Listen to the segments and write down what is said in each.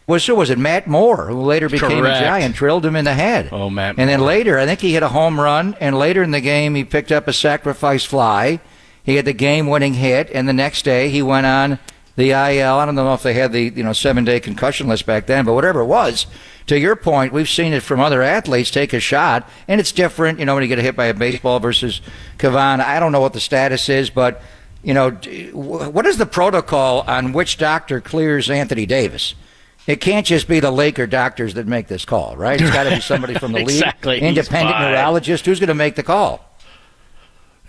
was it Matt Moore, who later became a Giant, drilled him in the head. Oh, Matt And then Moore. later, I think he hit a home run, and later in the game, he picked up a sacrifice fly. He had the game-winning hit, and the next day, he went on the IL. I don't know if they had the 7-day concussion list back then, but whatever it was, to your point, we've seen it from other athletes take a shot, and it's different, when you get hit by a baseball versus Kavan. I don't know what the status is, but, what is the protocol on which doctor clears Anthony Davis? It can't just be the Laker doctors that make this call, right? It's got to be somebody from the Exactly. league, independent neurologist. Who's going to make the call?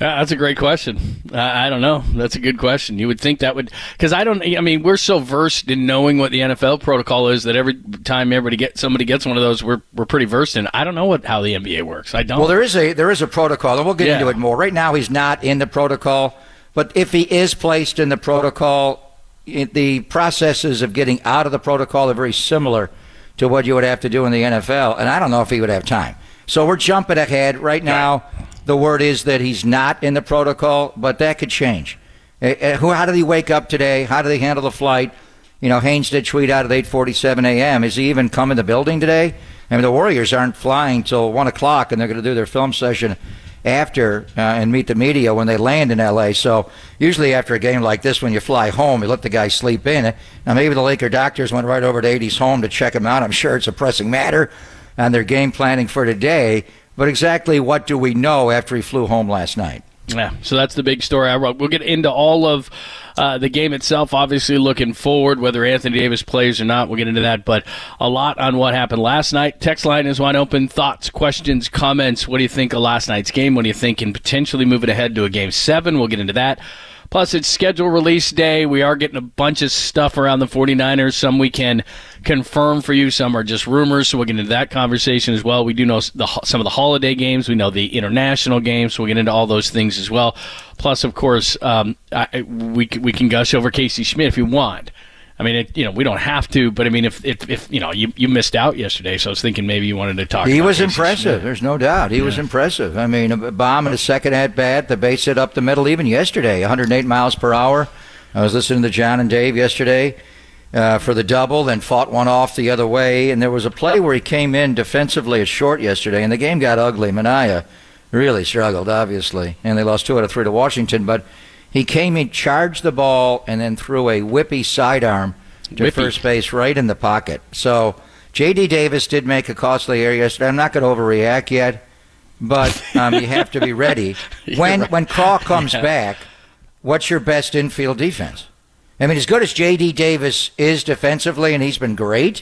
Yeah, that's a great question. I don't know. That's a good question. You would think that would, because we're so versed in knowing what the NFL protocol is that every time somebody gets one of those, we're pretty versed in. I don't know how the NBA works. I don't. Well, there is a protocol, and we'll get into it more. Right now, he's not in the protocol, but if he is placed in the protocol, the processes of getting out of the protocol are very similar to what you would have to do in the NFL, and I don't know if he would have time. So we're jumping ahead. Right now, the word is that he's not in the protocol, but that could change. How did he wake up today? How did he handle the flight? Haynes did tweet out at 8:47 a.m. Is he even come in the building today? The Warriors aren't flying till 1 o'clock, and they're going to do their film session after and meet the media when they land in L.A. So usually after a game like this, when you fly home, you let the guy sleep in. Now maybe the Laker doctors went right over to AD's home to check him out. I'm sure it's a pressing matter on their game planning for today. But exactly what do we know after he flew home last night? Yeah, so that's the big story I wrote. We'll get into all of the game itself, obviously looking forward, whether Anthony Davis plays or not. We'll get into that, but a lot on what happened last night. Text line is wide open. Thoughts, questions, comments. What do you think of last night's game? What do you think in potentially moving ahead to a Game 7? We'll get into that. Plus, it's schedule release day. We are getting a bunch of stuff around the 49ers. Some we can confirm for you. Some are just rumors, so we'll get into that conversation as well. We do know some of the holiday games. We know the international games, so we'll get into all those things as well. Plus, of course, we can gush over Casey Schmidt if you want. We don't have to, but if you missed out yesterday, so I was thinking maybe you wanted to talk. He about was Casey impressive. Schmidt. There's no doubt. He was impressive. A bomb in the second at bat. The base hit up the middle. Even yesterday, 108 miles per hour. I was listening to John and Dave yesterday for the double, then fought one off the other way. And there was a play where he came in defensively at short yesterday, and the game got ugly. Manaea really struggled, obviously, and they lost 2 out of 3 to Washington, but he came in, charged the ball, and then threw a whippy sidearm to first base right in the pocket. So J.D. Davis did make a costly error yesterday. I'm not going to overreact yet, but you have to be ready. When Craw comes back, what's your best infield defense? As good as J.D. Davis is defensively, and he's been great,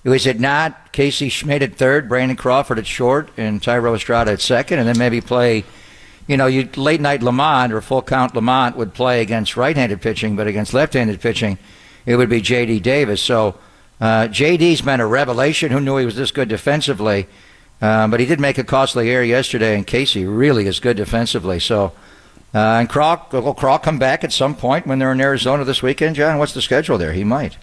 is it not Casey Schmidt at third, Brandon Crawford at short, and Tyro Estrada at second, and then maybe play late night Lamont or full count Lamont would play against right-handed pitching, but against left-handed pitching, it would be J.D. Davis. So J.D.'s been a revelation. Who knew he was this good defensively? But he did make a costly error yesterday, and Casey really is good defensively. So, and will Craw come back at some point when they're in Arizona this weekend, John? What's the schedule there? He might.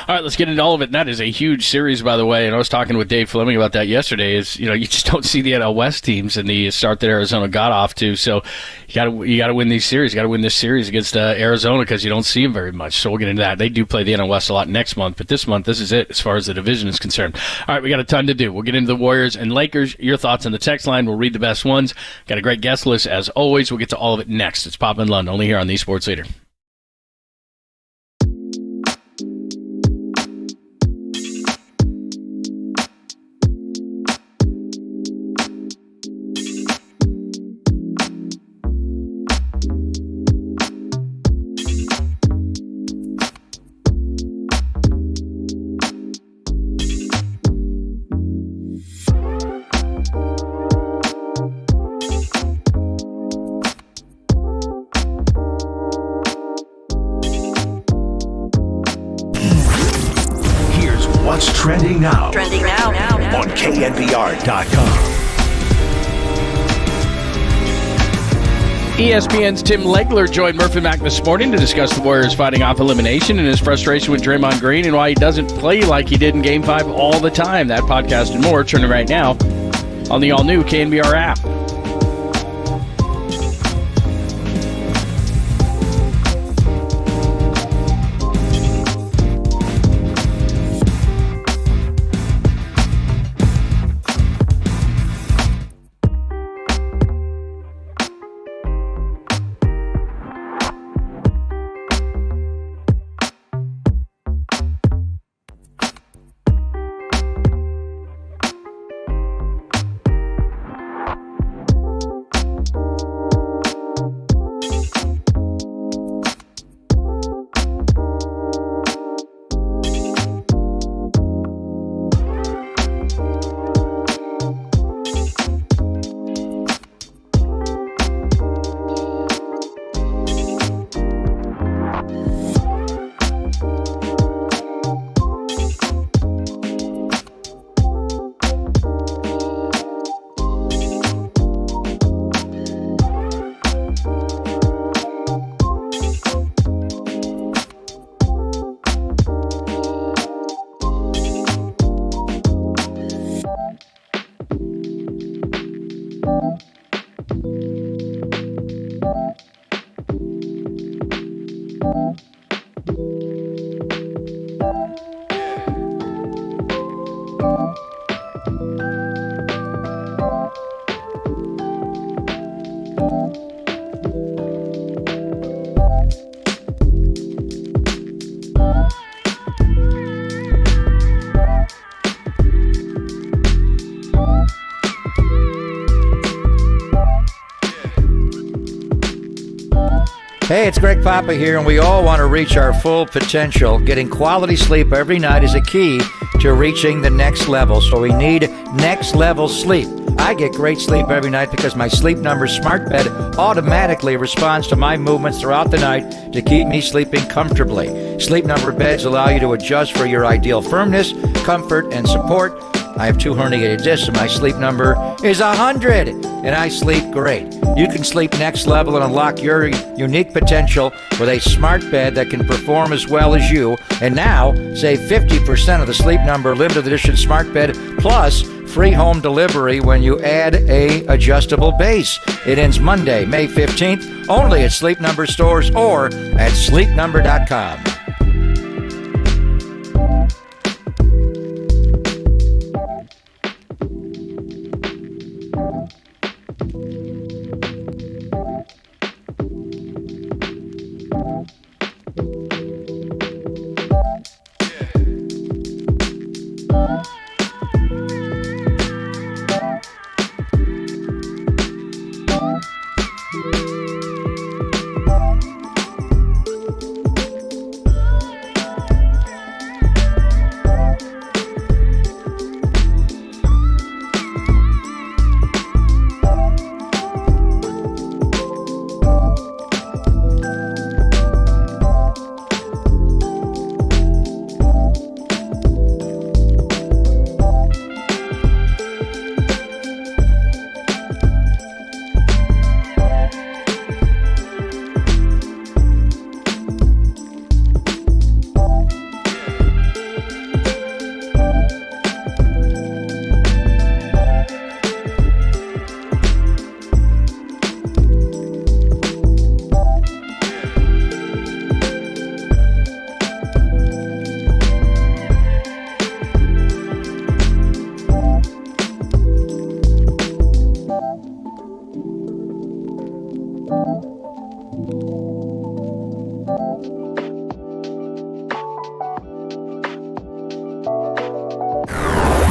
All right, let's get into all of it. That is a huge series, by the way, and I was talking with Dave Fleming about that yesterday. You just don't see the NL West teams in the start that Arizona got off to. So you got to win these series. You got to win this series against Arizona because you don't see them very much. So we'll get into that. They do play the NL West a lot next month, but this month, this is it as far as the division is concerned. All right, we got a ton to do. We'll get into the Warriors and Lakers. Your thoughts on the text line. We'll read the best ones. Got a great guest list as always. We'll get to all of it next. It's Pop in London, only here on the Sports Leader. Trending now on KNBR.com. ESPN's Tim Legler joined Murphy Mack this morning to discuss the Warriors fighting off elimination and his frustration with Draymond Green and why he doesn't play like he did in Game 5 all the time. That podcast and more turning right now on the all-new KNBR app. Hey, it's Greg Papa here, and we all want to reach our full potential. Getting quality sleep every night is a key to reaching the next level, so we need next level sleep. I get great sleep every night because my Sleep Number smart bed automatically responds to my movements throughout the night to keep me sleeping comfortably. Sleep Number beds allow you to adjust for your ideal firmness, comfort, and support. I have 2 herniated discs, and my Sleep Number is 100, and I sleep great. You can sleep next level and unlock your unique potential with a smart bed that can perform as well as you. And now, save 50% of the Sleep Number limited edition smart bed plus free home delivery when you add a adjustable base. It ends Monday, May 15th, only at Sleep Number stores or at sleepnumber.com.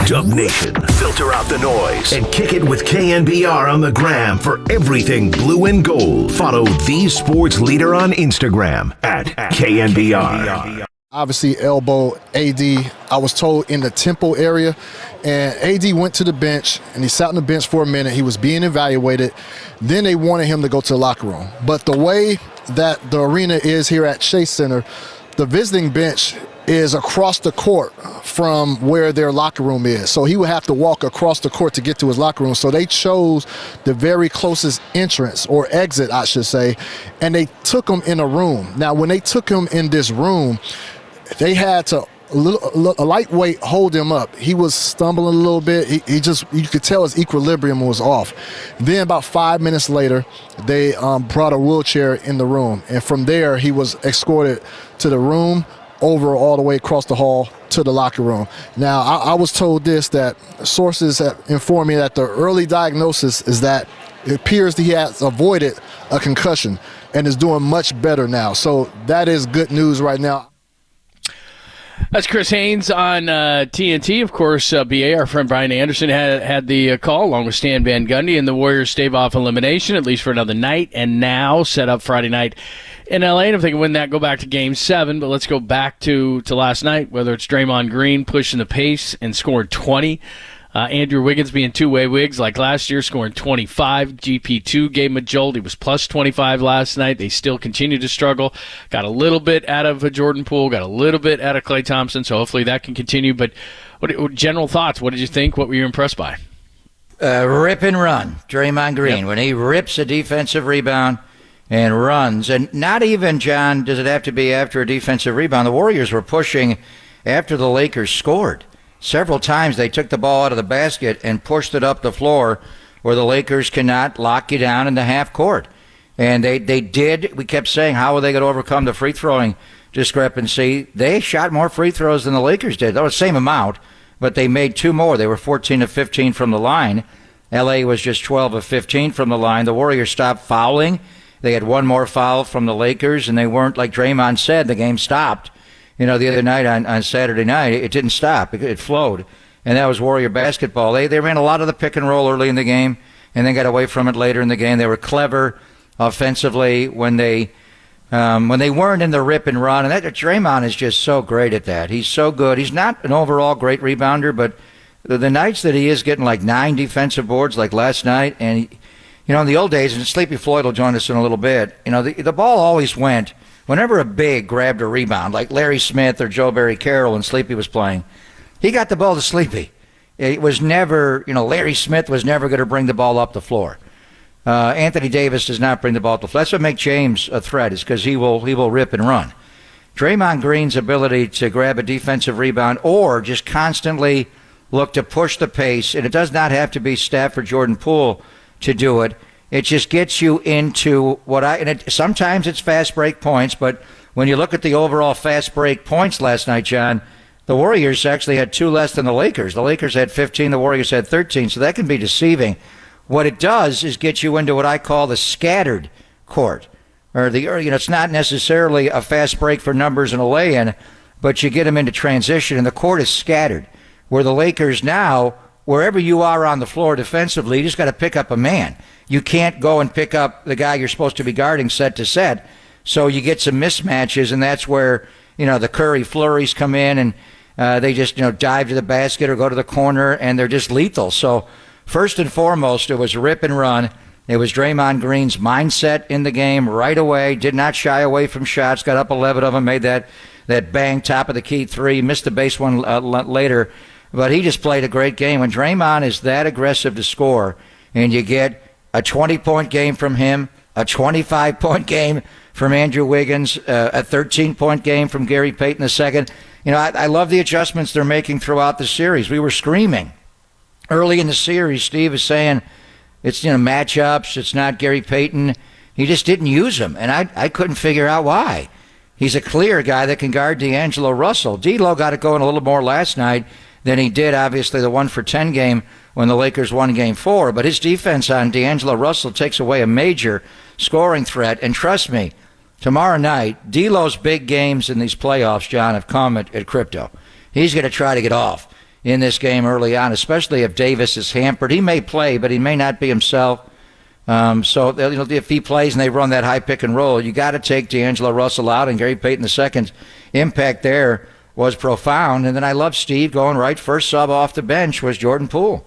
Dub Nation, filter out the noise and kick it with KNBR on the gram for everything blue and gold. Follow the sports leader on Instagram at KNBR. Obviously, elbow AD, I was told, in the temple area. And AD went to the bench, and he sat on the bench for a minute. He was being evaluated. Then they wanted him to go to the locker room. But the way that the arena is here at Chase Center, the visiting bench is across the court from where their locker room is. So he would have to walk across the court to get to his locker room. So they chose the very closest entrance, or exit, I should say, and they took him in a room. Now, when they took him in this room, they had to a lightweight hold him up. He was stumbling a little bit. He just, you could tell his equilibrium was off. Then about 5 minutes later, they brought a wheelchair in the room. And from there, he was escorted to the room, over all the way across the hall to the locker room. Now, I was told this, that sources have informed me that the early diagnosis is that it appears that he has avoided a concussion and is doing much better now. So that is good news right now. That's Chris Haynes on TNT. Of course, BA, our friend Brian Anderson, had the call along with Stan Van Gundy, and the Warriors stave off elimination, at least for another night, and now set up Friday night in LA. And if they can win that, go back to Game 7. But let's go back to last night, whether it's Draymond Green pushing the pace and scoring 20. Andrew Wiggins being two-way Wigs like last year, scoring 25. GP2 gave him a jolt. He was plus 25 last night. They still continue to struggle. Got a little bit out of Jordan Poole, got a little bit out of Klay Thompson, so hopefully that can continue. But what general thoughts? What did you think? What were you impressed by? Rip and run, Draymond Green. Yep. When he rips a defensive rebound and runs, and not even, John, does it have to be after a defensive rebound. The Warriors were pushing after the Lakers scored. Several times they took the ball out of the basket and pushed it up the floor where the Lakers cannot lock you down in the half court. And they did. We kept saying, how are they going to overcome the free throwing discrepancy. They shot more free throws than the Lakers did. That was the same amount, but they made 2 more. They were 14 of 15 from the line. L.A. was just 12 of 15 from the line. The Warriors stopped fouling. They had 1 more foul from the Lakers, and they weren't, like Draymond said, the game stopped. The other night on Saturday night, it didn't stop. It flowed. And that was Warrior basketball. They ran a lot of the pick and roll early in the game and then got away from it later in the game. They were clever offensively when they weren't in the rip and run. And that Draymond is just so great at that. He's so good. He's not an overall great rebounder, but the nights that he is getting like 9 defensive boards like last night, and in the old days, and Sleepy Floyd will join us in a little bit, the ball always went, whenever a big grabbed a rebound, like Larry Smith or Joe Barry Carroll when Sleepy was playing, he got the ball to Sleepy. It was never, Larry Smith was never going to bring the ball up the floor. Anthony Davis does not bring the ball up the floor. That's what makes James a threat, is because he will rip and run. Draymond Green's ability to grab a defensive rebound or just constantly look to push the pace, and it does not have to be Steph or Jordan Poole to do it. It just gets you into sometimes it's fast break points, but when you look at the overall fast break points last night, John, the Warriors actually had 2 less than the Lakers. The Lakers had 15, the Warriors had 13, so that can be deceiving. What it does is get you into what I call the scattered court, it's not necessarily a fast break for numbers and a lay-in, but you get them into transition, and the court is scattered. Where the Lakers now, wherever you are on the floor defensively, you just got to pick up a man. You can't go and pick up the guy you're supposed to be guarding set to set. So you get some mismatches, and that's where, the Curry flurries come in, and they just, dive to the basket or go to the corner, and they're just lethal. So first and foremost, it was rip and run. It was Draymond Green's mindset in the game right away, did not shy away from shots, got up 11 of them, made that bang, top of the key 3, missed the base one later. But he just played a great game. When Draymond is that aggressive to score, and you get a 20-point game from him, a 25-point game from Andrew Wiggins, a 13-point game from Gary Payton II. I love the adjustments they're making throughout the series. We were screaming early in the series. Steve is saying it's matchups. It's not Gary Payton. He just didn't use him, and I couldn't figure out why. He's a clear guy that can guard D'Angelo Russell. D'Lo got it going a little more last night than he did, obviously, the 1-for-10 game when the Lakers won Game 4. But his defense on D'Angelo Russell takes away a major scoring threat. And trust me, tomorrow night, D'Lo's big games in these playoffs, John, have come at crypto. He's going to try to get off in this game early on, especially if Davis is hampered. He may play, but he may not be himself. So if he plays and they run that high pick and roll, you got to take D'Angelo Russell out, and Gary Payton II's impact there was profound. And then I love Steve going right. First sub off the bench was Jordan Poole.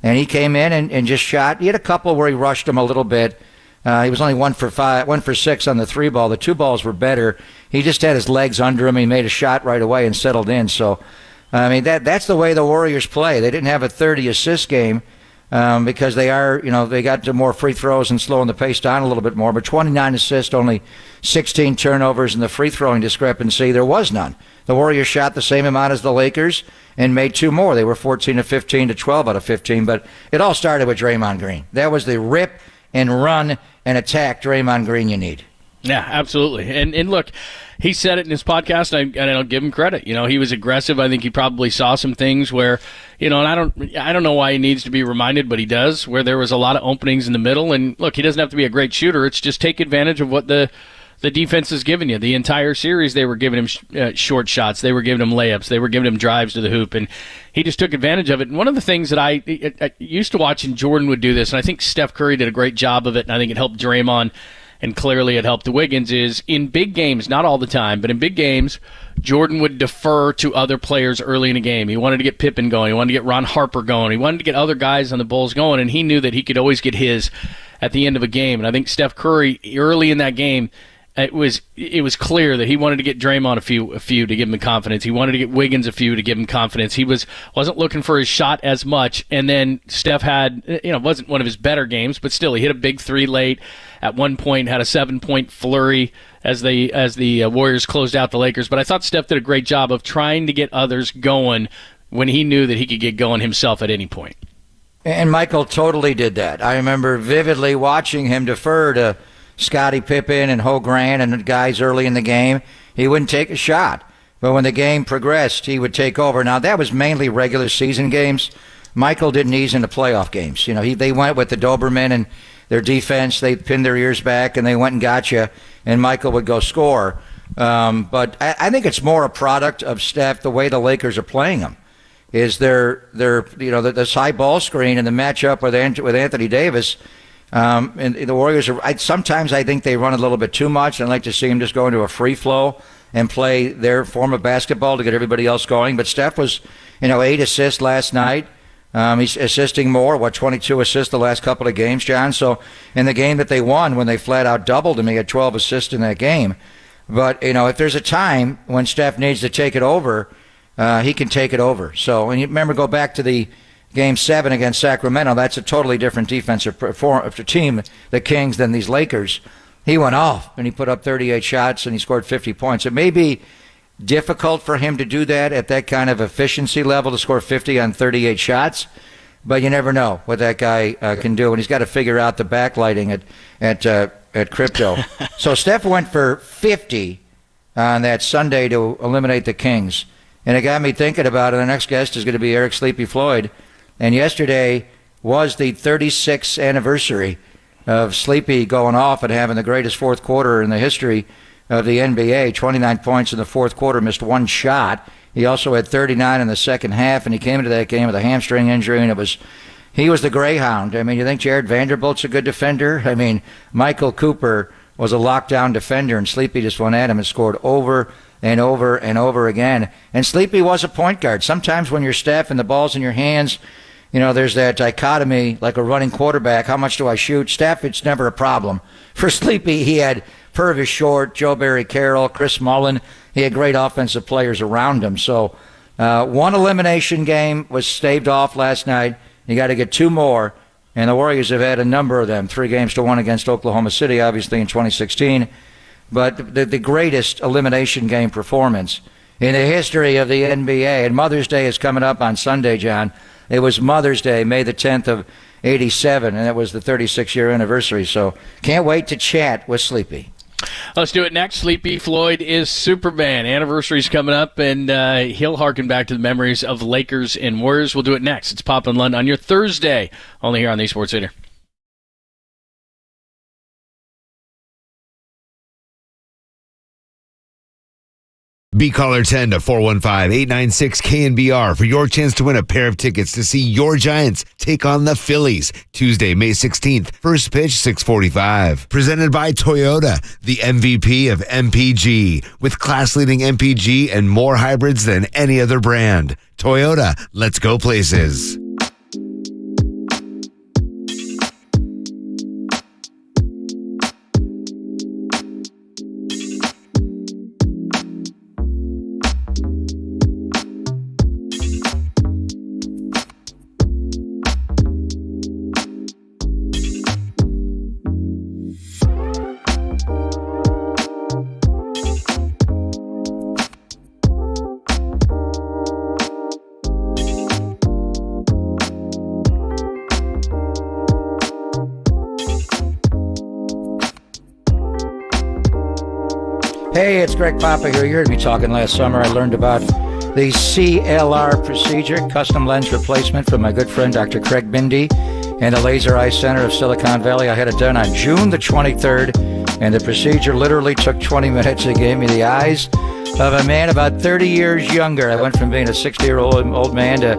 And he came in and just shot. He had a couple where he rushed him a little bit. He was only 1 for 6 on the 3 ball. The 2 balls were better. He just had his legs under him. He made a shot right away and settled in. So, that's the way the Warriors play. They didn't have a 30-assist game because they got to more free throws and slowing the pace down a little bit more. But 29 assists, only 16 turnovers, and the free throwing discrepancy, there was none. The Warriors shot the same amount as the Lakers and made 2 more. They were 14 of 15 to 12 out of 15. But it all started with Draymond Green. That was the rip and run and attack Draymond Green you need. Yeah, absolutely. And look, he said it in his podcast, and I'll give him credit. He was aggressive. I think he probably saw some things where, and I don't know why he needs to be reminded, but he does, where there was a lot of openings in the middle. And look, he doesn't have to be a great shooter. It's just take advantage of what the defense is giving you. The entire series, they were giving him short shots. They were giving him layups. They were giving him drives to the hoop, and he just took advantage of it. And one of the things that I used to watch, and Jordan would do this, and I think Steph Curry did a great job of it, and I think it helped Draymond, and clearly it helped Wiggins, is in big games, not all the time, but in big games, Jordan would defer to other players early in a game. He wanted to get Pippen going. He wanted to get Ron Harper going. He wanted to get other guys on the Bulls going, and he knew that he could always get his at the end of a game. And I think Steph Curry, early in that game, it was clear that he wanted to get Draymond a few to give him confidence. He wanted to get Wiggins a few to give him confidence. He wasn't looking for his shot as much. And then Steph had, it wasn't one of his better games, but still he hit a big 3 late. At one point had a 7-point flurry as the Warriors closed out the Lakers. But I thought Steph did a great job of trying to get others going when he knew that he could get going himself at any point. And Michael totally did that. I remember vividly watching him defer to Scottie Pippen and Ho Grant and the guys early in the game, he wouldn't take a shot. But when the game progressed, he would take over. Now, that was mainly regular season games. Michael didn't ease into playoff games. You know, they went with the Doberman and their defense. They pinned their ears back, and they went and got you, and Michael would go score. But I think it's more a product of Steph, the way the Lakers are playing them. Is their this high ball screen and the matchup with Anthony Davis. And the Warriors sometimes I think they run a little bit too much. I'd like to see them just go into a free flow and play their form of basketball to get everybody else going. But Steph was, 8 assists last night. He's assisting more, 22 assists the last couple of games, John. So in the game that they won, when they flat out doubled him, he had 12 assists in that game. But, if there's a time when Steph needs to take it over, he can take it over. So, and you remember, go back to the Game 7 against Sacramento. That's a totally different defensive team, the Kings, than these Lakers. He went off, and he put up 38 shots, and he scored 50 points. It may be difficult for him to do that at that kind of efficiency level, to score 50 on 38 shots, but you never know what that guy can do, and he's got to figure out the backlighting at crypto. So Steph went for 50 on that Sunday to eliminate the Kings, and it got me thinking about it. The next guest is going to be Eric Sleepy Floyd, and yesterday was the 36th anniversary of Sleepy going off and having the greatest fourth quarter in the history of the NBA. 29 points in the fourth quarter, missed one shot. He also had 39 in the second half, and he came into that game with a hamstring injury, and he was the Greyhound. I mean, you think Jared Vanderbilt's a good defender? I mean, Michael Cooper was a lockdown defender, and Sleepy just went at him and scored over and over and over again. And Sleepy was a point guard. Sometimes when you're Steph and the ball's in your hands, there's that dichotomy, like a running quarterback. How much do I shoot? Steph, it's never a problem. For Sleepy, he had Purvis Short, Joe Barry Carroll, Chris Mullin. He had great offensive players around him. So one elimination game was staved off last night. You got to get 2 more. And the Warriors have had a number of them, 3-1 against Oklahoma City, obviously, in 2016. But the greatest elimination game performance in the history of the NBA. And Mother's Day is coming up on Sunday, John. It was Mother's Day, May the 10th of 87, and it was the 36-year anniversary. So can't wait to chat with Sleepy. Let's do it next. Sleepy Floyd is Superman. Anniversary's coming up, and he'll harken back to the memories of Lakers and Warriors. We'll do it next. It's Pop and Lund on your Thursday, only here on the Sports Leader. Be caller 10 to 415-896-KNBR for your chance to win a pair of tickets to see your Giants take on the Phillies Tuesday, May 16th. First pitch, 6:45. Presented by Toyota, the MVP of MPG, with class-leading MPG and more hybrids than any other brand. Toyota, let's go places. Hey, it's Greg Papa here. You heard me talking last summer. I learned about the CLR procedure, custom lens replacement, from my good friend Dr. Craig Bindi and the Laser Eye Center of Silicon Valley. I had it done on June the 23rd, and the procedure literally took 20 minutes. It gave me the eyes of a man about 30 years younger. I went from being a 60-year-old man to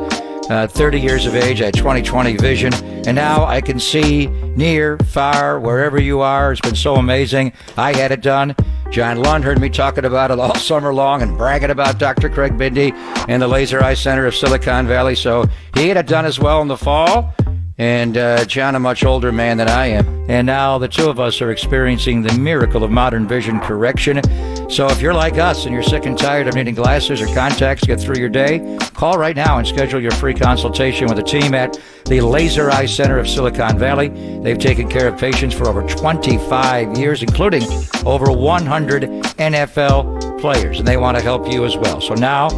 30 years of age. I had 20/20 vision, and now I can see near, far, wherever you are. It's been so amazing. I had it done. John Lund heard me talking about it all summer long and bragging about Dr. Craig Bindi and the Laser Eye Center of Silicon Valley. So he had it done as well in the fall. And John, a much older man than I am. And now the two of us are experiencing the miracle of modern vision correction. So if you're like us and you're sick and tired of needing glasses or contacts to get through your day, call right now and schedule your free consultation with the team at the Laser Eye Center of Silicon Valley. They've taken care of patients for over 25 years, including over 100 NFL players, and they want to help you as well. So now,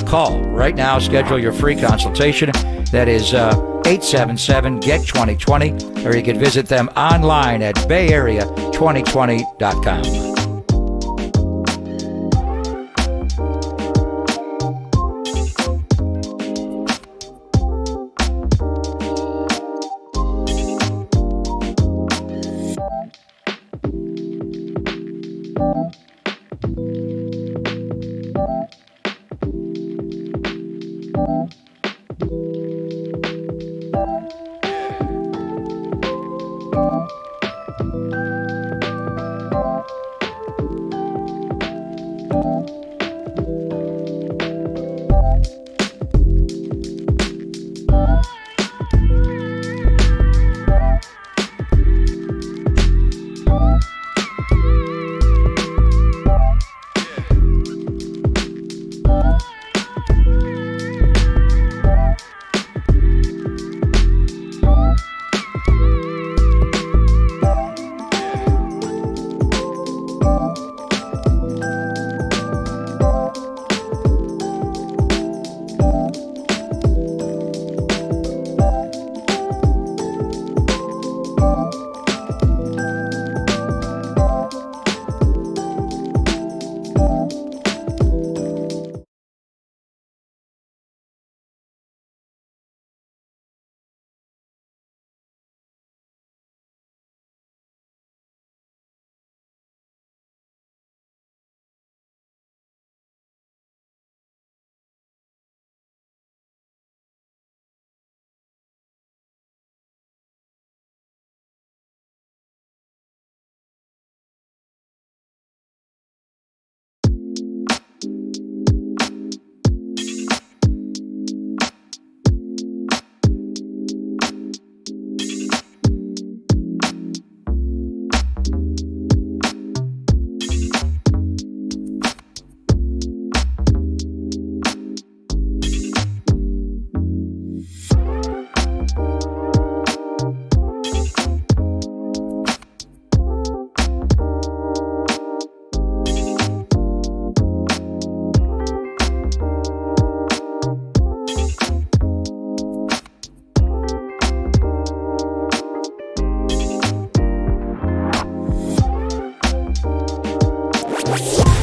call right now, schedule your free consultation. That is 877-GET-2020, or you can visit them online at bayarea2020.com.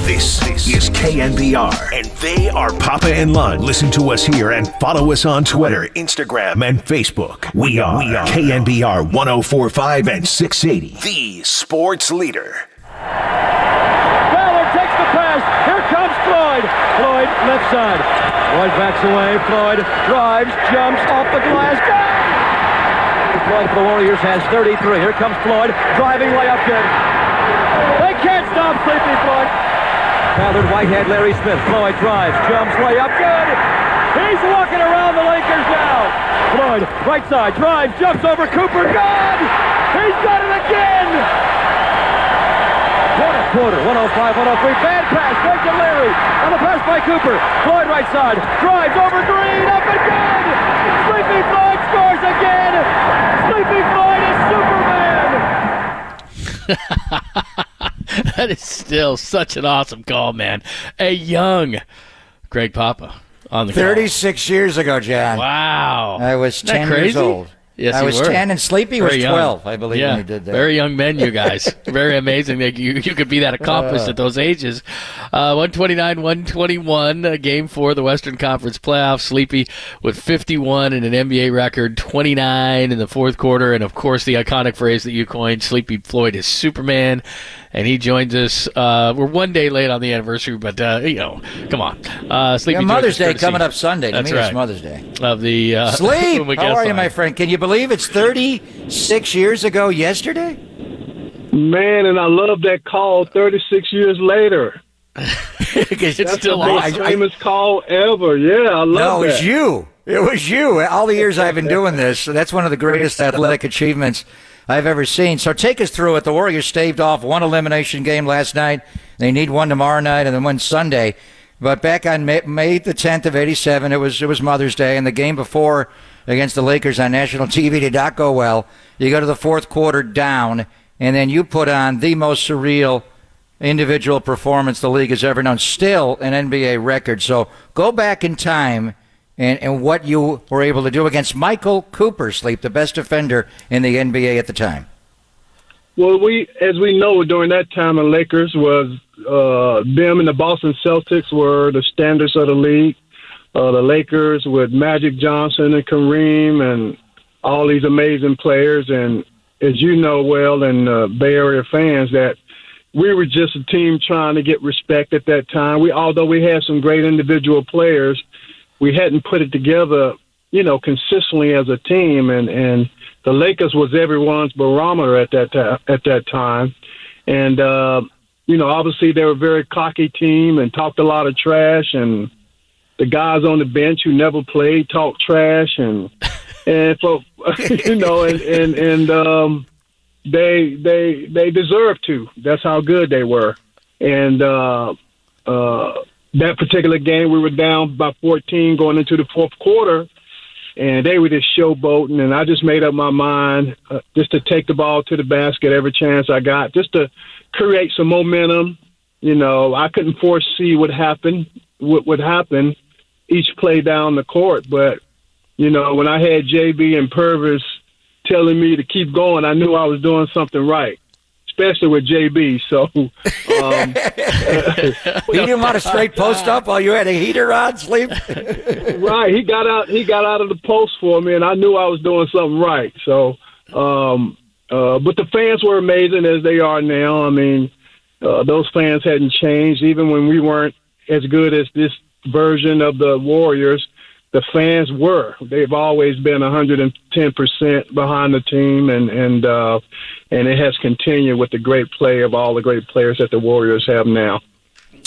This is KNBR, and they are Papa and Lund. Listen to us here and follow us on Twitter, Instagram, and Facebook. We are KNBR 104.5 and 680, the sports leader. Ballard takes the pass. Here comes Floyd. Floyd, left side. Floyd backs away. Floyd drives, jumps off the glass. Floyd for the Warriors has 33. Here comes Floyd, driving layup good. They can't stop Sleepy Floyd. Ballard, Whitehead, Larry Smith. Floyd drives, jumps, layup good. He's walking around the Lakers now. Floyd, right side, drives, jumps over Cooper. Good! He's got it again! What a quarter. 105, 103. Bad pass. Right to Larry. On the pass by Cooper. Floyd right side. Drives over Green. Up and good. Sleepy Floyd scores again. Sleepy Floyd is Superman. That is still such an awesome call, man. A young Greg Papa on the call. 36 years ago, John. Wow. I was 10 years old. Yes, I you was were. 10 and Sleepy was Very 12, young. I believe, when he did that. Very young men, you guys. Very amazing that you could be that accomplished at those ages. 129-121, game 4 of the Western Conference playoffs. Sleepy with 51 and an NBA record, 29 in the fourth quarter. And, of course, the iconic phrase that you coined, Sleepy Floyd is Superman. And he joins us. We're one day late on the anniversary, but, come on. Sleepy Mother's Day courtesy. coming up Sunday. To That's me, right. it's Mother's Day. Of the Sleep! when we How guest are you, line. my friend? Can you believe it's 36 years ago yesterday? Man, and I love that call 36 years later. Because it's That's still the most awesome. famous call ever. Yeah, I love No, it that. was you. It was you. All the years I've been doing this, so that's one of the greatest athletic achievements I've ever seen. So take us through it. The Warriors staved off one elimination game last night. They need one tomorrow night and then one Sunday. But back on May the 10th of 87, it was Mother's Day, and the game before against the Lakers on national TV did not go well. You go to the fourth quarter down, and then you put on the most surreal individual performance the league has ever known. Still an NBA record. So go back in time and what you were able to do against Michael Cooper, Sleep, the best defender in the NBA at the time. Well, as we know, during that time, the Lakers was them and the Boston Celtics were the standards of the league. The Lakers with Magic Johnson and Kareem and all these amazing players. And as you know well, and Bay Area fans, that we were just a team trying to get respect at that time. Although we had some great individual players, we hadn't put it together, consistently as a team. And the Lakers was everyone's barometer at that time. And, obviously they were a very cocky team and talked a lot of trash, and the guys on the bench who never played talked trash, and for, they deserved to. That's how good they were. And, that particular game, we were down by 14 going into the fourth quarter, and they were just showboating, and I just made up my mind just to take the ball to the basket every chance I got, just to create some momentum. I couldn't foresee what would happen each play down the court, but, when I had JB and Purvis telling me to keep going, I knew I was doing something right, especially with JB. So he didn't want to straight post up while you had a heater on, Sleep. Right, he got out of the post for me, and I knew I was doing something right. So, but the fans were amazing as they are now. I mean, those fans hadn't changed, even when we weren't as good as this version of the Warriors. The fans were. They've always been 110% behind the team, and it has continued with the great play of all the great players that the Warriors have now.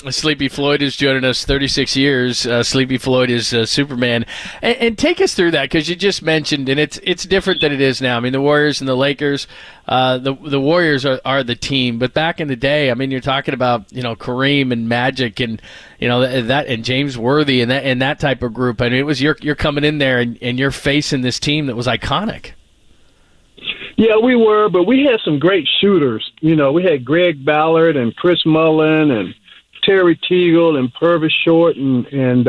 Sleepy Floyd is joining us, 36 years. Sleepy Floyd is Superman. And take us through that, because you just mentioned, and it's different than it is now. I mean, the Warriors and the Lakers, the Warriors are the team. But back in the day, I mean, you're talking about, Kareem and Magic and, that and James Worthy and that type of group. I mean, it was you're coming in there and you're facing this team that was iconic. Yeah, we were, but we had some great shooters. We had Greg Ballard and Chris Mullin and Terry Teagle and Purvis Short, and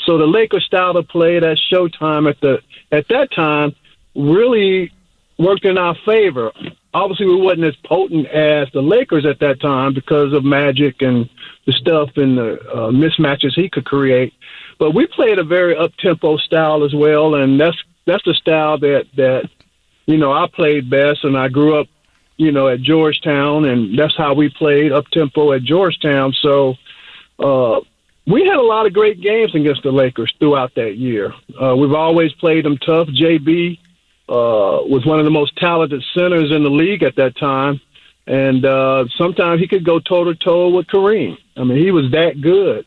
so the Lakers style of play, that Showtime at that time, really worked in our favor. Obviously, we wasn't as potent as the Lakers at that time because of Magic and the stuff and the mismatches he could create. But we played a very up-tempo style as well, and that's the style that I played best, and I grew up at Georgetown, and that's how we played up-tempo at Georgetown. So we had a lot of great games against the Lakers throughout that year. We've always played them tough. JB was one of the most talented centers in the league at that time, and sometimes he could go toe-to-toe with Kareem. I mean, he was that good.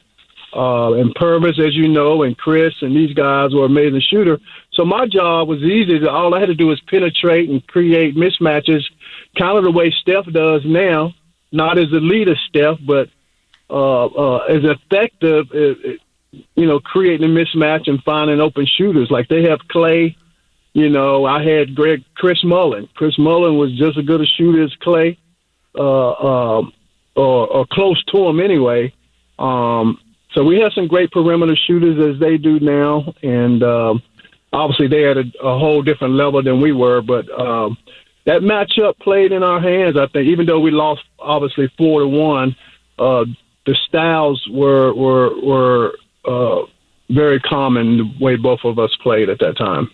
And Purvis, as you know, and Chris and these guys were amazing shooter. So my job was easy. All I had to do was penetrate and create mismatches, kind of the way Steph does now. Not as elite as Steph, but as effective, creating a mismatch and finding open shooters. Like they have Clay. I had Chris Mullin. Chris Mullin was just as good a shooter as Clay, or close to him anyway. So we have some great perimeter shooters as they do now, and obviously they had a whole different level than we were. But that matchup played in our hands, I think. Even though we lost, obviously 4-1, the styles were very common the way both of us played at that time.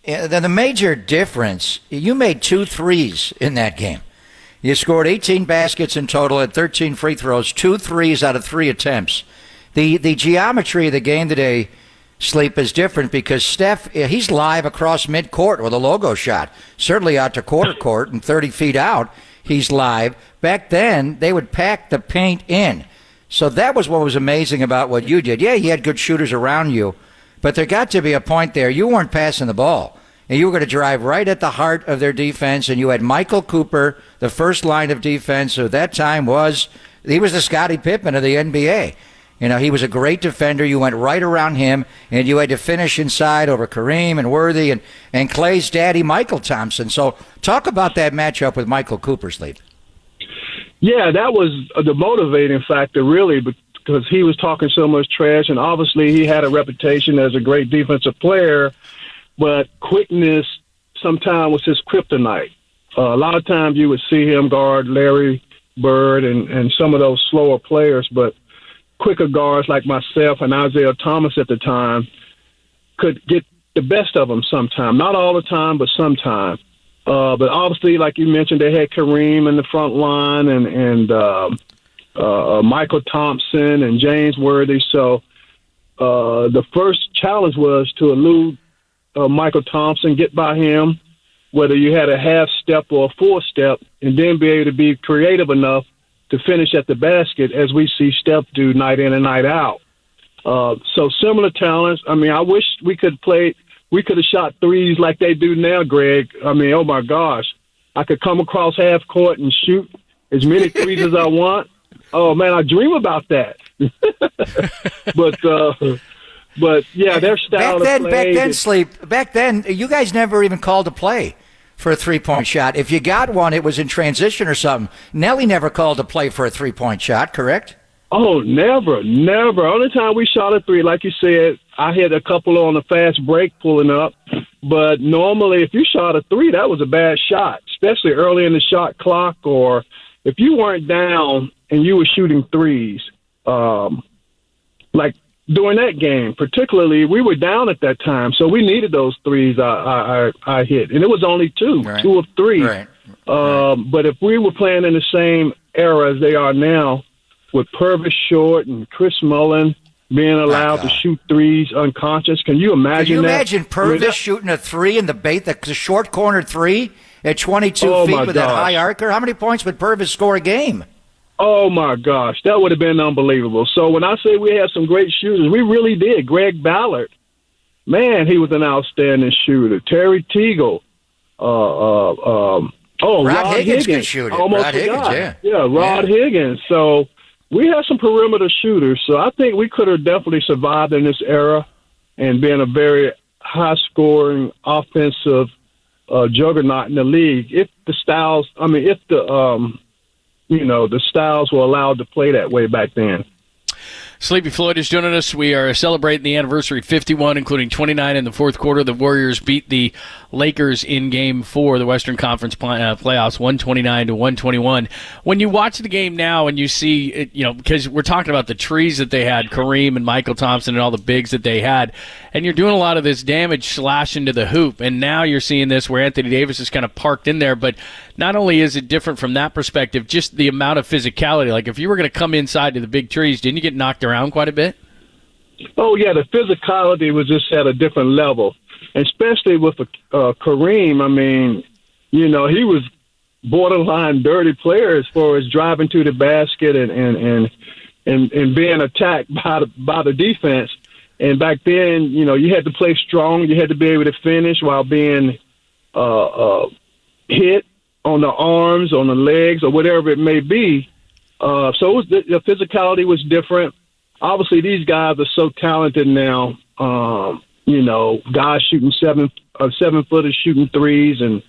Yeah, the major difference, you made 2 threes in that game. You scored 18 baskets in total, had 13 free throws, 2 threes out of 3 attempts. The geometry of the game today, Sleep, is different because Steph, he's live across midcourt with a logo shot. Certainly out to quarter court and 30 feet out, he's live. Back then, they would pack the paint in. So that was what was amazing about what you did. Yeah, you had good shooters around you, but there got to be a point there. You weren't passing the ball, and you were going to drive right at the heart of their defense, and you had Michael Cooper, the first line of defense, who at that time was the Scottie Pippen of the NBA. He was a great defender. You went right around him, and you had to finish inside over Kareem and Worthy and Clay's daddy, Michael Thompson. So talk about that matchup with Michael Cooper, Sleep. Yeah, that was the motivating factor, really, because he was talking so much trash, and obviously he had a reputation as a great defensive player, but quickness sometimes was his kryptonite. A lot of times you would see him guard Larry Bird and some of those slower players, but quicker guards like myself and Isaiah Thomas at the time could get the best of them sometime. Not all the time, but sometime. But obviously, like you mentioned, they had Kareem in the front line and Michael Thompson and James Worthy. So the first challenge was to elude Michael Thompson, get by him, whether you had a half step or a full step, and then be able to be creative enough to finish at the basket as we see Steph do night in and night out. So similar talents. I mean, I wish we could have shot threes like they do now, Greg. I mean, oh my gosh. I could come across half court and shoot as many threes as I want. Oh man, I dream about that. But yeah, their style of play. Back then, you guys never even called a play for a three-point shot. If you got one, it was in transition or something. Nelly never called a play for a three-point shot, correct? Oh, never. Only time we shot a three, like you said, I had a couple on a fast break pulling up. But normally, if you shot a three, that was a bad shot, especially early in the shot clock, or if you weren't down and you were shooting threes. Like during that game, particularly, we were down at that time, so we needed those threes I hit. And it was only two of three. Right. But if we were playing in the same era as they are now, with Purvis Short and Chris Mullin being allowed to shoot threes unconscious, can you imagine that? Can you imagine Purvis shooting a three in the short corner three at 22 feet with that high arcer? How many points would Purvis score a game? Oh, my gosh. That would have been unbelievable. So when I say we had some great shooters, we really did. Greg Ballard, man, he was an outstanding shooter. Terry Teagle. Rod Higgins could shoot it. Almost Rod Higgins, Rod Higgins. So we had some perimeter shooters. So I think we could have definitely survived in this era and been a very high-scoring offensive juggernaut in the league if the styles were allowed to play that way back then. Sleepy Floyd is joining us. We are celebrating the anniversary 51, including 29 in the fourth quarter. The Warriors beat the Lakers in Game 4, the Western Conference playoffs, 129-121. When you watch the game now and you see, it, because we're talking about the trees that they had, Kareem and Michael Thompson and all the bigs that they had, and you're doing a lot of this damage slash into the hoop, and now you're seeing this where Anthony Davis is kind of parked in there, but not only is it different from that perspective, just the amount of physicality. Like if you were going to come inside to the big trees, didn't you get knocked around quite a bit? Oh, yeah, the physicality was just at a different level, especially with Kareem. I mean, he was borderline dirty player as far as driving to the basket and being attacked by the defense. And back then, you had to play strong. You had to be able to finish while being hit on the arms, on the legs, or whatever it may be. So the physicality was different. Obviously, these guys are so talented now. Guys shooting 7-footers shooting threes, and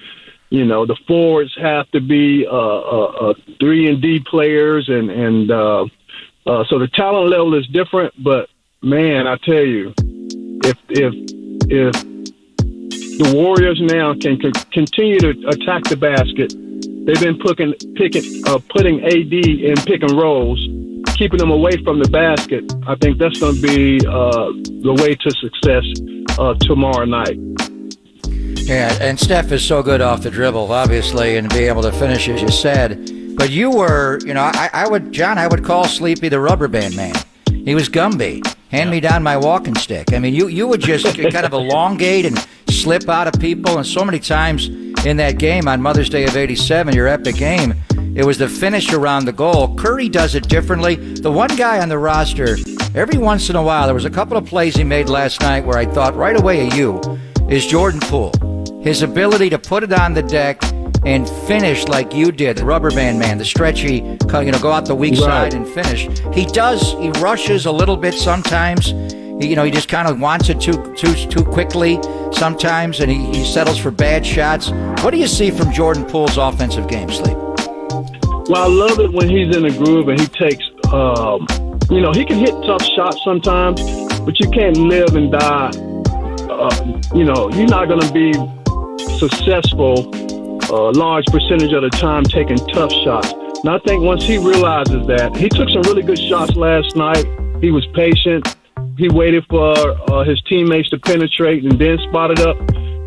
the forwards have to be 3-and-D players, and so the talent level is different. But man, I tell you, if the Warriors now can continue to attack the basket, they've been putting AD in pick and rolls, keeping them away from the basket. I think that's going to be the way to success tomorrow night. Yeah, and Steph is so good off the dribble, obviously, and be able to finish, as you said. But you were, I would call Sleepy the rubber band man. He was Gumby. Hand me down my walking stick. I mean, you would just kind of elongate and slip out of people, and so many times in that game on Mother's Day of '87, your epic game, it was the finish around the goal. Curry does it differently. The one guy on the roster, every once in a while, there was a couple of plays he made last night where I thought right away of you, is Jordan Poole. His ability to put it on the deck and finish like you did, the rubber band man, the stretchy, go out the weak side and finish. He rushes a little bit sometimes. He just kind of wants it too quickly sometimes, and he settles for bad shots. What do you see from Jordan Poole's offensive game, Sleep? Well, I love it when he's in a groove and he takes he can hit tough shots sometimes, but you can't live and die. You're not going to be successful a large percentage of the time taking tough shots. And I think once he realizes that, he took some really good shots last night. He was patient. He waited for his teammates to penetrate and then spotted up.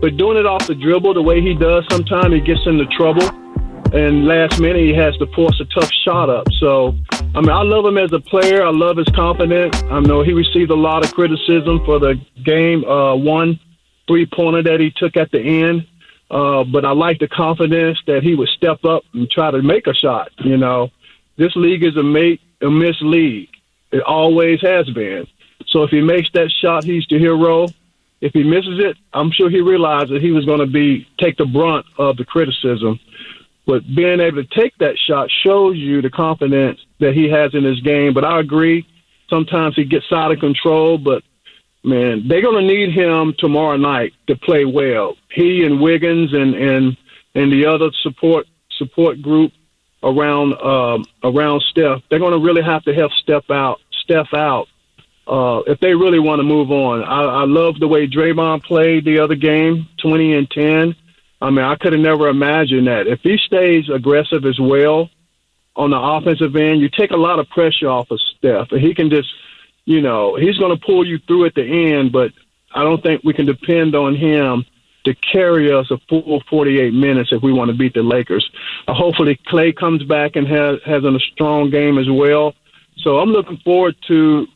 But doing it off the dribble the way he does, sometimes he gets into trouble. And last minute, he has to force a tough shot up. So, I love him as a player. I love his confidence. I know he received a lot of criticism for the game one three-pointer that he took at the end. But I like the confidence that he would step up and try to make a shot. This league is a miss league. It always has been. So if he makes that shot, he's the hero. If he misses it, I'm sure he realized that he was going to take the brunt of the criticism. But being able to take that shot shows you the confidence that he has in his game. But I agree, sometimes he gets out of control. But, man, they're going to need him tomorrow night to play well. He and Wiggins and the other support group around Steph, they're going to really have to help Steph out if they really want to move on. I love the way Draymond played the other game, 20 and 10. I could have never imagined that. If he stays aggressive as well on the offensive end, you take a lot of pressure off of Steph. And he can just, he's going to pull you through at the end, but I don't think we can depend on him to carry us a full 48 minutes if we want to beat the Lakers. Hopefully Clay comes back and has a strong game as well. So I'm looking forward to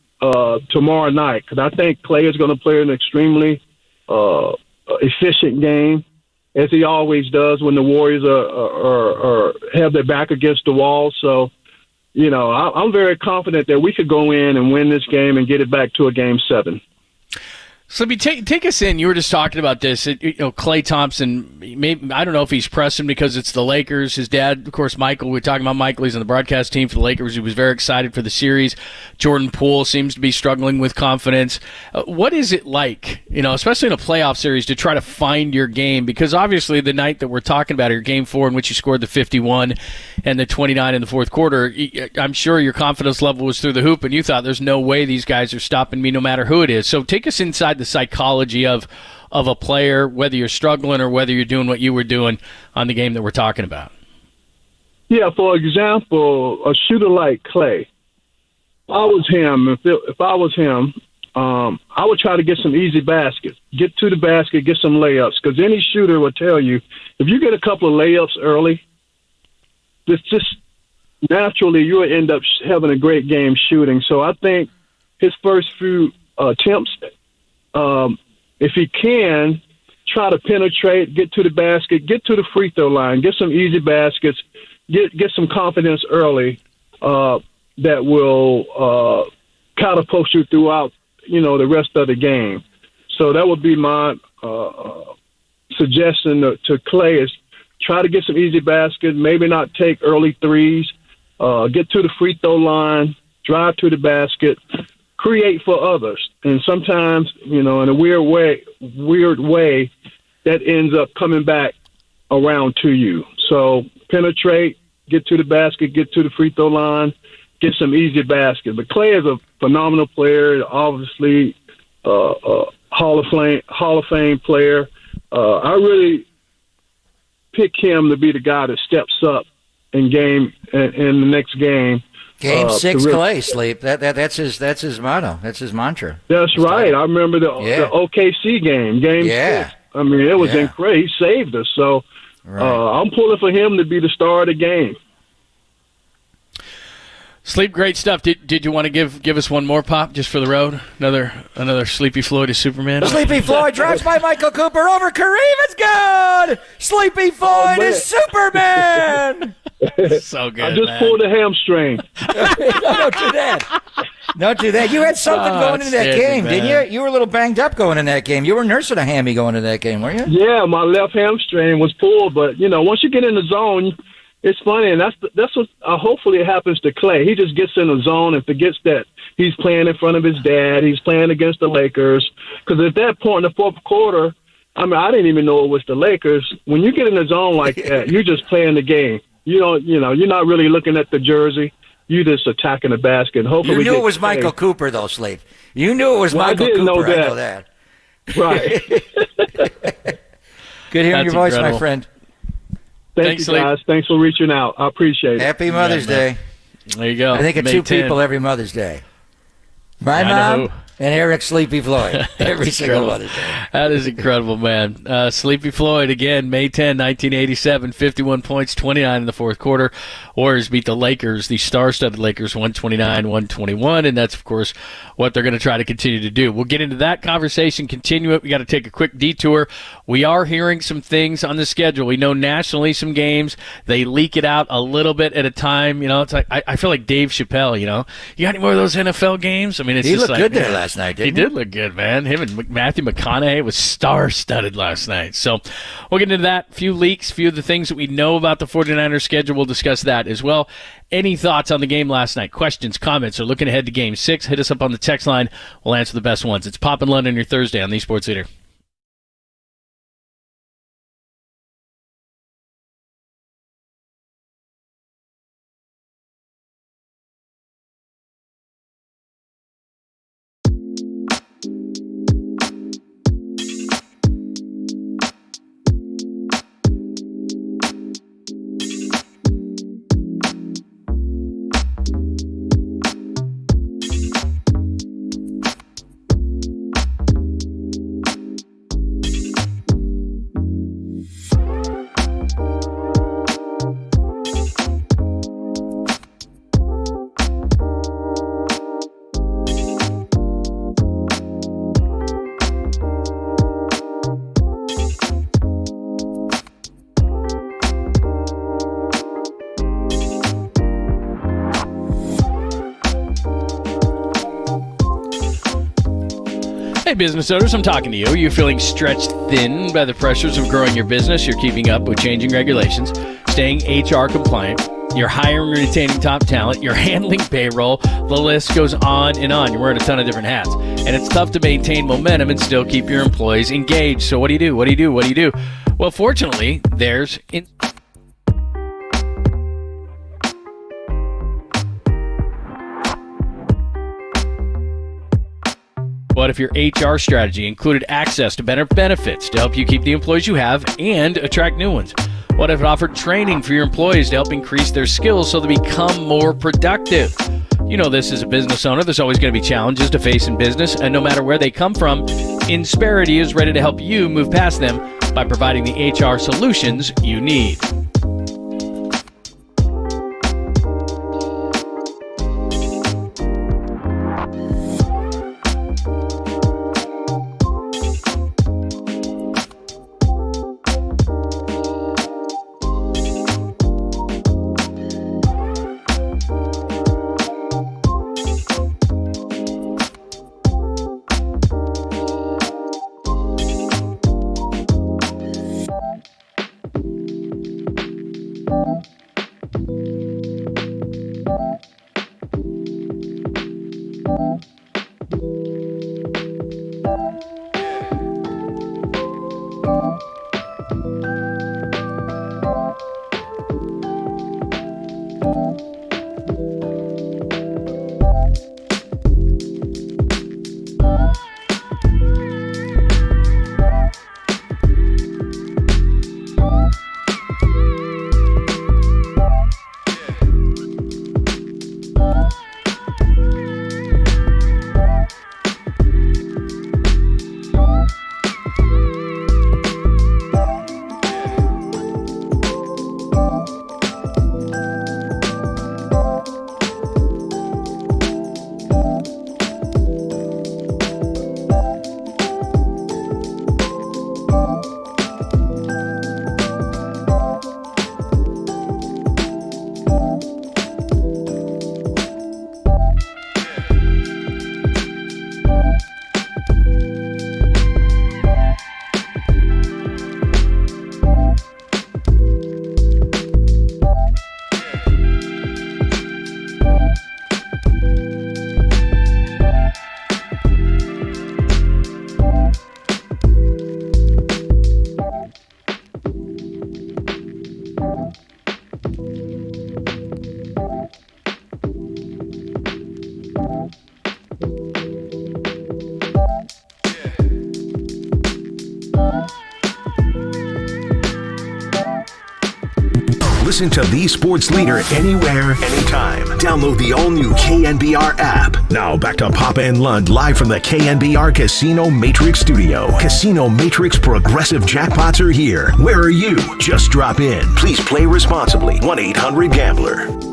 tomorrow night because I think Clay is going to play an extremely efficient game, as he always does when the Warriors are have their back against the wall. So, I'm very confident that we could go in and win this game and get it back to a Game 7. So take us in. You were just talking about this. Klay Thompson, maybe, I don't know if he's pressing because it's the Lakers. His dad, of course, Michael. We were talking about Michael. He's on the broadcast team for the Lakers. He was very excited for the series. Jordan Poole seems to be struggling with confidence. What is it like, especially in a playoff series, to try to find your game? Because obviously the night that we're talking about here, Game 4, in which you scored the 51 and the 29 in the fourth quarter, I'm sure your confidence level was through the hoop, and you thought there's no way these guys are stopping me no matter who it is. So take us inside the psychology of a player, whether you're struggling or whether you're doing what you were doing on the game that we're talking about. Yeah, for example, a shooter like Clay, if I was him, I would try to get some easy baskets, get to the basket, get some layups, because any shooter will tell you, if you get a couple of layups early, it's just naturally you'll end up having a great game shooting. So I think his first few attempts, if he can, try to penetrate, get to the basket, get to the free throw line, get some easy baskets, get some confidence early that will catapult you throughout, the rest of the game. So that would be my suggestion to Clay is try to get some easy baskets, maybe not take early threes, get to the free throw line, drive to the basket, create for others. And sometimes, in a weird way, that ends up coming back around to you. So penetrate, get to the basket, get to the free throw line, get some easy basket. But Clay is a phenomenal player, obviously Hall of Fame player. I really pick him to be the guy that steps up in the next game. Game 6, Clay, Sleep. That's his motto. That's his mantra. That's right. I remember the OKC game 6. I mean, it was incredible. He saved us. So I'm pulling for him to be the star of the game. Sleep, great stuff. Did you want to give us one more pop just for the road? Another Sleepy Floyd is Superman. Sleepy Floyd drives by Michael Cooper over Kareem. It's good. Sleepy Floyd is Superman. So good. I just pulled a hamstring. Don't do that. Don't do that. You had something going into that game, didn't you? You were a little banged up going in that game. You were nursing a hammy going into that game, weren't you? Yeah, my left hamstring was pulled, but once you get in the zone, it's funny, and that's what hopefully it happens to Clay. He just gets in the zone and forgets that he's playing in front of his dad. He's playing against the Lakers. Because at that point in the fourth quarter, I didn't even know it was the Lakers. When you get in the zone like that, you're just playing the game. You're not really looking at the jersey. you just attacking the basket. And hopefully You we knew get it was Clay. Michael Cooper, though, Sleep. You knew it was Well, I Michael didn't Cooper. know I know that. Right. Good hearing That's your voice, incredible. my friend. Thanks, you guys. Thanks for reaching out. I appreciate it. Happy Mother's man. Day. There you go. I think of May two 10. people every Mother's Day. My I know mom who. and Eric Sleepy Floyd. Every single incredible. Mother's Day. That is incredible, man. Sleepy Floyd, again, May 10, 1987, 51 points, 29 in the fourth quarter. Warriors beat the Lakers, the star-studded Lakers, 129-121, and that's, of course, what they're going to try to continue to do. We'll get into that conversation, continue it. We got to take a quick detour. We are hearing some things on the schedule. We know nationally some games. They leak it out a little bit at a time. You know, it's like I feel like Dave Chappelle, you know. You got any more of those NFL games? I mean, it's He just looked like, good there man, last night, He didn't he? did look good, man. Him and Matthew McConaughey was star-studded last night. So we'll get into that. Few leaks, few of the things that we know about the 49ers schedule. We'll discuss that as well. Any thoughts on the game last night? Questions, comments, or looking ahead to Game 6? Hit us up on the text line. We'll answer the best ones. It's Pop and London your Thursday on the Sports Leader. Hey, business owners, I'm talking to you. You're feeling stretched thin by the pressures of growing your business. You're keeping up with changing regulations, staying HR compliant. You're hiring and retaining top talent. You're handling payroll. The list goes on and on. You're wearing a ton of different hats. And it's tough to maintain momentum and still keep your employees engaged. So what do you do? What do you do? What do you do? Well, fortunately, there's... What if your HR strategy included access to better benefits to help you keep the employees you have and attract new ones? What if it offered training for your employees to help increase their skills so they become more productive? You know this as a business owner. There's always going to be challenges to face in business, and no matter where they come from, Insperity is ready to help you move past them by providing the HR solutions you need. Listen to the sports leader anywhere, anytime. Download the all-new KNBR app. Now back to Papa and Lund live from the KNBR Casino Matrix Studio. Casino Matrix Progressive Jackpots are here. Where are you? Just drop in. Please play responsibly. 1-800-GAMBLER.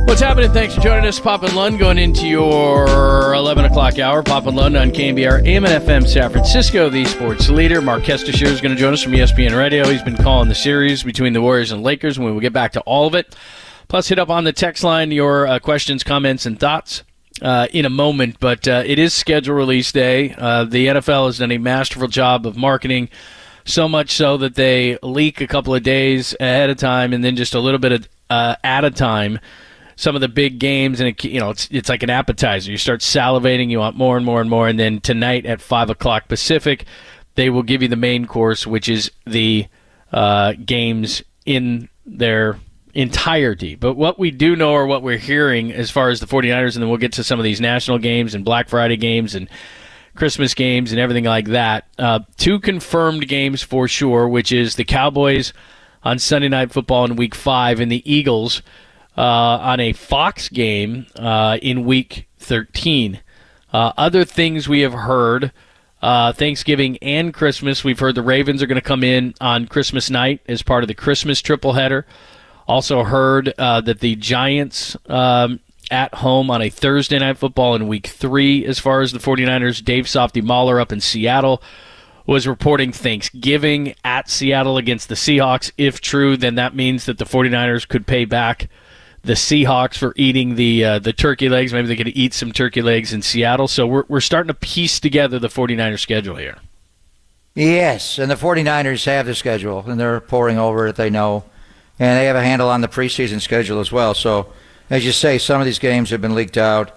What's happening? Thanks for joining us. Pop and Lund going into your 11 o'clock hour. Pop and Lund on KNBR AM and FM San Francisco, the sports leader. Mark Kestisher is going to join us from ESPN Radio. He's been calling the series between the Warriors and Lakers, and we will get back to all of it. Plus, hit up on the text line your questions, comments, and thoughts in a moment. But it is schedule release day. The NFL has done a masterful job of marketing, so much so that they leak a couple of days ahead of time and then just a little bit at a time some of the big games, and it's like an appetizer. You start salivating, you want more and more and more, and then tonight at 5 o'clock Pacific, they will give you the main course, which is the games in their entirety. But what we do know, or what we're hearing as far as the 49ers, and then we'll get to some of these national games and Black Friday games and Christmas games and everything like that. 2 confirmed games for sure, which is the Cowboys on Sunday Night Football in Week 5 and the Eagles on a Fox game in Week 13. Other things we have heard, Thanksgiving and Christmas, we've heard the Ravens are going to come in on Christmas night as part of the Christmas tripleheader. Also heard that the Giants at home on a Thursday Night Football in Week 3 as far as the 49ers. Dave Softy Mahler up in Seattle was reporting Thanksgiving at Seattle against the Seahawks. If true, then that means that the 49ers could pay back the Seahawks for eating the turkey legs. Maybe they could eat some turkey legs in Seattle. So we're starting to piece together the 49ers schedule here. Yes, and the 49ers have the schedule, and they're pouring over it, they know. And they have a handle on the preseason schedule as well. So, as you say, some of these games have been leaked out.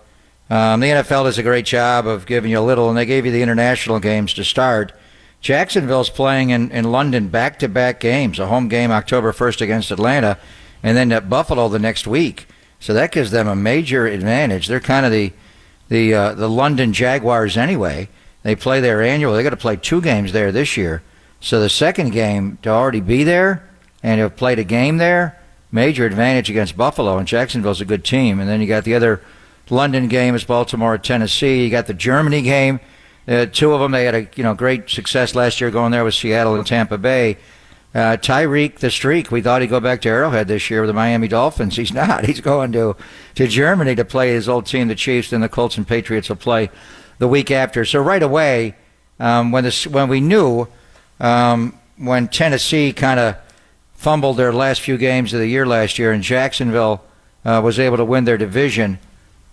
The NFL does a great job of giving you a little, and they gave you the international games to start. Jacksonville's playing in London back-to-back games, a home game October 1st against Atlanta, and then at Buffalo the next week. So that gives them a major advantage. They're kind of the London Jaguars anyway. They play there annually. They got to play 2 games there this year. So the second game to already be there and have played a game there, major advantage against Buffalo. And Jacksonville's a good team. And then you got the other London game is Baltimore at Tennessee. You got the Germany game. 2 of them, they had a great success last year going there with Seattle and Tampa Bay. Tyreek, the streak, we thought he'd go back to Arrowhead this year with the Miami Dolphins. He's not. He's going to Germany to play his old team, the Chiefs, and the Colts and Patriots will play the week after. So right away, when we knew, when Tennessee kind of fumbled their last few games of the year last year and Jacksonville was able to win their division,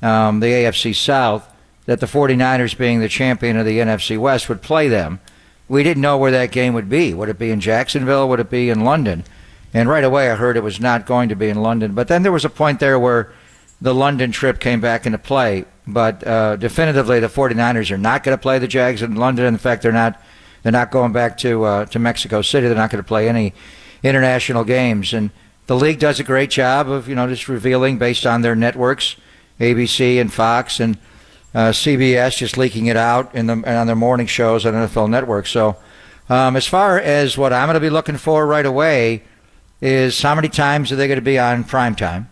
the AFC South, that the 49ers, being the champion of the NFC West, would play them. We didn't know where that game would be. Would it be in Jacksonville? Would it be in London? And right away I heard it was not going to be in London. But then there was a point there where the London trip came back into play. But definitively the 49ers are not going to play the Jags in London. In fact, they're not going back to Mexico City. They're not going to play any international games. And the league does a great job of just revealing based on their networks, ABC and Fox and CBS, just leaking it out on their morning shows on NFL Network. So as far as what I'm going to be looking for right away is how many times are they going to be on primetime?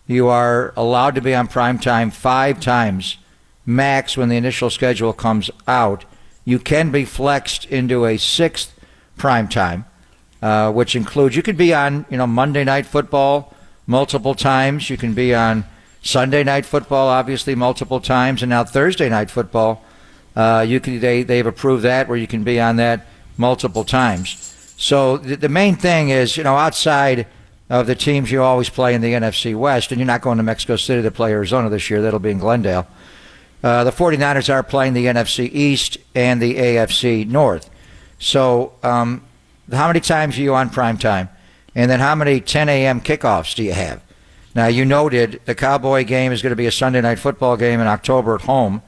You are allowed to be on primetime 5 times max when the initial schedule comes out. You can be flexed into a 6th primetime, which includes you could be on Monday Night Football multiple times. You can be on Sunday Night Football, obviously, multiple times, and now Thursday Night Football. They've approved that where you can be on that multiple times. So the main thing is, outside of the teams you always play in the NFC West, and you're not going to Mexico City to play Arizona this year. That'll be in Glendale. The 49ers are playing the NFC East and the AFC North. So how many times are you on primetime? And then how many 10 a.m. kickoffs do you have? Now, you noted the Cowboy game is going to be a Sunday Night Football game in October at home,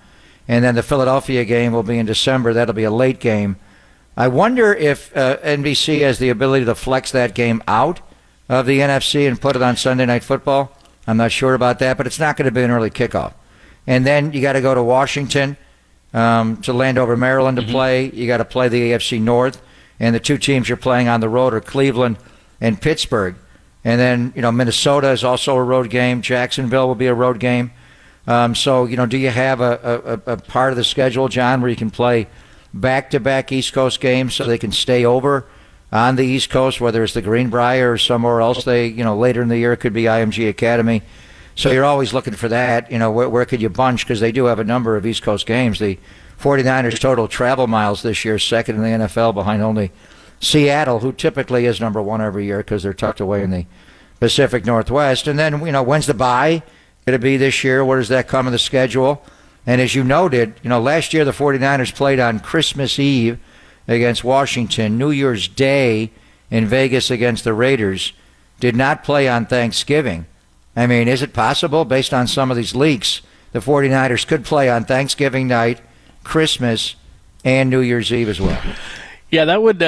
and then the Philadelphia game will be in December. That'll be a late game. I wonder if NBC has the ability to flex that game out of the NFC and put it on Sunday Night Football. I'm not sure about that, but it's not going to be an early kickoff. And then you got to go to Washington, to Landover, Maryland to play. You got to play the AFC North. and the two teams you're playing on the road are Cleveland and Pittsburgh. And then, Minnesota is also a road game. Jacksonville will be a road game. So, do you have a part of the schedule, John, where you can play back-to-back East Coast games so they can stay over on the East Coast, whether it's the Greenbrier or somewhere else? Later in the year it could be IMG Academy. So you're always looking for that. Where could you bunch? Because they do have a number of East Coast games. The 49ers total travel miles this year, second in the NFL behind only Seattle, who typically is number one every year because they're tucked away in the Pacific Northwest. And then, when's the bye going to be this year? Where does that come in the schedule? And as you noted, last year the 49ers played on Christmas Eve against Washington, New Year's Day in Vegas against the Raiders, did not play on Thanksgiving. I mean, is it possible, based on some of these leaks, the 49ers could play on Thanksgiving night, Christmas, and New Year's Eve as well? Yeah, that would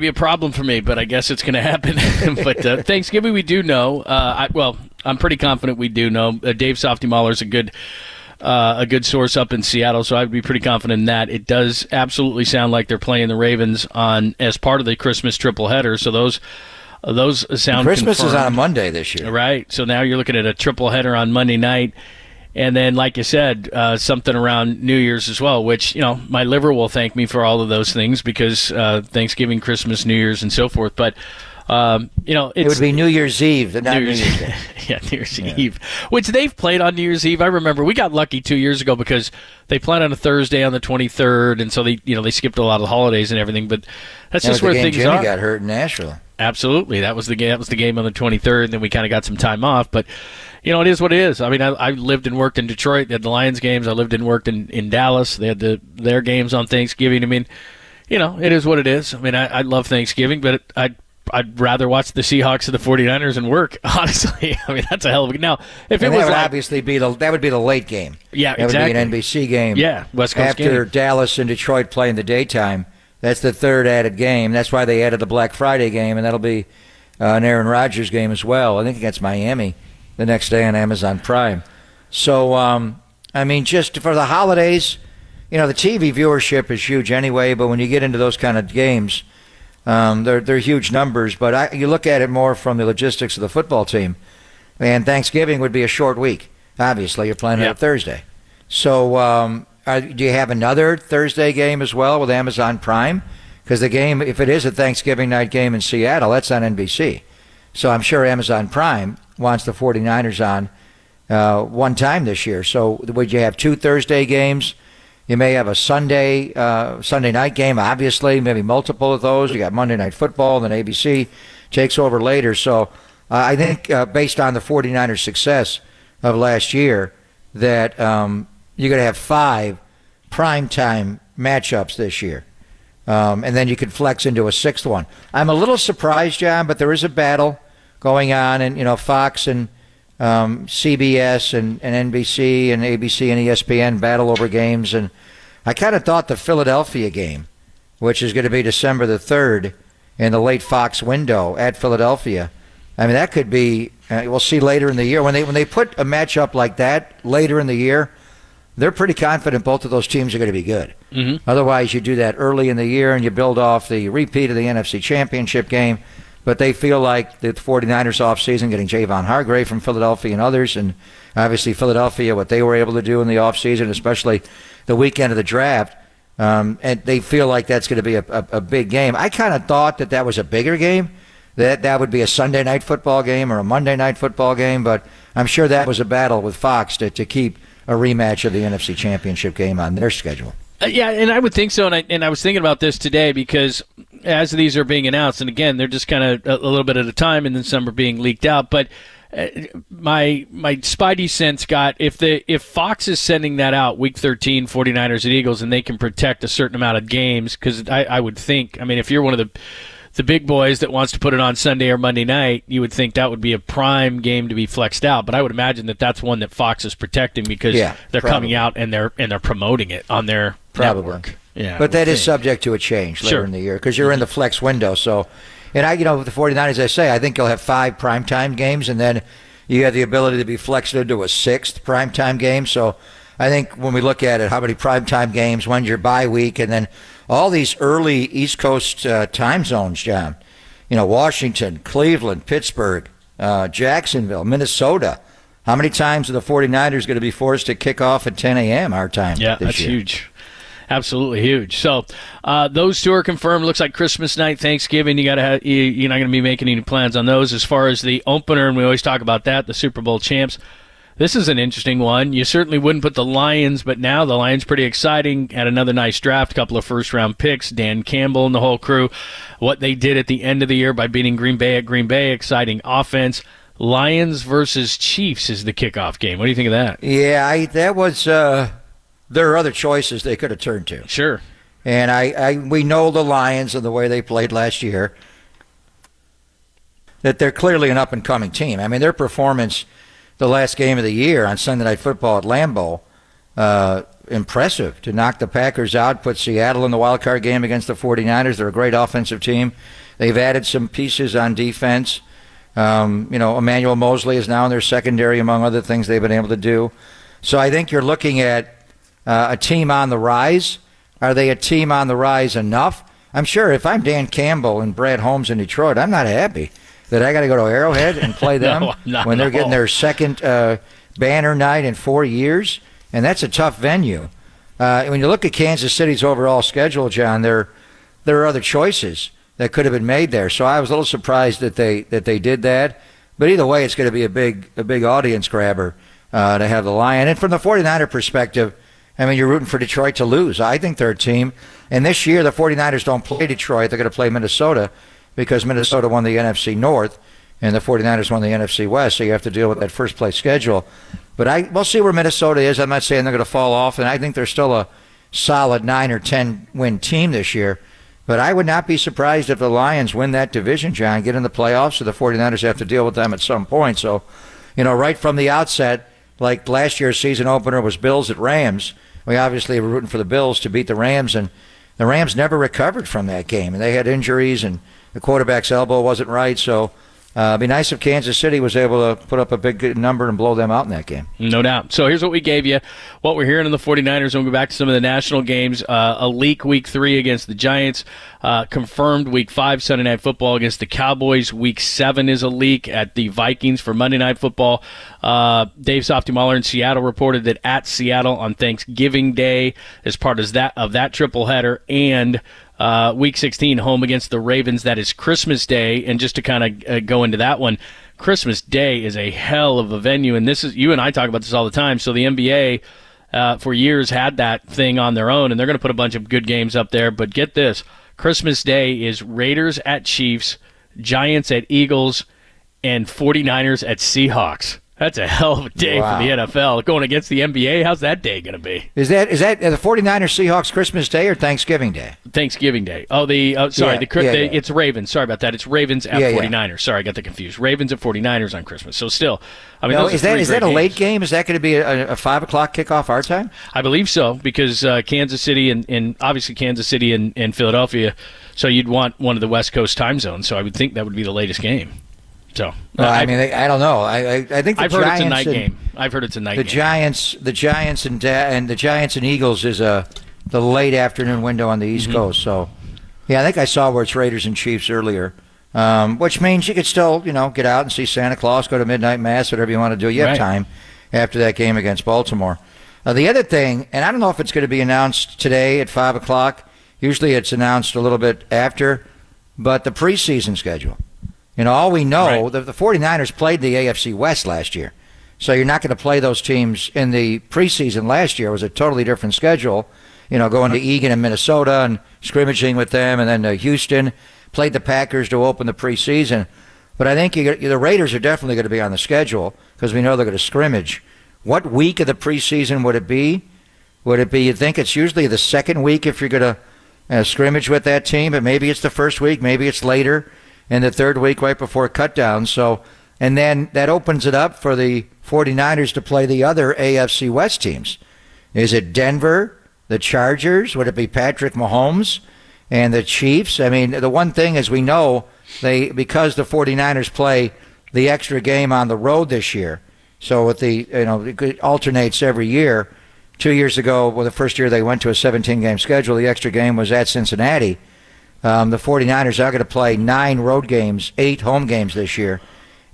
be a problem for me, but I guess it's going to happen. But Thanksgiving, we do know. I'm pretty confident we do know. Dave Softy Mahler's a good source up in Seattle, so I'd be pretty confident in that. It does absolutely sound like they're playing the Ravens as part of the Christmas tripleheader. So those sound Christmas confirmed. is on a Monday this year, right? So now you're looking at a tripleheader on Monday night, and then, like you said, something around New Year's as well. Which my liver will thank me for all of those things because Thanksgiving, Christmas, New Year's, and so forth. But it would be New Year's Eve, not New Year's Day. Yeah, New Year's Eve, which they've played on New Year's Eve. I remember we got lucky 2 years ago because they played on a Thursday on the 23rd, and so they skipped a lot of the holidays and everything. But that's just where things Jimmy are. got hurt in Nashville. Absolutely, that was the game. That was the game on the 23rd, and then we kind of got some time off. But it is what it is. I mean, I lived and worked in Detroit. They had the Lions games. I lived and worked in Dallas. They had their games on Thanksgiving. I mean, it is what it is. I mean, I love Thanksgiving, but I'd rather watch the Seahawks and the 49ers and work, honestly. I mean, that's a hell of a... Now, if it was obviously that would be the late game. Yeah, that exactly. That would be an NBC game. Yeah, West Coast after game. Dallas and Detroit play in the daytime. That's the third added game. That's why they added the Black Friday game, and that'll be an Aaron Rodgers game as well. I think against Miami the next day on Amazon Prime. So, I mean, just for the holidays, the TV viewership is huge anyway, but when you get into those kind of games... They're huge numbers, but you look at it more from the logistics of the football team. And Thanksgiving would be a short week. Obviously, you're playing on a Thursday. So do you have another Thursday game as well with Amazon Prime? Because the game, if it is a Thanksgiving night game in Seattle, that's on NBC. So I'm sure Amazon Prime wants the 49ers on one time this year. So would you have two Thursday games? You may have a Sunday night game, obviously, maybe multiple of those. You got Monday Night Football, and then ABC takes over later. So I think based on the 49ers' success of last year, that you're going to have 5 primetime matchups this year. And then you could flex into a 6th one. I'm a little surprised, John, but there is a battle going on, and Fox and CBS and NBC and ABC and ESPN battle over games, and I kind of thought the Philadelphia game, which is going to be December the 3rd in the late Fox window at Philadelphia, I mean, that could be, we'll see later in the year. When they put a matchup like that later in the year, they're pretty confident both of those teams are going to be good. Mm-hmm. Otherwise, you do that early in the year and you build off the repeat of the NFC Championship game. But they feel like the 49ers offseason, getting Javon Hargrave from Philadelphia and others, and obviously Philadelphia, what they were able to do in the offseason, especially the weekend of the draft, and they feel like that's going to be a big game. I kind of thought that was a bigger game, that would be a Sunday night football game or a Monday night football game, but I'm sure that was a battle with Fox to keep a rematch of the NFC Championship game on their schedule. Yeah, and I would think so, and I was thinking about this today because as these are being announced, and again, they're just kind of a little bit at a time, and then some are being leaked out, but my spidey sense got if Fox is sending that out week 13, 49ers and Eagles, and they can protect a certain amount of games, because I would think, I mean, if you're one of the big boys that wants to put it on Sunday or Monday night, you would think that would be a prime game to be flexed out. But I would imagine that that's one that Fox is protecting because they're coming out and they're promoting it on their network. Yeah, but that is subject to a change later in the year because you're in the flex window. So, and with the 49ers, as I say, I think you'll have 5 primetime games, and then you have the ability to be flexed into a 6th primetime game. So I think when we look at it, how many primetime games, when's your bye week, and then all these early East Coast time zones, John. Washington, Cleveland, Pittsburgh, Jacksonville, Minnesota. How many times are the 49ers going to be forced to kick off at 10 a.m. our time Yeah, this that's year? huge. Absolutely huge. So those two are confirmed. Looks like Christmas night, Thanksgiving. You're not going to be making any plans on those. As far as the opener, and we always talk about that, the Super Bowl champs. This is an interesting one. You certainly wouldn't put the Lions, but now the Lions pretty exciting. Had another nice draft, couple of first-round picks, Dan Campbell and the whole crew. What they did at the end of the year by beating Green Bay at Green Bay, exciting offense. Lions versus Chiefs is the kickoff game. What do you think of that? Yeah, that was. There are other choices they could have turned to. Sure. And we know the Lions and the way they played last year, that they're clearly an up-and-coming team. I mean, their performance the last game of the year on Sunday Night Football at Lambeau, impressive to knock the Packers out, put Seattle in the wild card game against the 49ers. They're a great offensive team. They've added some pieces on defense. Emmanuel Mosley is now in their secondary, among other things they've been able to do. So I think you're looking at a team on the rise. Are they a team on the rise enough? I'm sure if I'm Dan Campbell and Brad Holmes in Detroit, I'm not happy that I got to go to Arrowhead and play them when they're getting their second banner night in 4 years. And that's a tough venue. When you look at Kansas City's overall schedule, John, there are other choices that could have been made there. So I was a little surprised that they did that. But either way, it's going to be a big audience grabber to have the Lion. And from the 49er perspective, I mean, you're rooting for Detroit to lose. I think they're a team. And this year, the 49ers don't play Detroit. They're going to play Minnesota because Minnesota won the NFC North and the 49ers won the NFC West. So you have to deal with that first-place schedule. But we'll see where Minnesota is. I'm not saying they're going to fall off. And I think they're still a solid 9 or 10 win team this year. But I would not be surprised if the Lions win that division, John, get in the playoffs, so the 49ers have to deal with them at some point. So, right from the outset, like last year's season opener was Bills at Rams. We obviously were rooting for the Bills to beat the Rams, and the Rams never recovered from that game. And they had injuries, and the quarterback's elbow wasn't right. So it'd be nice if Kansas City was able to put up a big number and blow them out in that game. No doubt. So here's what we gave you. What we're hearing in the 49ers, and we'll go back to some of the national games. A leak Week 3 against the Giants. Confirmed Week 5 Sunday Night Football against the Cowboys. Week 7 is a leak at the Vikings for Monday Night Football. Dave Softy-Mahler in Seattle reported that at Seattle on Thanksgiving Day as part of that triple header, and Week 16 home against the Ravens. That is Christmas Day. And just to kind of go into that one, Christmas Day is a hell of a venue. And this is, you and I talk about this all the time. So the NBA for years had that thing on their own, and they're going to put a bunch of good games up there. But get this, Christmas Day is Raiders at Chiefs, Giants at Eagles, and 49ers at Seahawks. That's a hell of a day for the NFL. Going against the NBA, how's that day going to be? Is that the 49ers Seahawks Christmas Day or Thanksgiving Day? Thanksgiving Day. Oh, it's Ravens. Sorry about that. It's Ravens at 49ers. Yeah. Sorry, I got that confused. Ravens at 49ers on Christmas. So still, I mean, is that a late game? Is that going to be a 5 o'clock kickoff our time? I believe so, because Kansas City and obviously Kansas City and Philadelphia, so you'd want one of the West Coast time zones. So I would think that would be the latest game. So I don't know. I think I've heard it's a night game. I've heard it's a night game. The Giants and Eagles is the late afternoon window on the East Coast. So, yeah, I think I saw where it's Raiders and Chiefs earlier, which means you could still get out and see Santa Claus, go to midnight mass, whatever you want to do. You have time after that game against Baltimore. The other thing, and I don't know if it's going to be announced today at 5 o'clock. Usually it's announced a little bit after, but the preseason schedule. All we know, the 49ers played the AFC West last year. So you're not going to play those teams in the preseason last year. It was a totally different schedule. Going to Egan and Minnesota and scrimmaging with them, and then to Houston, played the Packers to open the preseason. But I think the Raiders are definitely going to be on the schedule because we know they're going to scrimmage. What week of the preseason would it be? You think it's usually the second week if you're going to scrimmage with that team, but maybe it's the first week, maybe it's later. In the third week right before cutdown. So, and then that opens it up for the 49ers to play the other AFC West teams. Is it Denver, the Chargers? Would it be Patrick Mahomes and the Chiefs? I mean, the one thing is we know because the 49ers play the extra game on the road this year, so with it alternates every year. 2 years ago, well, the first year they went to a 17-game schedule, the extra game was at Cincinnati. The 49ers are going to play 9 road games, 8 home games this year.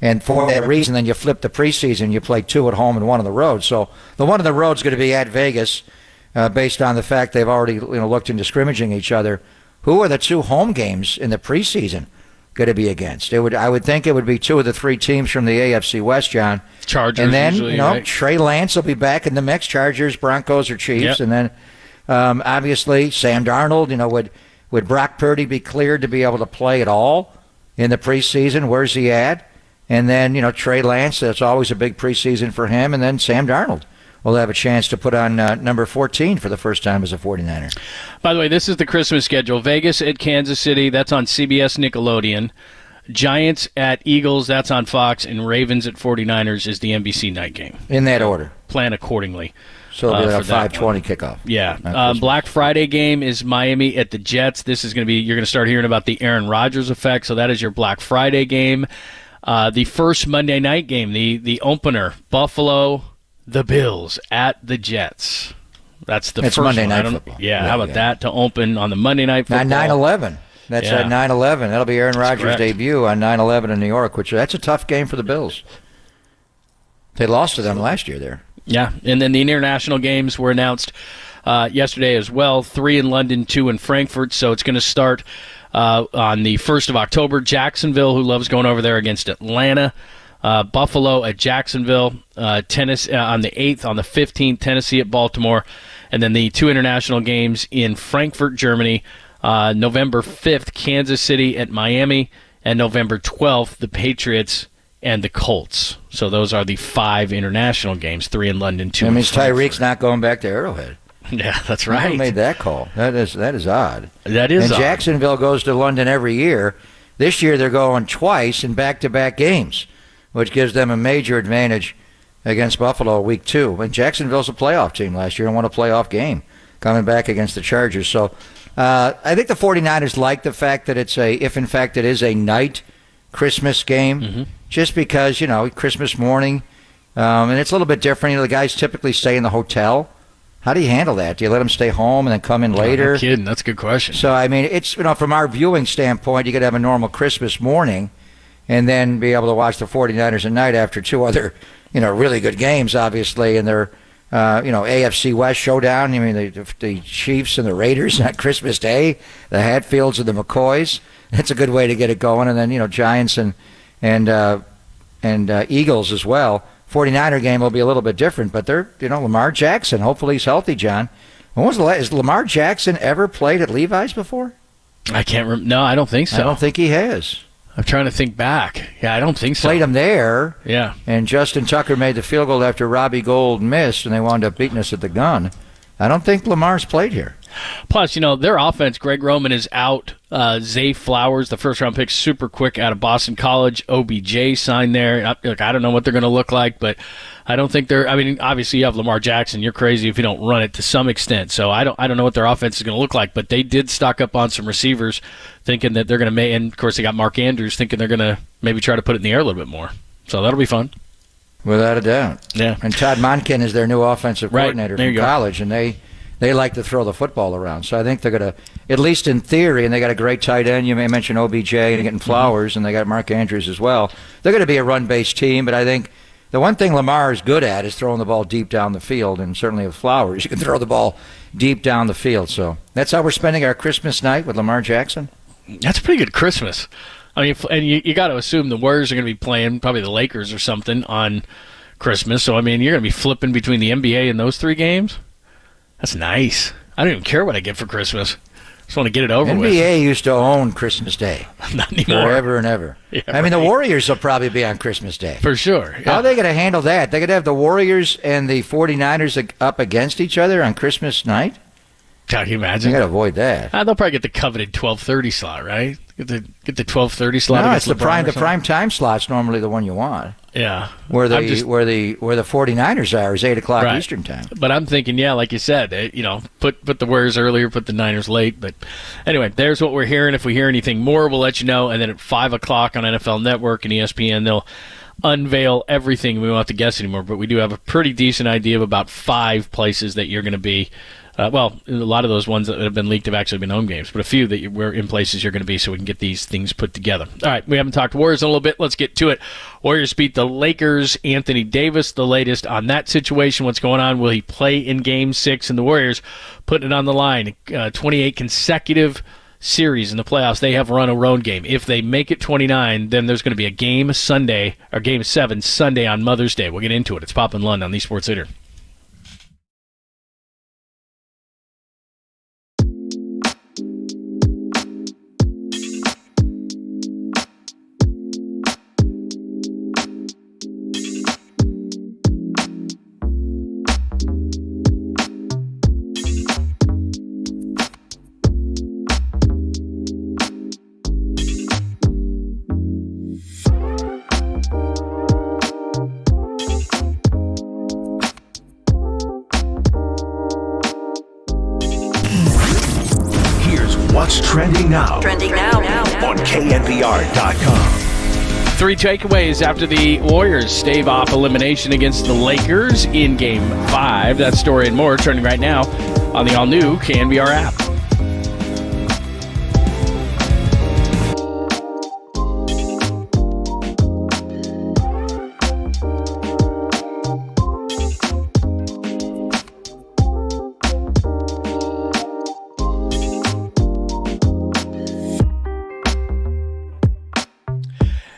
And for that reason, then you flip the preseason, you play 2 at home and 1 on the road. So the one on the road is going to be at Vegas, based on the fact they've already looked into scrimmaging each other. Who are the 2 home games in the preseason going to be against? I would think it would be 2 of the 3 teams from the AFC West, John. Chargers, and then usually, right? Trey Lance will be back in the mix. Chargers, Broncos, or Chiefs, and then obviously Sam Darnold. Would Brock Purdy be cleared to be able to play at all in the preseason? Where's he at? And then Trey Lance. That's always a big preseason for him. And then Sam Darnold will have a chance to put on number 14 for the first time as a 49er. By the way, this is the Christmas schedule. Vegas at Kansas City, that's on CBS Nickelodeon. Giants at Eagles, that's on Fox. And Ravens at 49ers is the NBC night game. In that order. Plan accordingly. So it'll be a 5:20 kickoff. Yeah. Black Friday game is Miami at the Jets. This is going to be, you're going to start hearing about the Aaron Rodgers effect. So that is your Black Friday game. The first Monday night game, the opener, Buffalo, the Bills at the Jets. That's the first Monday one. Night Football. Yeah, how about that to open on the Monday Night Football? 9/11. That's at 9/11. That'll be Aaron Rodgers' debut on 9/11 in New York, that's a tough game for the Bills. They lost to them last year there. Yeah, and then the international games were announced yesterday as well. 3 in London, 2 in Frankfurt. So it's going to start on the 1st of October. Jacksonville, who loves going over there, against Atlanta. Buffalo at Jacksonville. Tennessee on the 8th. On the 15th, Tennessee at Baltimore. And then the 2 international games in Frankfurt, Germany. November 5th, Kansas City at Miami. And November 12th, the Patriots and the Colts. So those are the 5 international games, 3 in London, 2 in Frankfurt. That means Tyreek's not going back to Arrowhead. Yeah, that's right. Who made that call? That is odd. That is odd. And Jacksonville goes to London every year. This year they're going twice in back-to-back games, which gives them a major advantage against Buffalo week 2. And Jacksonville's a playoff team last year and won a playoff game coming back against the Chargers. So I think the 49ers like the fact that if in fact it is a night Christmas game, just because, Christmas morning, and it's a little bit different. The guys typically stay in the hotel. How do you handle that? Do you let them stay home and then come in later? No kidding. That's a good question. So, it's, from our viewing standpoint, you could have a normal Christmas morning and then be able to watch the 49ers at night after 2 other, really good games, obviously, and their, AFC West showdown. The Chiefs and the Raiders on Christmas Day, the Hatfields and the McCoys. That's a good way to get it going. And then, Giants and Eagles as well. 49er game will be a little bit different, but they're, Lamar Jackson. Hopefully he's healthy, John. When was the last? Has Lamar Jackson ever played at Levi's before? I can't remember. No, I don't think so. I don't think he has. I'm trying to think back. Yeah, I don't think so. Played him there. Yeah. And Justin Tucker made the field goal after Robbie Gould missed, and they wound up beating us at the gun. I don't think Lamar's played here. Plus, their offense, Greg Roman is out. Zay Flowers, the first-round pick, super quick out of Boston College. OBJ signed there. I don't know what they're going to look like, but I don't think they're – obviously you have Lamar Jackson. You're crazy if you don't run it to some extent. So I don't know what their offense is going to look like, but they did stock up on some receivers thinking that they're going to make – and, of course, they got Mark Andrews thinking they're going to maybe try to put it in the air a little bit more. So that'll be fun. Without a doubt. Yeah. And Todd Monken is their new offensive coordinator from college, and they like to throw the football around. So I think they're going to, at least in theory, and they got a great tight end. You may mention OBJ and getting Flowers, and they got Mark Andrews as well. They're going to be a run-based team, but I think the one thing Lamar is good at is throwing the ball deep down the field, and certainly with Flowers, you can throw the ball deep down the field. So that's how we're spending our Christmas night with Lamar Jackson. That's a pretty good Christmas. And you got to assume the Warriors are going to be playing probably the Lakers or something on Christmas. So, you're going to be flipping between the NBA and those 3 games. That's nice. I don't even care what I get for Christmas. Just want to get it over with. NBA used to own Christmas Day. Not anymore. Forever and ever. Yeah, the Warriors will probably be on Christmas Day. For sure. Yeah. How are they going to handle that? They're going to have the Warriors and the 49ers up against each other on Christmas night? Can you imagine? You got to avoid that. They'll probably get the coveted 12:30 slot, right? Get the 12:30 slot. No, it's the prime time slot's normally the one you want. Yeah. Where the 49ers are is 8 o'clock Eastern time. But I'm thinking, like you said, put the Warriors earlier, put the Niners late. But anyway, there's what we're hearing. If we hear anything more, we'll let you know. And then at 5 o'clock on NFL Network and ESPN, they'll unveil everything. We won't have to guess anymore, but we do have a pretty decent idea of about 5 places that you're going to be. Well, a lot of those ones that have been leaked have actually been home games, but a few that we're in places you're going to be, so we can get these things put together. All right, we haven't talked Warriors in a little bit. Let's get to it. Warriors beat the Lakers. Anthony Davis, the latest on that situation. What's going on? Will he play in Game 6? And the Warriors putting it on the line. 28 consecutive series in the playoffs. They have run a road game. If they make it 29, then there's going to be a Game 7 Sunday on Mother's Day. We'll get into it. It's Pop and Lund on the Sports Leader. What's trending now? On KNBR.com. 3 takeaways after the Warriors stave off elimination against the Lakers in Game 5. That story and more trending right now on the all-new KNBR app.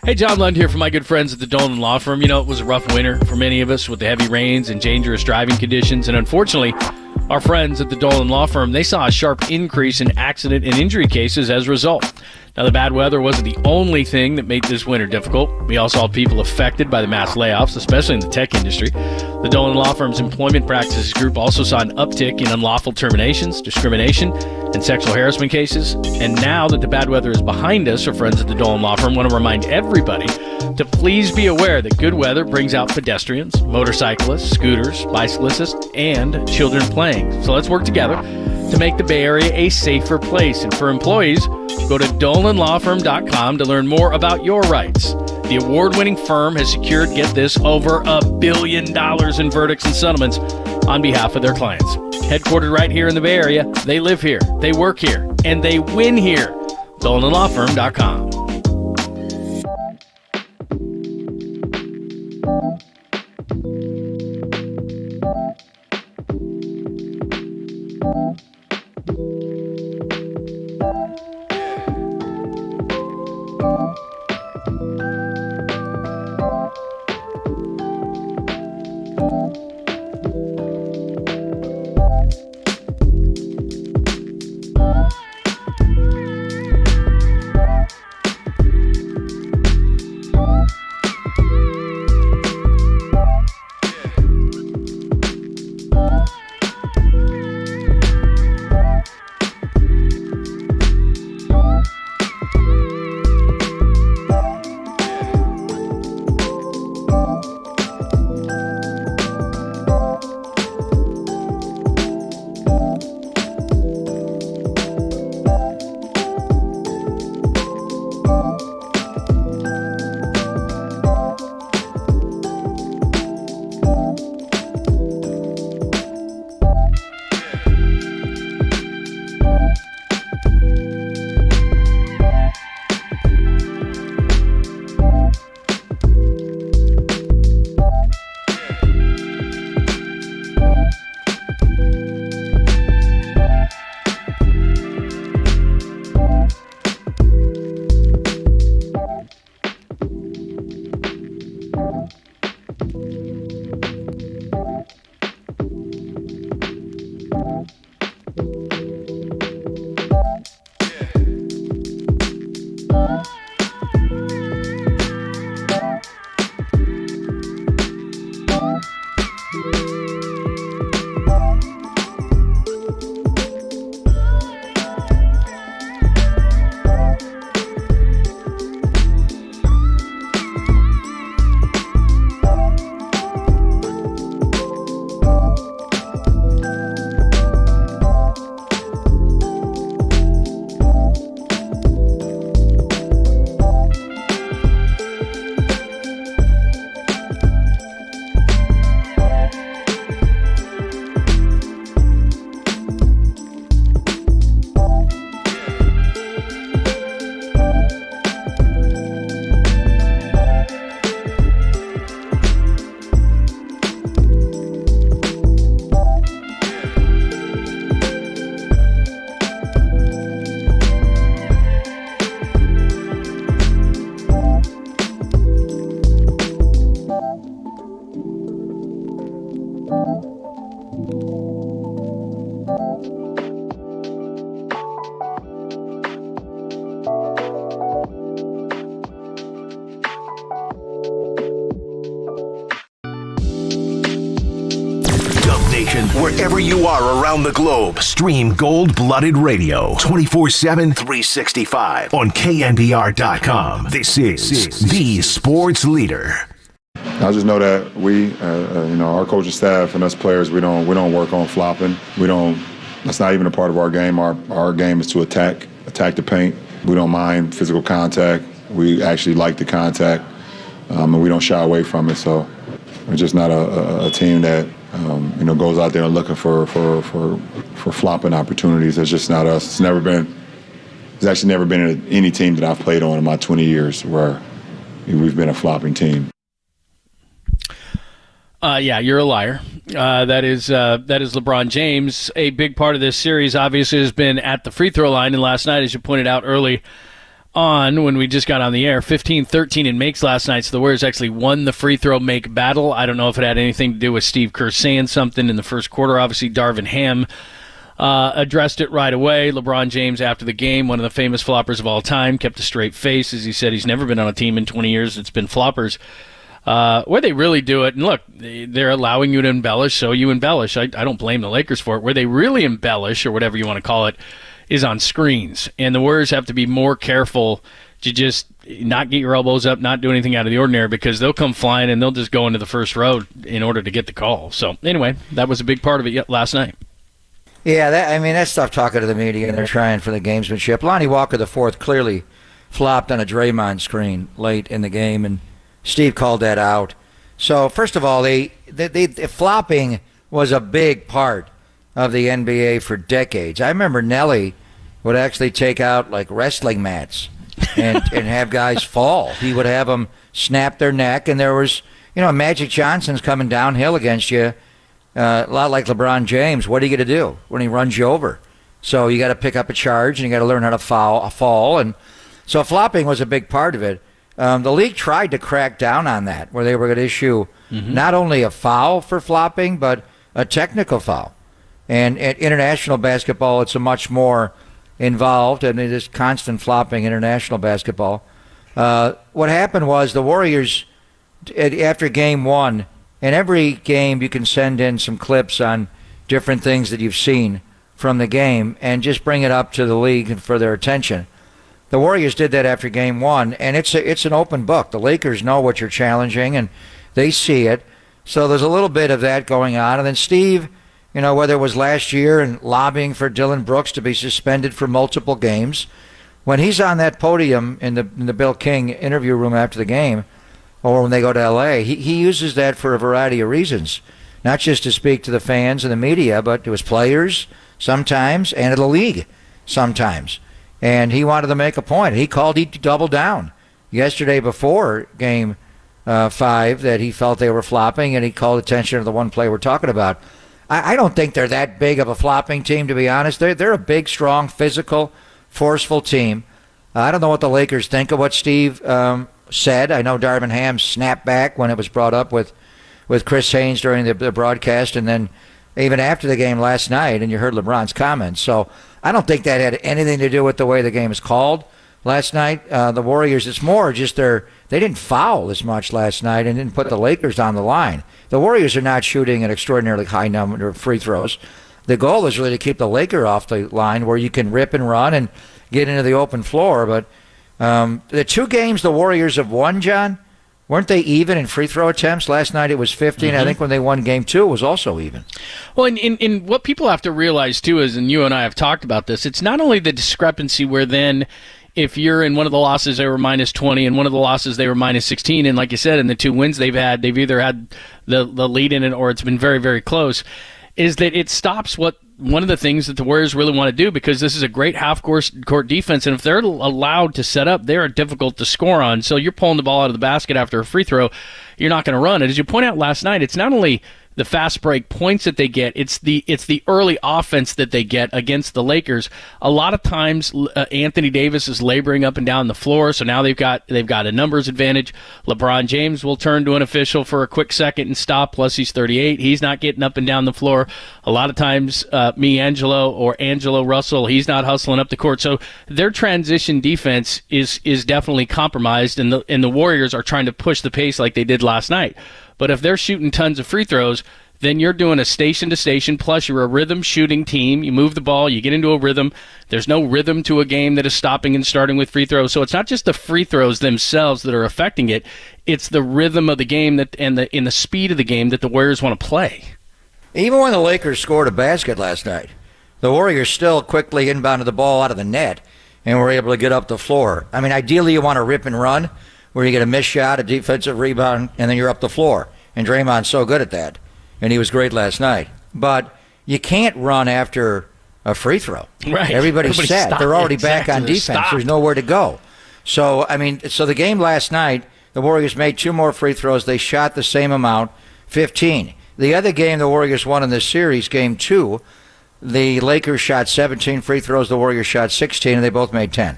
Hey, John Lund here from my good friends at the Dolan Law Firm. You know, it was a rough winter for many of us with the heavy rains and dangerous driving conditions. And unfortunately, our friends at the Dolan Law Firm, they saw a sharp increase in accident and injury cases as a result. Now, the bad weather wasn't the only thing that made this winter difficult. We also saw people affected by the mass layoffs, especially in the tech industry. The Dolan Law Firm's Employment Practices Group also saw an uptick in unlawful terminations, discrimination, and sexual harassment cases. And now that the bad weather is behind us, our friends at the Dolan Law Firm want to remind everybody to please be aware that good weather brings out pedestrians, motorcyclists, scooters, bicyclists, and children playing. So let's work together to make the Bay Area a safer place. And for employees, go to dolanlawfirm.com to learn more about your rights. The award-winning firm has secured, get this, over $1 billion in verdicts and settlements on behalf of their clients. Headquartered right here in the Bay Area, they live here, they work here, and they win here. dolanlawfirm.com. Wherever you are around the globe, stream Gold-Blooded Radio 24/7, 365 on KNBR.com. This is the sports leader. I just know that we, our coaching staff and us players, we don't work on flopping. That's not even a part of our game. Our game is to attack the paint. We don't mind physical contact. We actually like the contact, and we don't shy away from it. So we're just not a team that goes out there and looking for flopping opportunities. It's just not us. It's actually never been any team that I've played on in my 20 years where we've been a flopping team. Yeah, you're a liar. That is LeBron James. A big part of this series obviously has been at the free throw line, and last night, as you pointed out early on when we just got on the air, 15-13 in makes last night, so the Warriors actually won the free throw make battle. I don't know if it had anything to do with Steve Kerr saying something in the first quarter. Obviously, Darvin Ham addressed it right away. LeBron James, after the game, one of the famous floppers of all time, kept a straight face as he said he's never been on a team in 20 years that's been floppers. Where they really do it, and look, they're allowing you to embellish, so you embellish. I don't blame the Lakers for it. Where they really embellish, or whatever you want to call it, is on screens. And the Warriors have to be more careful to just not get your elbows up, not do anything out of the ordinary, because they'll come flying and they'll just go into the first row in order to get the call. So anyway, that was a big part of it last night. Yeah, that's tough talking to the media, and they're trying for the gamesmanship. Lonnie Walker, the fourth, clearly flopped on a Draymond screen late in the game, and Steve called that out. So first of all, they flopping was a big part of the NBA for decades. I remember Nelly would actually take out like wrestling mats and have guys fall. He would have them snap their neck, and there was, Magic Johnson's coming downhill against you, a lot like LeBron James. What are you going to do when he runs you over? So you got to pick up a charge, and you got to learn how to fall. And so flopping was a big part of it. The league tried to crack down on that, where they were going to issue not only a foul for flopping, but a technical foul. And at international basketball, it's a much more involved, and it is constant flopping international basketball. What happened was the Warriors, after game one, and every game you can send in some clips on different things that you've seen from the game and just bring it up to the league for their attention. The Warriors did that after game one, and it's an open book. The Lakers know what you're challenging, and they see it. So there's a little bit of that going on. And then Steve, whether it was last year and lobbying for Dylan Brooks to be suspended for multiple games, when he's on that podium in the Bill King interview room after the game, or when they go to L.A., he uses that for a variety of reasons, not just to speak to the fans and the media, but to his players sometimes and to the league sometimes. And he wanted to make a point. He doubled down yesterday before game 5 that he felt they were flopping, and he called attention to the one play we're talking about. I don't think they're that big of a flopping team, to be honest. They're a big, strong, physical, forceful team. I don't know what the Lakers think of what Steve said. I know Darvin Ham snapped back when it was brought up with Chris Haynes during the broadcast, and then even after the game last night, and you heard LeBron's comments. So I don't think that had anything to do with the way the game is called last night. The Warriors, it's more just they didn't foul as much last night and didn't put the Lakers on the line. The Warriors are not shooting an extraordinarily high number of free throws. The goal is really to keep the Laker off the line where you can rip and run and get into the open floor. But the two games the Warriors have won, John, weren't they even in free throw attempts? Last night it was 15. I think when they won game 2, it was also even. Well, in what people have to realize, too, is, and you and I have talked about this, it's not only the discrepancy where then if you're in one of the losses they were minus 20 and one of the losses they were minus 16, and like you said, in the two wins they've either had the lead in it or it's been very, very close, is that it stops one of the things that the Warriors really want to do, because this is a great half-court defense, and if they're allowed to set up, they're difficult to score on. So you're pulling the ball out of the basket after a free throw, you're not going to run. And as you point out last night, it's not only the fast break points that they get, it's the early offense that they get against the Lakers. A lot of times Anthony Davis is laboring up and down the floor, so now they've got a numbers advantage. LeBron James will turn to an official for a quick second and stop, plus he's 38. He's not getting up and down the floor. A lot of times Angelo or Angelo Russell, he's not hustling up the court. So their transition defense is definitely compromised, and the Warriors are trying to push the pace like they did last night. But if they're shooting tons of free throws, then you're doing a station to station, plus you're a rhythm shooting team. You move the ball, you get into a rhythm. There's no rhythm to a game that is stopping and starting with free throws. So it's not just the free throws themselves that are affecting it. It's the rhythm of the game and the speed of the game that the Warriors want to play. Even when the Lakers scored a basket last night, the Warriors still quickly inbounded the ball out of the net and were able to get up the floor. I mean, ideally you want to rip and run where you get a missed shot, a defensive rebound, and then you're up the floor. And Draymond's so good at that. And he was great last night. But you can't run after a free throw. Right. Everybody's set. stopped. They're already back Exactly. on They're defense. stopped. There's nowhere to go. So, I mean, the game last night, the Warriors made 2 more free throws. They shot the same amount, 15. The other game the Warriors won in this series, game 2, the Lakers shot 17 free throws. The Warriors shot 16, and they both made 10.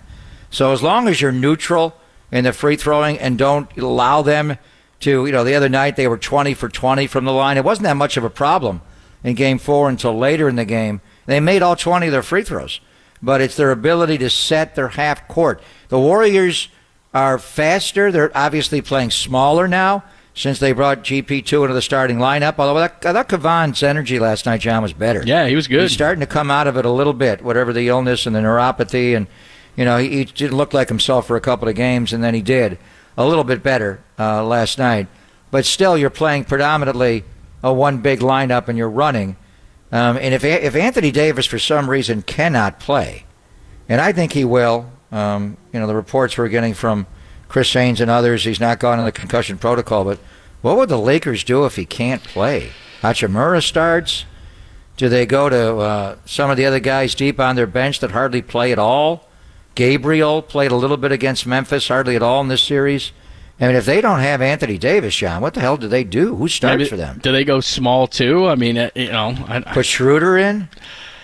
So as long as you're neutral in the free throwing and don't allow them to, the other night they were 20 for 20 from the line. It wasn't that much of a problem in game 4 until later in the game. They made all 20 of their free throws, but it's their ability to set their half court. The Warriors are faster. They're obviously playing smaller now since they brought GP2 into the starting lineup. Although I thought Kavon's energy last night, John, was better. Yeah, he was good. He's starting to come out of it a little bit, whatever the illness and the neuropathy. And, he didn't look like himself for a couple of games, and then he did a little bit better last night. But still, you're playing predominantly a one big lineup and you're running. And if Anthony Davis, for some reason, cannot play, and I think he will, the reports we're getting from Chris Haynes and others, he's not gone in the concussion protocol, but what would the Lakers do if he can't play? Hachimura starts? Do they go to some of the other guys deep on their bench that hardly play at all? Gabriel played a little bit against Memphis, hardly at all in this series. I mean, if they don't have Anthony Davis, John, what the hell do they do? Who starts for them? Do they go small too? I mean, put Schroeder in?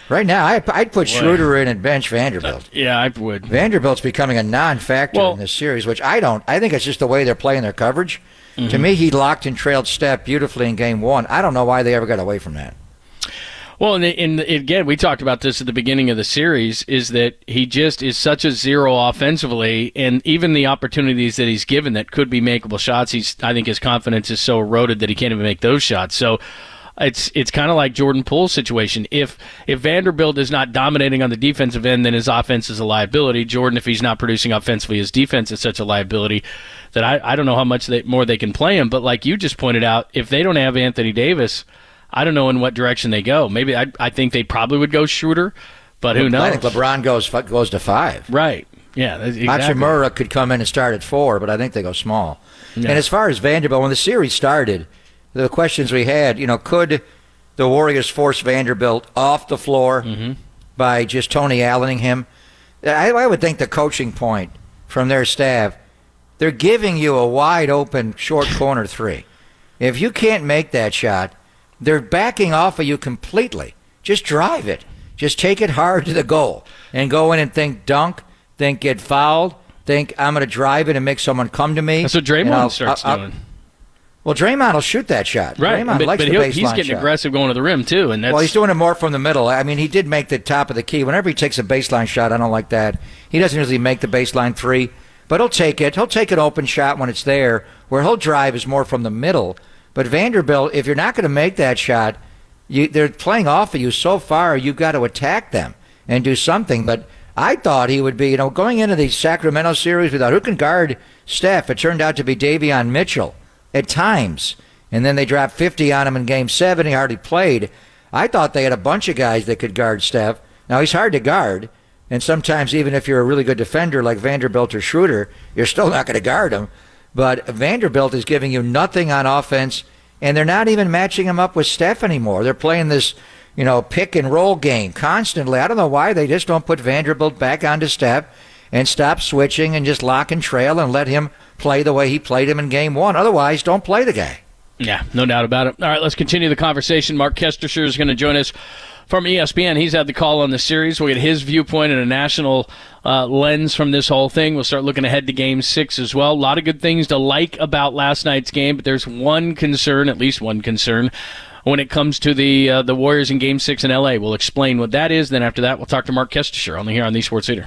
Right now, I'd put Schroeder in and bench Vanderbilt. Yeah, I would. Vanderbilt's becoming a non-factor in this series, which I don't. I think it's just the way they're playing their coverage. Mm-hmm. To me, he locked and trailed Steph beautifully in game 1. I don't know why they ever got away from that. Well, and again, we talked about this at the beginning of the series, is that he just is such a zero offensively, and even the opportunities that he's given that could be makeable shots, I think his confidence is so eroded that he can't even make those shots. So it's kind of like Jordan Poole's situation. If Vanderbilt is not dominating on the defensive end, then his offense is a liability. Jordan, if he's not producing offensively, his defense is such a liability that I don't know how much more they can play him. But like you just pointed out, if they don't have Anthony Davis, I don't know in what direction they go. Maybe I think they probably would go Schroeder, but who knows? I think LeBron goes to 5. Right. Yeah, exactly. Hachimura could come in and start at 4, but I think they go small. Yeah. And as far as Vanderbilt, when the series started, the questions we had, could the Warriors force Vanderbilt off the floor by just Tony Allening him? I would think the coaching point from their staff, they're giving you a wide open short corner 3. If you can't make that shot, they're backing off of you completely. Just drive it. Just take it hard to the goal and go in and think dunk, think get fouled, think I'm going to drive it and make someone come to me. That's what Draymond starts doing. Well, Draymond will shoot that shot. Right, Draymond likes the baseline he's getting shot. aggressive going to the rim too, and well, he's doing it more from the middle. I mean, he did make the top of the key. Whenever he takes a baseline shot, I don't like that. He doesn't usually make the baseline 3, but he'll take it. He'll take an open shot when it's there. Where he'll drive is more from the middle. But Vanderbilt, if you're not going to make that shot, they're playing off of you so far, you've got to attack them and do something. But I thought he would be, going into the Sacramento series, we thought, who can guard Steph? It turned out to be Davion Mitchell at times. And then they dropped 50 on him in Game 7. He hardly played. I thought they had a bunch of guys that could guard Steph. Now, he's hard to guard. And sometimes even if you're a really good defender like Vanderbilt or Schroeder, you're still not going to guard him. But Vanderbilt is giving you nothing on offense, and they're not even matching him up with Steph anymore. They're playing this, pick and roll game constantly. I don't know why they just don't put Vanderbilt back onto Steph and stop switching and just lock and trail and let him play the way he played him in Game 1. Otherwise, don't play the guy. Yeah, no doubt about it. All right, let's continue the conversation. Mark Kestersher is going to join us from ESPN. He's had the call on the series. We'll get his viewpoint and a national lens from this whole thing. We'll start looking ahead to Game 6 as well. A lot of good things to like about last night's game, but there's one concern, at least one concern, when it comes to the Warriors in Game 6 in L.A. We'll explain what that is. Then after that, we'll talk to Mark Kestersher only here on the Sports Leader.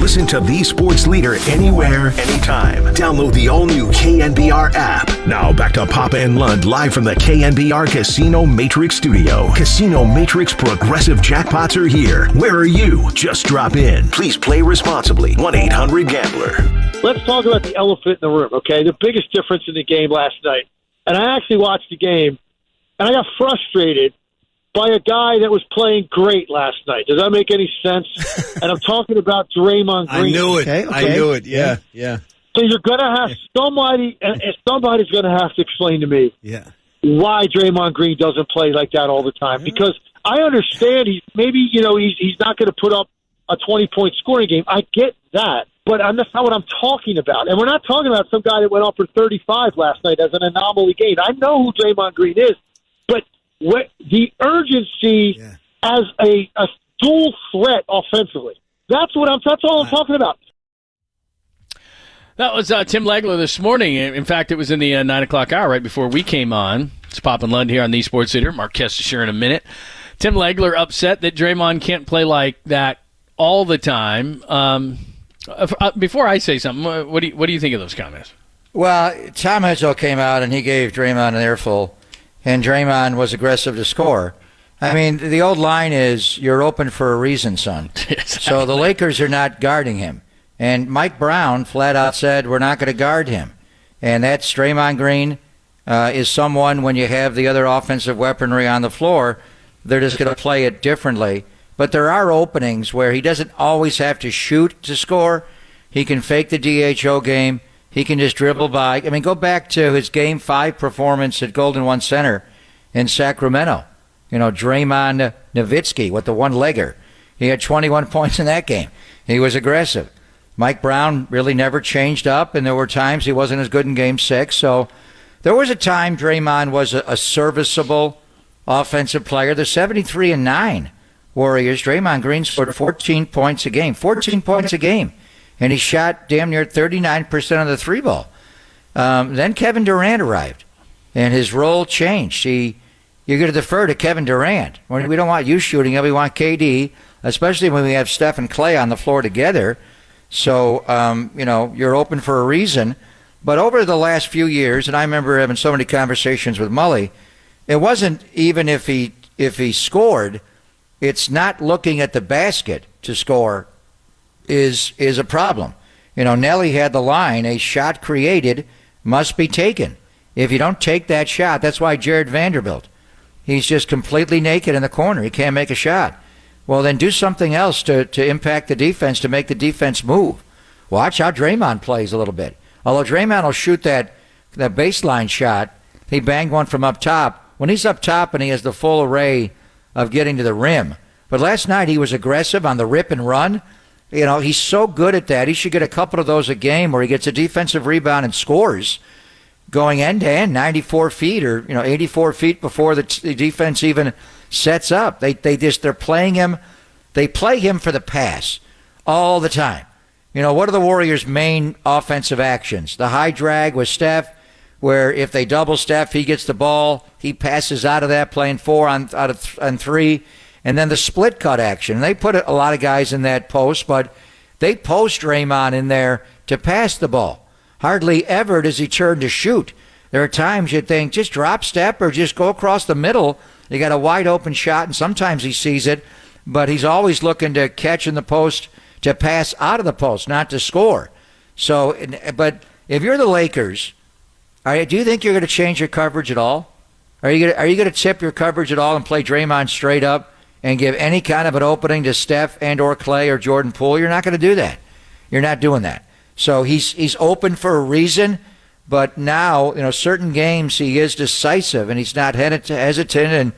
Listen to the sports leader anywhere, anytime. Download the all-new KNBR app. Now back to Papa and Lund live from the KNBR Casino Matrix Studio. Casino Matrix Progressive Jackpots are here. Where are you? Just drop in. Please play responsibly. 1-800-GAMBLER. Let's talk about the elephant in the room, okay? The biggest difference in the game last night. And I actually watched the game, and I got frustrated by a guy that was playing great last night. Does that make any sense? And I'm talking about Draymond Green. I knew it. Okay? I knew it. Yeah. So you're going to have somebody, and somebody's going to have to explain to me why Draymond Green doesn't play like that all the time. Because I understand he's not going to put up a 20-point scoring game. I get that. But that's not what I'm talking about. And we're not talking about some guy that went off for 35 last night as an anomaly game. I know who Draymond Green is. But the urgency as a dual threat offensively. That's all I'm talking about. That was Tim Legler this morning. In fact, it was in the 9 o'clock hour right before we came on. It's Pop and Lund here on the Sports Leader. Marquez to share in a minute. Tim Legler upset that Draymond can't play like that all the time. Before I say something, what do you think of those comments? Well, Tom Izzo came out and he gave Draymond an earful, and Draymond was aggressive to score. I mean, the old line is, you're open for a reason, son. Exactly. So the Lakers are not guarding him. And Mike Brown flat out said, we're not going to guard him. And that's Draymond Green is someone, when you have the other offensive weaponry on the floor, they're just going to play it differently. But there are openings where he doesn't always have to shoot to score. He can fake the DHO game. He can just dribble by. I mean, go back to his Game 5 performance at Golden One Center in Sacramento. You know, Draymond Nowitzki with the one-legger. He had 21 points in that game. He was aggressive. Mike Brown really never changed up, and there were times he wasn't as good in Game 6. So there was a time Draymond was a serviceable offensive player. The 73-9 Warriors, Draymond Green scored 14 points a game. 14 points a game. And he shot damn near 39% of the three ball. Then Kevin Durant arrived, and his role changed. You're going to defer to Kevin Durant. We don't want you shooting it. We want KD, especially when we have Steph and Clay on the floor together. So, you're open for a reason. But over the last few years, and I remember having so many conversations with Mully, it wasn't even if he scored, it's not looking at the basket to score is a problem. You know, Nelly had the line, a shot created must be taken. If you don't take that shot, that's why Jared Vanderbilt, he's just completely naked in the corner. He can't make a shot. Well, then do something else to impact the defense, to make the defense move. Watch how Draymond plays a little bit. Although Draymond will shoot that baseline shot, he banged one from up top. When he's up top and he has the full array of getting to the rim. But last night he was aggressive on the rip and run. You know, he's so good at that. He should get a couple of those a game where he gets a defensive rebound and scores going end to end, 94 feet or 84 feet before the defense even sets up. They're playing him. They play him for the pass all the time. You know, what are the Warriors' main offensive actions? The high drag with Steph, where if they double Steph, he gets the ball, he passes out of that, playing 4 on 3, and then the split cut action. And they put a lot of guys in that post, but they post Draymond in there to pass the ball. Hardly ever does he turn to shoot. There are times you think, just drop step or just go across the middle. You got a wide open shot, and sometimes he sees it, but he's always looking to catch in the post, to pass out of the post, not to score. So, but if you're the Lakers, do you think you're going to change your coverage at all? Are you going to tip your coverage at all and play Draymond straight up and give any kind of an opening to Steph and or Clay or Jordan Poole? You're not going to do that. You're not doing that. So he's open for a reason, but now, certain games he is decisive and he's not hesitant. And,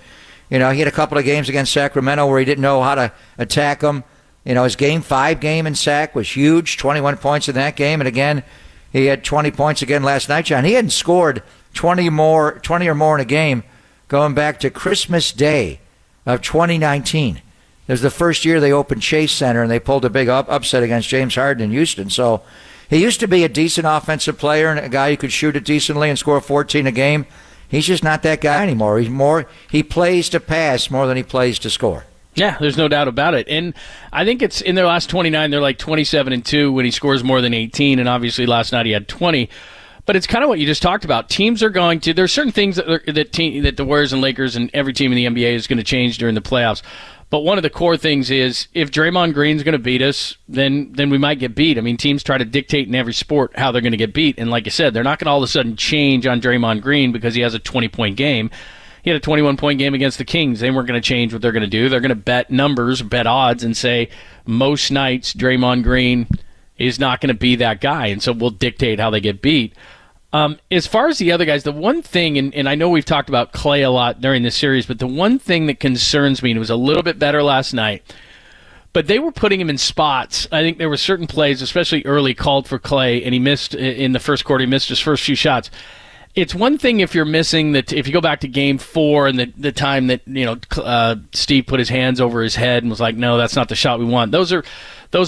he had a couple of games against Sacramento where he didn't know how to attack them. His Game 5 game in Sac was huge, 21 points in that game. And again, he had 20 points again last night, John. He hadn't scored 20 or more in a game going back to Christmas Day of 2019. It was the first year they opened Chase Center, and they pulled a big upset against James Harden in Houston. So he used to be a decent offensive player and a guy who could shoot it decently and score 14 a game. He's just not that guy anymore. He plays to pass more than he plays to score. Yeah, there's no doubt about it. And I think it's in their last 29, they're like 27-2 when he scores more than 18, and obviously last night he had 20. But it's kind of what you just talked about. Teams are going to – there's certain things that the Warriors and Lakers and every team in the NBA is going to change during the playoffs. But one of the core things is if Draymond Green's going to beat us, then we might get beat. I mean, teams try to dictate in every sport how they're going to get beat. And like I said, they're not going to all of a sudden change on Draymond Green because he has a 20-point game. He had a 21-point game against the Kings. They weren't going to change what they're going to do. They're going to bet numbers, bet odds, and say most nights Draymond Green is not going to be that guy. And so we'll dictate how they get beat. As far as the other guys, the one thing, and I know we've talked about Clay a lot during this series, but the one thing that concerns me, and it was a little bit better last night, but they were putting him in spots. I think there were certain plays, especially early, called for Clay, and he missed in the first quarter. He missed his first few shots. It's one thing if you're missing that. If you go back to Game 4 and the time that Steve put his hands over his head and was like, "No, that's not the shot we want." Those are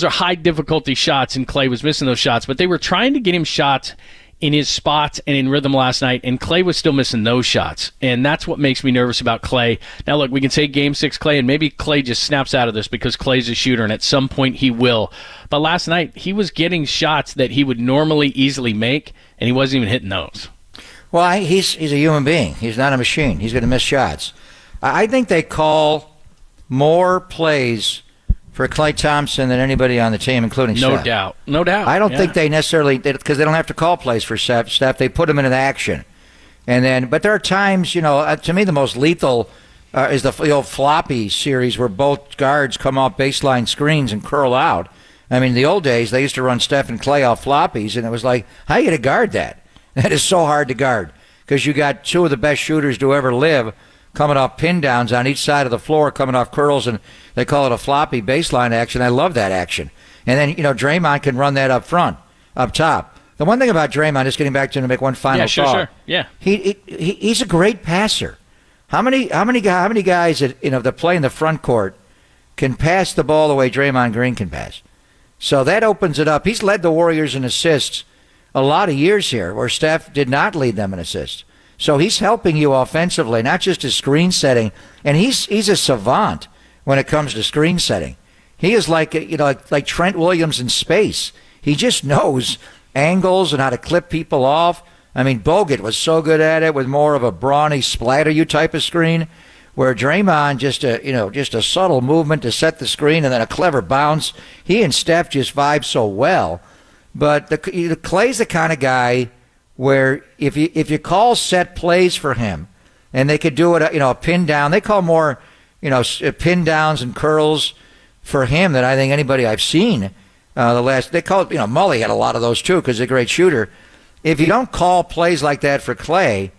high difficulty shots, and Clay was missing those shots. But they were trying to get him shots in his spots and in rhythm last night, and Clay was still missing those shots, and that's what makes me nervous about Clay. Now, look, we can say Game 6 Clay, and maybe Clay just snaps out of this because Clay's a shooter, and at some point he will. But last night he was getting shots that he would normally easily make, and he wasn't even hitting those. Well, he's a human being. He's not a machine. He's going to miss shots. I think they call more plays for Klay Thompson than anybody on the team, including Steph. No doubt. I don't think they necessarily, because they don't have to call plays for Steph. They put him into action. But there are times, to me the most lethal is the old floppy series where both guards come off baseline screens and curl out. I mean, in the old days, they used to run Steph and Klay off floppies, and it was like, how are you going to guard that? That is so hard to guard because you got two of the best shooters to ever live coming off pin downs on each side of the floor, coming off curls, and they call it a floppy baseline action. I love that action. And then, Draymond can run that up front, up top. The one thing about Draymond, just getting back to him to make one final thought. Sure. Yeah. He's a great passer. How many guys that play in the front court can pass the ball the way Draymond Green can pass? So that opens it up. He's led the Warriors in assists a lot of years here where Steph did not lead them in assists. So he's helping you offensively, not just his screen setting. And he's a savant when it comes to screen setting. He is like Trent Williams in space. He just knows angles and how to clip people off. I mean, Bogut was so good at it with more of a brawny splatter you type of screen, where Draymond just a subtle movement to set the screen and then a clever bounce. He and Steph just vibe so well. But Clay's the kind of guy where if you call set plays for him, and they could do it, a pin down. They call more, pin downs and curls for him that I think anybody I've seen they call it, Mully had a lot of those too because he's a great shooter. If you don't call plays like that for Clay,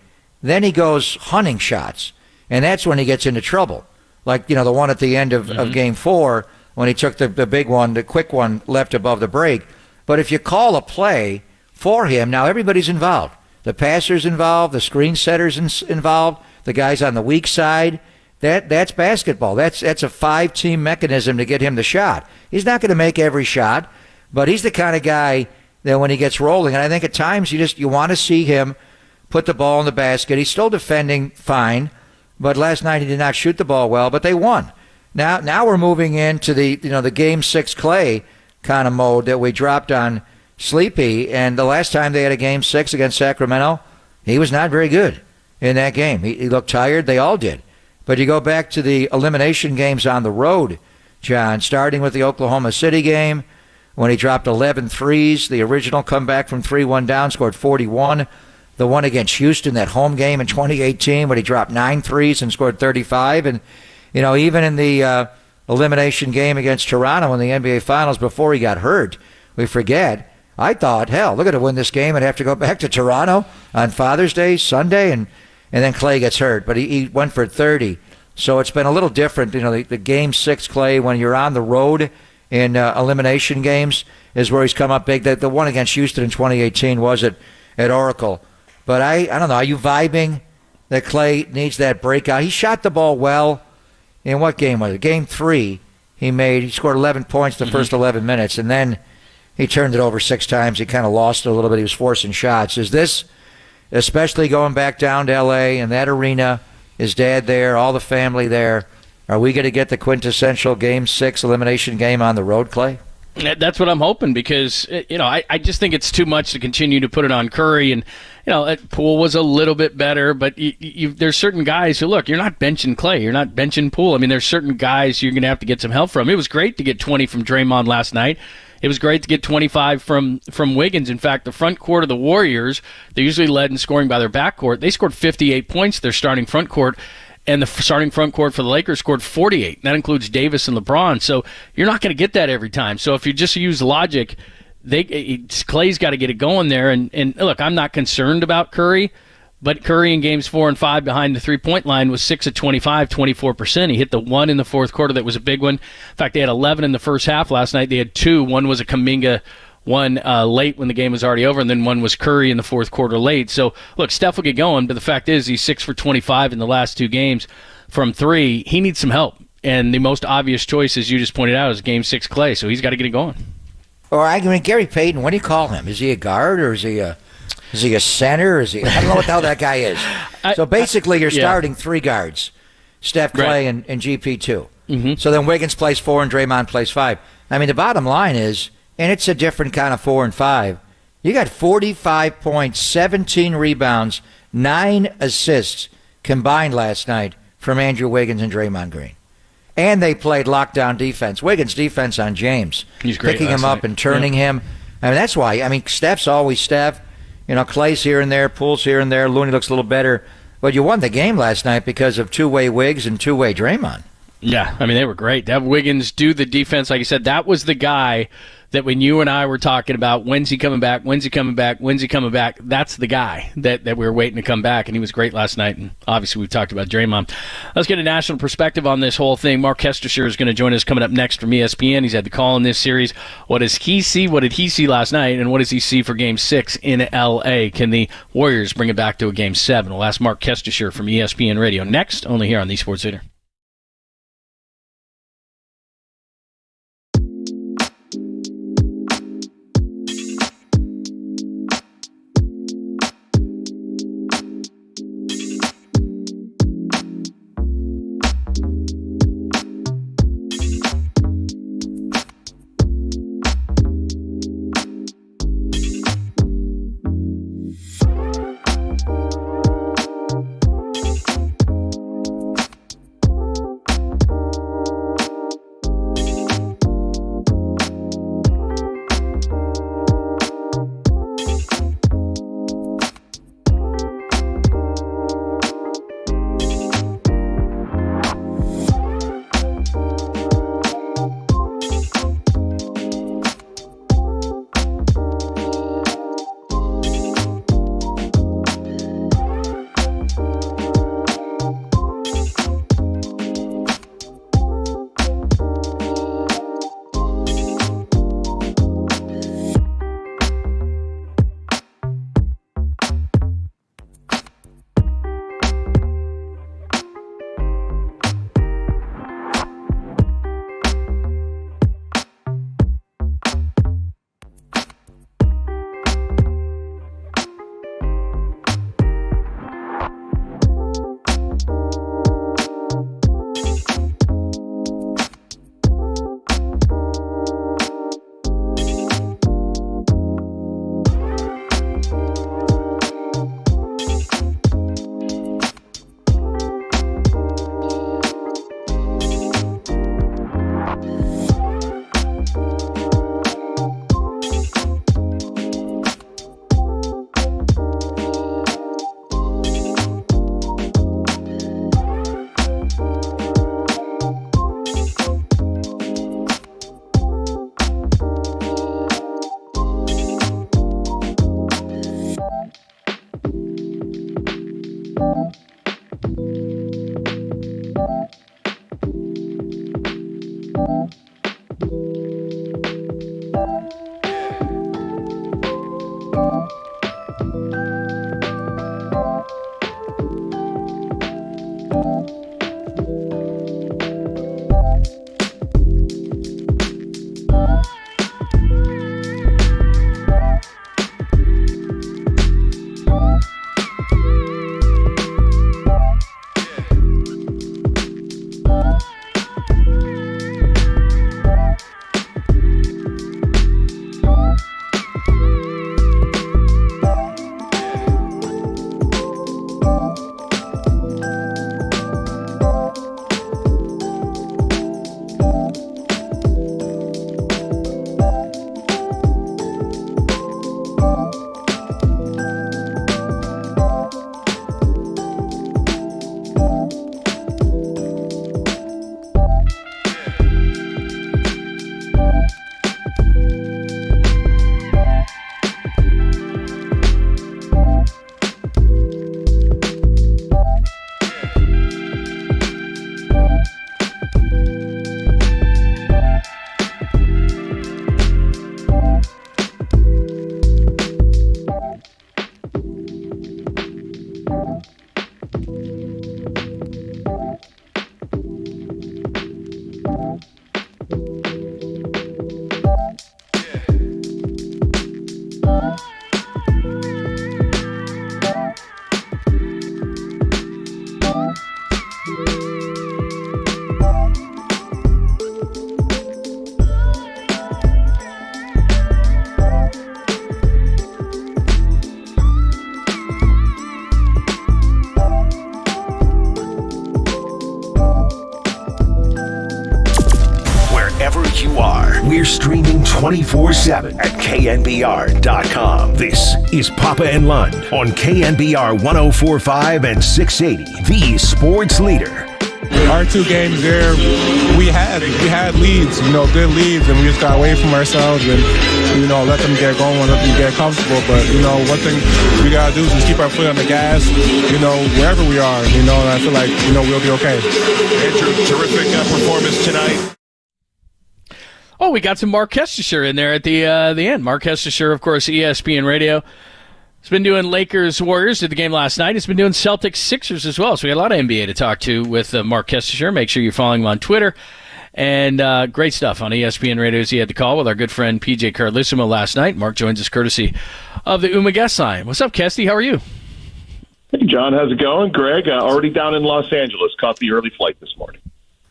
then he goes hunting shots, and that's when he gets into trouble. Like, the one at the end of Game 4 when he took the big one, the quick one left above the break. But if you call a play for him, now everybody's involved. The passer's involved, the screen setter's involved, the guys on the weak side. That's basketball. That's a 5-team mechanism to get him the shot. He's not going to make every shot, but he's the kind of guy that when he gets rolling, and I think at times you want to see him put the ball in the basket. He's still defending fine, but last night he did not shoot the ball well, but they won. Now we're moving into the Game 6 Clay kind of mode that we dropped on Sleepy, and the last time they had a Game 6 against Sacramento, he was not very good in that game. He looked tired. They all did. But you go back to the elimination games on the road, John, starting with the Oklahoma City game when he dropped 11 threes, the original comeback from 3-1 down, scored 41. The one against Houston, that home game in 2018 when he dropped 9 threes and scored 35. And, even in the elimination game against Toronto in the NBA Finals before he got hurt, we forget, I thought, hell, they're going to win this game and have to go back to Toronto on Father's Day, Sunday, and then Clay gets hurt. But he went for 30. So it's been a little different. The Game 6 Clay, when you're on the road in elimination games, is where he's come up big. The one against Houston in 2018 was at Oracle. But I don't know. Are you vibing that Clay needs that breakout? He shot the ball well. In what game was it? Game 3, he scored 11 points the first 11 minutes, and then he turned it over 6 times. He kind of lost it a little bit. He was forcing shots. Is this, especially going back down to L.A. and that arena, his dad there, all the family there, are we going to get the quintessential Game 6 elimination game on the road, Clay? That's what I'm hoping because, I just think it's too much to continue to put it on Curry. And, Poole was a little bit better, but there's certain guys who, look, you're not benching Clay. You're not benching Poole. I mean, there's certain guys you're going to have to get some help from. It was great to get 20 from Draymond last night. It was great to get 25 from Wiggins. In fact, the front court of the Warriors, they usually led in scoring by their backcourt. They scored 58 points, their starting front court. And the starting front court for the Lakers scored 48. That includes Davis and LeBron. So you're not going to get that every time. So if you just use logic, Clay's got to get it going there. And look, I'm not concerned about Curry, but Curry in games 4 and 5 behind the three-point line was 6 of 25, 24%. He hit the one in the fourth quarter that was a big one. In fact, they had 11 in the first half last night. They had 2. One was a Kuminga, one late when the game was already over, and then one was Curry in the fourth quarter late. So, look, Steph will get going, but the fact is he's 6 for 25 in the last 2 games from 3. He needs some help, and the most obvious choice, as you just pointed out, is Game 6 Clay, so he's got to get it going. Gary Payton, what do you call him? Is he a guard or is he a center? I don't know what the hell that guy is. So basically you're starting 3 guards, Steph, Clay, and GP2. Mm-hmm. So then Wiggins plays 4 and Draymond plays 5. I mean, the bottom line is, and it's a different kind of 4 and 5. You got 45 points, 17 rebounds, 9 assists combined last night from Andrew Wiggins and Draymond Green. And they played lockdown defense. Wiggins' defense on James. He's great. Picking him up and turning him. I mean, that's why. I mean, Steph's always Steph. Clay's here and there, Poole's here and there. Looney looks a little better. But you won the game last night because of two-way Wiggs and two-way Draymond. Yeah, I mean, they were great. To have Wiggins do the defense, like you said, that was the guy that when you and I were talking about when's he coming back, that's the guy that we were waiting to come back, and he was great last night. And obviously, we've talked about Draymond. Let's get a national perspective on this whole thing. Mark Hestershire is going to join us coming up next from ESPN. He's had the call in this series. What does he see? What did he see last night? And what does he see for Game 6 in L.A.? Can the Warriors bring it back to a Game 7? We'll ask Mark Hestershire from ESPN Radio next, only here on the Sports Leader. We're streaming 24/7 at KNBR.com. This is Papa and Lund on KNBR 104.5 and 680, the sports leader. Our 2 games there, we had leads, good leads, and we just got away from ourselves and, let them get going, let them get comfortable. But, one thing we got to do is just keep our foot on the gas, wherever we are, and I feel like, we'll be okay. Andrew, terrific performance tonight. Oh, we got some Mark Kestisher in there at the end. Mark Kestisher, of course, ESPN Radio. He's been doing Lakers-Warriors, did the game last night. He's been doing Celtics-Sixers as well. So we got a lot of NBA to talk to with Mark Kestisher. Make sure you're following him on Twitter. And great stuff on ESPN Radio as he had the call with our good friend PJ Carlissimo last night. Mark joins us courtesy of the Uma guest line. What's up, Kesty? How are you? Hey, John. How's it going? Greg, already down in Los Angeles. Caught the early flight this morning.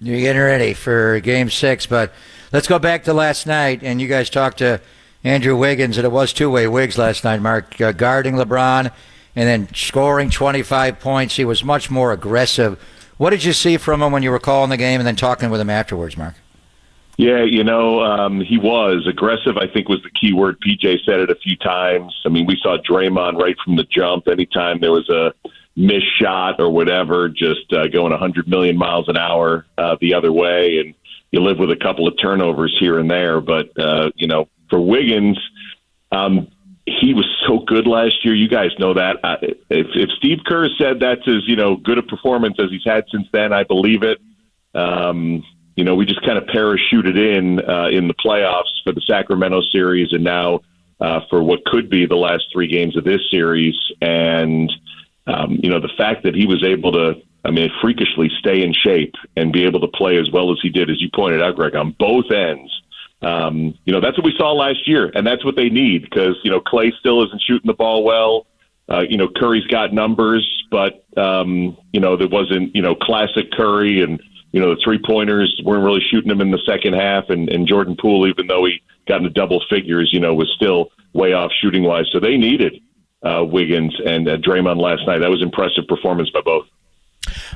You're getting ready for Game 6, but let's go back to last night, and you guys talked to Andrew Wiggins, and it was two-way Wiggs last night, Mark, guarding LeBron and then scoring 25 points. He was much more aggressive. What did you see from him when you were calling the game and then talking with him afterwards, Mark? Yeah, he was aggressive, I think was the key word. PJ said it a few times. I mean, we saw Draymond right from the jump. Anytime there was a missed shot or whatever, just going 100 million miles an hour the other way, and you live with a couple of turnovers here and there. But, for Wiggins, he was so good last year. You guys know that. If Steve Kerr said that's as, good a performance as he's had since then, I believe it. We just kind of parachuted in the playoffs for the Sacramento series and now for what could be the last 3 games of this series. And, the fact that he was able to, freakishly stay in shape and be able to play as well as he did, as you pointed out, Greg, on both ends. That's what we saw last year, and that's what they need because, Clay still isn't shooting the ball well. Curry's got numbers, but, there wasn't, classic Curry and, the three-pointers weren't really shooting them in the second half, and Jordan Poole, even though he got into double figures, was still way off shooting-wise. So they needed Wiggins and Draymond last night. That was impressive performance by both.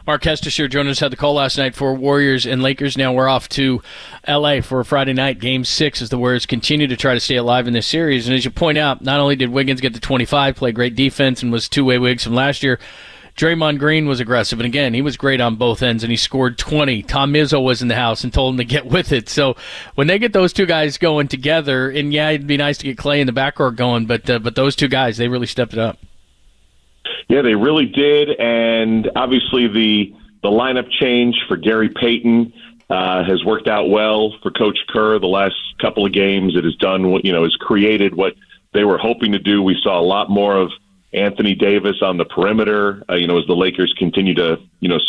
Mark Kestisher joined us, had the call last night for Warriors and Lakers. Now we're off to L.A. for a Friday night, Game 6, as the Warriors continue to try to stay alive in this series. And as you point out, not only did Wiggins get to 25, play great defense, and was two-way Wiggs from last year, Draymond Green was aggressive. And again, he was great on both ends, and he scored 20. Tom Izzo was in the house and told him to get with it. So when they get those two guys going together, and yeah, it'd be nice to get Clay in the backcourt going, but those two guys, they really stepped it up. Yeah, they really did, and obviously the lineup change for Gary Payton has worked out well for Coach Kerr. The last couple of games, it has done has created what they were hoping to do. We saw a lot more of Anthony Davis on the perimeter, as the Lakers continue to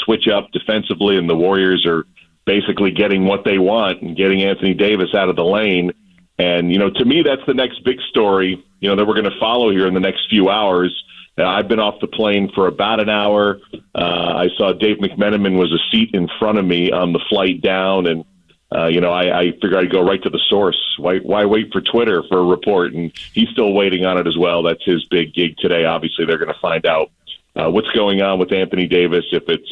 switch up defensively, and the Warriors are basically getting what they want and getting Anthony Davis out of the lane. And, to me, that's the next big story, that we're going to follow here in the next few hours. I've been off the plane for about an hour. I saw Dave McMenamin was a seat in front of me on the flight down, and I figured I'd go right to the source. Why wait for Twitter for a report? And he's still waiting on it as well. That's his big gig today. Obviously, they're going to find out what's going on with Anthony Davis. If it's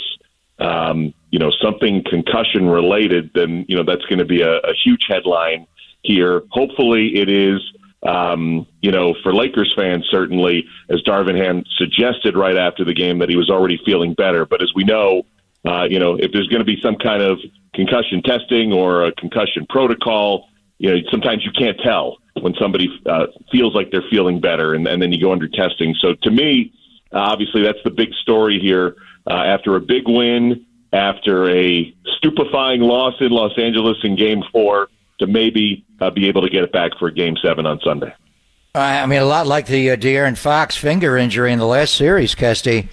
something concussion related, then that's going to be a huge headline here. Hopefully, it is. For Lakers fans, certainly, as Darvin Ham suggested right after the game, that he was already feeling better. But as we know, if there's going to be some kind of concussion testing or a concussion protocol, sometimes you can't tell when somebody feels like they're feeling better, and then you go under testing. So to me, obviously, that's the big story here. After a big win, after a stupefying loss in Los Angeles in Game 4, to maybe be able to get it back for Game 7 on Sunday. A lot like the De'Aaron Fox finger injury in the last series, Kesty.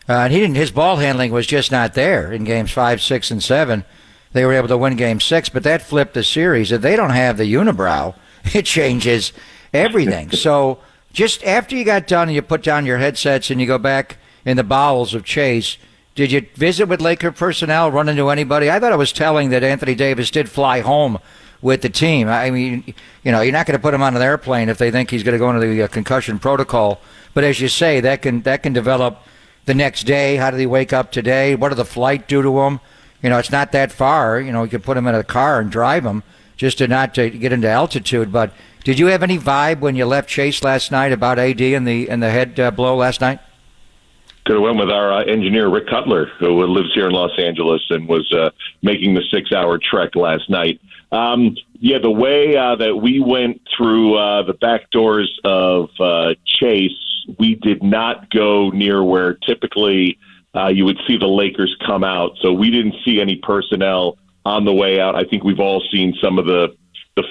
His ball handling was just not there in Games 5, 6, and 7. They were able to win Game 6, but that flipped the series. If they don't have the unibrow, it changes everything. So just after you got done and you put down your headsets and you go back in the bowels of Chase, did you visit with Laker personnel, run into anybody? I thought it was telling that Anthony Davis did fly home with the team. You're not going to put him on an airplane if they think he's going to go into the concussion protocol. But as you say, that can develop the next day. How did he wake up today? What did the flight do to him? It's not that far. You could put him in a car and drive him just to not to get into altitude. But did you have any vibe when you left Chase last night about AD and the head blow last night? Could have went with our engineer, Rick Cutler, who lives here in Los Angeles and was making the 6-hour trek last night. The way that we went through the back doors of Chase, we did not go near where typically you would see the Lakers come out. So we didn't see any personnel on the way out. I think we've all seen some of the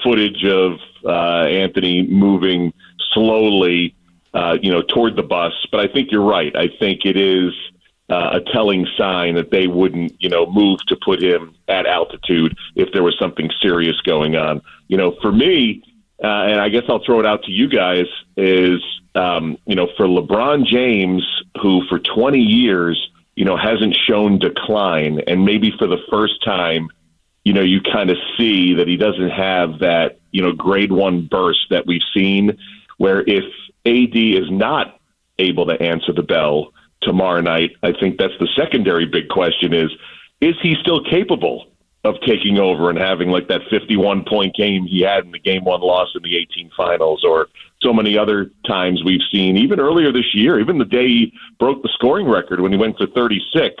footage of Anthony moving slowly toward the bus. But I think you're right. I think it is a telling sign that they wouldn't, move to put him at altitude if there was something serious going on. For me, and I guess I'll throw it out to you guys, is, for LeBron James, who for 20 years, hasn't shown decline, and maybe for the first time, you kind of see that he doesn't have that, grade 1 burst that we've seen, where if AD is not able to answer the bell tomorrow night, I think that's the secondary big question is he still capable of taking over and having like that 51-point game he had in the Game 1 loss in the 18 finals, or so many other times we've seen, even earlier this year, even the day he broke the scoring record when he went for 36.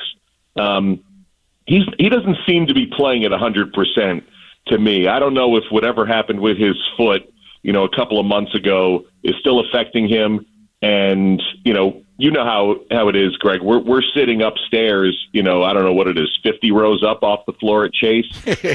He doesn't seem to be playing at 100% to me. I don't know if whatever happened with his foot, a couple of months ago is still affecting him. And, how it is, Greg. We're sitting upstairs, I don't know what it is, 50 rows up off the floor at Chase.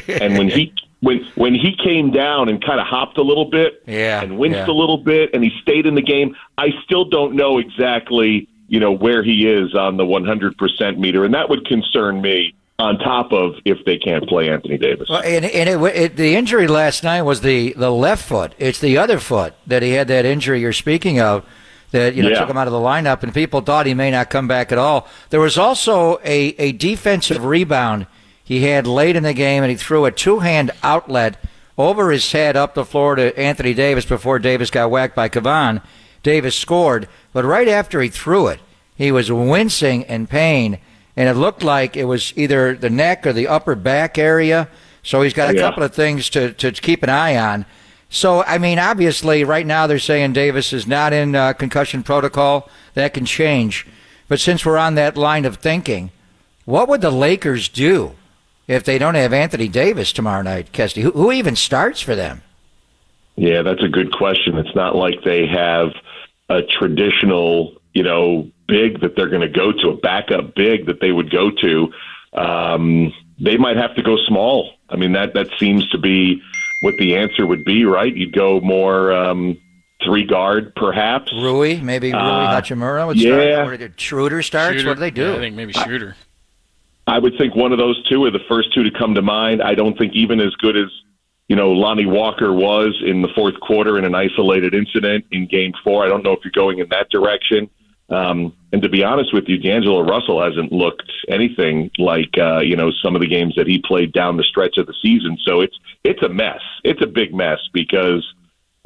And when he came down and kind of hopped a little bit and winced a little bit and he stayed in the game, I still don't know exactly, where he is on the 100% meter. And that would concern me, on top of if they can't play Anthony Davis. Well, the injury last night was the left foot. It's the other foot that he had that injury you're speaking of that took him out of the lineup, and people thought he may not come back at all. There was also a defensive rebound he had late in the game, and he threw a two-hand outlet over his head up the floor to Anthony Davis before Davis got whacked by Kavan. Davis scored, but right after he threw it, he was wincing in pain, and it looked like it was either the neck or the upper back area. So he's got a couple of things to keep an eye on. So, obviously, right now they're saying Davis is not in concussion protocol. That can change. But since we're on that line of thinking, what would the Lakers do if they don't have Anthony Davis tomorrow night, Kesty? Who even starts for them? Yeah, that's a good question. It's not like they have a traditional, big that they're going to go to, a backup big that they would go to. They might have to go small. That seems to be what the answer would be, right? You'd go more 3-guard, perhaps. Rui Hachimura would start. Or Schroeder starts. What do they do? Yeah, I think maybe Schroeder. I would think one of those two are the first two to come to mind. I don't think even as good as, Lonnie Walker was in the fourth quarter in an isolated incident in Game 4. I don't know if you're going in that direction. And to be honest with you, D'Angelo Russell hasn't looked anything like, some of the games that he played down the stretch of the season. So it's a mess. It's a big mess because,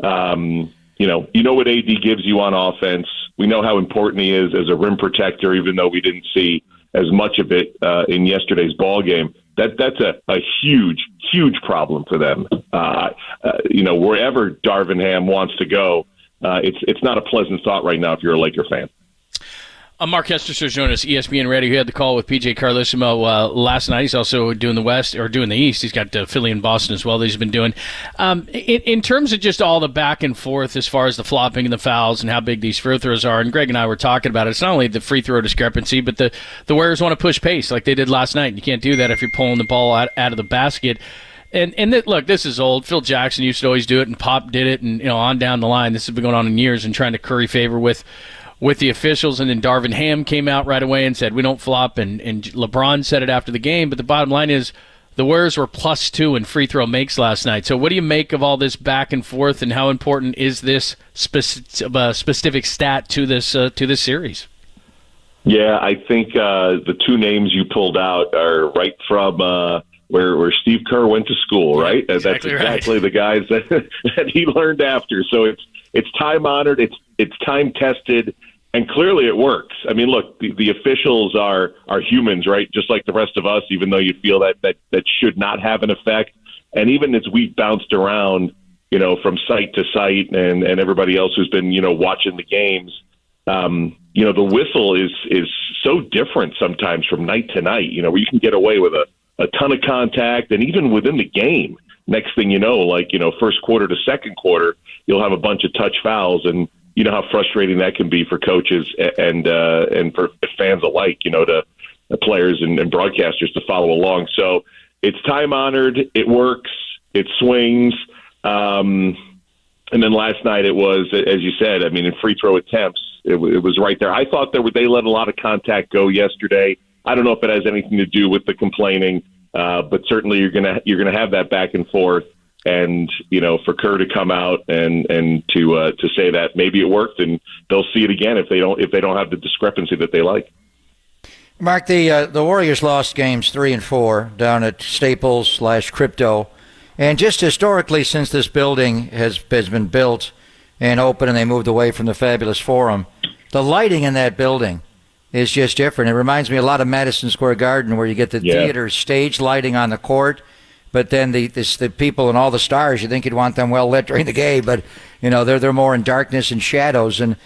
you know what AD gives you on offense. We know how important he is as a rim protector, even though we didn't see as much of it in yesterday's ball game. That's a huge, huge problem for them. Wherever Darvin Ham wants to go, it's not a pleasant thought right now if you're a Laker fan. Mark Hester's joining us, ESPN Radio. He had the call with PJ Carlesimo last night. He's also doing the East. He's got Philly and Boston as well that he's been doing. In terms of just all the back and forth as far as the flopping and the fouls and how big these free throws are, and Greg and I were talking about it, it's not only the free throw discrepancy, but the Warriors want to push pace like they did last night. And you can't do that if you're pulling the ball out of the basket. Look, this is old. Phil Jackson used to always do it, and Pop did it, and on down the line. This has been going on in years and trying to curry favor with the officials, and then Darvin Ham came out right away and said, we don't flop, and LeBron said it after the game, but the bottom line is the Warriors were +2 in free throw makes last night. So what do you make of all this back and forth, and how important is this specific stat to this series? Yeah, I think the two names you pulled out are right from where Steve Kerr went to school, right? Exactly That's exactly the guys that he learned after. So it's time-honored, it's time-tested, and clearly it works. I mean, look, the officials are humans, right? Just like the rest of us, even though you feel that should not have an effect. And even as we've bounced around, from site to site and everybody else who's been, watching the games, the whistle is so different sometimes from night to night, where you can get away with a ton of contact, and even within the game. Next thing you know, first quarter to second quarter, you'll have a bunch of touch fouls, and you know how frustrating that can be for coaches and for fans alike, to the players and broadcasters to follow along. So it's time-honored, it works, it swings. And then last night it was, as you said, in free throw attempts, it was right there. I thought they let a lot of contact go yesterday. I don't know if it has anything to do with the complaining, but certainly you're gonna have that back and forth, and for Kerr to come out and to say that maybe it worked, and they'll see it again if they don't have the discrepancy that they like. Mark, the Warriors lost games 3 and 4 down at Staples/Crypto, and just historically, since this building has been built and open, and they moved away from the fabulous Forum, the lighting in that building is just different. It reminds me a lot of Madison Square Garden, where you get the theater stage lighting on the court, but then the people and all the stars, you think you'd want them well lit during the game, but they're more in darkness and shadows. And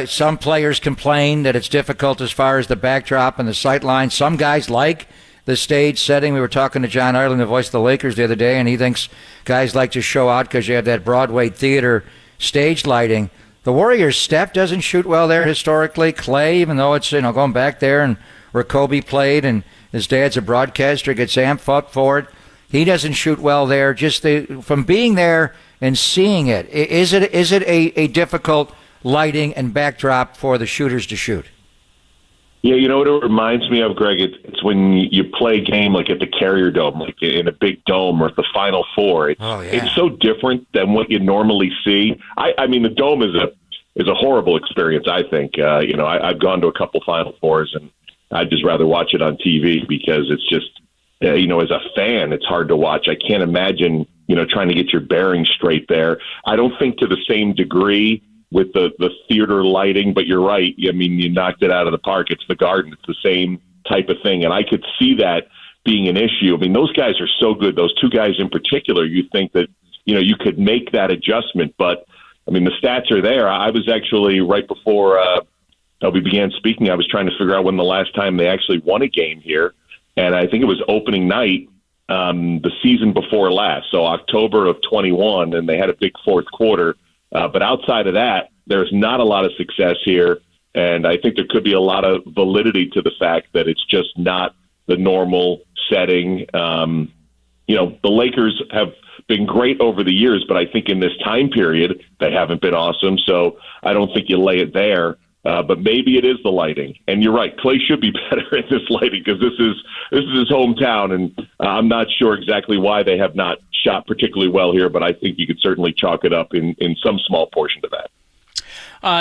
some players complain that it's difficult as far as the backdrop and the sight line. Some guys like the stage setting. We were talking to John Ireland, the voice of the Lakers, the other day, and he thinks guys like to show out because you have that Broadway theater stage lighting. The Warriors, Steph doesn't shoot well there historically. Clay, even though it's going back there and where Kobe played, and his dad's a broadcaster, gets amped up for it. He doesn't shoot well there. Just from being there and seeing it, is it a difficult lighting and backdrop for the shooters to shoot? Yeah, you know what it reminds me of, Greg? It's when you play a game like at the Carrier Dome, like in a big dome, or at the Final Four. It's so different than what you normally see. I mean, the Dome is a horrible experience, I think. I've gone to a couple Final Fours, and I'd just rather watch it on TV because it's just, as a fan, it's hard to watch. I can't imagine, trying to get your bearings straight there. I don't think to the same degree with the theater lighting, but you're right. I mean, you knocked it out of the park. It's the Garden. It's the same type of thing. And I could see that being an issue. I mean, those guys are so good. Those two guys in particular, you think that, you could make that adjustment. But, I mean, the stats are there. I was actually, right before we began speaking, I was trying to figure out when the last time they actually won a game here. And I think it was opening night the season before last, so October of 21, and they had a big fourth quarter. But outside of that, there's not a lot of success here, and I think there could be a lot of validity to the fact that it's just not the normal setting. The Lakers have been great over the years, but I think in this time period, they haven't been awesome, so I don't think you lay it there. But maybe it is the lighting. And you're right, Clay should be better at this lighting because this is his hometown, and I'm not sure exactly why they have not shot particularly well here, but I think you could certainly chalk it up in some small portion to that.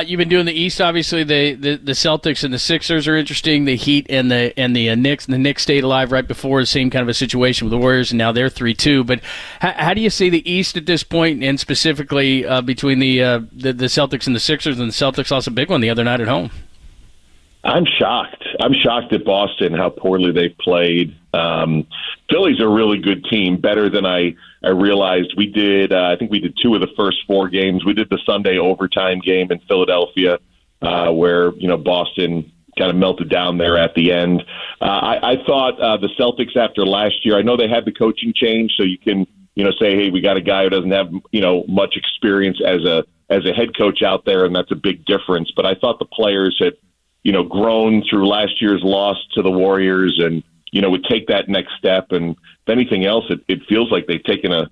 You've been doing the East, obviously. The Celtics and the Sixers are interesting. The Heat and the Knicks. And the Knicks stayed alive right before the same kind of a situation with the Warriors, and now they're 3-2. But how do you see the East at this point, and specifically between the Celtics and the Sixers? And the Celtics lost a big one the other night at home. I'm shocked. I'm shocked at Boston, how poorly they've played. Philly's a really good team, better than I realized. We did, I think we did 2 of the first 4 games. We did the Sunday overtime game in Philadelphia, where, Boston kind of melted down there at the end. I thought the Celtics after last year, I know they had the coaching change, so you can, say, hey, we got a guy who doesn't have, much experience as a head coach out there, and that's a big difference. But I thought the players had, grown through last year's loss to the Warriors and, would take that next step. And if anything else, it feels like they've taken a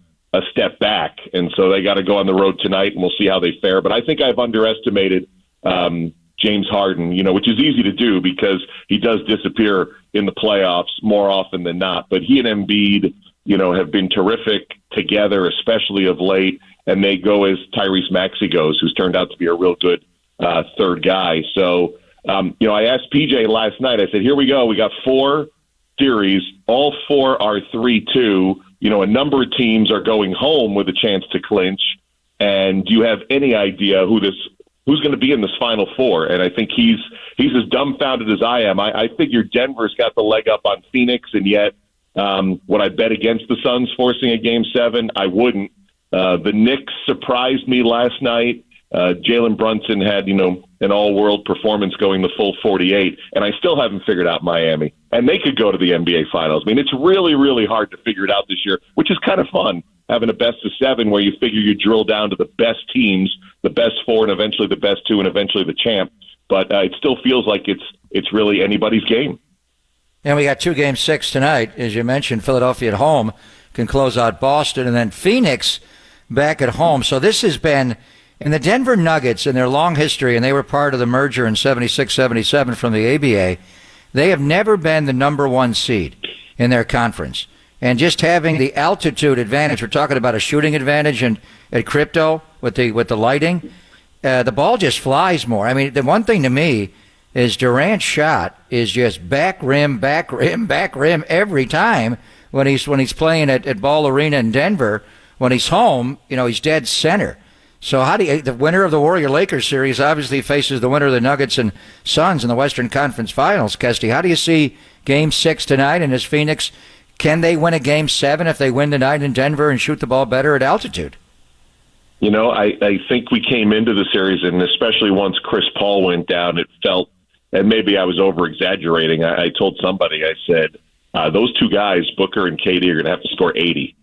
step back. And so they got to go on the road tonight, and we'll see how they fare. But I think I've underestimated James Harden, which is easy to do because he does disappear in the playoffs more often than not. But he and Embiid, have been terrific together, especially of late. And they go as Tyrese Maxey goes, who's turned out to be a real good third guy. So, I asked PJ last night, I said, here we go. We got 4 series. All 4 are 3-2. A number of teams are going home with a chance to clinch. And do you have any idea who's going to be in this Final 4? And I think he's as dumbfounded as I am. I figure Denver's got the leg up on Phoenix, and yet would I bet against the Suns forcing a Game 7? I wouldn't. The Knicks surprised me last night. Jalen Brunson had, an all-world performance going the full 48, and I still haven't figured out Miami. And they could go to the NBA Finals. I mean, it's really, really hard to figure it out this year, which is kind of fun, having a best-of-7 where you figure you drill down to the best teams, the best 4, and eventually the best 2, and eventually the champ. But it still feels like it's really anybody's game. And we got 2 Game 6 tonight. As you mentioned, Philadelphia at home can close out Boston, and then Phoenix back at home. So this has been... And the Denver Nuggets, in their long history, and they were part of the merger in 76-77 from the ABA, they have never been the number 1 seed in their conference. And just having the altitude advantage, we're talking about a shooting advantage and at crypto with the lighting, the ball just flies more. I mean, the one thing to me is Durant's shot is just back rim every time when he's playing at Ball Arena in Denver. When he's home, he's dead center. So the winner of the Warrior-Lakers series obviously faces the winner of the Nuggets and Suns in the Western Conference Finals. Kesty, how do you see Game 6 tonight? And is Phoenix, can they win a Game 7 if they win tonight in Denver and shoot the ball better at altitude? I think we came into the series, and especially once Chris Paul went down, it felt, and maybe I was over-exaggerating. I told somebody, I said, those 2 guys, Booker and KD, are going to have to score 80.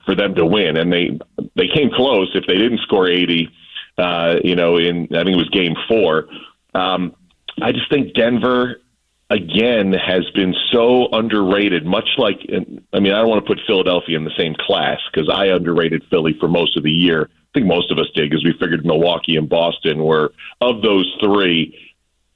For them to win. And they came close if they didn't score 80, in, I think it was Game 4. I just think Denver, again, has been so underrated, much like, I don't want to put Philadelphia in the same class because I underrated Philly for most of the year. I think most of us did because we figured Milwaukee and Boston were, of those 3,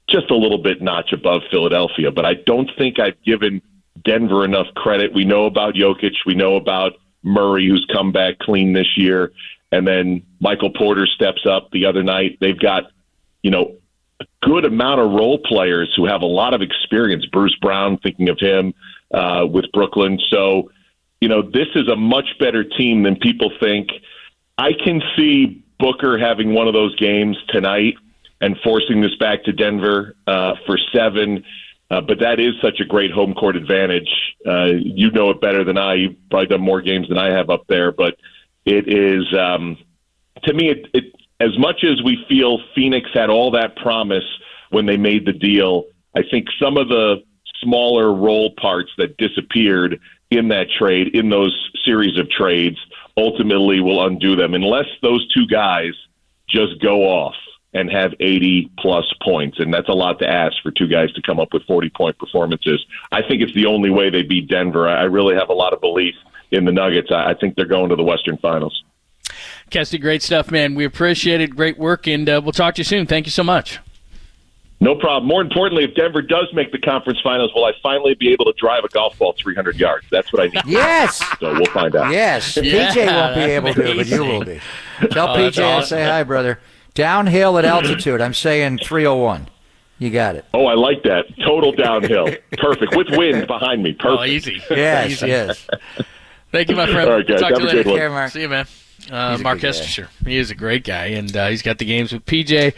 just a little bit notch above Philadelphia. But I don't think I've given Denver enough credit. We know about Jokic. We know about Murray, who's come back clean this year, and then Michael Porter steps up the other night. They've got, a good amount of role players who have a lot of experience. Bruce Brown, thinking of him with Brooklyn. So, this is a much better team than people think. I can see Booker having one of those games tonight and forcing this back to Denver for 7. But that is such a great home court advantage. You know it better than I. You've probably done more games than I have up there. But it is, to me, it as much as we feel Phoenix had all that promise when they made the deal, I think some of the smaller role parts that disappeared in that trade, in those series of trades, ultimately will undo them. Unless those 2 guys just go off and have 80-plus points, and that's a lot to ask for 2 guys to come up with 40-point performances. I think it's the only way they beat Denver. I really have a lot of belief in the Nuggets. I think they're going to the Western Finals. Kesty, great stuff, man. We appreciate it. Great work, and we'll talk to you soon. Thank you so much. No problem. More importantly, if Denver does make the conference finals, will I finally be able to drive a golf ball 300 yards? That's what I need. Yes. So we'll find out. Yes. Yeah, PJ won't be able to, but you will be. Tell PJ I say hi, brother. Downhill at altitude, I'm saying 301. You got it. Oh, I like that. Total downhill. Perfect. With wind behind me. Perfect. Oh, easy. Yes, Easy. yes. Thank you, my friend. All right, guys. Talk Have to you a later. good one. Care, Mark. See you, man. He's a Mark good guy. Estisher. He is a great guy, and he's got the games with PJ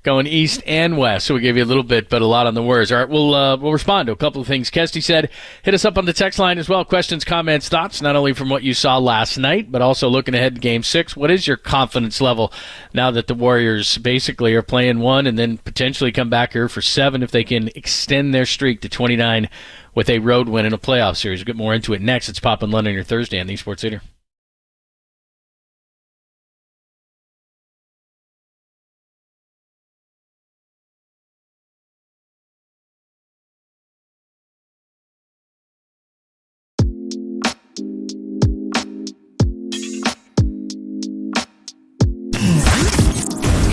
going east and west. So we gave you a little bit, but a lot on the words. All right, we'll respond to a couple of things Kesty said. Hit us up on the text line as well. Questions, comments, thoughts, not only from what you saw last night, but also looking ahead to Game 6. What is your confidence level now that the Warriors basically are playing 1 and then potentially come back here for 7 if they can extend their streak to 29 with a road win in a playoff series? We'll get more into it next. It's Pop and London, your Thursday on the Esports Leader.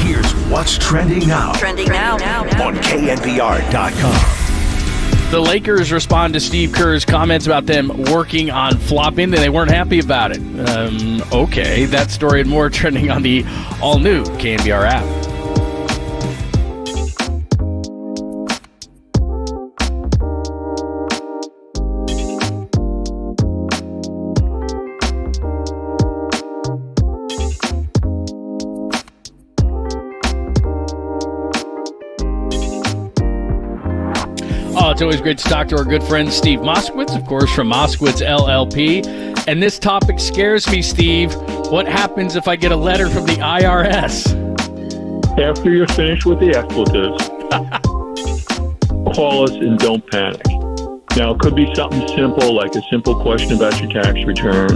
Here's what's trending now on KNBR.com. The Lakers respond to Steve Kerr's comments about them working on flopping. They weren't happy about it. Okay, that story and more trending on the all-new KNBR app. Oh, it's always great to talk to our good friend Steve Moskowitz, of course, from Moskowitz LLP. And this topic scares me, Steve. What happens if I get a letter from the IRS? After you're finished with the expletives, call us and don't panic. Now, it could be something simple, like a simple question about your tax return.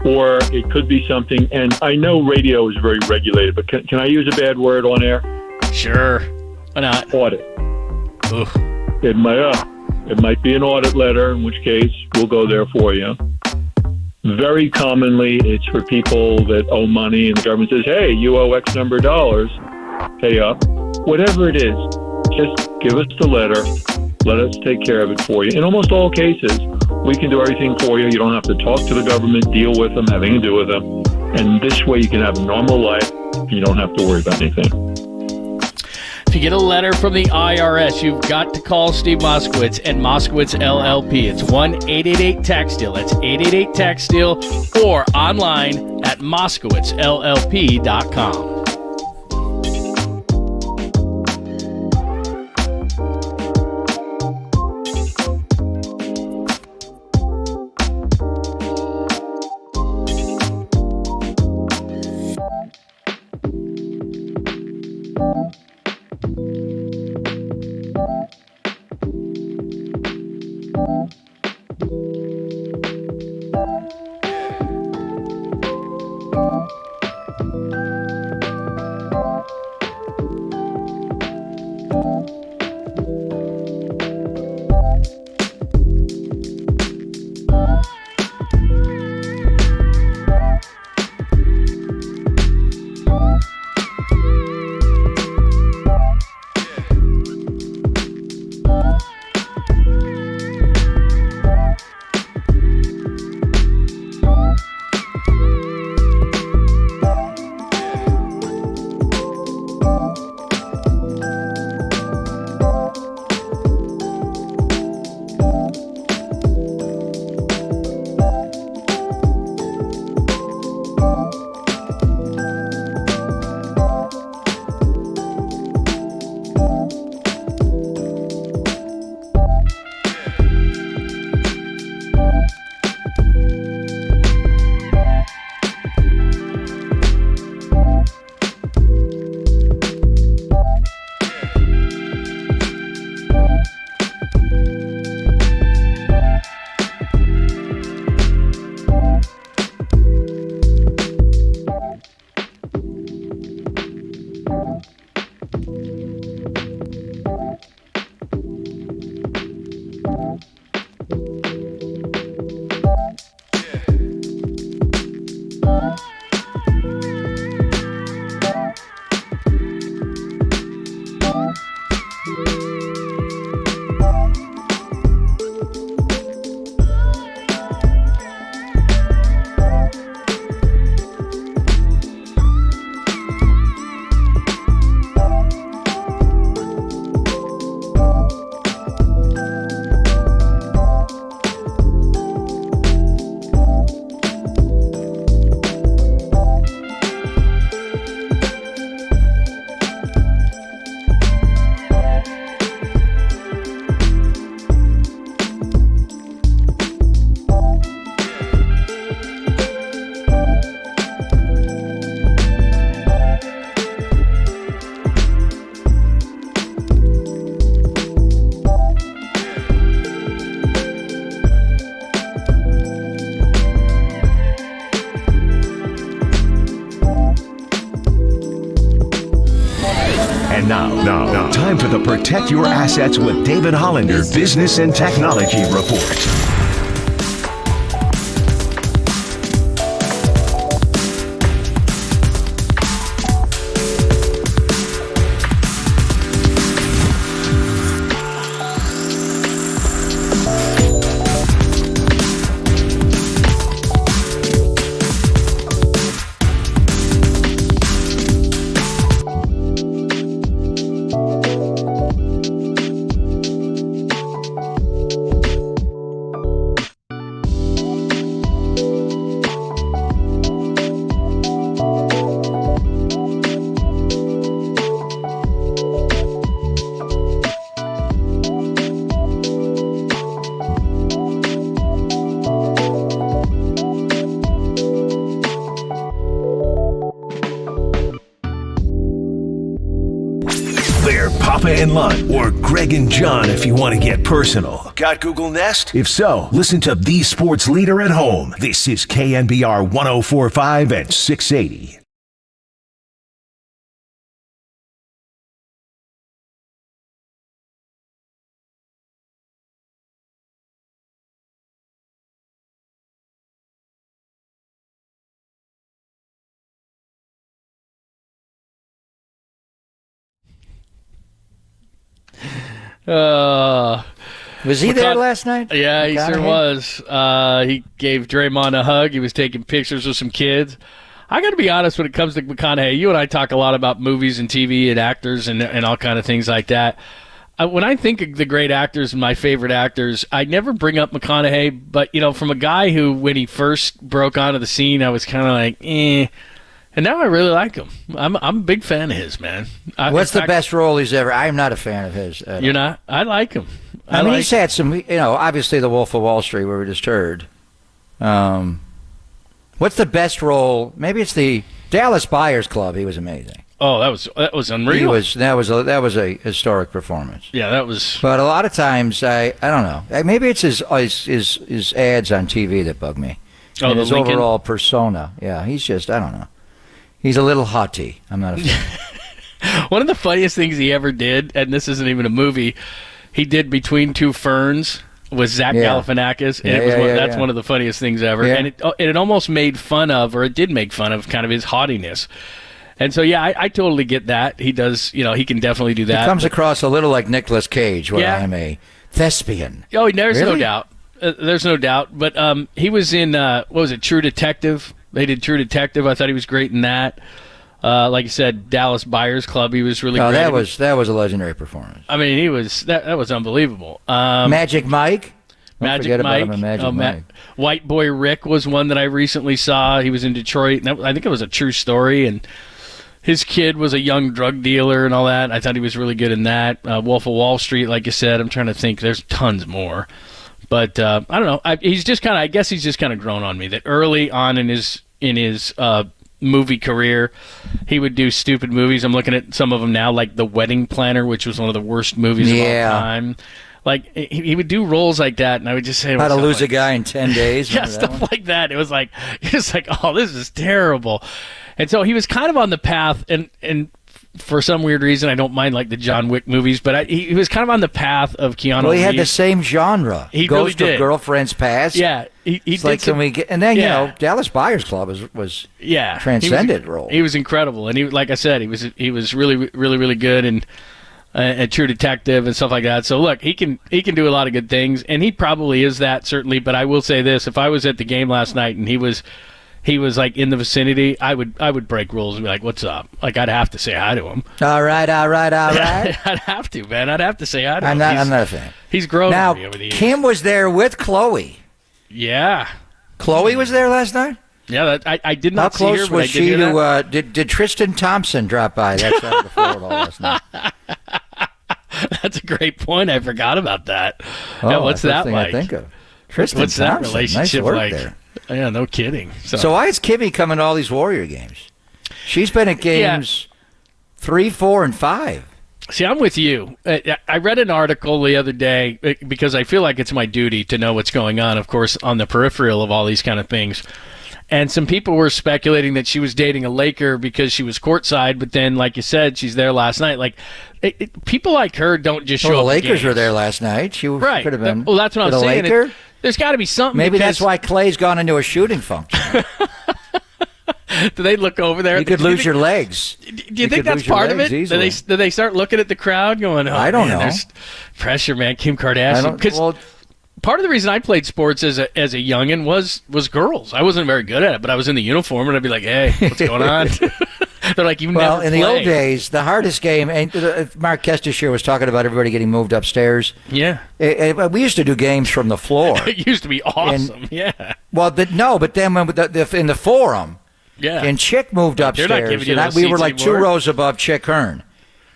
Or it could be something, and I know radio is very regulated, but can I use a bad word on air? Sure. Why not? Audit. Ugh. It might be an audit letter, in which case we'll go there for you. Very commonly, it's for people that owe money, and the government says, hey, you owe X number of dollars, pay up. Whatever it is, just give us the letter. Let us take care of it for you. In almost all cases, we can do everything for you. You don't have to talk to the government, deal with them, have anything to do with them. And this way you can have a normal life, and you don't have to worry about anything. If you get a letter from the IRS, you've got to call Steve Moskowitz and Moskowitz LLP. It's 1-888-TAX-DEAL. That's 888-TAX-DEAL, or online at moskowitzllp.com. Now, time for the Protect Your Assets with David Hollander Business and Technology Report. They're Papa and Lon, or Greg and John if you want to get personal. Got Google Nest? If so, listen to the sports leader at home. This is KNBR 104.5 and 680. Was he there last night? Yeah, he sure was. He gave Draymond a hug. He was taking pictures with some kids. I got to be honest when it comes to McConaughey. You and I talk a lot about movies and TV and actors and all kind of things like that. When I think of the great actors and my favorite actors, I never bring up McConaughey. But, you know, from a guy who, when he first broke onto the scene, I was kind of like, eh. And now I really like him. I'm a big fan of his, man. What's the best role he's ever? I'm not a fan of his. You're not? I like him. I mean, he's had some, obviously The Wolf of Wall Street, where we just heard. What's the best role? Maybe it's the Dallas Buyers Club. He was amazing. Oh, that was unreal. That was a historic performance. Yeah, that was. But a lot of times, I don't know. Maybe it's his ads on TV that bug me. Oh, and the his Lincoln? overall persona. Yeah, he's just, I don't know. He's a little haughty. I'm not a fan. One of the funniest things he ever did, and this isn't even a movie, he did Between Two Ferns with Zach Galifianakis, and that's one of the funniest things ever. Yeah. And it almost made fun of, or it did make fun of, kind of his haughtiness. And so, yeah, I totally get that. He does, he can definitely do that. He comes across a little like Nicolas Cage, where I am a thespian. Oh, there's Really? no doubt. There's no doubt. But he was in, what was it, True Detective? They did True Detective. I thought he was great in that. Like you said, Dallas Buyers Club. He was really great. That was a legendary performance. I mean, that was unbelievable. Magic Mike. Don't forget about him in Magic Mike. White Boy Rick was one that I recently saw. He was in Detroit. And I think it was a true story. And his kid was a young drug dealer and all that. I thought he was really good in that. Wolf of Wall Street, like you said. I'm trying to think. There's tons more. But I don't know. I guess he's just kind of grown on me. That early on in his movie career, he would do stupid movies. I'm looking at some of them now, like The Wedding Planner, which was one of the worst movies of all time. Like he would do roles like that, and I would just say, How to Lose a Guy in 10 Days. Yeah, stuff like that. It was like, oh, this is terrible. And so he was kind of on the path, and for some weird reason, I don't mind like the John Wick movies, but he was kind of on the path of Keanu Well, he had the Reeves. same genre. He Ghost really did. of Girlfriend's Past. Yeah, he It's did. like, some, can we get? And then Dallas Buyers Club was transcended role. He was incredible, and like I said, he was really, really, really good, and a True Detective and stuff like that. So look, he can do a lot of good things, and he probably is that, certainly. But I will say this: if I was at the game last night and he was like in the vicinity, I would break rules and be like, "What's up?" Like I'd have to say hi to him. All right. I'd have to, man. I'd have to say hi to him. I'm not a fan. He's grown Now, on me over the years. Kim was there with Chloe. Yeah. Chloe was there last night? Yeah, I did not see her. How close was she to, did Tristan Thompson drop by that side of the floor at all last night? That's a great point. I forgot about that. Oh, Yeah, what's that thing like? I think of. Tristan What's that Thompson, relationship nice work like? there. Yeah, no kidding. So why is Kimmy coming to all these Warrior games? She's been at games 3, 4, and 5. See, I'm with you. I read an article the other day because I feel like it's my duty to know what's going on, of course, on the peripheral of all these kind of things. And some people were speculating that she was dating a Laker because she was courtside, but then, like you said, she's there last night. Like, people like her don't just show up. The Lakers games. were there last night. She right. could have been. Well, that's what I'm saying. Laker? There's got to be something. Maybe that's why Clay's gone into a shooting function. Do they look over there? You could lose your legs. Do you think that's part of it? Do they start looking at the crowd going, oh, I don't know. There's pressure, man. Kim Kardashian. Because part of the reason I played sports as a youngin' was girls. I wasn't very good at it, but I was in the uniform, and I'd be like, hey, what's going on? They're like, you never in the old days, the hardest game, and Mark Kestisher was talking about everybody getting moved upstairs. Yeah. We used to do games from the floor. It used to be awesome, yeah. Well, but then when in the forum, and Chick moved upstairs, and we were like anymore. 2 rows above Chick Hearn,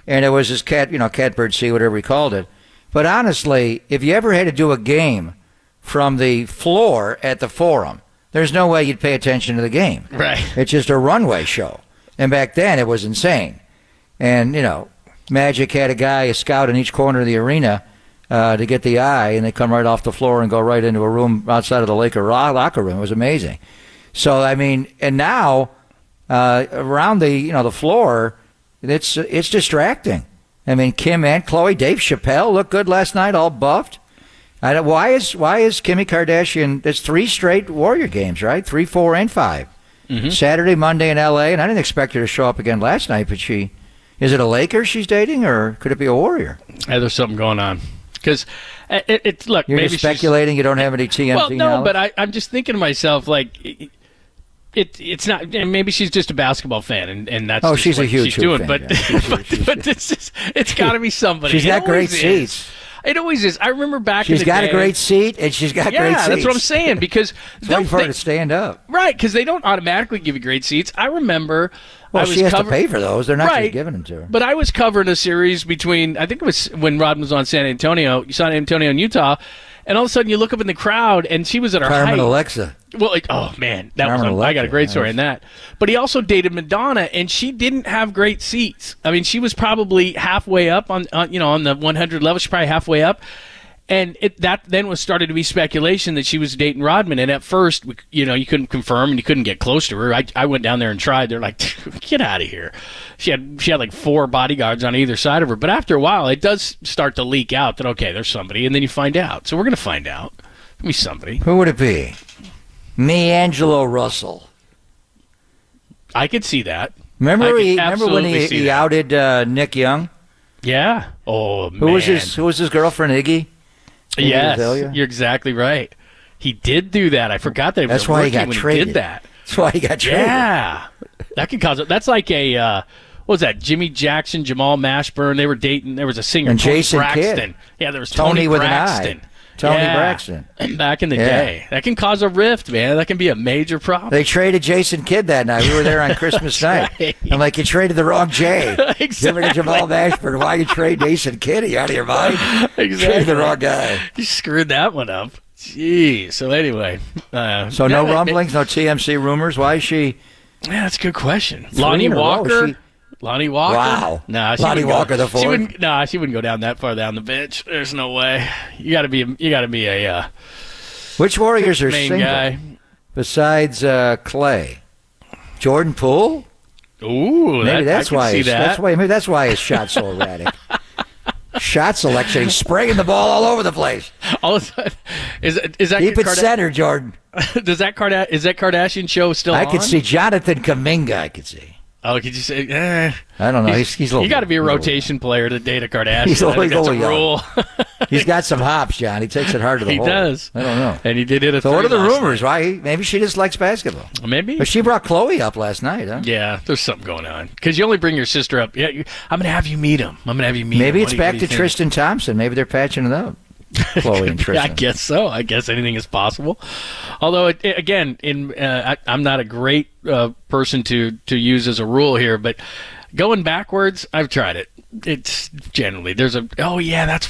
and it was his catbird seat, whatever he called it. But honestly, if you ever had to do a game from the floor at the forum, there's no way you'd pay attention to the game. Right. It's just a runway show. And back then, it was insane. And, Magic had a scout in each corner of the arena to get the eye, and they come right off the floor and go right into a room outside of the Laker locker room. It was amazing. So, I mean, and now around the floor, it's distracting. I mean, Kim and Chloe, Dave Chappelle looked good last night, all buffed. Why is Kimmy Kardashian? It's 3 straight Warrior games, right? 3, 4, and 5. Mm-hmm. Saturday, Monday in L.A., and I didn't expect her to show up again last night, but is it a Laker she's dating, or could it be a Warrior? Yeah, there's something going on. Because look, you're maybe just speculating. You don't have any TMZ Well, no, knowledge? but I'm just thinking to myself, like, it's not. Maybe she's just a basketball fan, and that's just she's what a huge she's doing. fan, but yeah. but it's got to be somebody. She's got great seats. It always is. I remember back in the day. She's got a great seat, and she's got great seats. Yeah, that's what I'm saying. Because waiting for her to stand up. Right, because they don't automatically give you great seats. I remember. Well, she has to pay for those. They're not just giving them to her. But I was covering a series between, I think it was when Rodman was on San Antonio and Utah, and all of a sudden you look up in the crowd, and she was at her height. Carmen Alexa. Well, oh man, I got a great story on that. But he also dated Madonna, and she didn't have great seats. I mean, she was probably halfway up on the 100 level. She's probably halfway up. And that then was started to be speculation that she was dating Rodman. And at first, you couldn't confirm and you couldn't get close to her. I went down there and tried. They're like, get out of here. She had like 4 bodyguards on either side of her. But after a while, it does start to leak out that, okay, there's somebody. And then you find out. So we're going to find out. It'll be somebody. Who would it be? Me, Angelo Russell. I could see that. Remember when he outed Nick Young? Yeah. Oh, man. Who was his girlfriend, Iggy? Yes, you're exactly right. He did do that. I forgot that. That's why he got traded. He did that. That's why he got traded. Yeah, that can cause it. That's like a what was that? Jimmy Jackson, Jamal Mashburn. They were dating. There was a singer, and Tony Jason Braxton. Kidd. Yeah, there was Tony with Braxton. an I. Tony Braxton. Back in the day. That can cause a rift, man. That can be a major problem. They traded Jason Kidd that night. We were there on Christmas night. Right. I'm like, you traded the wrong Jay. Exactly. Give it to Jamal Mashburn. Why you trade Jason Kidd? Are you out of your mind? Exactly. You traded the wrong guy. You screwed that one up. Jeez. So anyway. No rumblings, no TMC rumors. Why is she? Yeah, that's a good question. Lonnie Walker. Lonnie Walker? Wow. Nah, Lonnie Walker the fourth. She wouldn't go down that far down the bench. There's no way. You got to be a Which Warriors are main single guy besides Clay? Jordan Poole? Ooh, maybe that's why. Maybe that's why his shot's so erratic. Shot selection. He's spraying the ball all over the place. All of a sudden, is that keep it center, Jordan? Is that Kardashian show still on? I could see Jonathan Kuminga. I could see. Oh, could you say? I don't know. He's a little. You got to be a rotation player to date a Kardashian. He's a little young. Rule. He's got some hops, John. He takes it hard to the hole. He does. I don't know. And he did it. So what are the rumors? Why? Maybe she just likes basketball. Maybe. But she brought Chloe up last night, huh? Yeah, there's something going on. Because you only bring your sister up. Yeah, I'm going to have you meet him. Maybe it's back to Tristan Thompson. Maybe they're patching it up. Chloe and Tristan. I guess so. I guess anything is possible. Although, again, I'm not a great person to use as a rule here, but going backwards, I've tried it. It's generally that's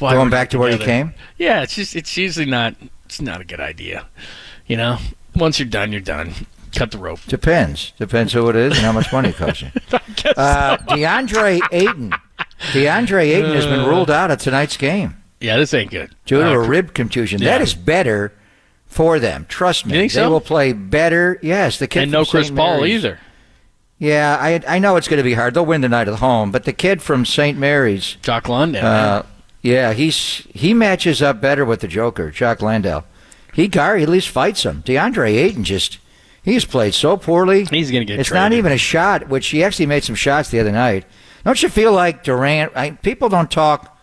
why going back to where you came. Yeah, it's usually not. It's not a good idea. Once you're done, you're done. Cut the rope. Depends who it is and how much money it costs you. DeAndre Ayton has been ruled out of tonight's game. Yeah, this ain't good. Due to a rib contusion. Yeah. That is better for them. Trust me. You think they so? will play better. Yes, the kid And from no Chris St. Paul Mary's. either. Yeah, I know it's going to be hard. They'll win tonight at home, but the kid from St. Mary's, Jock Landale. yeah, he matches up better with the Joker, Jock Landale. He at least fights him. DeAndre Ayton he's played so poorly. He's going to get It's traded. not even a shot, which he actually made some shots the other night. Don't you feel like Durant? People don't talk.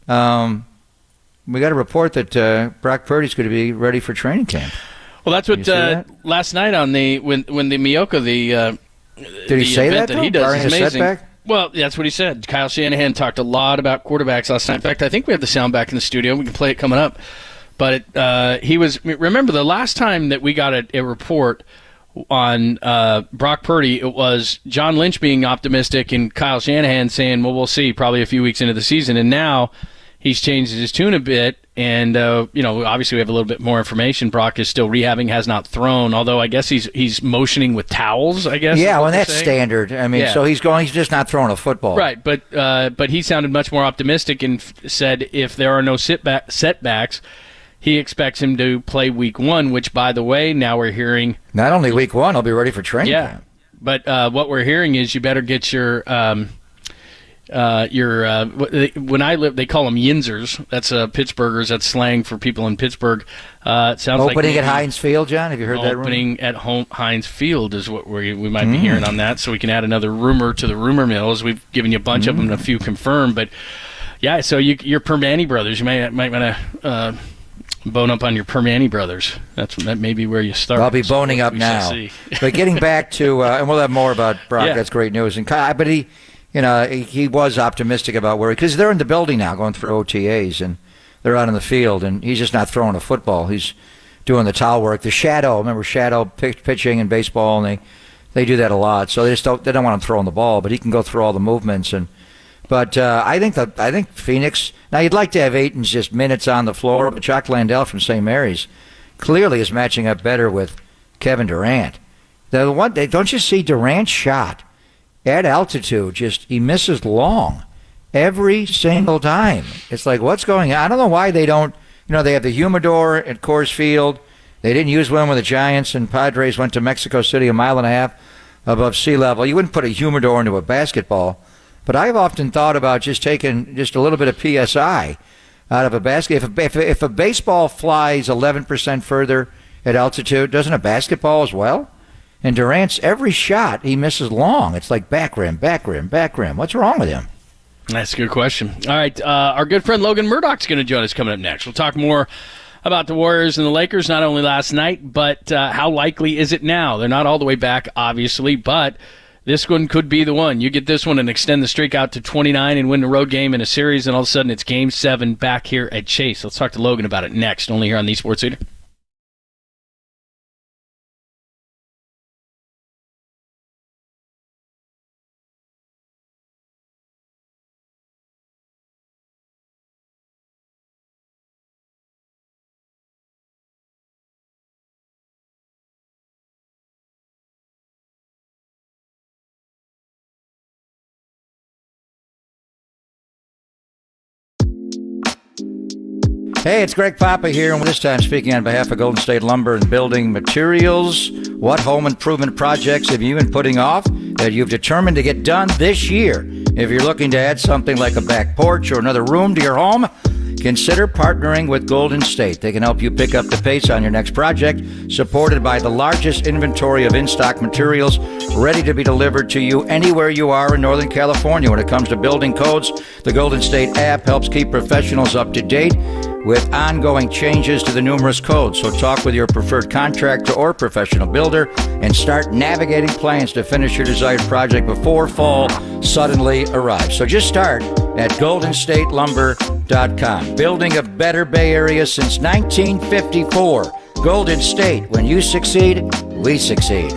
We got a report that Brock Purdy's going to be ready for training camp. Well, that's what last night on when the Mioka Did he say event that he does barring is a amazing. setback? Well, that's what he said. Kyle Shanahan talked a lot about quarterbacks last night. In fact, I think we have the sound back in the studio. We can play it coming up. But remember the last time that we got a report on Brock Purdy, it was John Lynch being optimistic and Kyle Shanahan saying, well, we'll see, probably a few weeks into the season. And now he's changed his tune a bit. And, obviously we have a little bit more information. Brock is still rehabbing, has not thrown, although I guess he's motioning with towels, I guess. Yeah, well, that's standard. I mean, so he's just not throwing a football. Right, but he sounded much more optimistic and said if there are no setbacks, he expects him to play week 1, which, by the way, now we're hearing... Not only week 1, he'll be ready for training camp. But what we're hearing is you better get your when I live, they call them yinzers. That's Pittsburghers. That's slang for people in Pittsburgh. It sounds opening like at Heinz Field, John. Have you heard that rumor? Opening at Heinz Field is what we might be hearing on that. So we can add another rumor to the rumor mill. As we've given you a bunch of them, and a few confirmed. But yeah, so your Permani brothers, you might want to bone up on your Permani brothers. That may be where you start. I'll be boning up now. But getting back to, and we'll have more about Brock. Yeah. That's great news. And but he was optimistic about because they're in the building now going through OTAs and they're out in the field and he's just not throwing a football. He's doing the towel work. The shadow, remember shadow pitching in baseball, and they do that a lot. So they don't want him throwing the ball, but he can go through all the movements. But I think Phoenix. Now you'd like to have Ayton's just minutes on the floor, but Jock Landale from St. Mary's clearly is matching up better with Kevin Durant. Don't you see Durant's shot? At altitude, he misses long every single time. It's like, what's going on? I don't know why they don't, they have the humidor at Coors Field. They didn't use one when the Giants and Padres went to Mexico City 1.5 miles above sea level. You wouldn't put a humidor into a basketball. But I've often thought about just taking just a little bit of PSI out of a basket. If a baseball flies 11% further at altitude, doesn't a basketball as well? And Durant's every shot he misses long. It's like back rim, back rim, back rim. What's wrong with him? That's a good question. All right, our good friend Logan Murdoch's going to join us coming up next. We'll talk more about the Warriors and the Lakers, not only last night, but how likely is it now? They're not all the way back, obviously, but this one could be the one. You get this one and extend the streak out to 29 and win the road game in a series, and all of a sudden it's Game 7 back here at Chase. Let's talk to Logan about it next, only here on the Sports Leader. Hey, it's Greg Papa here, and this time speaking on behalf of Golden State Lumber and Building Materials. What home improvement projects have you been putting off that you've determined to get done this year? If you're looking to add something like a back porch or another room to your home, consider partnering with Golden State. They can help you pick up the pace on your next project, supported by the largest inventory of in-stock materials ready to be delivered to you anywhere you are in Northern California. When it comes to building codes, the Golden State app helps keep professionals up to date with ongoing changes to the numerous codes. So talk with your preferred contractor or professional builder and start navigating plans to finish your desired project before fall suddenly arrives. So just start at goldenstatelumber.com. Building a better Bay Area since 1954. Golden State, when you succeed, we succeed.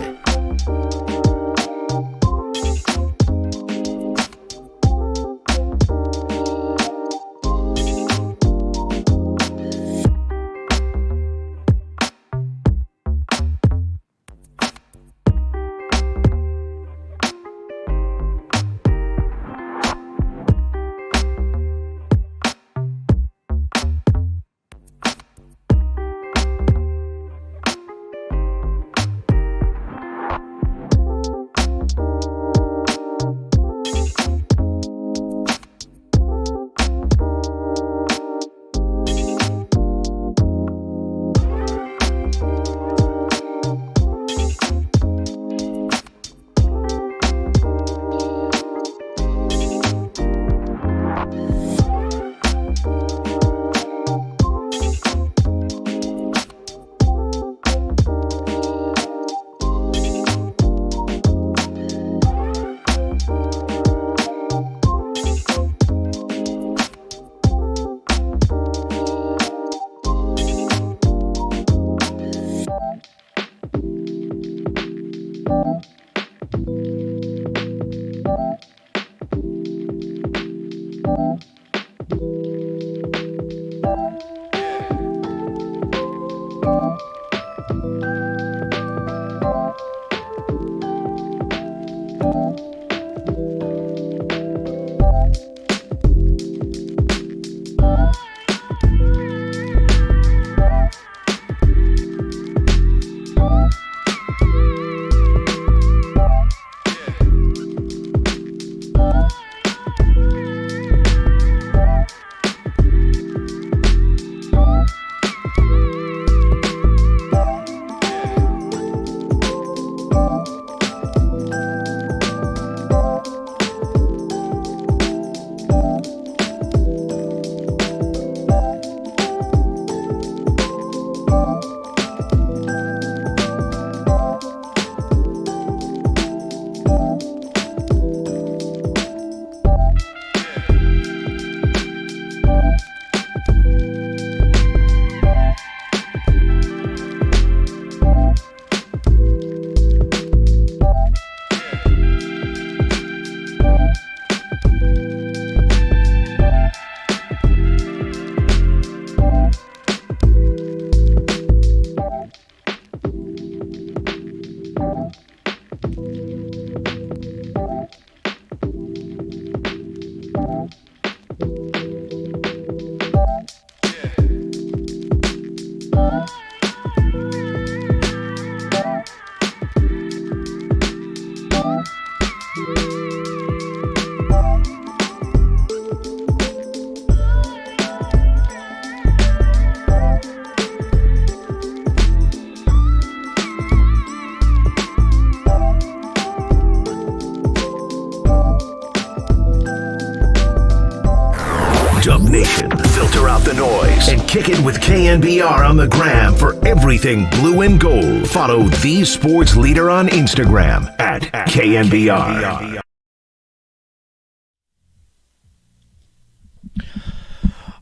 Dub Nation, filter out the noise and kick it with KNBR on the gram for everything blue and gold. Follow the sports leader on Instagram at KNBR.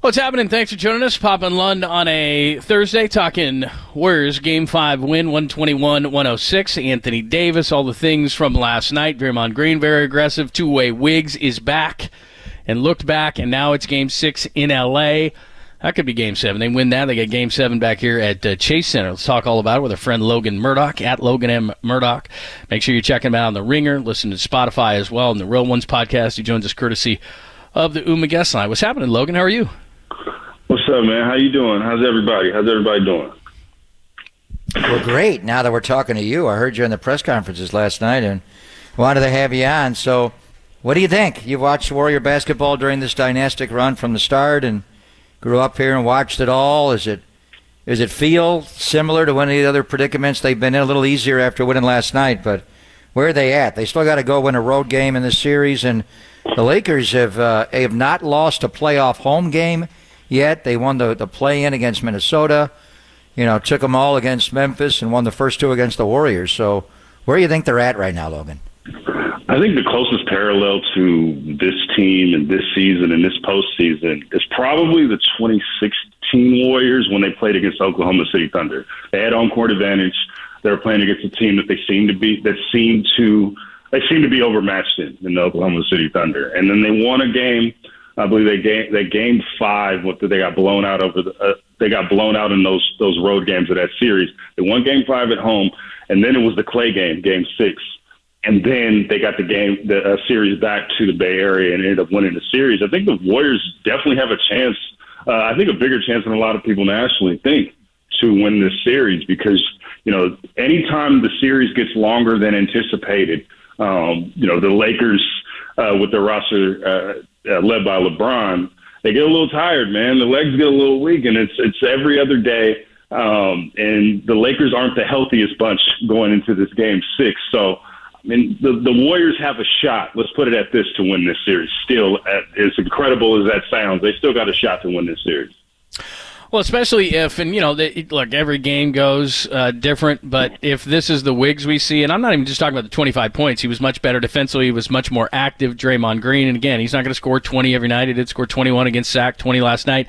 What's happening? Thanks for joining us. Pop and Lund on a Thursday talking Warriors Game 5 win, 121-106. Anthony Davis, all the things from last night. Draymond Green, very aggressive. Two-way Wiggs is back and looked back, and now it's Game 6 in L.A. That could be Game 7. They win that. They get Game 7 back here at Chase Center. Let's talk all about it with our friend Logan Murdoch, at Logan M. Murdoch. Make sure you check him out on The Ringer. Listen to Spotify as well, and the Real Ones podcast. He joins us courtesy of the UMA guest line. What's happening, Logan? How are you? What's up, man? How you doing? How's everybody doing? Well, great. Now that we're talking to you, I heard you in the press conferences last night and wanted to have you on. So what do you think? You've watched Warrior basketball during this dynastic run from the start and grew up here and watched it all. Does it feel similar to any of the other predicaments they've been in? A little easier after winning last night, but where are they at? They still got to go win a road game in this series, and the Lakers have not lost a playoff home game yet. They won the play-in against Minnesota, took them all against Memphis and won the first two against the Warriors. So where do you think they're at right now, Logan? I think the closest parallel to this team and this season and this postseason is probably the 2016 Warriors when they played against Oklahoma City Thunder. They had home court advantage. They were playing against a team that they seemed to be overmatched in the Oklahoma City Thunder. And then they won a game. I believe they gamed 5. They got blown out they got blown out in those road games of that series. They won Game 5 at home, and then it was the Clay game, Game 6. And then they got the series back to the Bay Area and ended up winning the series. I think the Warriors definitely have a chance. I think a bigger chance than a lot of people nationally think to win this series because, anytime the series gets longer than anticipated, the Lakers with their roster led by LeBron, they get a little tired, man. The legs get a little weak, and it's every other day. And the Lakers aren't the healthiest bunch going into this Game 6. So, the Warriors have a shot, let's put it at this, to win this series. Still, as incredible as that sounds, they still got a shot to win this series. Well, especially if, look, every game goes different, but if this is the Wiggs we see, and I'm not even just talking about the 25 points, he was much better defensively, he was much more active, Draymond Green, and again, he's not going to score 20 every night. He did score 21 against Sac, 20 last night,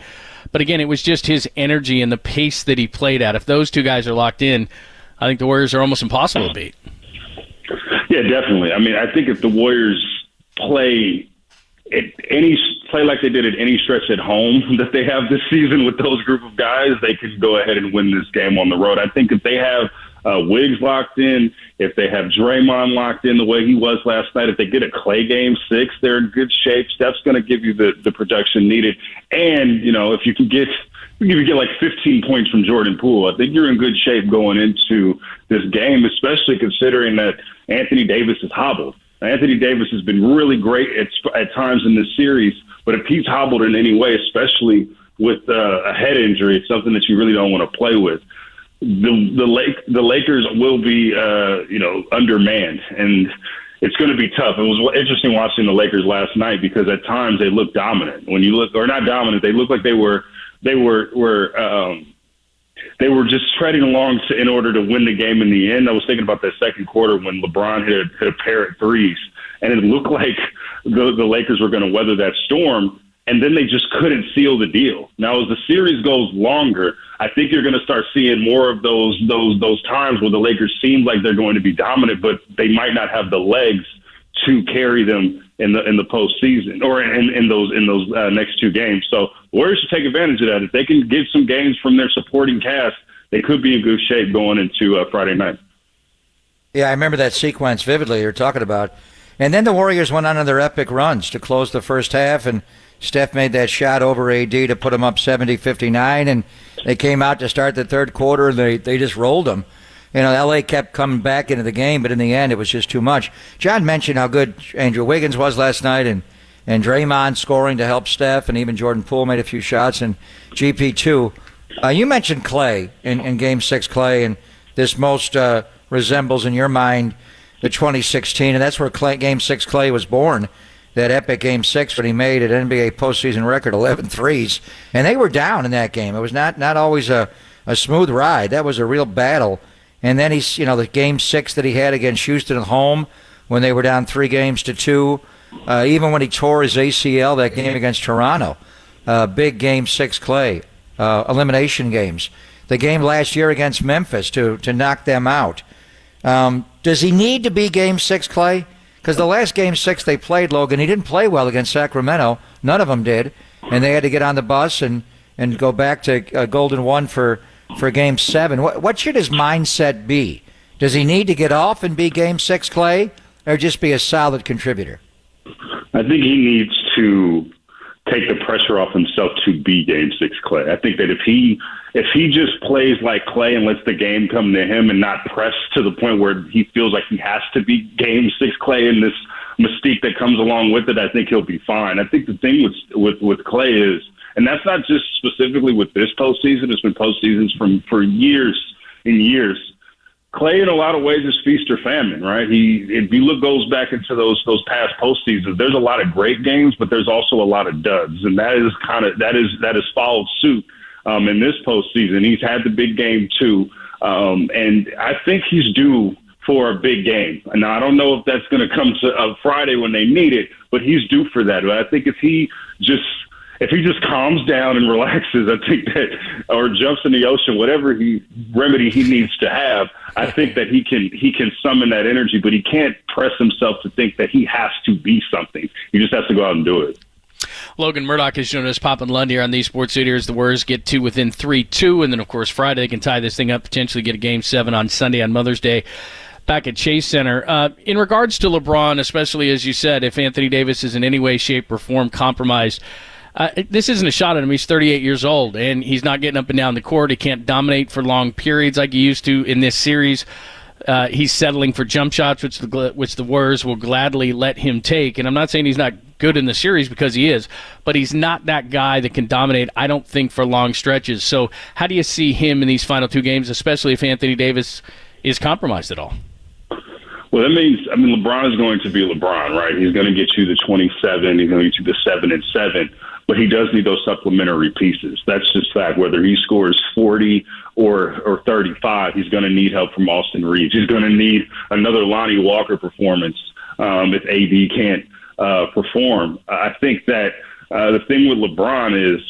but again, it was just his energy and the pace that he played at. If those two guys are locked in, I think the Warriors are almost impossible to beat. Yeah, definitely. I think if the Warriors play like they did at any stretch at home that they have this season with those group of guys, they can go ahead and win this game on the road. I think if they have Wiggs locked in, if they have Draymond locked in the way he was last night, if they get a Clay game 6, they're in good shape. Steph's going to give you the production needed. And, if you can get like 15 points from Jordan Poole, I think you're in good shape going into this game, especially considering that Anthony Davis is hobbled. Anthony Davis has been really great at times in this series, but if he's hobbled in any way, especially with a head injury, it's something that you really don't want to play with. The Lakers will be undermanned, and it's going to be tough. It was interesting watching the Lakers last night because at times they looked dominant. When you look, or not dominant, they looked like they were just treading along in order to win the game in the end. I was thinking about that second quarter when LeBron hit a pair of threes, and it looked like the Lakers were going to weather that storm. And then they just couldn't seal the deal. Now, as the series goes longer, I think you're going to start seeing more of those times where the Lakers seem like they're going to be dominant, but they might not have the legs to carry them in the postseason or in those next 2 games. So the Warriors should take advantage of that. If they can get some games from their supporting cast, they could be in good shape going into Friday night. Yeah, I remember that sequence vividly you're talking about. And then the Warriors went on their epic runs to close the first half, and Steph made that shot over AD to put them up 70-59, and they came out to start the third quarter, and they just rolled them. L.A. kept coming back into the game, but in the end, it was just too much. John mentioned how good Andrew Wiggins was last night, and Draymond scoring to help Steph, and even Jordan Poole made a few shots, and GP too. You mentioned Clay in Game 6, Clay, and this most resembles in your mind the 2016, and that's where Game 6 Clay was born. That epic Game 6 when he made an NBA postseason record 11 threes. And they were down in that game. It was not always a smooth ride. That was a real battle. And then he's, the Game 6 that he had against Houston at home when they were down 3-2. Even when he tore his ACL that game against Toronto. Big Game 6 Clay. Elimination games. The game last year against Memphis to knock them out. Does he need to be Game 6 Clay? Because the last Game 6 they played, Logan, he didn't play well against Sacramento. None of them did. And they had to get on the bus and go back to Golden 1 for Game 7. What should his mindset be? Does he need to get off and be Game 6 Clay, or just be a solid contributor? I think he needs to take the pressure off himself to be Game 6 Clay. I think that if he just plays like Clay and lets the game come to him and not press to the point where he feels like he has to be Game 6 Clay and this mystique that comes along with it, I think he'll be fine. I think the thing with Clay is, and that's not just specifically with this postseason, it's been postseasons for years and years. Clay, in a lot of ways, is feast or famine, right? If you goes back into those past postseasons, there's a lot of great games, but there's also a lot of duds, and that is followed suit in this postseason. He's had the big game too, and I think he's due for a big game. Now, I don't know if that's going to come to Friday when they need it, but he's due for that. But I think if he just calms down and relaxes, I think that, or jumps in the ocean, whatever remedy he needs to have, I think that he can summon that energy, but he can't press himself to think that he has to be something. He just has to go out and do it. Logan Murdoch has joined us, Pop and Lund here on these Sports Leaders. The Warriors get to within 3-2, and then, of course, Friday they can tie this thing up, potentially get a Game 7 on Sunday on Mother's Day back at Chase Center. In regards to LeBron, especially as you said, if Anthony Davis is in any way, shape, or form compromised, this isn't a shot at him. He's 38 years old, and he's not getting up and down the court. He can't dominate for long periods like he used to in this series. He's settling for jump shots, which the Warriors will gladly let him take. And I'm not saying he's not good in the series, because he is, but he's not that guy that can dominate, I don't think, for long stretches. So how do you see him in these final 2 games, especially if Anthony Davis is compromised at all? Well, that means, LeBron is going to be LeBron, right? He's going to get you the 27. He's going to get you the 7 and 7. But he does need those supplementary pieces. That's just fact. Whether he scores 40 or 35, he's going to need help from Austin Reeves. He's going to need another Lonnie Walker performance if AD can't perform. I think that the thing with LeBron is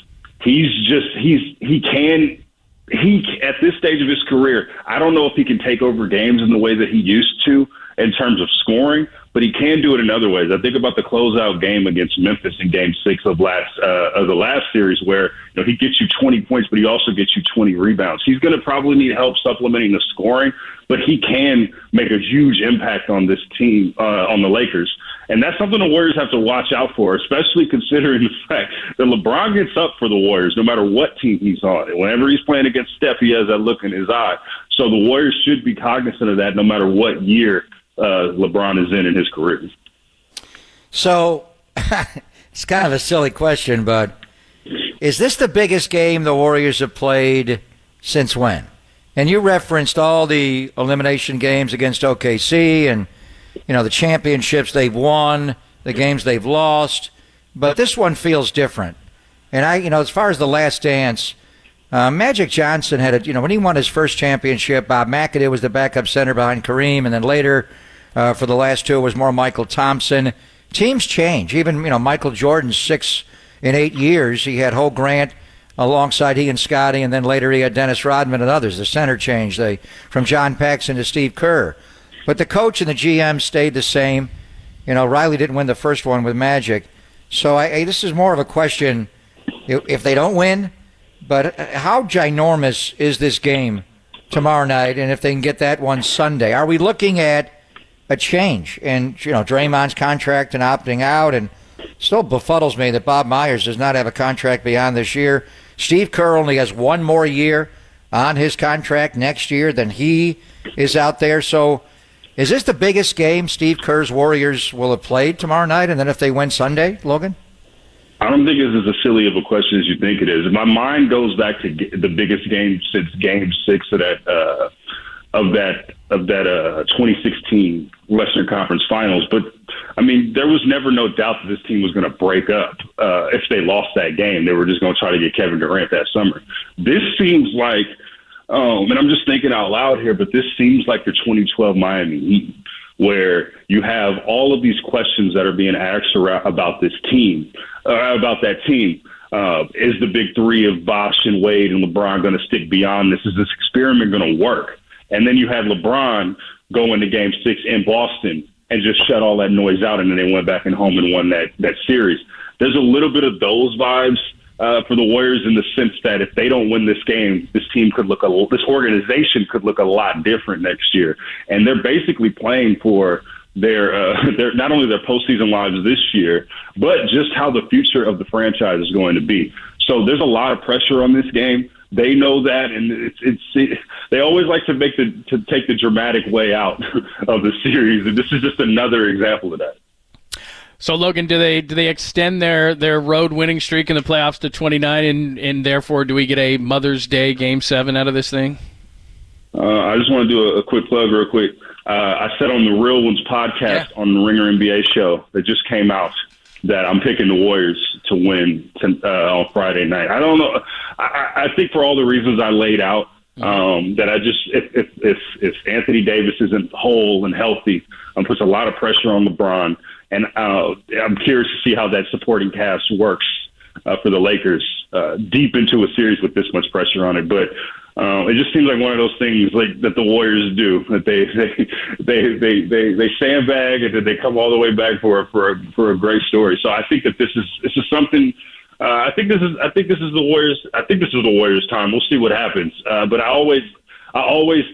at this stage of his career, I don't know if he can take over games in the way that he used to in terms of scoring, but he can do it in other ways. I think about the closeout game against Memphis in Game 6 of the last series, where he gets you 20 points, but he also gets you 20 rebounds. He's going to probably need help supplementing the scoring, but he can make a huge impact on this team, on the Lakers. And that's something the Warriors have to watch out for, especially considering the fact that LeBron gets up for the Warriors no matter what team he's on. And whenever he's playing against Steph, he has that look in his eye. So the Warriors should be cognizant of that no matter what year LeBron is in his career. So it's kind of a silly question, but is this the biggest game the Warriors have played since when? And you referenced all the elimination games against OKC and the championships they've won, the games they've lost, but this one feels different. And as far as the Last Dance, Magic Johnson had when he won his first championship, Bob McAdoo was the backup center behind Kareem, and then later for the last two it was more Michael Thompson. Teams change. Even Michael Jordan's 6 in 8 years, he had Ho Grant alongside he and Scotty, and then later he had Dennis Rodman and others. The center changed from John Paxson to Steve Kerr. But the coach and the GM stayed the same. Riley didn't win the first one with Magic. So this is more of a question if they don't win, but how ginormous is this game tomorrow night, and if they can get that one Sunday? Are we looking at a change in Draymond's contract and opting out? And still befuddles me that Bob Myers does not have a contract beyond this year. Steve Kerr only has one more year on his contract next year than he is out there. So is this the biggest game Steve Kerr's Warriors will have played tomorrow night? And then if they win Sunday, Logan? I don't think it's as silly of a question as you think it is. My mind goes back to the biggest game since Game 6 of that 2016 Western Conference Finals. But there was never no doubt that this team was going to break up if they lost that game. They were just going to try to get Kevin Durant that summer. This seems like, and I'm just thinking out loud here, but this seems like the 2012 Miami Heat, where you have all of these questions that are being asked about this team, about that team. Is the big three of Bosh and Wade and LeBron going to stick beyond this? Is this experiment going to work? And then you had LeBron go into Game 6 in Boston and just shut all that noise out, and then they went back and home and won that series. There's a little bit of those vibes for the Warriors in the sense that if they don't win this game, this organization could look a lot different next year. And they're basically playing for their not only their postseason lives this year, but just how the future of the franchise is going to be. So there's a lot of pressure on this game. They know that, and they always like to take the dramatic way out of the series, and this is just another example of that. So, Logan, do they extend their road winning streak in the playoffs to 29, and therefore do we get a Mother's Day Game 7 out of this thing? I just want to do a quick plug real quick. I said on the Real Ones podcast on the Ringer NBA show that just came out that I'm picking the Warriors to win on Friday night. I don't know. I think for all the reasons I laid out, that I just if Anthony Davis isn't whole and healthy, puts a lot of pressure on LeBron. And I'm curious to see how that supporting cast works for the Lakers deep into a series with this much pressure on it. But it just seems like one of those things like that the Warriors do, that they sandbag and then they come all the way back for a great story. So I think that this is something. I think this is the Warriors. I think this is the Warriors' time. We'll see what happens. But I always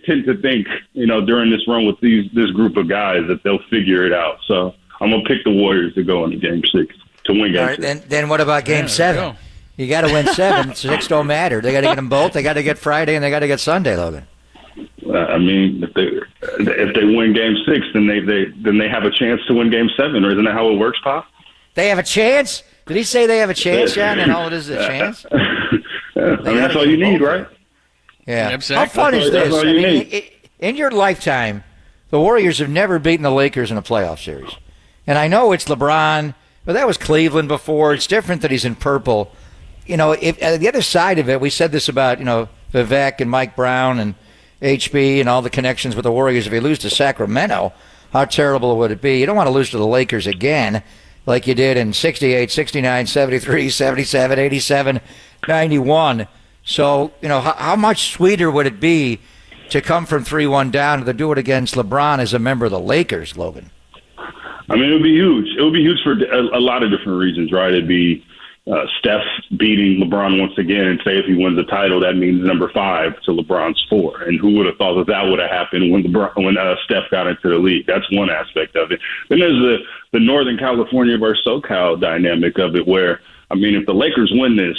tend to think, during this run with this group of guys that they'll figure it out. So I'm gonna pick the Warriors to go into Game 6 to win Game 6. Right, then what about Game 7? You got to win 7. 6 don't matter. They got to get them both. They got to get Friday and they got to get Sunday, Logan. If they win Game 6, then they have a chance to win Game 7, or isn't that how it works, Pop? They have a chance. Did he say they have a chance, John? And all it is a chance. That's all you need, right? Yeah. How fun is this? In your lifetime, the Warriors have never beaten the Lakers in a playoff series. And I know it's LeBron, but that was Cleveland before. It's different that he's in purple. If the other side of it, we said this about, Vivek and Mike Brown and HB and all the connections with the Warriors. If you lose to Sacramento, how terrible would it be? You don't want to lose to the Lakers again like you did in 68, 69, 73, 77, 87, 91. So, how much sweeter would it be to come from 3-1 down and to do it against LeBron as a member of the Lakers, Logan? I mean, it would be huge. It would be huge for a lot of different reasons, right? It'd be Steph beating LeBron once again, and say if he wins the title, that means number 5 to LeBron's 4. And who would have thought that would have happened when Steph got into the league? That's one aspect of it. Then there's the Northern California versus SoCal dynamic of it, where, I mean, if the Lakers win this,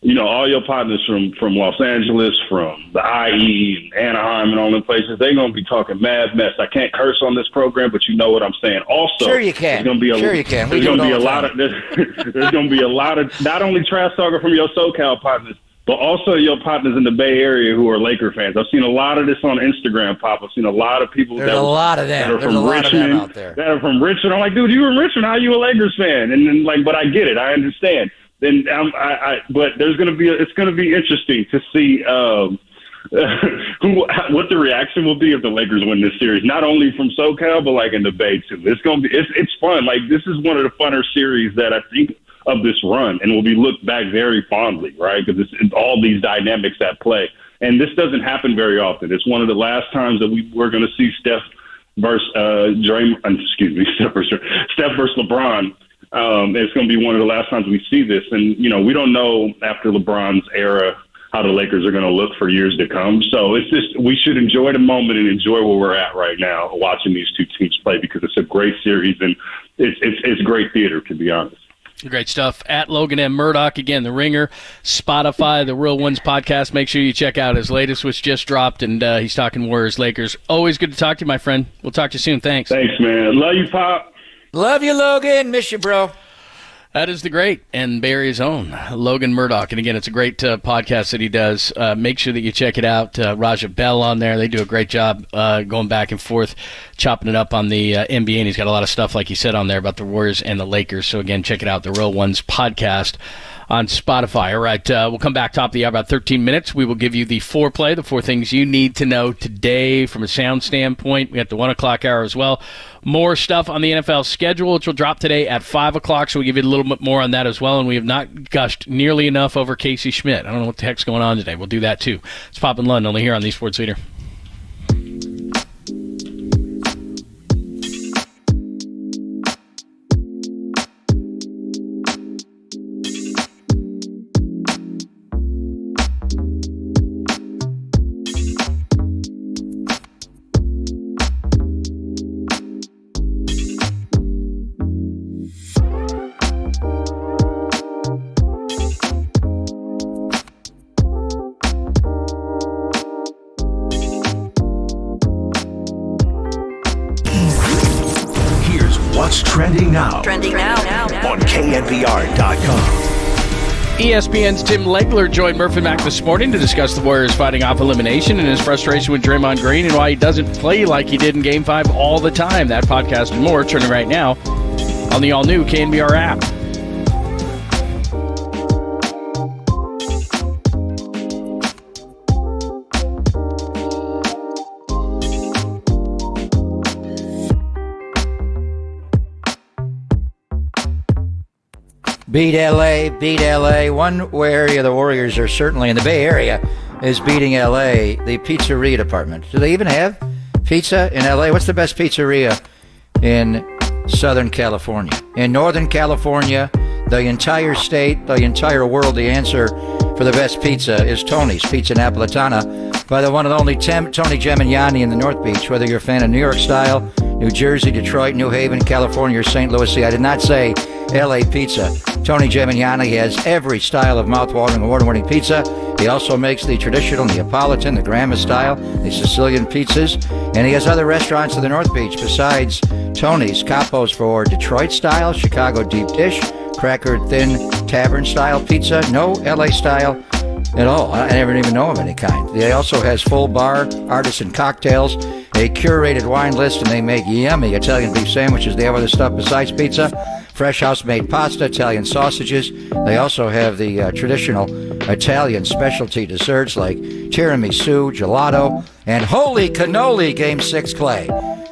you know, all your partners from Los Angeles, from the IE, and Anaheim, and all them places, they're going to be talking mad mess. I can't curse on this program, but you know what I'm saying. Also, sure you can. There's going to be a lot of not only trash talking from your SoCal partners, but also your partners in the Bay Area who are Laker fans. I've seen a lot of this on Instagram pop. I've seen a lot of people that are from Richmond out there. That are from Richmond. I'm like, dude, you in Richmond? How are you a Lakers fan? And then, like, but I get it. I understand. Then, but it's going to be interesting to see what the reaction will be if the Lakers win this series. Not only from SoCal, but like in the Bay too. It's fun. Like, this is one of the funner series that I think of this run, and will be looked back very fondly, right? Because it's all these dynamics at play, and this doesn't happen very often. It's one of the last times that we're going to see Steph versus Steph versus LeBron. It's going to be one of the last times we see this. And, you know, we don't know after LeBron's era how the Lakers are going to look for years to come. So it's just, we should enjoy the moment and enjoy where we're at right now watching these two teams play, because it's a great series and it's great theater, to be honest. Great stuff. At Logan M. Murdoch, again, The Ringer, Spotify, the Real Ones podcast. Make sure you check out his latest, which just dropped, and he's talking Warriors, Lakers. Always good to talk to you, my friend. We'll talk to you soon. Thanks. Thanks, man. Love you, Pop. Love you, Logan. Miss you, bro. That is the great and Bay Area's own Logan Murdoch. And again, it's a great podcast that he does. Make sure that you check it out. Raja Bell on there. They do a great job going back and forth, chopping it up on the NBA. And he's got a lot of stuff, like he said, on there about the Warriors and the Lakers. So again, check it out, the Real Ones podcast on Spotify. All right, we'll come back top of the hour, about 13 minutes. We will give you the foreplay, the 4 things you need to know today from a sound standpoint. We got the 1 o'clock hour as well. More stuff on the NFL schedule, which will drop today at 5 o'clock, so we'll give you a little bit more on that as well. And we have not gushed nearly enough over Casey Schmidt. I don't know what the heck's going on today. We'll do that too. It's Pop and Lund, only here on the Sports Leader. Trending now on KNBR.com. ESPN's Tim Legler joined Murphy Mack this morning to discuss the Warriors fighting off elimination and his frustration with Draymond Green and why he doesn't play like he did in Game 5 all the time. That podcast and more turning right now on the all-new KNBR app. Beat LA. One area the Warriors are certainly in the Bay Area is beating LA, the pizzeria department. Do they even have pizza in LA? What's the best pizzeria in Southern California? In Northern California, the entire state, the entire world, the answer for the best pizza is Tony's Pizza Napolitana by the one and only Tony Gemignani in the North Beach. Whether you're a fan of New York style, New Jersey, Detroit, New Haven, California, or St. Louis. See, I did not say LA pizza. Tony Gemignani has every style of mouth-watering, award-winning pizza. He also makes the traditional Neapolitan, the Grandma style, the Sicilian pizzas, and he has other restaurants in the North Beach besides Tony's. Capo's for Detroit style, Chicago deep dish, cracker thin tavern style pizza. No LA style at all. I never even know of any kind. They also has full bar, artisan cocktails, a curated wine list, and they make yummy Italian beef sandwiches. They have other stuff besides pizza. Fresh house-made pasta, Italian sausages. They also have the traditional Italian specialty desserts like tiramisu, gelato, and holy cannoli Game 6 clay.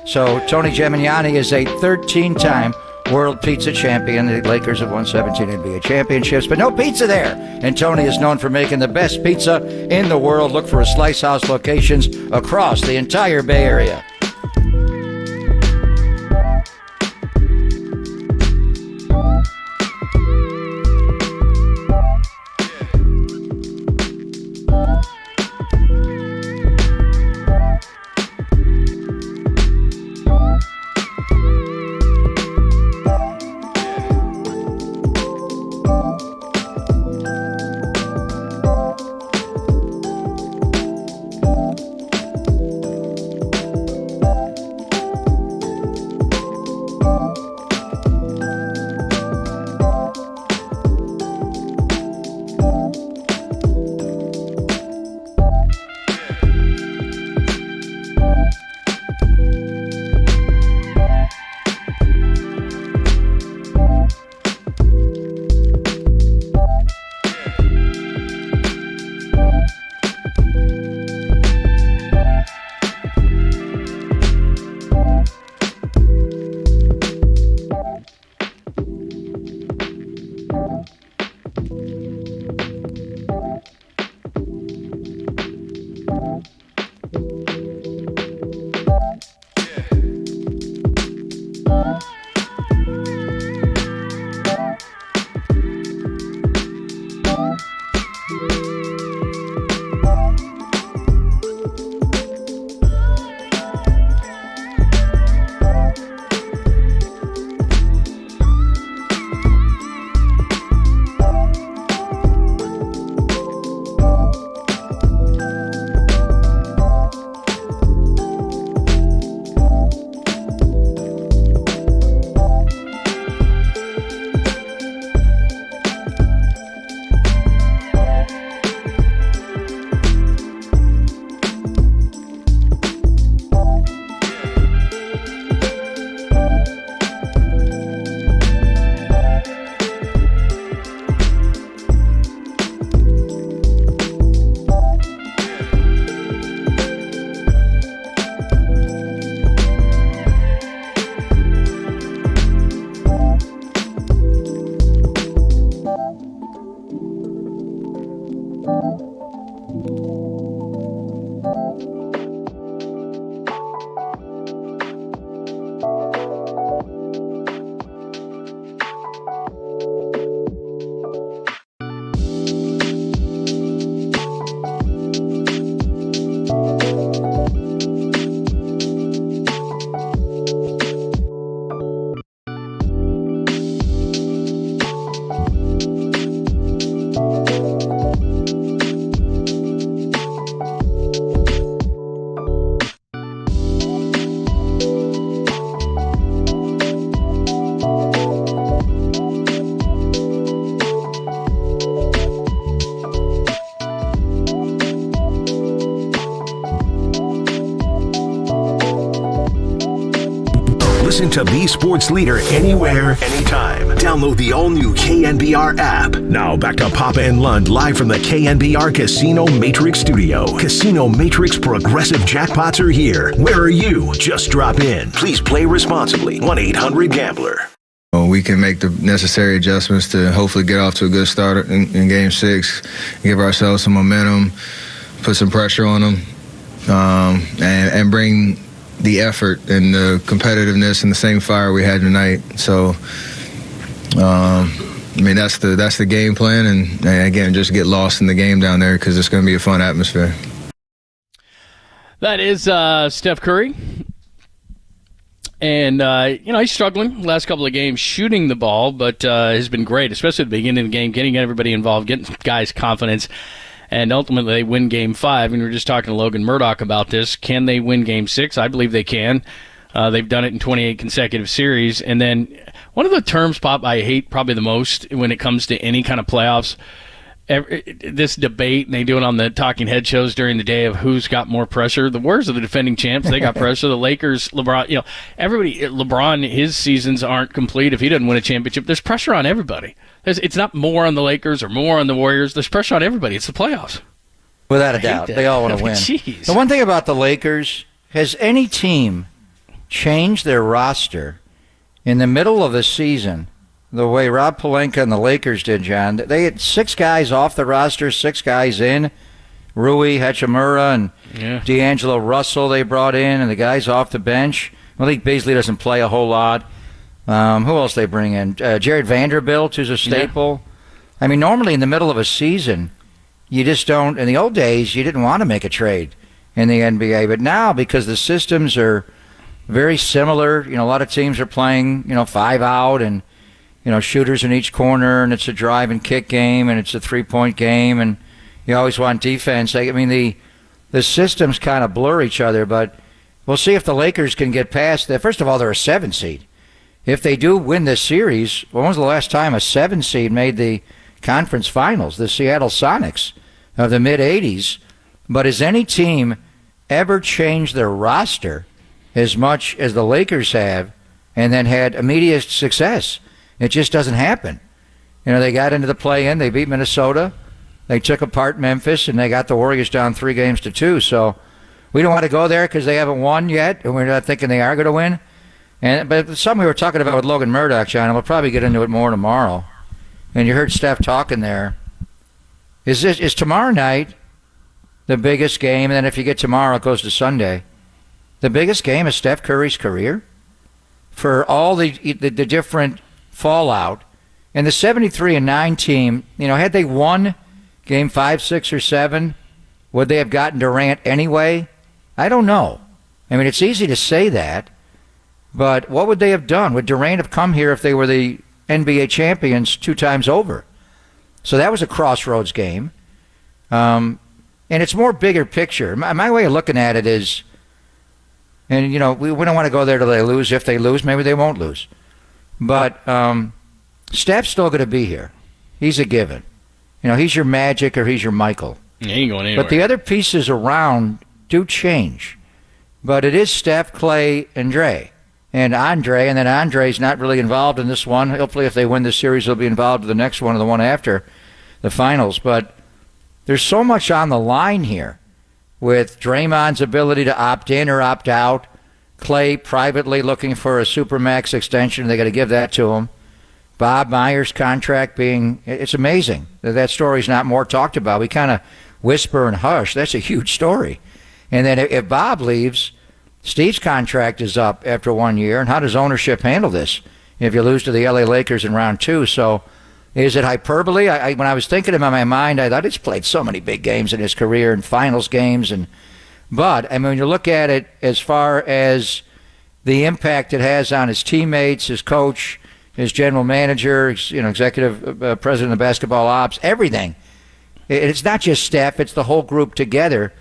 So Tony Gemignani is a 13-time world pizza champion. The Lakers have won 17 NBA championships, but no pizza there. And Tony is known for making the best pizza in the world. Look for his Slice House locations across the entire Bay Area. Listen to the sports leader anywhere, anytime. Download the all-new KNBR app. Now back to Papa and Lund live from the KNBR Casino Matrix studio. Casino Matrix progressive jackpots are here. Where are you? Just drop in. Please play responsibly. 1-800-GAMBLER. We can make the necessary adjustments to hopefully get off to a good start in Game 6, give ourselves some momentum, put some pressure on them, and bring the effort and the competitiveness and the same fire we had tonight. So, that's the game plan, and again, just get lost in the game down there because it's going to be a fun atmosphere. That is Steph Curry. And, he's struggling the last couple of games shooting the ball, but has been great, especially at the beginning of the game, getting everybody involved, getting guys confidence. And ultimately, they win Game 5. And we were just talking to Logan Murdoch about this. Can they win Game 6? I believe they can. They've done it in 28 consecutive series. And then one of the terms, Pop, I hate probably the most when it comes to any kind of playoffs, this debate, and they do it on the talking head shows during the day of who's got more pressure. The Warriors are the defending champs. They got pressure. The Lakers, LeBron, everybody, LeBron, his seasons aren't complete if he doesn't win a championship. There's pressure on everybody. It's not more on the Lakers or more on the Warriors. There's pressure on everybody. It's the playoffs. Without a doubt. They all want to win. Geez. The one thing about the Lakers, has any team changed their roster in the middle of the season, the way Rob Pelinka and the Lakers did, John, they had 6 guys off the roster, 6 guys in. Rui Hachimura and D'Angelo Russell they brought in, and the guys off the bench. Malik Beasley doesn't play a whole lot. Who else they bring in? Jared Vanderbilt, who's a staple. I mean, normally in the middle of a season, you just don't. In the old days, you didn't want to make a trade in the NBA. But now, because the systems are very similar, a lot of teams are playing, 5 out and, shooters in each corner, and it's a drive and kick game, and it's a 3-point game, and you always want defense. I mean, the systems kind of blur each other, but we'll see if the Lakers can get past that. First of all, they're a 7 seed. If they do win this series, when was the last time a 7 seed made the conference finals? The Seattle Sonics of the mid-'80s. But has any team ever changed their roster as much as the Lakers have and then had immediate success? It just doesn't happen. They got into the play-in. They beat Minnesota. They took apart Memphis, and they got the Warriors down 3-2. So we don't want to go there because they haven't won yet, and we're not thinking they are going to win. But something we were talking about with Logan Murdoch, John, and we'll probably get into it more tomorrow. And you heard Steph talking there. Is tomorrow night the biggest game? And then if you get tomorrow, it goes to Sunday. The biggest game of Steph Curry's career for all the different fallout. And the 73-9 team, had they won Game 5, 6, or 7, would they have gotten Durant anyway? I don't know. I mean, it's easy to say that, but what would they have done? Would Durant have come here if they were the NBA champions 2 times over? So that was a crossroads game. And it's more bigger picture. My way of looking at it is, and, we don't want to go there till they lose. If they lose, maybe they won't lose. But Steph's still going to be here. He's a given. He's your Magic or he's your Michael. He ain't going anywhere. But the other pieces around do change. But it is Steph, Clay, and Dre. And Andre, and then Andre's not really involved in this one. Hopefully if they win this series, he'll be involved in the next one or the one after the finals. But there's so much on the line here with Draymond's ability to opt in or opt out. Clay privately looking for a Supermax extension. They got to give that to him. Bob Myers' contract it's amazing that story's not more talked about. We kind of whisper and hush. That's a huge story. And then if Bob leaves, Steve's contract is up after 1 year. And how does ownership handle this if you lose to the LA Lakers in round 2? So is it hyperbole? When I was thinking in my mind, I thought he's played so many big games in his career and finals games. But when you look at it as far as the impact it has on his teammates, his coach, his general manager, executive president of basketball ops, everything. It's not just Steph, it's the whole group together.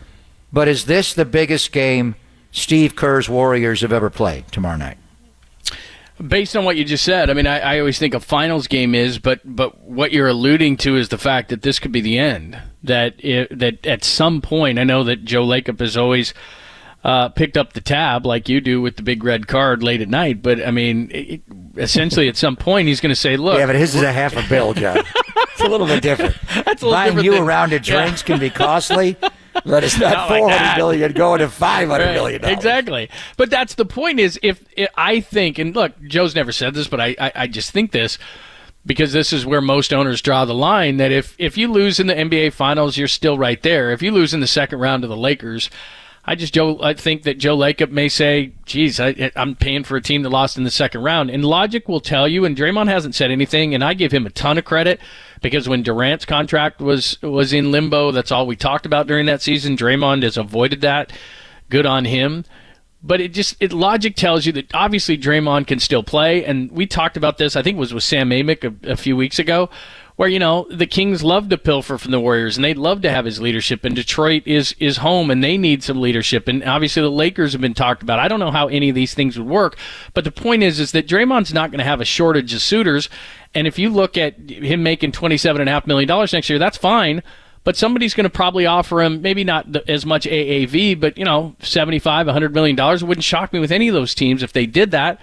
But is this the biggest game Steve Kerr's Warriors have ever played tomorrow night? Based on what you just said, I always think a finals game is, but what you're alluding to is the fact that this could be the end. That at some point, I know that Joe Lacob has always picked up the tab like you do with the big red card late at night. But, essentially at some point he's going to say, look. Yeah, but his is a half a bill, John. It's a little bit different. That's a little Buying different you than, a round of drinks can be costly, but it's not $400 million going to $500 million. Exactly. But that's the point is, if I think, and look, Joe's never said this, but I just think this, because this is where most owners draw the line, that if you lose in the NBA Finals, you're still right there. If you lose in the second round to the Lakers, I think that Joe Lacob may say, geez, I'm paying for a team that lost in the second round. And logic will tell you, and Draymond hasn't said anything, and I give him a ton of credit, because when Durant's contract was in limbo, that's all we talked about during that season. Draymond has avoided that. Good on him. But logic tells you that obviously Draymond can still play, and we talked about this, I think it was with Sam Amick a few weeks ago, where, the Kings love to pilfer from the Warriors, and they'd love to have his leadership, and Detroit is home, and they need some leadership, and obviously the Lakers have been talked about. I don't know how any of these things would work, but the point is that Draymond's not going to have a shortage of suitors, and if you look at him making $27.5 million next year, that's fine, but somebody's going to probably offer him maybe not as much AAV, but, $75, $100 million. It wouldn't shock me with any of those teams if they did that.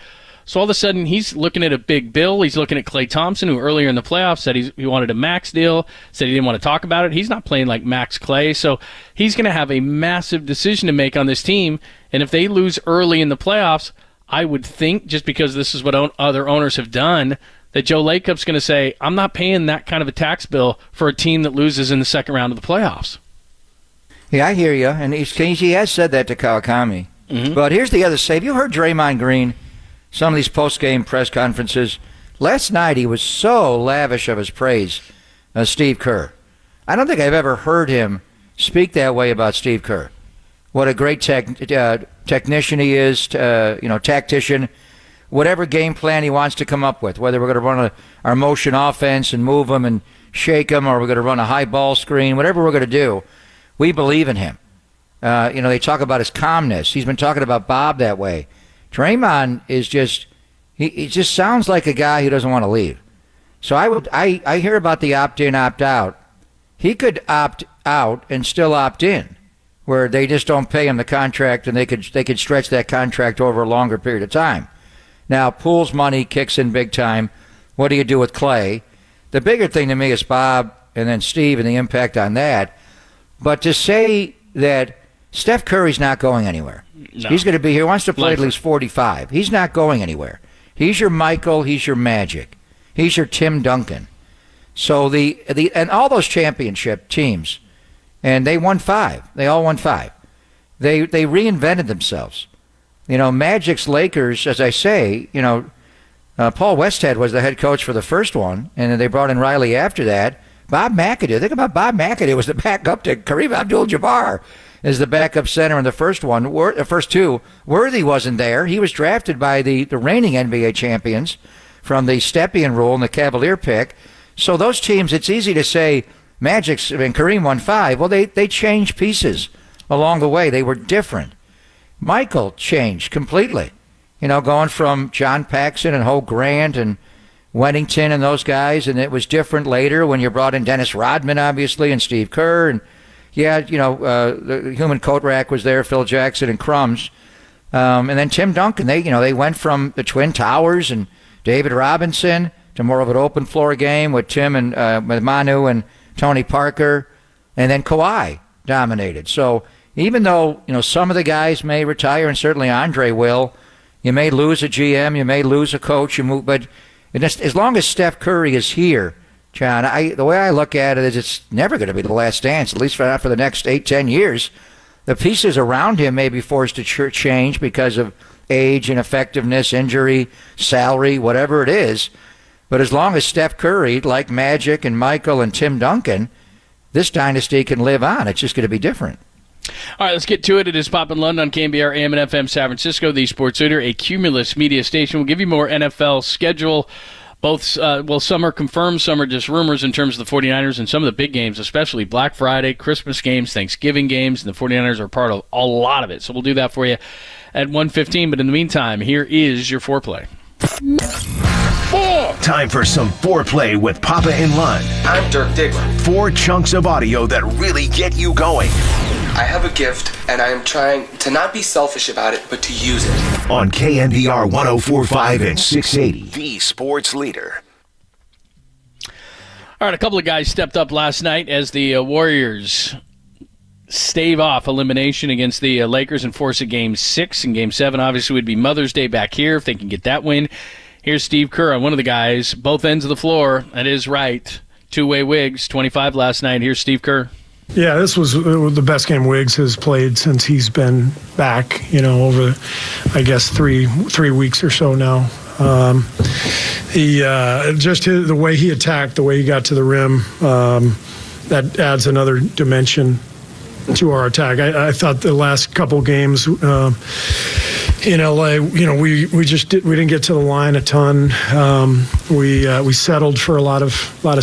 So all of a sudden, he's looking at a big bill. He's looking at Klay Thompson, who earlier in the playoffs said he wanted a max deal, said he didn't want to talk about it. He's not playing like Max Klay, so he's going to have a massive decision to make on this team. And if they lose early in the playoffs, I would think, just because this is what other owners have done, that Joe Lacup's going to say, I'm not paying that kind of a tax bill for a team that loses in the second round of the playoffs. Yeah, I hear you. And he has said that to Kawakami. Mm-hmm. But here's the other side. Have you heard Draymond Green, some of these post-game press conferences? Last night he was so lavish of his praise of Steve Kerr. I don't think I've ever heard him speak that way about Steve Kerr. What a great technician he is, tactician. Whatever game plan he wants to come up with, whether we're going to run our motion offense and move them and shake them, or we're going to run a high ball screen, whatever we're going to do, we believe in him. They talk about his calmness. He's been talking about Bob that way. Draymond is just, he just sounds like a guy who doesn't want to leave. So I hear about the opt-in, opt-out. He could opt out and still opt in, where they just don't pay him the contract, and they could stretch that contract over a longer period of time. Now, Poole's money kicks in big time. What do you do with Clay? The bigger thing to me is Bob and then Steve and the impact on that. But to say that Steph Curry's not going anywhere. No. He's going to be here. He wants to play at least 45. He's not going anywhere. He's your Michael. He's your Magic. He's your Tim Duncan. So and all those championship teams, and they won 5. They all won 5. They reinvented themselves. Magic's Lakers, as I say, Paul Westhead was the head coach for the first one, and then they brought in Riley after that. Bob McAdoo. Think about Bob McAdoo was the backup to Kareem Abdul-Jabbar as the backup center in the first one. The first two, Worthy wasn't there. He was drafted by the reigning NBA champions from the Stepien rule and the Cavalier pick. So those teams, it's easy to say Magic's and Kareem won 5. Well, they changed pieces along the way. They were different. Michael changed completely. Going from John Paxson and Ho Grant and Weddington and those guys, and it was different later when you brought in Dennis Rodman, obviously, and Steve Kerr, and the human coat rack was there, Phil Jackson and Crumbs, and then Tim Duncan. They went from the Twin Towers and David Robinson to more of an open floor game with Tim and with Manu and Tony Parker, and then Kawhi dominated. So even though some of the guys may retire, and certainly Andre will, you may lose a GM, you may lose a coach, but as long as Steph Curry is here, John, the way I look at it is it's never going to be the last dance, at least for the next 8-10 years. The pieces around him may be forced to change because of age, ineffectiveness, injury, salary, whatever it is. But as long as Steph Curry, like Magic and Michael and Tim Duncan, this dynasty can live on. It's just going to be different. All right, let's get to it. It is Poppin' London on KNBR AM and FM San Francisco, the sports leader, a Cumulus media station. We'll give you more NFL schedule. Both, some are confirmed, some are just rumors in terms of the 49ers and some of the big games, especially Black Friday, Christmas games, Thanksgiving games, and the 49ers are part of a lot of it. So we'll do that for you at 1:15. But in the meantime, here is your foreplay. Time for some foreplay with Papa and Lund. I'm Dirk Diggler. 4 chunks of audio that really get you going. I have a gift, and I am trying to not be selfish about it, but to use it. On KNBR 104.5 and 680, the sports leader. All right, a couple of guys stepped up last night as the Warriors stave off elimination against the Lakers and force a Game 6. And Game 7 obviously would be Mother's Day back here if they can get that win. Here's Steve Kerr, one of the guys, both ends of the floor. That is right. Two-way Wiggs, 25 last night. Here's Steve Kerr. Yeah, this was the best game Wiggs has played since he's been back, over, I guess, three weeks or so now. The way he attacked, the way he got to the rim, that adds another dimension to our attack. I thought the last couple games in LA, we didn't get to the line a ton. We settled for a lot of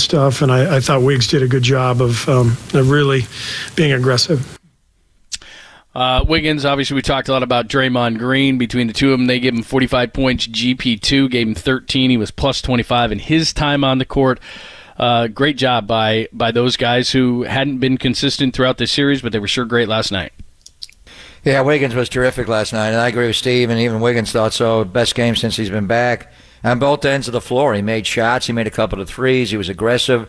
stuff, and I thought Wiggs did a good job of really being aggressive. Wiggins, obviously we talked a lot about Draymond Green. Between the two of them, they gave him 45 points. GP2 gave him 13. He was plus 25 in his time on the court. Great job by those guys who hadn't been consistent throughout the series, but they were sure great last night. Yeah, Wiggins was terrific last night, and I agree with Steve, and even Wiggins thought so. Best game since he's been back. On both ends of the floor, he made shots. He made a couple of threes. He was aggressive.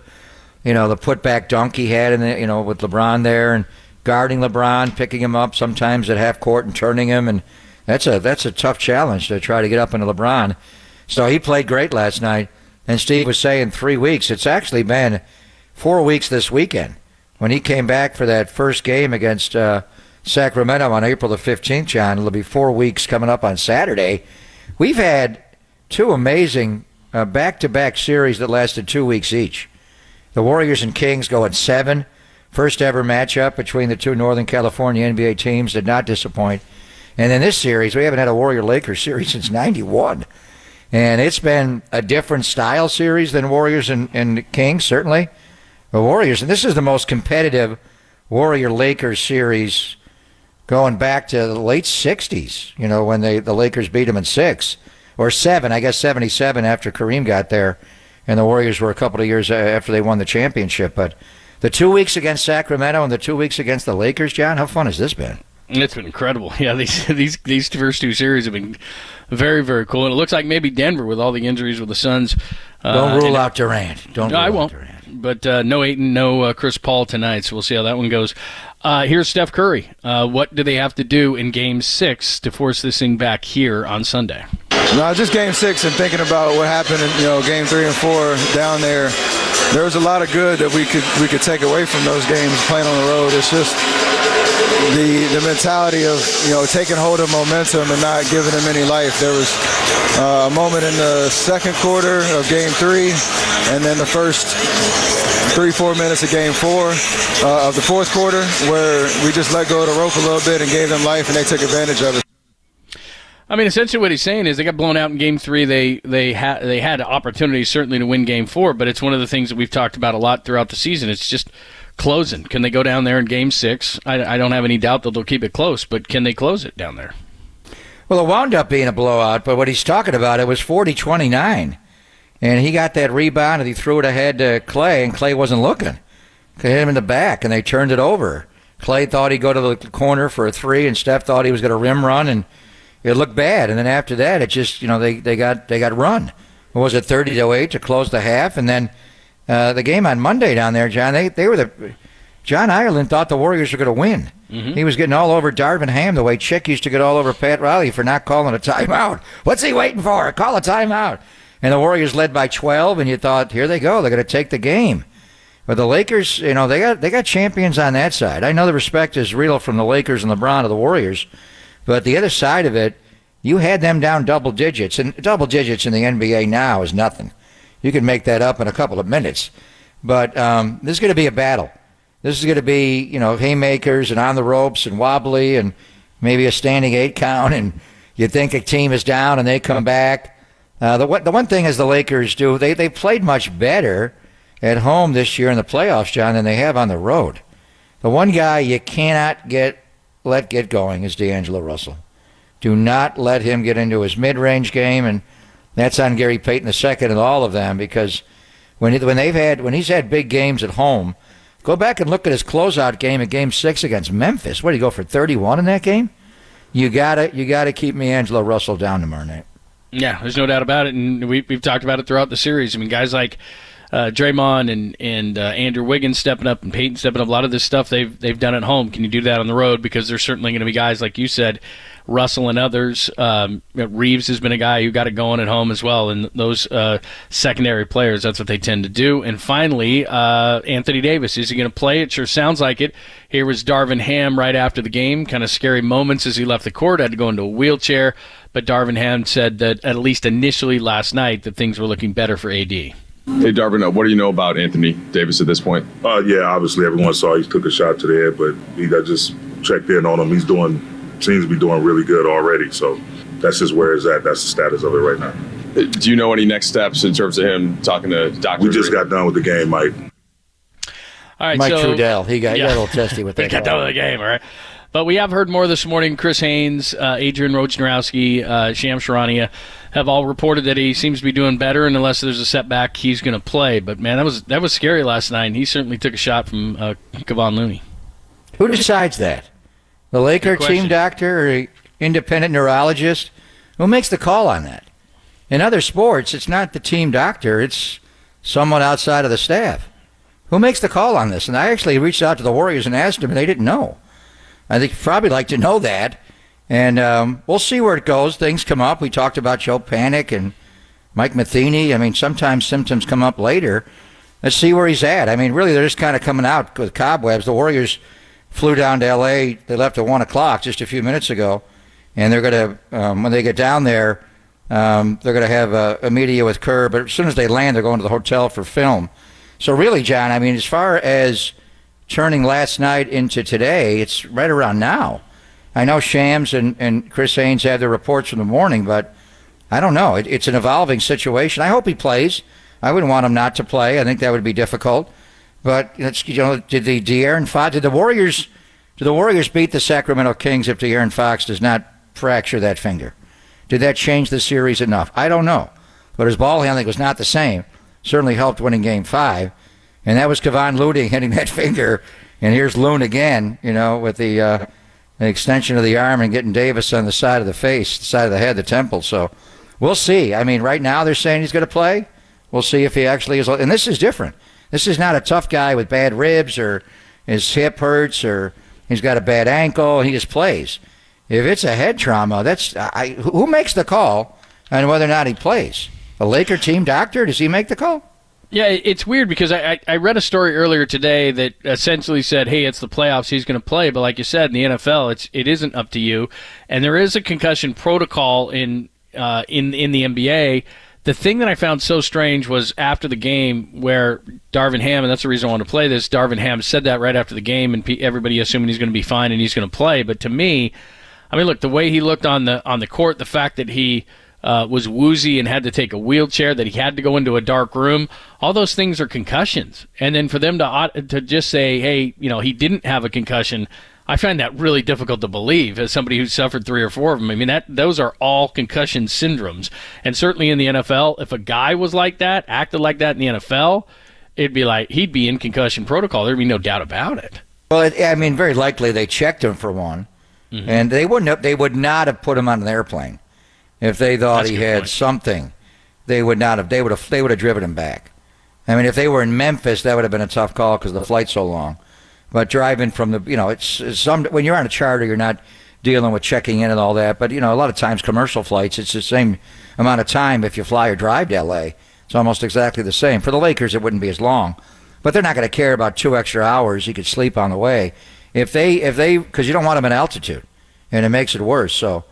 The putback dunk he had with LeBron there and guarding LeBron, picking him up sometimes at half court and turning him. And That's a tough challenge to try to get up into LeBron. So he played great last night. And Steve was saying 3 weeks. It's actually been 4 weeks this weekend. When he came back for that first game against Sacramento on April the 15th, John, it'll be 4 weeks coming up on Saturday. We've had two amazing back-to-back series that lasted 2 weeks each. The Warriors and Kings go at 7. First ever matchup between the two Northern California NBA teams did not disappoint. And in this series, we haven't had a Warrior-Lakers series since 91. And it's been a different style series than Warriors and Kings, certainly. The Warriors, and this is the most competitive Warrior-Lakers series going back to the late 60s, when the Lakers beat them in 6. Or 7, I guess 77 after Kareem got there. And the Warriors were a couple of years after they won the championship. But the 2 weeks against Sacramento and the 2 weeks against the Lakers, John, how fun has this been? It's been incredible. Yeah, these first two series have been very, very cool. And it looks like maybe Denver, with all the injuries with the Suns. Don't rule out Durant. I won't. But no Ayton, no Chris Paul tonight, so we'll see how that one goes. Here's Steph Curry. What do they have to do in Game 6 to force this thing back here on Sunday? No, just Game 6 and thinking about what happened in Game 3 and 4 down there. There was a lot of good that we could take away from those games playing on the road. It's just the mentality of taking hold of momentum and not giving them any life. There was a moment in the second quarter of Game 3, and then the first 3-4 minutes of Game 4 of the fourth quarter, where we just let go of the rope a little bit and gave them life, and they took advantage of it. I mean, essentially what he's saying is they got blown out in Game 3. They had opportunities certainly to win Game 4, but it's one of the things that we've talked about a lot throughout the season. It's just closing. Can they go down there in Game 6? I don't have any doubt that they'll keep it close, but can they close it down there? Well, it wound up being a blowout, but what he's talking about, it was 40-29. And he got that rebound, and he threw it ahead to Clay, and Clay wasn't looking. They hit him in the back, and they turned it over. Clay thought he'd go to the corner for a 3, and Steph thought he was going to rim run, and it looked bad. And then after that, it just, they got run. What was it, 30-8 to close the half? And then the game on Monday down there, John, John Ireland thought the Warriors were going to win. Mm-hmm. He was getting all over Darvin Ham the way Chick used to get all over Pat Riley for not calling a timeout. What's he waiting for? Call a timeout. And the Warriors led by 12, and you thought, here they go. They're going to take the game. But the Lakers, they got champions on that side. I know the respect is real from the Lakers and LeBron to the Warriors, but the other side of it, you had them down double digits, and double digits in the NBA now is nothing. You can make that up in a couple of minutes. But this is going to be a battle. This is going to be, haymakers and on the ropes and wobbly and maybe a standing 8 count, and you think a team is down and they come back. The one thing is the Lakers do, they played much better at home this year in the playoffs, John, than they have on the road. The one guy you cannot let get going is D'Angelo Russell. Do not let him get into his mid-range game, and that's on Gary Payton II and all of them, because when he's had big games at home, go back and look at his closeout game at Game 6 against Memphis. What did he go for, 31 in that game? You gotta keep D'Angelo Russell down tomorrow night. Yeah, there's no doubt about it, and we've talked about it throughout the series. I mean, guys like Draymond and Andrew Wiggins stepping up and Peyton stepping up, a lot of this stuff they've done at home. Can you do that on the road? Because there's certainly going to be guys, like you said, Russell and others. Reeves has been a guy who got it going at home as well, and those secondary players, that's what they tend to do. And finally, Anthony Davis, is he going to play? It sure sounds like it. Here was Darvin Ham right after the game, kind of scary moments as he left the court, had to go into a wheelchair, but Darvin Ham said that at least initially last night that things were looking better for AD. Hey, Darvin, what do you know about Anthony Davis at this point? Yeah, obviously everyone saw he took a shot to the head, but he got just checked in on him. Seems to be doing really good already, so that's just where it's at. That's the status of it right now. Do you know any next steps in terms of him talking to doctors? We just got done with the game, Mike. All right, Mike Trudell, he got a little testy with that. He got done with the game, all right. But we have heard more this morning. Chris Haynes, Adrian Wojnarowski, Shams Charania have all reported that he seems to be doing better, and unless there's a setback, he's going to play. But, man, that was scary last night, and he certainly took a shot from Kevon Looney. Who decides that? The Laker team doctor or independent neurologist? Who makes the call on that? In other sports, it's not the team doctor. It's someone outside of the staff. Who makes the call on this? And I actually reached out to the Warriors and asked them, and they didn't know. I think you'd probably like to know that. And we'll see where it goes. Things come up. We talked about Joe Panic and Mike Matheny. I mean, sometimes symptoms come up later. Let's see where he's at. I mean, really, they're just kind of coming out with cobwebs. The Warriors flew down to L.A. They left at 1 o'clock just a few minutes ago. And they're going to, when they get down there, they're going to have a media with Kerr. But as soon as they land, they're going to the hotel for film. So really, John, I mean, as far as turning last night into today, it's right around now. I know Shams and Chris Haynes had their reports from the morning, but I don't know. It's an evolving situation. I hope he plays. I wouldn't want him not to play. I think that would be difficult. But did the Warriors beat the Sacramento Kings if De'Aaron Fox does not fracture that finger? Did that change the series enough? I don't know. But his ball handling was not the same. Certainly helped winning Game 5. And that was Kevon Looney hitting that finger. And here's Loon again, with the extension of the arm and getting Davis on the side of the face, the side of the head, the temple. So we'll see. I mean, right now they're saying he's going to play. We'll see if he actually is. And this is different. This is not a tough guy with bad ribs or his hip hurts or he's got a bad ankle and he just plays. If it's a head trauma, who makes the call on whether or not he plays? A Laker team doctor? Does he make the call? Yeah, it's weird because I read a story earlier today that essentially said, hey, it's the playoffs, he's going to play. But like you said, in the NFL, it isn't up to you. And there is a concussion protocol in the NBA. The thing that I found so strange was after the game where Darvin Ham, and that's the reason I want to play this, Darvin Ham said that right after the game, and everybody assuming he's going to be fine and he's going to play. But to me, I mean, look, the way he looked on the court, the fact that he was woozy and had to take a wheelchair, that he had to go into a dark room, all those things are concussions. And then for them to just say, hey, he didn't have a concussion, I find that really difficult to believe as somebody who suffered 3 or 4 of them. I mean, those are all concussion syndromes. And certainly in the NFL, if a guy was like that, acted like that in the NFL, it'd be like he'd be in concussion protocol. There'd be no doubt about it. Well, very likely they checked him for one, and they would not have put him on an airplane if they thought he had something. They would not have. They would have driven him back. I mean, if they were in Memphis, that would have been a tough call because the flight's so long. But driving from when you're on a charter, you're not dealing with checking in and all that. But, a lot of times commercial flights, it's the same amount of time if you fly or drive to L.A. It's almost exactly the same. For the Lakers, it wouldn't be as long. But they're not going to care about 2 extra hours. You could sleep on the way. Because you don't want them in altitude, and it makes it worse. So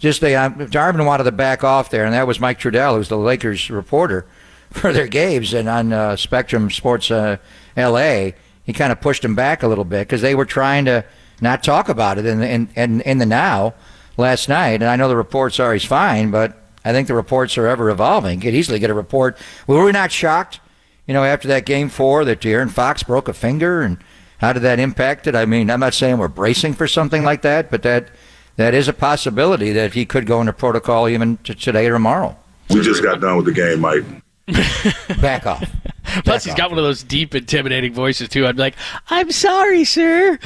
Darvin wanted to back off there, and that was Mike Trudell, who's the Lakers reporter for their games, and on Spectrum Sports L.A., he kind of pushed him back a little bit because they were trying to not talk about it in the now last night. And I know the reports are he's fine, but I think the reports are ever evolving. You could easily get a report. Were we not shocked, after that Game 4 that De'Aaron Fox broke a finger, and how did that impact it? I mean, I'm not saying we're bracing for something like that, but that is a possibility that he could go into protocol even today or tomorrow. We just got done with the game, Mike. Back off. Plus, he's got one of those deep, intimidating voices, too. I'd be like, I'm sorry, sir.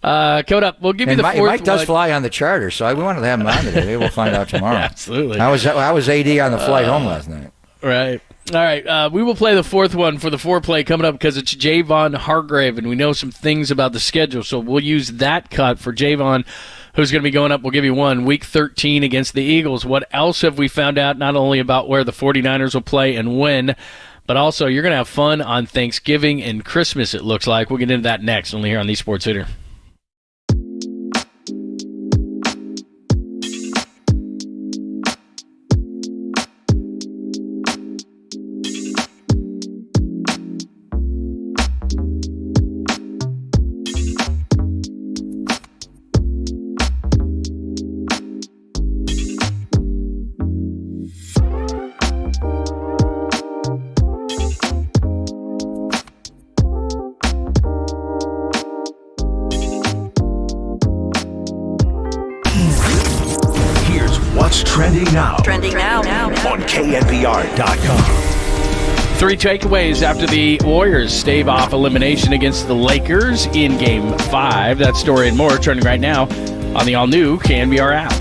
Coming up, we'll give you the fourth Mike does fly on the charter, so we wanted to have him on today. Maybe we'll find out tomorrow. Absolutely. How was AD on the flight home last night? Right. All right. We will play the fourth one for the foreplay coming up because it's Javon Hargrave, and we know some things about the schedule, so we'll use that cut for Javon, who's going to be going up. We'll give you one, Week 13 against the Eagles. What else have we found out, not only about where the 49ers will play and when, but also you're going to have fun on Thanksgiving and Christmas, it looks like. We'll get into that next, only here on the Sports Hitter. Trending now on KNBR.com. 3 takeaways after the Warriors stave off elimination against the Lakers in Game 5. That story and more trending right now on the all-new KNBR app.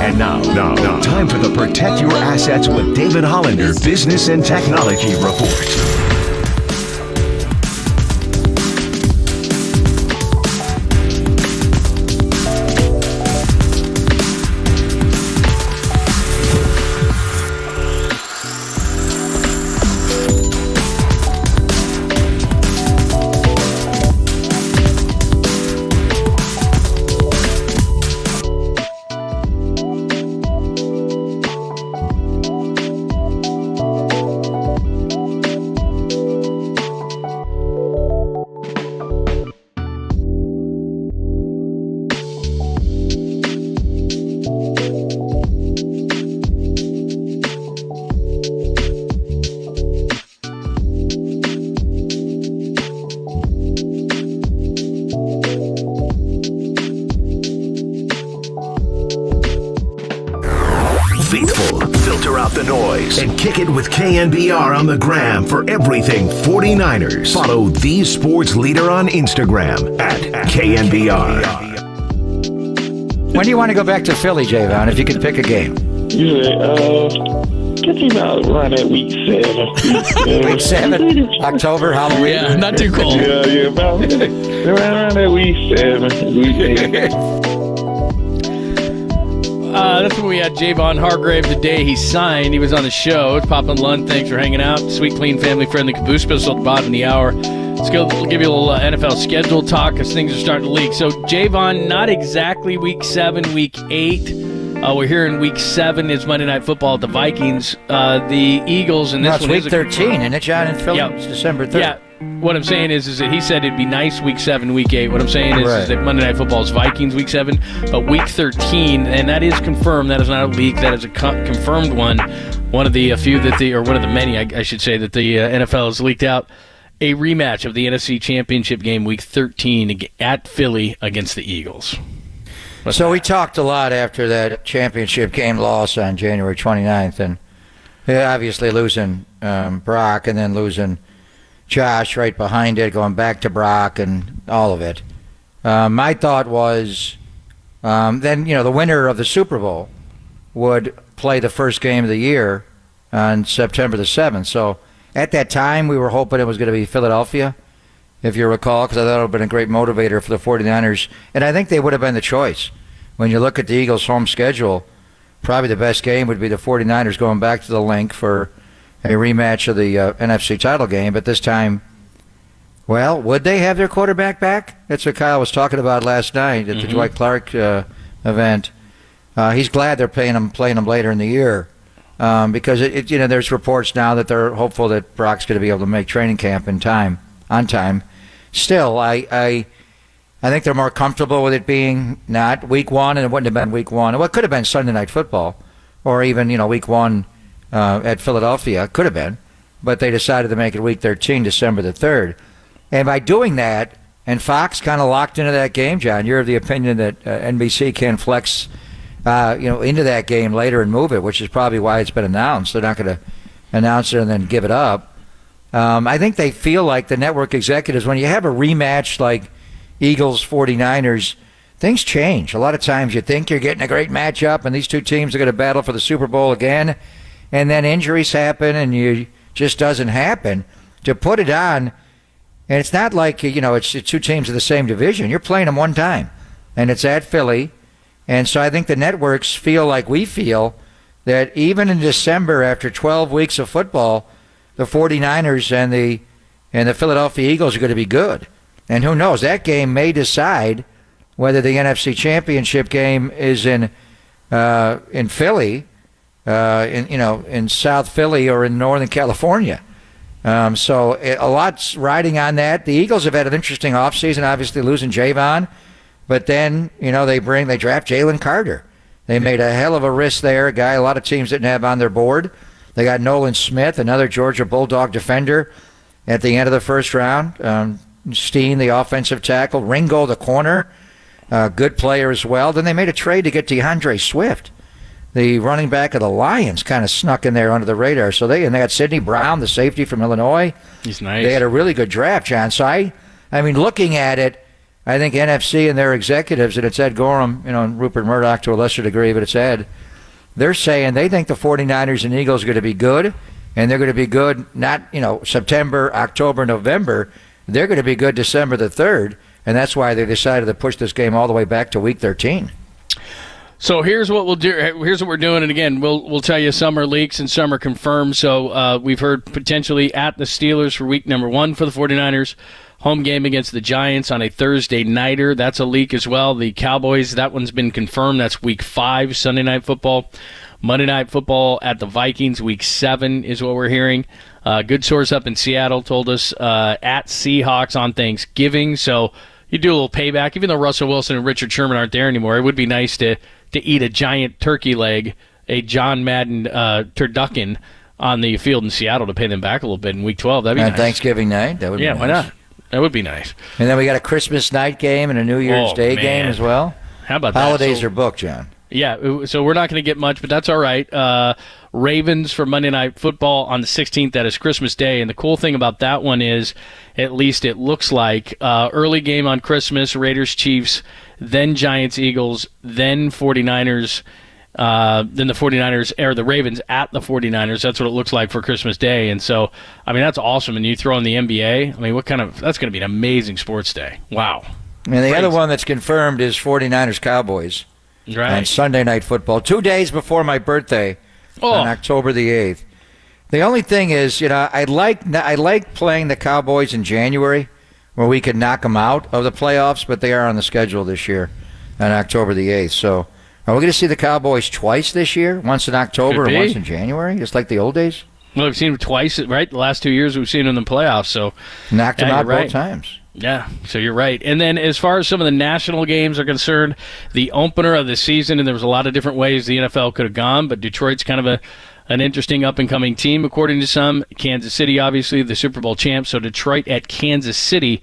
And now, time for the Protect Your Assets with David Hollander Business and Technology Report. Faithful, filter out the noise, and kick it with KNBR on the gram for everything 49ers. Follow the sports leader on Instagram at KNBR. When do you want to go back to Philly, Javon, if you could pick a game? Get me about right at week 7. Week 7? October, Halloween? Yeah, not too cold. Yeah, about around at week 7. Week 8. That's when we had Javon Hargrave the day he signed. He was on the show. It's Papa and Lund. Thanks for hanging out. Sweet, clean, family-friendly caboose pistol at the bottom of the hour. Let's go. We'll give you a little NFL schedule talk as things are starting to leak. So, Javon, not exactly week 7, week 8. We're here in week 7. It's Monday Night Football at the Vikings. The Eagles, and this it's one week is 13, isn't it, John, in Philly? Yeah. It's December 3rd. Yeah. What I'm saying is that he said it'd be nice week 7, week 8. What I'm saying is that Monday Night Football is Vikings week 7, but week 13, and that is confirmed. That is not a leak. That is a confirmed one. One of the few that one of the many, I should say, that the NFL has leaked out. A rematch of the NFC Championship game week 13 at Philly against the Eagles. So we talked a lot after that championship game loss on January 29th, and obviously losing Brock and then losing Josh right behind it, going back to Brock and all of it. My thought was then, the winner of the Super Bowl would play the first game of the year on September the 7th. So at that time, we were hoping it was going to be Philadelphia, if you recall, because I thought it would have been a great motivator for the 49ers. And I think they would have been the choice. When you look at the Eagles' home schedule, probably the best game would be the 49ers going back to the Link for a rematch of the NFC title game. But this time, well, would they have their quarterback back? That's what Kyle was talking about last night at the Dwight Clark event. He's glad they're playing him later in the year because there's reports now that they're hopeful that Brock's going to be able to make training camp on time. Still, I think they're more comfortable with it being not week 1, and it wouldn't have been week 1. Well, it could have been Sunday Night Football, or even week 1 at Philadelphia. Could have been, but they decided to make it week 13, December the 3rd. And by doing that, and Fox kind of locked into that game, John, you're of the opinion that NBC can flex into that game later and move it, which is probably why it's been announced. They're not going to announce it and then give it up. I think they feel like the network executives, when you have a rematch like Eagles 49ers, things change. A lot of times you think you're getting a great matchup and these two teams are going to battle for the Super Bowl again, and then injuries happen and it just doesn't happen. To put it on, and it's not like it's two teams in the same division. You're playing them one time, and it's at Philly. And so I think the networks feel like we feel that even in December, after 12 weeks of football, the 49ers and the Philadelphia Eagles are going to be good. And who knows, that game may decide whether the NFC Championship game is in Philly, in South Philly or in Northern California. So a lot's riding on that. The Eagles have had an interesting offseason, obviously losing Javon, but then they draft Jalen Carter. They made a hell of a risk there, a guy a lot of teams didn't have on their board. They got Nolan Smith, another Georgia Bulldog defender, at the end of the first round. Steen, the offensive tackle. Ringo, the corner, good player as well. Then they made a trade to get DeAndre Swift, the running back of the Lions, kind of snuck in there under the radar. So they had Sidney Brown, the safety from Illinois. He's nice. They had a really good draft, John. So I mean, looking at it, I think NFC and their executives, and it's Ed Gorham, and Rupert Murdoch to a lesser degree, but it's Ed, they're saying they think the 49ers and Eagles are going to be good, and they're going to be good not, September, October, November. They're going to be good December the 3rd, and that's why they decided to push this game all the way back to Week 13. So here's what we'll do. Here's what we're doing, and again, we'll tell you some are leaks and some are confirmed. So we've heard potentially at the Steelers for week number 1 for the 49ers. Home game against the Giants on a Thursday nighter. That's a leak as well. The Cowboys, that one's been confirmed. That's week 5, Sunday Night Football. Monday Night Football at the Vikings, week 7 is what we're hearing. Good source up in Seattle told us at Seahawks on Thanksgiving. So you do a little payback. Even though Russell Wilson and Richard Sherman aren't there anymore, it would be nice to eat a giant turkey leg, a John Madden turducken on the field in Seattle to pay them back a little bit in week 12. That'd be nice. Thanksgiving night, that would be nice. Yeah, why not? That would be nice. And then we got a Christmas night game and a New Year's Day game as well. How about that? Holidays are booked, John. Yeah, so we're not going to get much, but that's all right. Ravens for Monday Night Football on the 16th. That is Christmas Day. And the cool thing about that one is, at least it looks like, early game on Christmas, Raiders-Chiefs, then Giants-Eagles, then 49ers, then the 49ers, or the Ravens at the 49ers. That's what it looks like for Christmas Day. And so, I mean, that's awesome. And you throw in the NBA. I mean, that's going to be an amazing sports day. Wow. And the other one that's confirmed is 49ers-Cowboys. Right. On Sunday Night Football, 2 days before my birthday, on October the 8th. The only thing is, I like playing the Cowboys in January, where we could knock them out of the playoffs, but they are on the schedule this year on October the 8th. So are we going to see the Cowboys twice this year? Once in October and once in January, just like the old days? Well, we've seen them twice, right? The last 2 years we've seen them in the playoffs. So knocked them out both times. Yeah, so you're right. And then as far as some of the national games are concerned, the opener of the season, and there was a lot of different ways the NFL could have gone, but Detroit's kind of an interesting up-and-coming team, according to some. Kansas City, obviously, the Super Bowl champs. So Detroit at Kansas City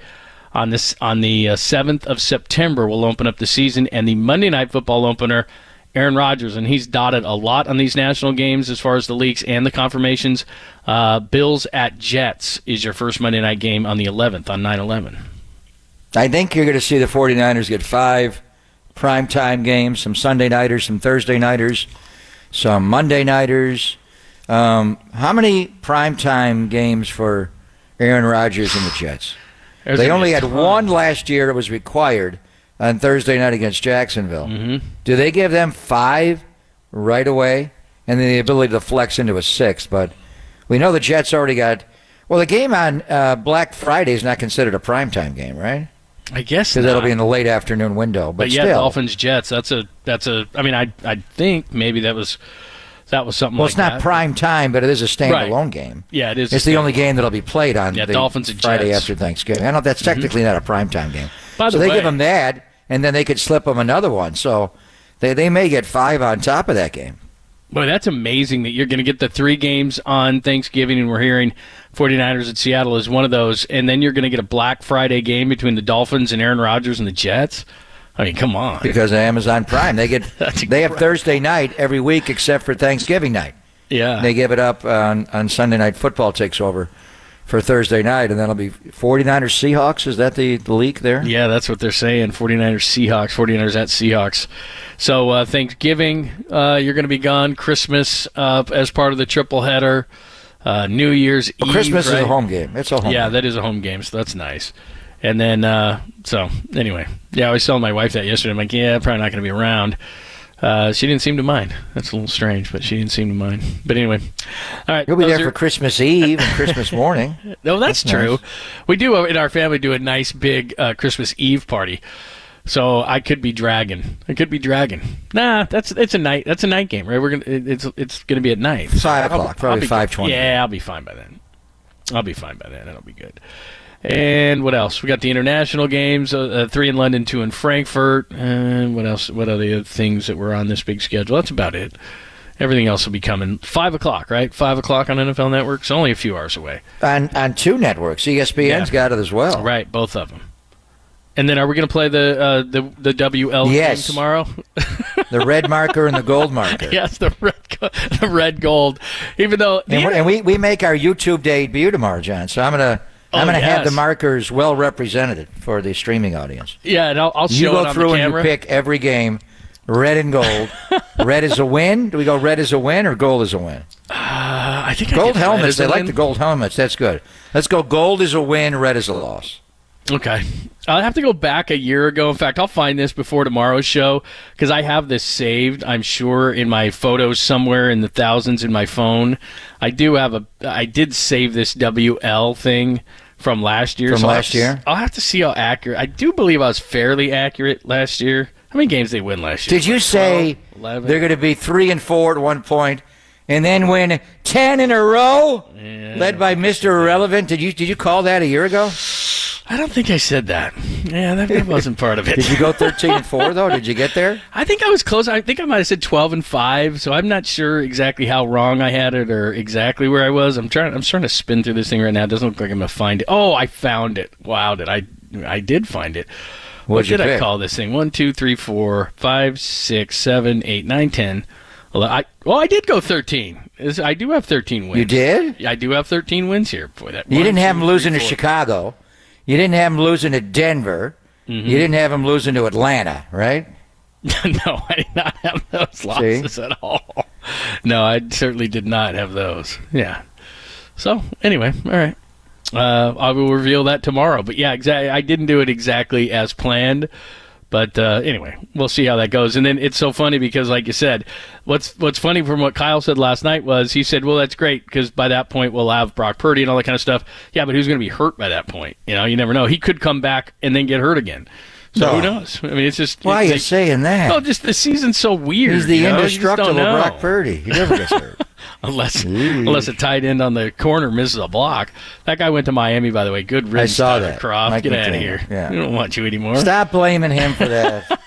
on the 7th of September will open up the season. And the Monday Night Football opener, Aaron Rodgers, and he's dotted a lot on these national games as far as the leaks and the confirmations. Bills at Jets is your first Monday night game on the 11th, on 9/11. I think you're going to see the 49ers get 5 primetime games, some Sunday nighters, some Thursday nighters, some Monday nighters. How many primetime games for Aaron Rodgers and the Jets? They only had one last year. It was required on Thursday night against Jacksonville. Mm-hmm. Do they give them 5 right away? And then the ability to flex into a 6th. But we know the Jets already got... Well, the game on Black Friday is not considered a primetime game, right? I guess because that'll be in the late afternoon window. But yeah, still, Dolphins-Jets, that's a... I mean, I think maybe that was something well, like that. it's not prime time, but it is a standalone game. Yeah, it is. It's the only game that'll be played on the Dolphins and Friday Jets. after Thanksgiving. I know that's technically not a primetime game. By the so they way, give them that, and then they could slip them another one. So they may get 5 on top of that game. Boy, that's amazing that you're going to get the 3 games on Thanksgiving, and we're hearing 49ers at Seattle is one of those, and then you're going to get a Black Friday game between the Dolphins and Aaron Rodgers and the Jets. I mean, come on. Because of Amazon Prime. They have Thursday night every week except for Thanksgiving night. Yeah. They give it up on Sunday Night Football takes over for Thursday night, and that'll be 49ers Seahawks. Is that the leak there? Yeah, that's what they're saying. 49ers Seahawks, 49ers at Seahawks. So Thanksgiving, you're going to be gone. Christmas as part of the triple header. New Year's Eve. Christmas right? is a home game. It's a home game. Yeah, that is a home game, so that's nice. And then, so anyway, yeah, I was telling my wife that yesterday. I'm like, yeah, probably not going to be around. She didn't seem to mind. That's a little strange, but she didn't seem to mind. But anyway, all right. You'll be there for Christmas Eve and Christmas morning. No, that's true. Nice. We do, in our family, do a nice big Christmas Eve party. So I could be dragging. Nah, it's a night. That's a night game, right? It's gonna be at night. 5 o'clock, probably 5:20. Yeah, I'll be fine by then. That'll be good. And what else? We got the international games, 3 in London, 2 in Frankfurt. And what else? What are the other things that were on this big schedule? That's about it. Everything else will be coming. 5 o'clock, right? 5 o'clock on NFL Network. It's only a few hours away. On 2 networks. ESPN's got it as well. Right, both of them. And then are we going to play the WL game tomorrow? The red marker and the gold marker. Yes, the red gold. Even though... And we make our YouTube debut tomorrow, John. So I'm going to I'm going to have the yes. markers well represented for the streaming audience. Yeah, and I'll You show go it on through the and camera. you pick every game, red and gold. Red is a win. Do we go red is a win or gold is a win? I think Gold I helmets. They like the gold helmets. That's good. Let's go gold is a win, red is a loss. Okay. I'll have to go back a year ago. In fact, I'll find this before tomorrow's show because I have this saved, I'm sure, in my photos somewhere in the thousands in my phone. I did save this WL thing from last year. From last year? I'll have to see how accurate. I do believe I was fairly accurate last year. How many games they win last year? Did you say 11? they're going to be 3-4 at one point and then win 10 in a row? Yeah. Led by Mr. Irrelevant. Did you call that a year ago? I don't think I said that. Yeah, that wasn't part of it. Did you go 13-4 though? Did you get there? I think I was close. I think I might have said 12-5. So I'm not sure exactly how wrong I had it or exactly where I was. I'm trying to spin through this thing right now. It doesn't look like I'm gonna find it. Oh, I found it. Wow, I did find it. What did I call this thing? 1, 2, 3, 4, 5, 6, 7, 8, 9, 10. I did go 13. I do have 13 wins. You did? I do have 13 wins here. Boy, that You didn't have them 1, 2, losing 3, to 4. Chicago. You didn't have them losing to Denver. Mm-hmm. You didn't have them losing to Atlanta, right? No, I did not have those losses at all. No, I certainly did not have those. Yeah. So, anyway, all right. I will reveal that tomorrow. But, yeah, exactly. I didn't do it exactly as planned. But, anyway, we'll see how that goes. And then it's so funny because, like you said, what's funny from what Kyle said last night was he said, well, that's great because by that point we'll have Brock Purdy and all that kind of stuff. Yeah, but who's going to be hurt by that point? You know, you never know. He could come back and then get hurt again. So who knows? I mean, it's just... Why are you saying that? No, just the season's so weird. He's the you know? indestructible Brock Purdy. He never gets hurt. unless a tight end on the corner misses a block. That guy went to Miami, by the way. Good riddance. I saw Tyler that. Kroft. Mike Get out of McDaniel. here. Yeah. We don't want you anymore. Stop blaming him for that.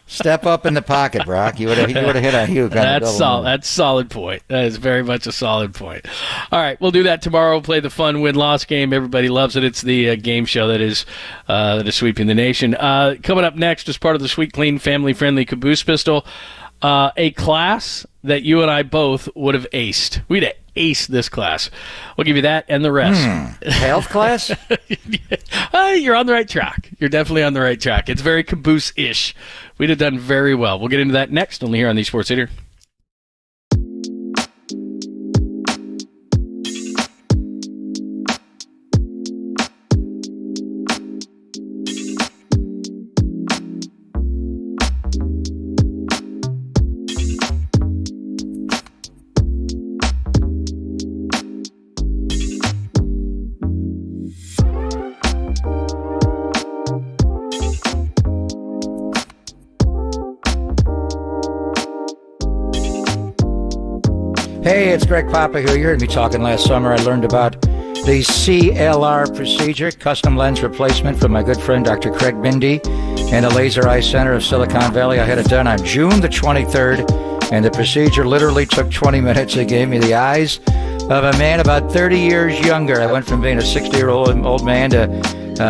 Step up in the pocket, Brock. He would have hit on you. That's solid. That's a solid point. That is very much a solid point. All right, we'll do that tomorrow. We'll play the fun win-loss game. Everybody loves it. It's the game show that is sweeping the nation. Coming up next, as part of the Sweet Clean family-friendly caboose pistol, a class that you and I both would have aced. We'd have aced this class. We'll give you that and the rest. Health class? You're on the right track. You're definitely on the right track. It's very caboose-ish. We'd have done very well. We'll get into that next, only here on the Sports Leader. Hey, it's Greg Papa here. You heard me talking last summer. I learned about the CLR procedure, custom lens replacement, from my good friend Dr. Craig Bindi and the Laser Eye Center of Silicon Valley. I had it done on June the 23rd, and the procedure literally took 20 minutes. It gave me the eyes of a man about 30 years younger. I went from being a 60-year-old old man to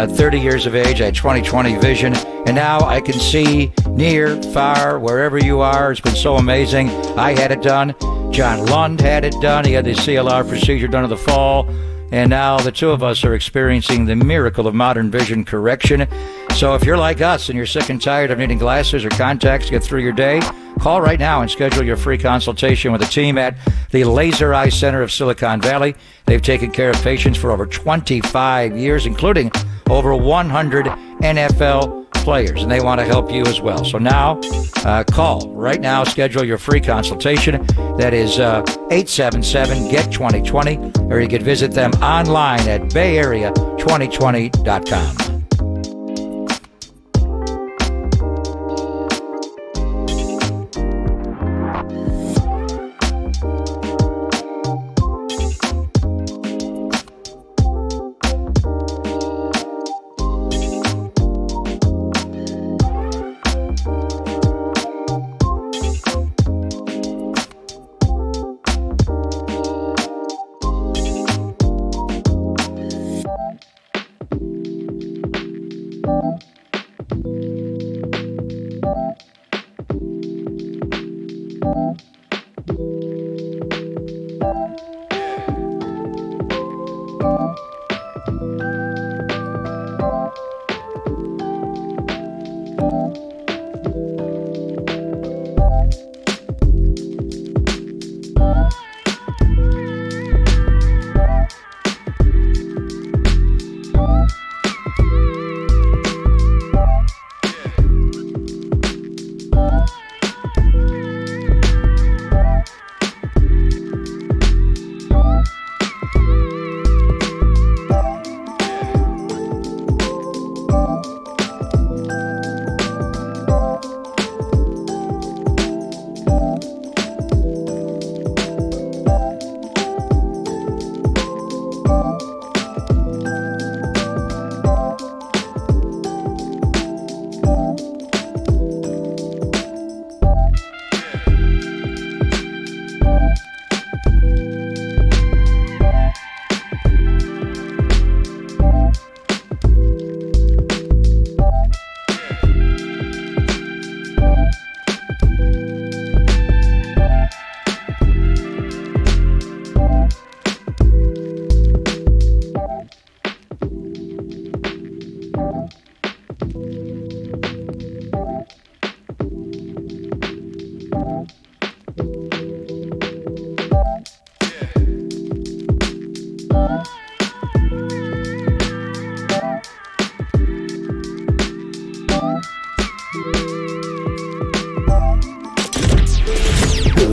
30 years of age. I had 20/20 vision, and now I can see near, far, wherever you are. It's been so amazing. I had it done. John Lund had it done. He had the CLR procedure done in the fall. And now the two of us are experiencing the miracle of modern vision correction. So if you're like us and you're sick and tired of needing glasses or contacts to get through your day, call right now and schedule your free consultation with the team at the Laser Eye Center of Silicon Valley. They've taken care of patients for over 25 years, including over 100 NFL players, and they want to help you as well. So now, call right now, schedule your free consultation. That is 877-GET-2020, or you could visit them online at bayarea2020.com.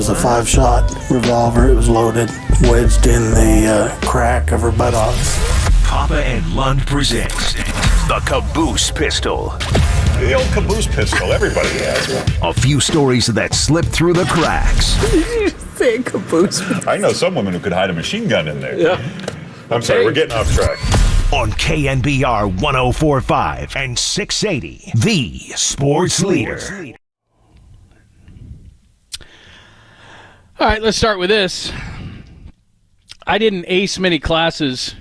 was a 5-shot revolver. It was loaded, wedged in the crack of her buttocks. Papa and Lund presents the Caboose Pistol. The old caboose pistol, everybody has one. A few stories that slip through the cracks. Did you say caboose? I know some women who could hide a machine gun in there. Yeah. I'm sorry, we're getting off track. On KNBR 104.5 and 680, the sports leader. All right, let's start with this. I didn't ace many classes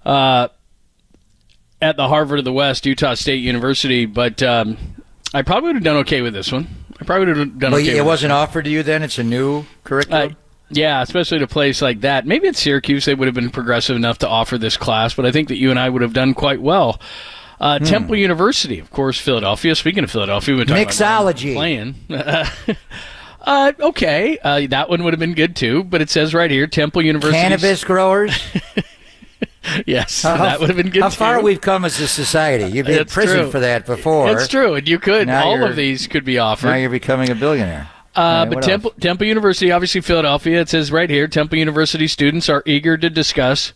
at the Harvard of the West, Utah State University, but I probably would have done okay with this one. I probably would have done okay with it wasn't offered to you then? It's a new curriculum? Yeah, especially at a place like that. Maybe at Syracuse they would have been progressive enough to offer this class, but I think that you and I would have done quite well. Temple University, of course, Philadelphia. Speaking of Philadelphia, we were talking Mixology. About playing. Okay, that one would have been good too, but it says right here, Temple University. Cannabis growers? Yes, that would have been good How too. far we've come as a society. You've been in prison for that before. It's true, and you could. All of these could be offered. Now you're becoming a billionaire. But Temple University, obviously Philadelphia, it says right here, Temple University students are eager to discuss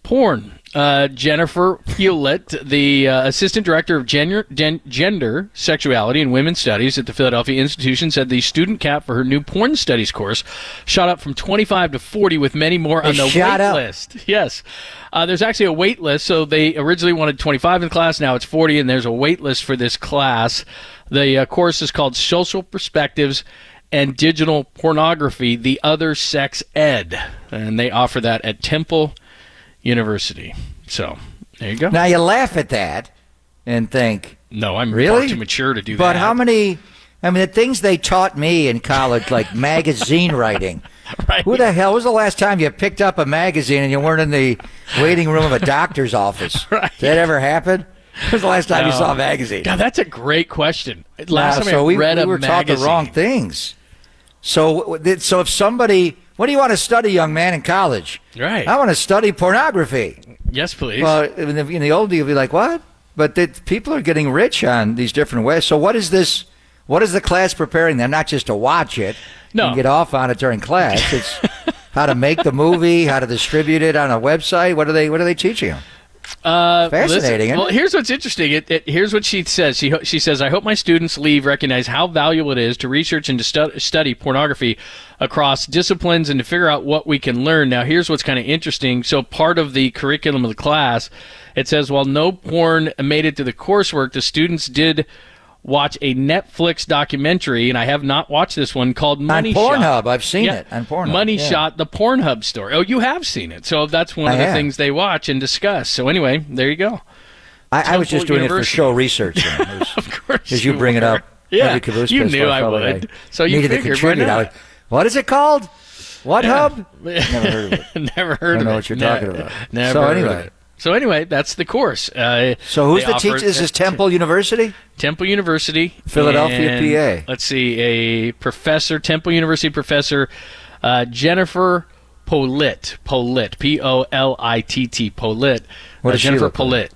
porn. Jennifer Hewlett, the assistant director of gender, sexuality, and women's studies at the Philadelphia Institution, said the student cap for her new porn studies course shot up from 25 to 40, with many more on the wait list. Yes. There's actually a wait list. So they originally wanted 25 in the class. Now it's 40, and there's a wait list for this class. The course is called Social Perspectives and Digital Pornography, the Other Sex Ed. And they offer that at Temple University. So, there you go. Now you laugh at that and think, no, I'm really far too mature to do that. But how many, the things they taught me in college, like magazine writing. Right. Who the hell was the last time you picked up a magazine and you weren't in the waiting room of a doctor's office? Right. Did that ever happen? When was the last time you saw a magazine? God, that's a great question. Last time I read we were taught the wrong things. So if somebody, what do you want to study, young man, in college? Right. I want to study pornography. Yes, please. Well, in the old days, you'd be like, what? But people are getting rich on these different ways. So what is this? What is the class preparing them? Not just to watch it and get off on it during class. It's how to make the movie, how to distribute it on a website. What are they teaching them? Fascinating. Well, here's what's interesting. Here's what she says. She says, I hope my students recognize how valuable it is to research and to study pornography across disciplines and to figure out what we can learn. Now, here's what's kind of interesting. So part of the curriculum of the class, it says, while no porn made it to the coursework, the students did watch a Netflix documentary, and I have not watched this one, called Money Shot. On Pornhub. I've seen it on Pornhub. Money Shot, the Pornhub story. Oh, you have seen it. So that's one of the things they watch and discuss. So anyway, there you go. I was just doing it for show research. Of course. Because you bring it up. Yeah, you knew I would. So you figured, why not? What is it called? What hub? Never heard of it. Never heard of it. I don't know what you're talking about. Never heard of it. So anyway, that's the course. So who's the teacher? This is Temple University? Temple University. Philadelphia, PA. Let's see, a professor, Temple University professor, Jennifer Politt, P-O-L-I-T-T, Politt. What does Jennifer she look like?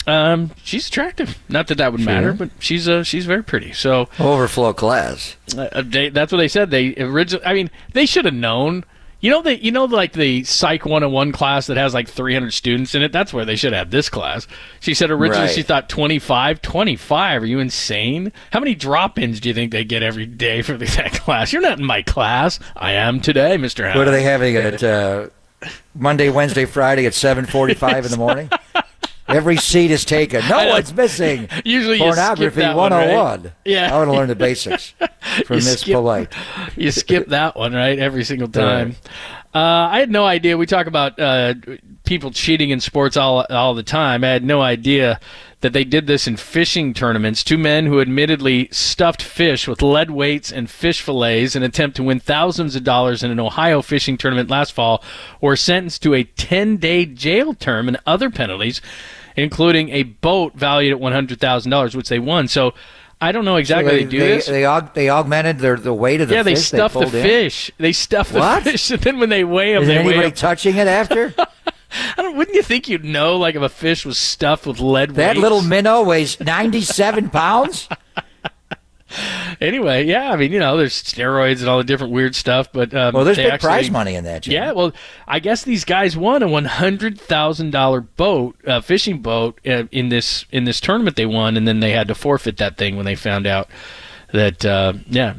Politt. She's attractive. Not that would matter, but she's very pretty. So overflow class. That's what they said. They should have known. You know, like the Psych 101 class that has like 300 students in it? That's where they should have this class. She said originally she thought 25. 25? Are you insane? How many drop-ins do you think they get every day for that class? You're not in my class. I am today, Mr. Howard. What are they having at Monday, Wednesday, Friday at 7:45 in the morning? Every seat is taken. No one's missing. Usually Pornography you skip that 101. One, right? Yeah. I want to learn the basics from Miss Polite. You skip that one, right? Every single time. I had no idea. We talk about people cheating in sports all the time. I had no idea that they did this in fishing tournaments. Two men who admittedly stuffed fish with lead weights and fish fillets in an attempt to win thousands of dollars in an Ohio fishing tournament last fall were sentenced to a 10-day jail term and other penalties, including a boat valued at $100,000, which they won. So I don't know exactly how they do this. They augmented the weight of the fish. Yeah, they stuffed the fish. They stuffed the fish, and then when they weigh them, Is anybody touching it after? Wouldn't you think you'd know, like, if a fish was stuffed with lead weights? That little minnow weighs 97 pounds? Anyway, yeah, I mean, there's steroids and all the different weird stuff, but there's big prize money in that, Jim. Yeah, well, I guess these guys won a $100,000 boat, fishing boat, in this tournament they won, and then they had to forfeit that thing when they found out that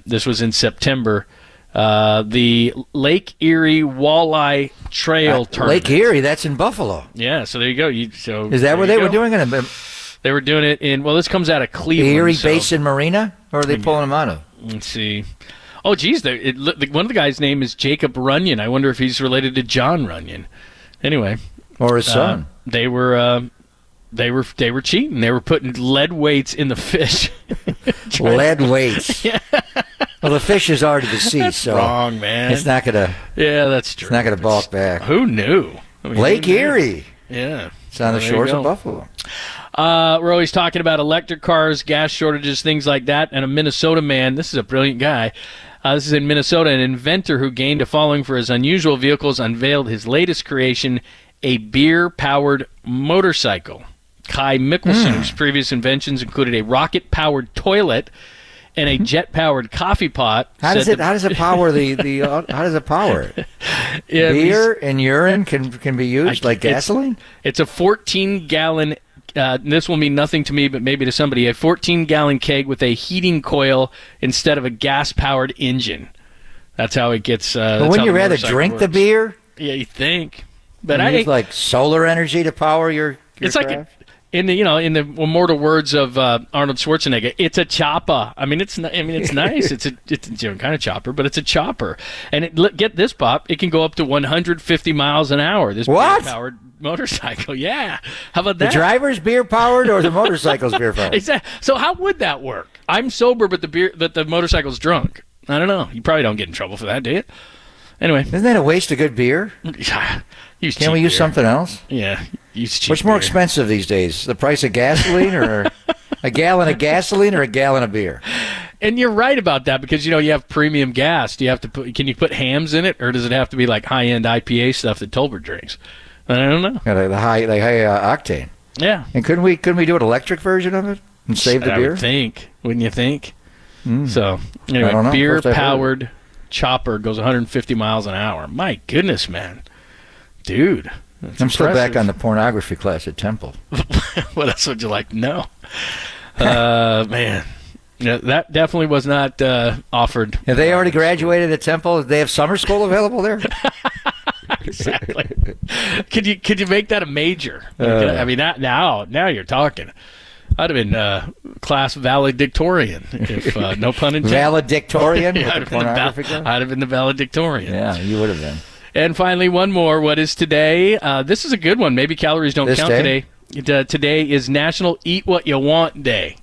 this was in September. The Lake Erie Walleye Trail Tournament. Lake Erie, that's in Buffalo. Yeah, so there you go. Is that where they were doing it? They were doing it in, this comes out of Cleveland. Erie Basin Marina? Or are they pulling them out of? Let's see. Oh, geez, one of the guys' name is Jacob Runyon. I wonder if he's related to John Runyon. Anyway. Or his son. They were cheating. They were putting lead weights in the fish. Lead weights. Yeah. Well, the fish is already deceased, that's so wrong, man. It's not gonna. Yeah, that's true. It's not gonna balk back. Who knew? I mean, Lake Erie. Yeah, it's on the shores of Buffalo. We're always talking about electric cars, gas shortages, things like that. And a Minnesota man, this is a brilliant guy. This is in Minnesota. An inventor who gained a following for his unusual vehicles unveiled his latest creation, a beer-powered motorcycle. Kai Mikkelsen, whose previous inventions included a rocket-powered toilet and a jet-powered coffee pot. How does it power how does it power it? Yeah, beer and urine can be used like gasoline? It's a 14-gallon, this will mean nothing to me, but maybe to somebody, a 14-gallon keg with a heating coil instead of a gas-powered engine. That's how it gets. But wouldn't you rather drink the beer? Yeah, you think. But I use like solar energy to power your it's craft? Like in the immortal words of Arnold Schwarzenegger, it's a chopper. I mean, it's nice. it's a kind of chopper, but it's a chopper. And get this, Pop, it can go up to 150 miles an hour. This beer-powered motorcycle. Yeah, how about that? The driver's beer powered or the motorcycle's beer powered? Exactly. So how would that work? I'm sober, but the motorcycle's drunk. I don't know. You probably don't get in trouble for that, do you? Anyway, isn't that a waste of good beer? Can't we use something else? Yeah, use cheap What's more beer. expensive these days? The price of gasoline, or a gallon of gasoline, or a gallon of beer? And you're right about that because you have premium gas. Do you have to can you put hams in it, or does it have to be like high-end IPA stuff that Tolbert drinks? I don't know. Yeah, the high octane. Yeah. And couldn't we do an electric version of it and save the beer? I would think, wouldn't you think? So anyway, I don't know. beer-powered chopper goes 150 miles an hour. My goodness, man, dude. I'm still back on the pornography class at Temple. What else would you like to know? Man. Yeah, that definitely was not offered. Have they already graduated at Temple? Do they have summer school available there? Exactly. Could you make that a major? I mean, now you're talking. I'd have been class valedictorian, if no pun intended. Valedictorian? Yeah, I'd have been the valedictorian. Yeah, you would have been. And finally, one more. What is today? This is a good one. Maybe calories don't count today. Today is National Eat What You Want Day.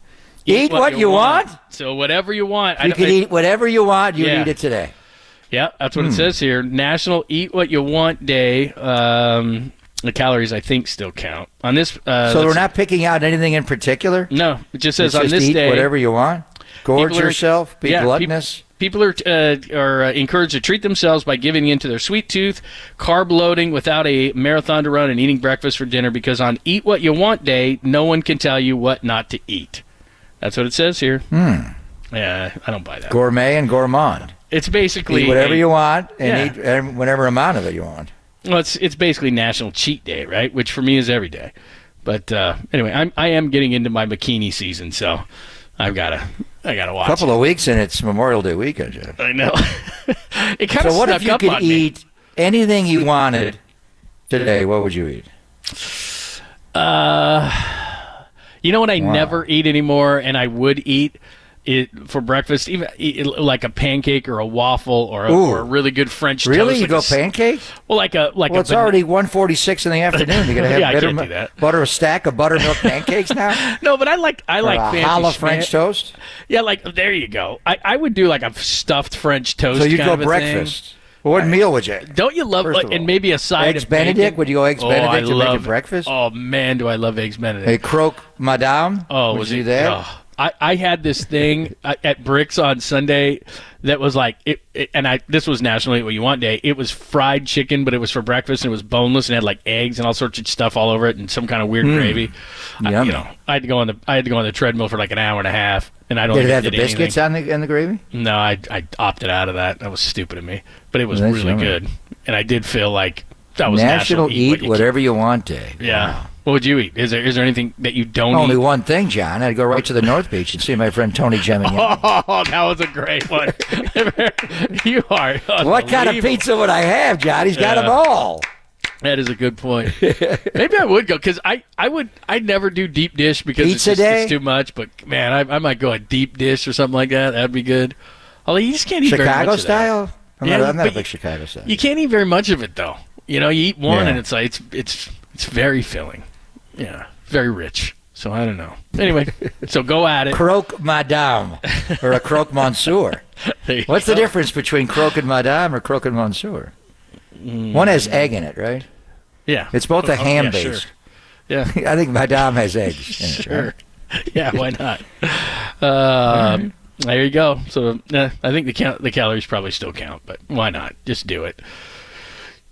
Eat what you want? So whatever you want. You can eat whatever you want. You eat it today. Yeah, that's what it says here. National Eat What You Want Day. The calories, I think, still count on this. So we're not picking out anything in particular? No, it just says on just this eat day. Whatever you want. Gorge yourself. Be gluttonous. People are encouraged to treat themselves by giving in to their sweet tooth, carb loading without a marathon to run, and eating breakfast for dinner, because on Eat What You Want Day, no one can tell you what not to eat. That's what it says here. Yeah, I don't buy that. Gourmet and gourmand. It's basically eat whatever you want and eat whatever amount of it you want. Well, it's basically National Cheat Day, right? Which for me is every day. But anyway, I am getting into my bikini season, so I gotta watch. A couple of weeks and it's Memorial Day weekend, Jeff. I know. It kind of So what if snuck you up could on eat anything you wanted today? What would you eat? You know what I never eat anymore, and I would eat it for breakfast, even like a pancake or a waffle or a really good French toast. Really? You like go pancake? Well, it's already 1:46 in the afternoon. You gotta have I can't do that. butter a stack of buttermilk pancakes now? No, but I like fancy challah French toast. Yeah, there you go. I would do like a stuffed French toast. So you'd kind go of a breakfast. thing. What meal would you? Don't you love and maybe a side eggs of Benedict? bacon? Would you go eggs Benedict to make it breakfast? Oh man, do I love eggs Benedict? A croque madame? Oh, would you do that? I had this thing at Bricks on Sunday that was like this was National Eat What You Want Day. It was fried chicken, but it was for breakfast and it was boneless and had like eggs and all sorts of stuff all over it and some kind of weird gravy. I had to go on the treadmill for like an hour and a half, and I don't. Did it have the biscuits in the gravy? No, I opted out of that. That was stupid of me, but it was really good, and I did feel like that was National Eat Whatever You Want Day. Yeah. Wow. What would you eat? Is there anything that you don't eat? Only one thing, John. I'd go right to the North Beach and see my friend Tony Gemini. Oh, that was a great one. You are. What kind of pizza would I have, John? He's got them all. That is a good point. Maybe I would go because I'd never do deep dish because it's too much. But man, I might go a deep dish or something like that. That'd be good. Although you just can't eat very much Chicago of style. that. I'm not a big Chicago style. You can't eat very much of it though. You eat one and it's like it's very filling. Yeah, very rich. So I don't know. Anyway, so go at it. Croque Madame or a croque monsieur. What's the difference between croque and madame or croque and monsieur? One has egg in it, right? Yeah. It's both a ham base. Sure. Yeah. I think madame has eggs in it, sure. Right? Yeah, why not? There you go. So I think the calories probably still count, but why not? Just do it.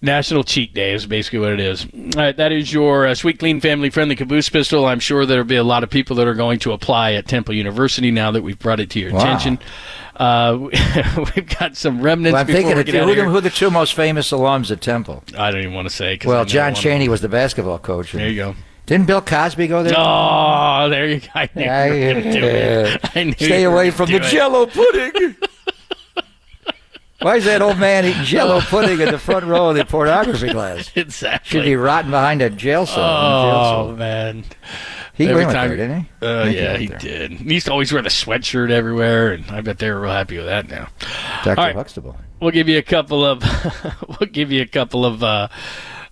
National Cheat Day is basically what it is. All right, that is your sweet, clean, family-friendly caboose pistol. I'm sure there'll be a lot of people that are going to apply at Temple University now that we've brought it to your attention. We've got some remnants. Well, I'm thinking who are the two most famous alums at Temple? I don't even want to say. Well, John Chaney was the basketball coach. There you go. Didn't Bill Cosby go there? Oh, there you go. I knew you were going to do it. Stay away from the Jell-O pudding. Why is that old man eating Jell-O pudding in the front row of the pornography class? Exactly. Should be rotting behind a jail cell. Oh, man. He went there, didn't he? Yeah, he did. He used to always wear the sweatshirt everywhere, and I bet they were real happy with that now. Dr. Huxtable. We'll give you a couple of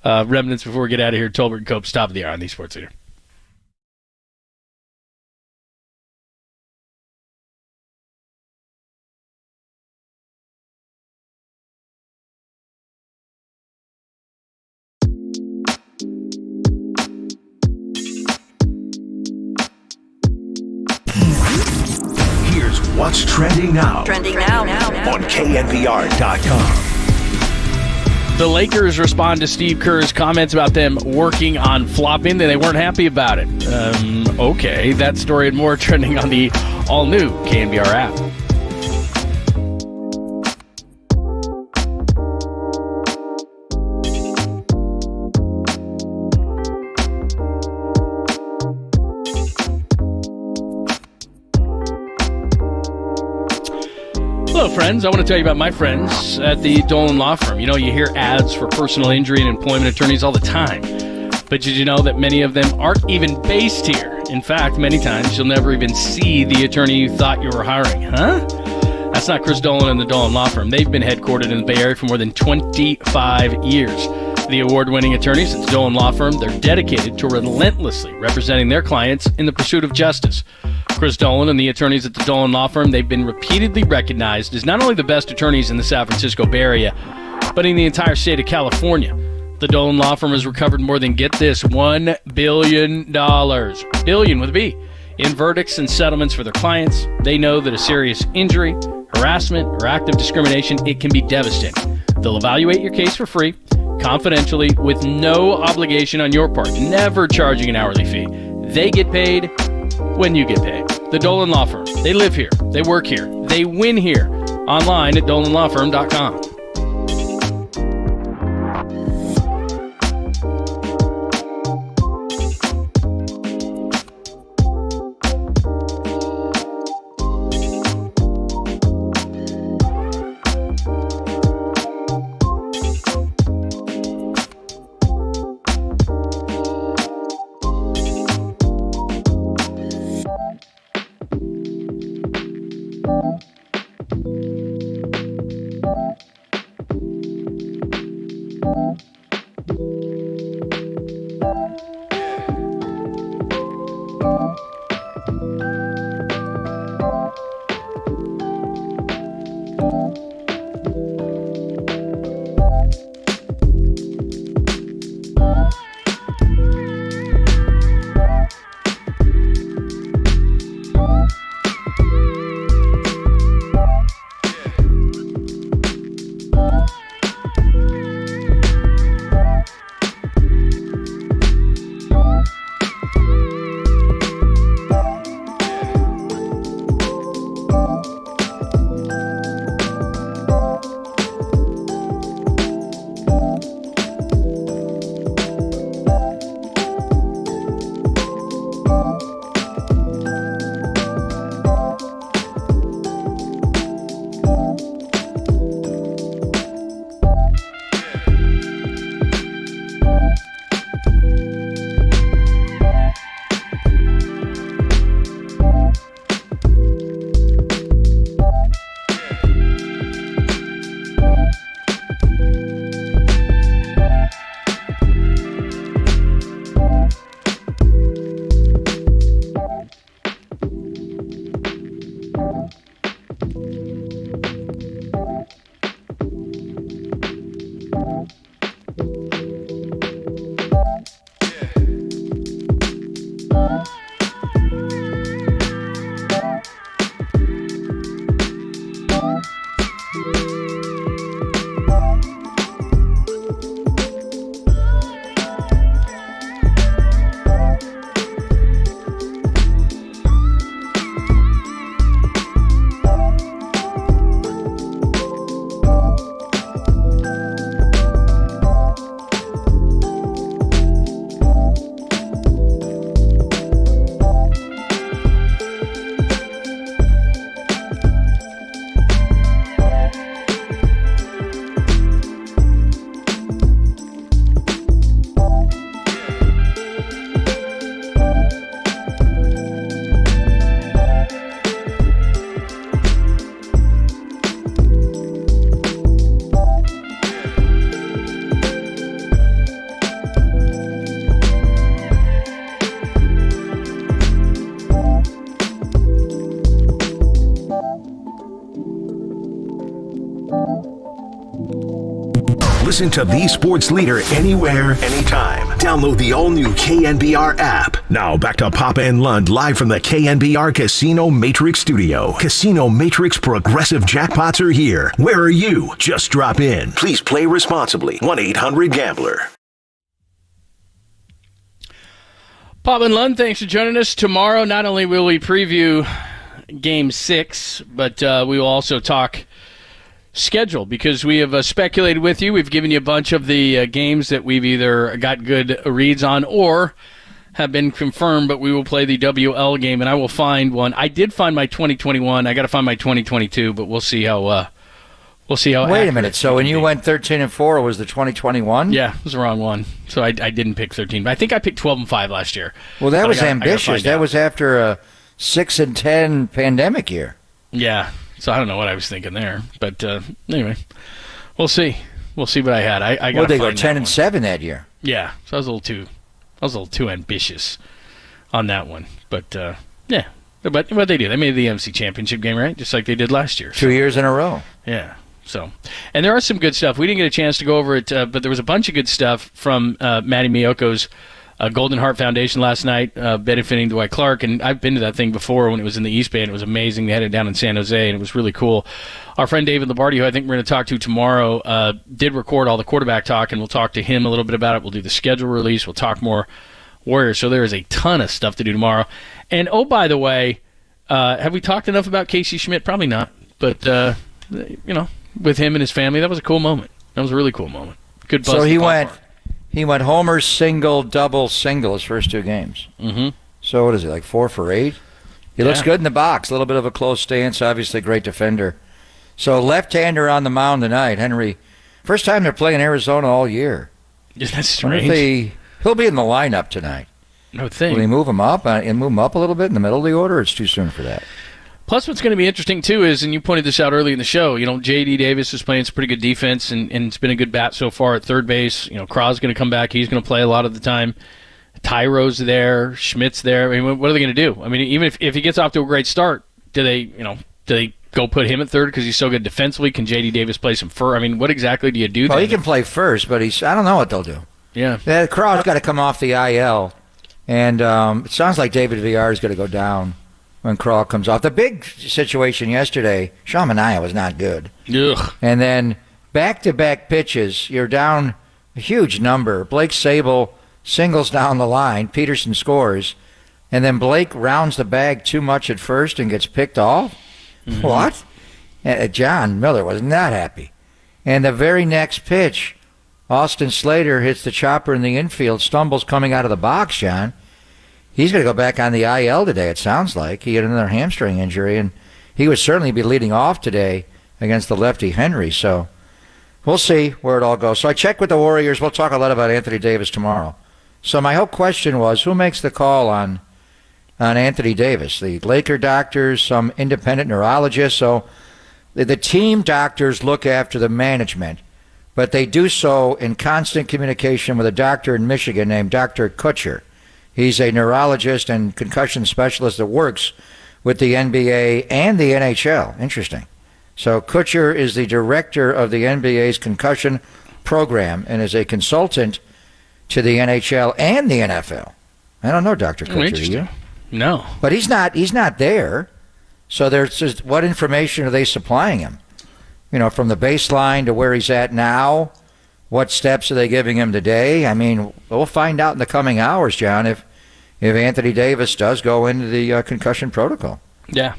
remnants before we get out of here. Tolbert and Cope's top of the hour on the Sports Leader. What's trending now? On KNBR.com. The Lakers respond to Steve Kerr's comments about them working on flopping, and they weren't happy about it. Okay, that story and more trending on the all-new KNBR app. Hello, friends. I want to tell you about my friends at the Dolan Law Firm. You hear ads for personal injury and employment attorneys all the time. But did you know that many of them aren't even based here? In fact, many times you'll never even see the attorney you thought you were hiring. Huh? That's not Chris Dolan and the Dolan Law Firm. They've been headquartered in the Bay Area for more than 25 years. The award-winning attorneys at the Dolan Law Firm, they're dedicated to relentlessly representing their clients in the pursuit of justice. Chris Dolan and the attorneys at the Dolan Law Firm, they've been repeatedly recognized as not only the best attorneys in the San Francisco Bay Area, but in the entire state of California. The Dolan Law Firm has recovered more than, get this, $1 billion, billion with a B, in verdicts and settlements for their clients. They know that a serious injury, harassment, or active discrimination, it can be devastating. They'll evaluate your case for free, confidentially, with no obligation on your part, never charging an hourly fee. They get paid when you get paid. The Dolan Law Firm. They live here. They work here. They win here. Online at dolanlawfirm.com. Listen to the sports leader anywhere, anytime. Download the all-new KNBR app. Now back to Papa and Lund live from the KNBR Casino Matrix Studio. Casino Matrix Progressive Jackpots are here. Where are you? Just drop in. Please play responsibly. 1-800-GAMBLER. Papa and Lund, thanks for joining us. Tomorrow, not only will we preview Game 6, but we will also talk schedule, because we have speculated with you. We've given you a bunch of the games that we've either got good reads on or have been confirmed, but we will play the WL game, and I will find one. I did find my 2021. I got to find my 2022, but we'll see how Wait a minute. So when you went 13-4, it was the 2021? Yeah, it was the wrong one. So I didn't pick 13. But I think I picked 12-5 last year. Well, that was ambitious. That was after a 6-10 pandemic year. Yeah. So I don't know what I was thinking there. But anyway, we'll see. We'll see what I had. I got. Well, they go 10-7 that year. Yeah. So I was a little too ambitious on that one. But yeah. But what they do, they made the MC Championship game, right? Just like they did last year. 2 years in a row. Yeah. So, and there are some good stuff. We didn't get a chance to go over it, but there was a bunch of good stuff from Matty Miyoko's Golden Heart Foundation last night, benefiting Dwight Clark. And I've been to that thing before when it was in the East Bay, and it was amazing. They had it down in San Jose, and it was really cool. Our friend David Lombardi, who I think we're going to talk to tomorrow, did record all the quarterback talk, and we'll talk to him a little bit about it. We'll do the schedule release. We'll talk more Warriors. So there is a ton of stuff to do tomorrow. And, oh, by the way, have we talked enough about Casey Schmidt? Probably not. But, with him and his family, that was a cool moment. That was a really cool moment. Good buzz. So he went homer, single, double, single his first two games. Mm-hmm. So what is he, like 4 for 8? He looks good in the box. A little bit of a close stance. Obviously, great defender. So left-hander on the mound tonight. Henry, first time they're playing Arizona all year. Yeah, that's strange. He'll be in the lineup tonight. No thing. Will he move him up and move him up a little bit in the middle of the order? Or it's too soon for that. Plus, what's going to be interesting, too, is, and you pointed this out early in the show, J.D. Davis is playing some pretty good defense, and it's been a good bat so far at third base. Cros's going to come back. He's going to play a lot of the time. Tyro's there. Schmidt's there. I mean, what are they going to do? I mean, even if he gets off to a great start, do they go put him at third because he's so good defensively? Can J.D. Davis play some first? I mean, what exactly do you do? Well, he can play first, but I don't know what they'll do. Yeah. Cros's got to come off the IL, and it sounds like David Villar is going to go down when Crawl comes off. The big situation yesterday, Sean Manaea was not good. Ugh. And then back-to-back pitches, you're down a huge number. Blake Sable singles down the line. Peterson scores. And then Blake rounds the bag too much at first and gets picked off. Mm-hmm. What? John Miller was not happy. And the very next pitch, Austin Slater hits the chopper in the infield, stumbles coming out of the box, John. He's going to go back on the IL today, it sounds like. He had another hamstring injury, and he would certainly be leading off today against the lefty Henry. So we'll see where it all goes. So I checked with the Warriors. We'll talk a lot about Anthony Davis tomorrow. So my whole question was, who makes the call on Anthony Davis? The Laker doctors, some independent neurologists. So the team doctors look after the management, but they do so in constant communication with a doctor in Michigan named Dr. Kutcher. He's a neurologist and concussion specialist that works with the NBA and the NHL. Interesting. So Kutcher is the director of the NBA's concussion program and is a consultant to the NHL and the NFL. I don't know Dr. Kutcher, do you? No. But he's not there. So there's just, what information are they supplying him? From the baseline to where he's at now, what steps are they giving him today? I mean, we'll find out in the coming hours, John, if Anthony Davis does go into the concussion protocol. Yeah.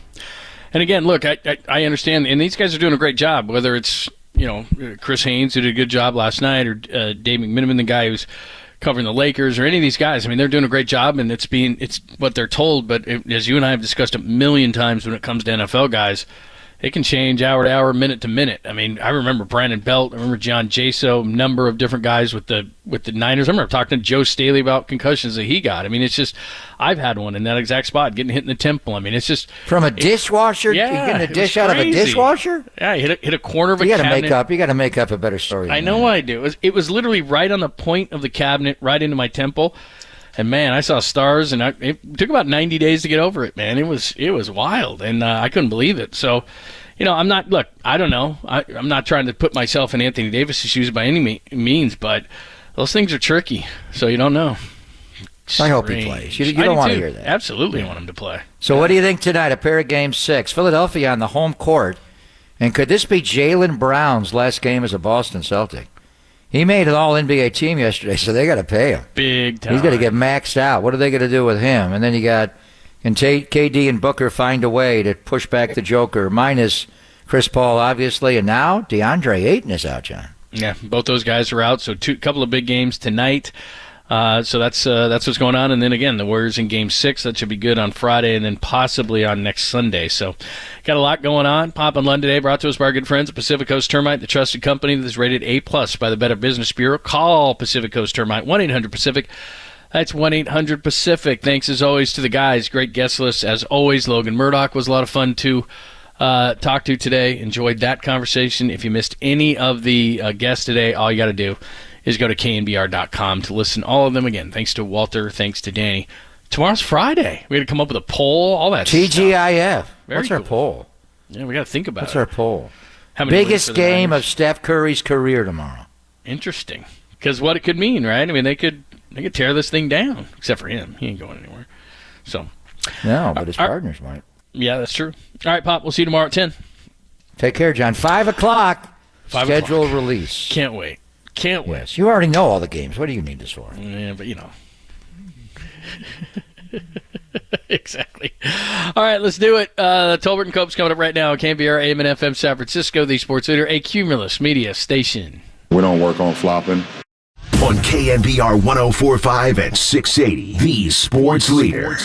And again, look, I understand, and these guys are doing a great job, whether it's, Chris Haynes, who did a good job last night, or Dave McMiniman, the guy who's covering the Lakers, or any of these guys. I mean, they're doing a great job, and it's what they're told. But as you and I have discussed a million times when it comes to NFL guys, it can change hour to hour, minute to minute. I mean, I remember Brandon Belt. I remember John Jaso, a number of different guys with the Niners. I remember talking to Joe Staley about concussions that he got. I mean, it's just, I've had one in that exact spot, getting hit in the temple. I mean, it's just from a dishwasher. Yeah, you're getting a dish out of a dishwasher. Yeah, hit a corner of a cabinet. You got to make up a better story. I know I do. It was literally right on the point of the cabinet, right into my temple. And, man, I saw stars, and it took about 90 days to get over it, man. It was wild, and I couldn't believe it. So, I'm not. Look, I don't know. I'm not trying to put myself in Anthony Davis' shoes by any means, but those things are tricky, so you don't know. I hope he plays. You don't want to hear that. Absolutely want him to play. So what do you think tonight? A pair of Game 6. Philadelphia on the home court. And could this be Jaylen Brown's last game as a Boston Celtic? He made an all-NBA team yesterday, so they got to pay him. Big time. He's got to get maxed out. What are they going to do with him? And then you got, can KD and Booker find a way to push back the Joker, minus Chris Paul, obviously, and now DeAndre Ayton is out, John. Yeah, both those guys are out, so couple of big games tonight. So that's what's going on. And then, again, the Warriors in Game 6. That should be good on Friday and then possibly on next Sunday. So got a lot going on. Pop and Lund today brought to us by our good friends at Pacific Coast Termite, the trusted company that is rated A+ by the Better Business Bureau. Call Pacific Coast Termite, 1-800-PACIFIC. That's 1-800-PACIFIC. Thanks, as always, to the guys. Great guest list, as always. Logan Murdoch was a lot of fun to talk to today. Enjoyed that conversation. If you missed any of the guests today, all you got to do is go to knbr.com to listen all of them again. Thanks to Walter. Thanks to Danny. Tomorrow's Friday. We got to come up with a poll, all that TGIF. Stuff. What's our poll? Yeah, we got to think about What's our poll? Biggest game of Steph Curry's career tomorrow. Interesting. Because what it could mean, right? I mean, they could tear this thing down, except for him. He ain't going anywhere. So no, but his partners might. Yeah, that's true. All right, Pop. We'll see you tomorrow at 10. Take care, John. 5 o'clock. 5 schedule o'clock. Release. Can't wait. Can't wait. Yes, you already know all the games. What do you need this for? Yeah, but Exactly. All right, let's do it. Tolbert and Cope's coming up right now. KNBR AM and FM San Francisco, the sports leader, a Cumulus media station. We don't work on flopping. On KNBR 104.5 and 680, the sports leader.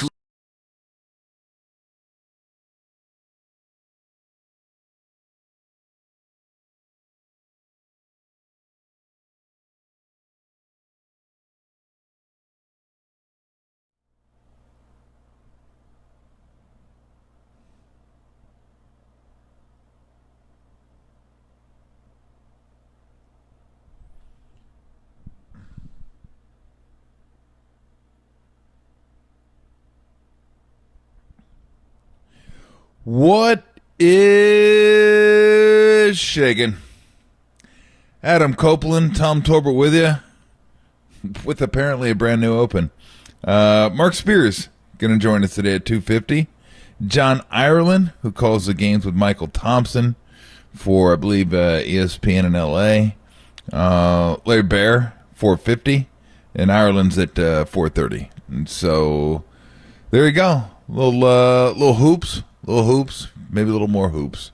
What is shaking? Adam Copeland, Tom Tolbert with you, with apparently a brand new open. Mark Spears going to join us today at 2:50. John Ireland, who calls the games with Michael Thompson for, I believe, ESPN in L.A. Larry Bear, 4:50, and Ireland's at 4:30. And so there you go. Little hoops, maybe a little more hoops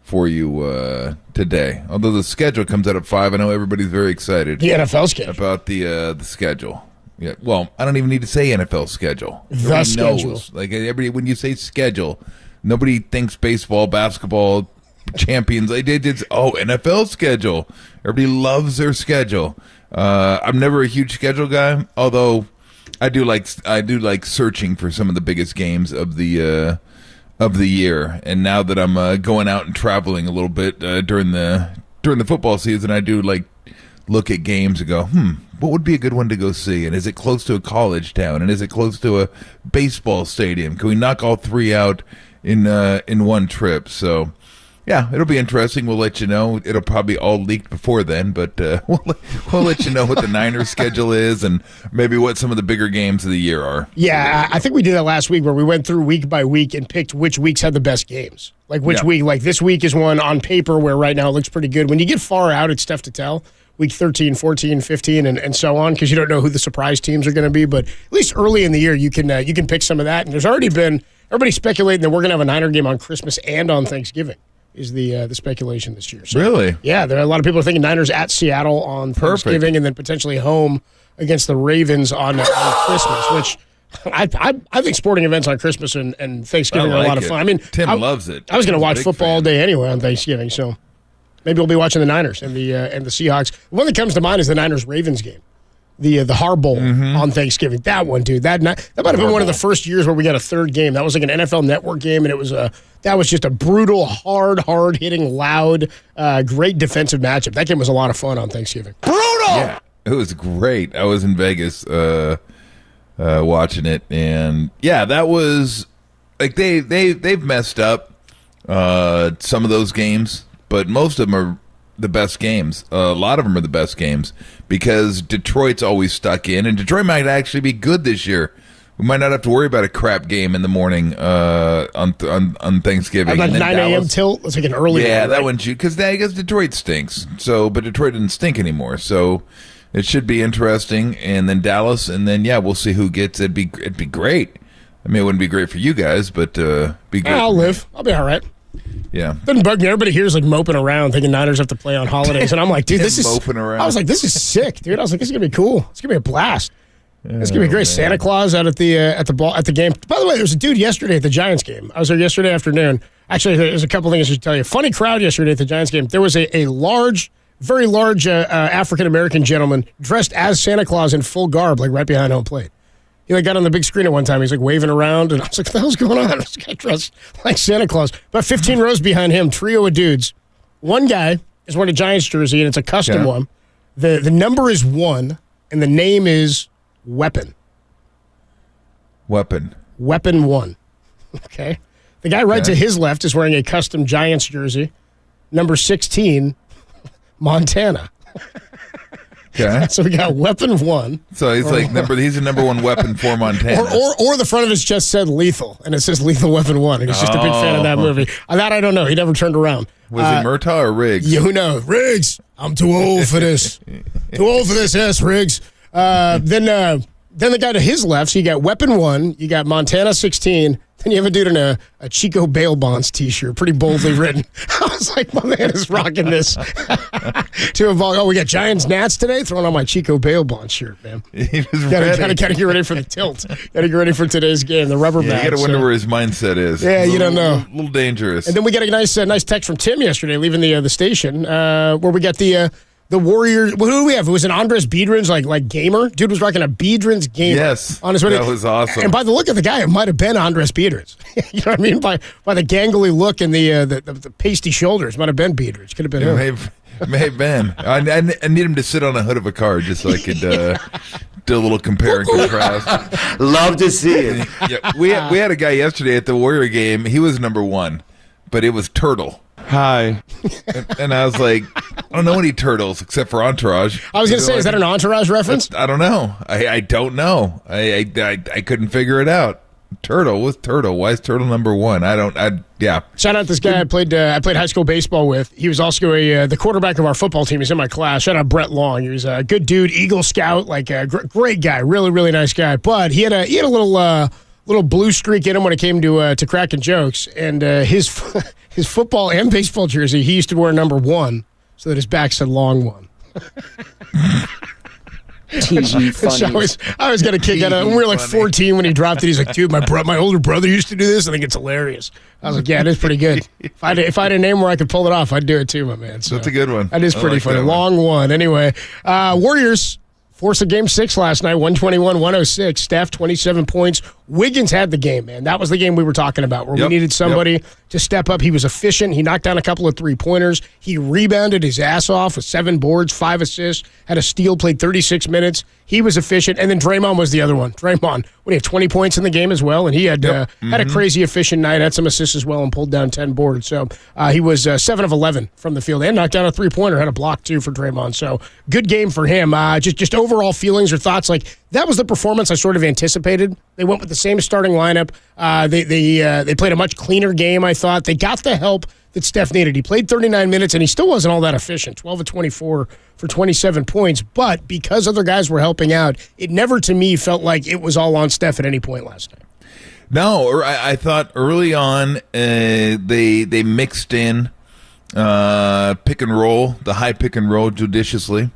for you today. Although the schedule comes out at 5, I know everybody's very excited. The NFL schedule. About the schedule. Yeah. Well, I don't even need to say NFL schedule. The Everybody schedule. knows. Like everybody, when you say schedule, nobody thinks baseball, basketball, champions. It's NFL schedule. Everybody loves their schedule. I'm never a huge schedule guy, although I do like searching for some of the biggest games of the year. And now that I'm going out and traveling a little bit during the football season, I do like look at games and go, what would be a good one to go see? And is it close to a college town? And is it close to a baseball stadium? Can we knock all three out in one trip? So yeah, it'll be interesting. We'll let you know. It'll probably all leaked before then, but we'll let you know what the Niners schedule is and maybe what some of the bigger games of the year are. Yeah, I think we did that last week where we went through week by week and picked which weeks had the best games. Like which week, like this week is one on paper where right now it looks pretty good. When you get far out, it's tough to tell. Week 13, 14, 15, and so on, because you don't know who the surprise teams are going to be. But at least early in the year, you can pick some of that. And there's already been everybody speculating that we're going to have a Niner game on Christmas and on Thanksgiving. Is the speculation this year. So, really? Yeah, there are a lot of people are thinking Niners at Seattle on Thanksgiving and then potentially home against the Ravens on Christmas, which I think sporting events on Christmas and Thanksgiving are a lot of fun. I mean, Tim loves it. I was going to watch football all day anyway on Thanksgiving, so maybe we'll be watching the Niners and the Seahawks. One that comes to mind is the Niners-Ravens game. The Har Bowl on Thanksgiving. That one, dude. That might have been one of the first years where we got a third game. That was like an NFL Network game, and it was that was just a brutal, hard hitting, loud, great defensive matchup. That game was a lot of fun on Thanksgiving. Brutal. Yeah, it was great. I was in Vegas watching it, and yeah, that was like they've messed up some of those games, but most of them are the best games. A lot of them are the best games because Detroit's always stuck in, and Detroit might actually be good this year. We might not have to worry about a crap game in the morning on Thanksgiving. Like 9 a.m. tilt? It's like an early one, right? That one's because I guess Detroit stinks. So, but Detroit didn't stink anymore. So it should be interesting. And then Dallas, and then we'll see who gets it. It'd be great. I mean, it wouldn't be great for you guys, but be great. I'll live. I'll be all right. Yeah. Doesn't bug me. Everybody here's like moping around thinking Niners have to play on holidays. And I'm like, dude, this is moping around. I was like, this is sick, dude. I was like, this is gonna be cool. It's gonna be a blast. It's gonna be great. Santa Claus out at the game. By the way, there was a dude yesterday at the Giants game. I was there yesterday afternoon. Actually, there's a couple things I should tell you. Funny crowd yesterday at the Giants game. There was a very large African American gentleman dressed as Santa Claus in full garb, like right behind home plate. He like got on the big screen at one time. He's like waving around, and I was like, "What the hell's going on?" This guy dressed like Santa Claus. About 15 rows behind him, trio of dudes. One guy is wearing a Giants jersey, and it's a custom one. The number is 1, and the name is Weapon. Weapon 1. Okay. The guy right to his left is wearing a custom Giants jersey, number 16, Montana. Okay. So we got Weapon 1. So he's like he's the number 1 weapon for Montana. Or the front of his just said Lethal, and it says Lethal Weapon 1, and he's just a big fan of that movie. That I don't know. He never turned around. Was it Murtaugh or Riggs? Yeah, who knows? Riggs. I'm too old for this. Too old for this, yes, Riggs. Then the guy to his left, so you got Weapon 1, you got Montana 16, then you have a dude in a Chico Bail Bonds t-shirt, pretty boldly written. I was like, my man is rocking this. We got Giants Nats today, throwing on my Chico Bail Bonds shirt, man. He was ready. Gotta get ready for the tilt. Gotta get ready for today's game, the rubber bag. You gotta wonder where his mindset is. Yeah, you don't know. A little dangerous. And then we got a nice text from Tim yesterday, leaving the station, where we got the Warriors. Who do we have? It was an Andres Biedrins like gamer. Dude was rocking a Biedrins gamer. Yes, on his way. That was awesome. And by the look of the guy, it might have been Andres Biedrins. You know what I mean? By the gangly look and the pasty shoulders, might have been Biedrins. Could have been him. May have been. I need him to sit on the hood of a car just so I could do a little compare and contrast. Love to see it. Yeah, we had a guy yesterday at the Warrior game. He was number 1, but it was Turtle. Hi. And I was like, I don't know any turtles except for Entourage. I was going to say, is that an Entourage reference? I don't know. I don't know. I couldn't figure it out. Turtle. What's Turtle? Why is Turtle number 1? Yeah. Shout out to this guy I played high school baseball with. He was also the quarterback of our football team. He's in my class. Shout out Brett Long. He was a good dude, Eagle Scout, like a great guy, really, really nice guy. But he had a little blue streak in him when it came to cracking jokes. And his football and baseball jersey, he used to wear number 1 so that his back said Long 1. I was going to kick out of it. We were like 14 when he dropped it. He's like, dude, my older brother used to do this. I think it's hilarious. I was like, yeah, it is pretty good. If I had a name where I could pull it off, I'd do it too, my man. So that's a good one. That is pretty funny. Long 1. Anyway, Warriors forced a game 6 last night, 121-106. Steph, 27 points. Wiggins had the game, man. That was the game we were talking about where we needed somebody to step up. He was efficient. He knocked down a couple of three-pointers. He rebounded his ass off with 7 boards, 5 assists, had a steal, played 36 minutes. He was efficient. And then Draymond was the other one. Draymond, when he had 20 points in the game as well, and he had had a crazy efficient night, had some assists as well, and pulled down 10 boards. So he was 7 of 11 from the field and knocked down a three-pointer, had a block too for Draymond. So good game for him. Just overall feelings or thoughts, like that was the performance I sort of anticipated. They went with the same starting lineup. They played a much cleaner game, I thought. They got the help that Steph needed. He played 39 minutes, and he still wasn't all that efficient, 12 of 24 for 27 points. But because other guys were helping out, it never, to me, felt like it was all on Steph at any point last night. No, I thought early on they mixed in pick and roll, the high pick and roll judiciously.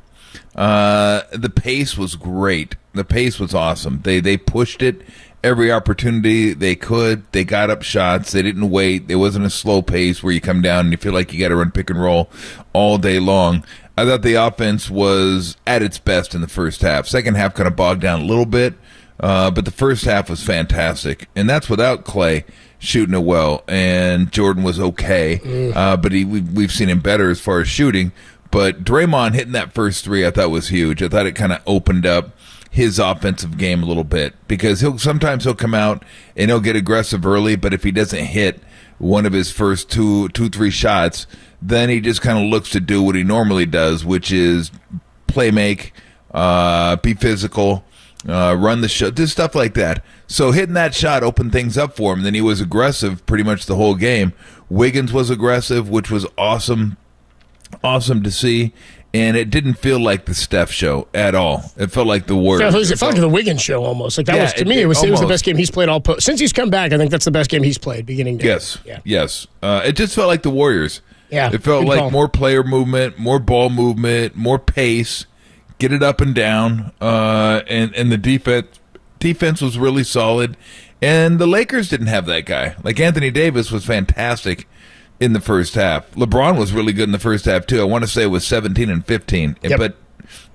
The pace was great. The pace was awesome. They pushed it every opportunity they could. They got up shots. They didn't wait. There wasn't a slow pace where you come down and you feel like you got to run pick and roll all day long. I thought the offense was at its best in the first half. Second half kind of bogged down a little bit, but the first half was fantastic. And that's without Clay shooting it well. And Jordan was okay, but we've seen him better as far as shooting. But Draymond hitting that first 3 I thought was huge. I thought it kind of opened up his offensive game a little bit because he'll come out and he'll get aggressive early, but if he doesn't hit, one of his first two, 3 shots. Then he just kind of looks to do what he normally does, which is play make, be physical, run the show, just stuff like that. So hitting that shot opened things up for him. Then he was aggressive pretty much the whole game. Wiggins was aggressive, which was awesome to see. And it didn't feel like the Steph show at all. It felt like the Warriors. It felt like the Wiggins show almost. Like that was to me. It was the best game he's played all since he's come back. I think that's the best game he's played beginning to end. Yes. It just felt like the Warriors. Yeah, it felt like more player movement, more ball movement, more pace. Get it up and down, and the defense was really solid. And the Lakers didn't have that guy. Like Anthony Davis was fantastic in the first half. LeBron was really good in the first half, too. I want to say it was 17 and 15. Yep. But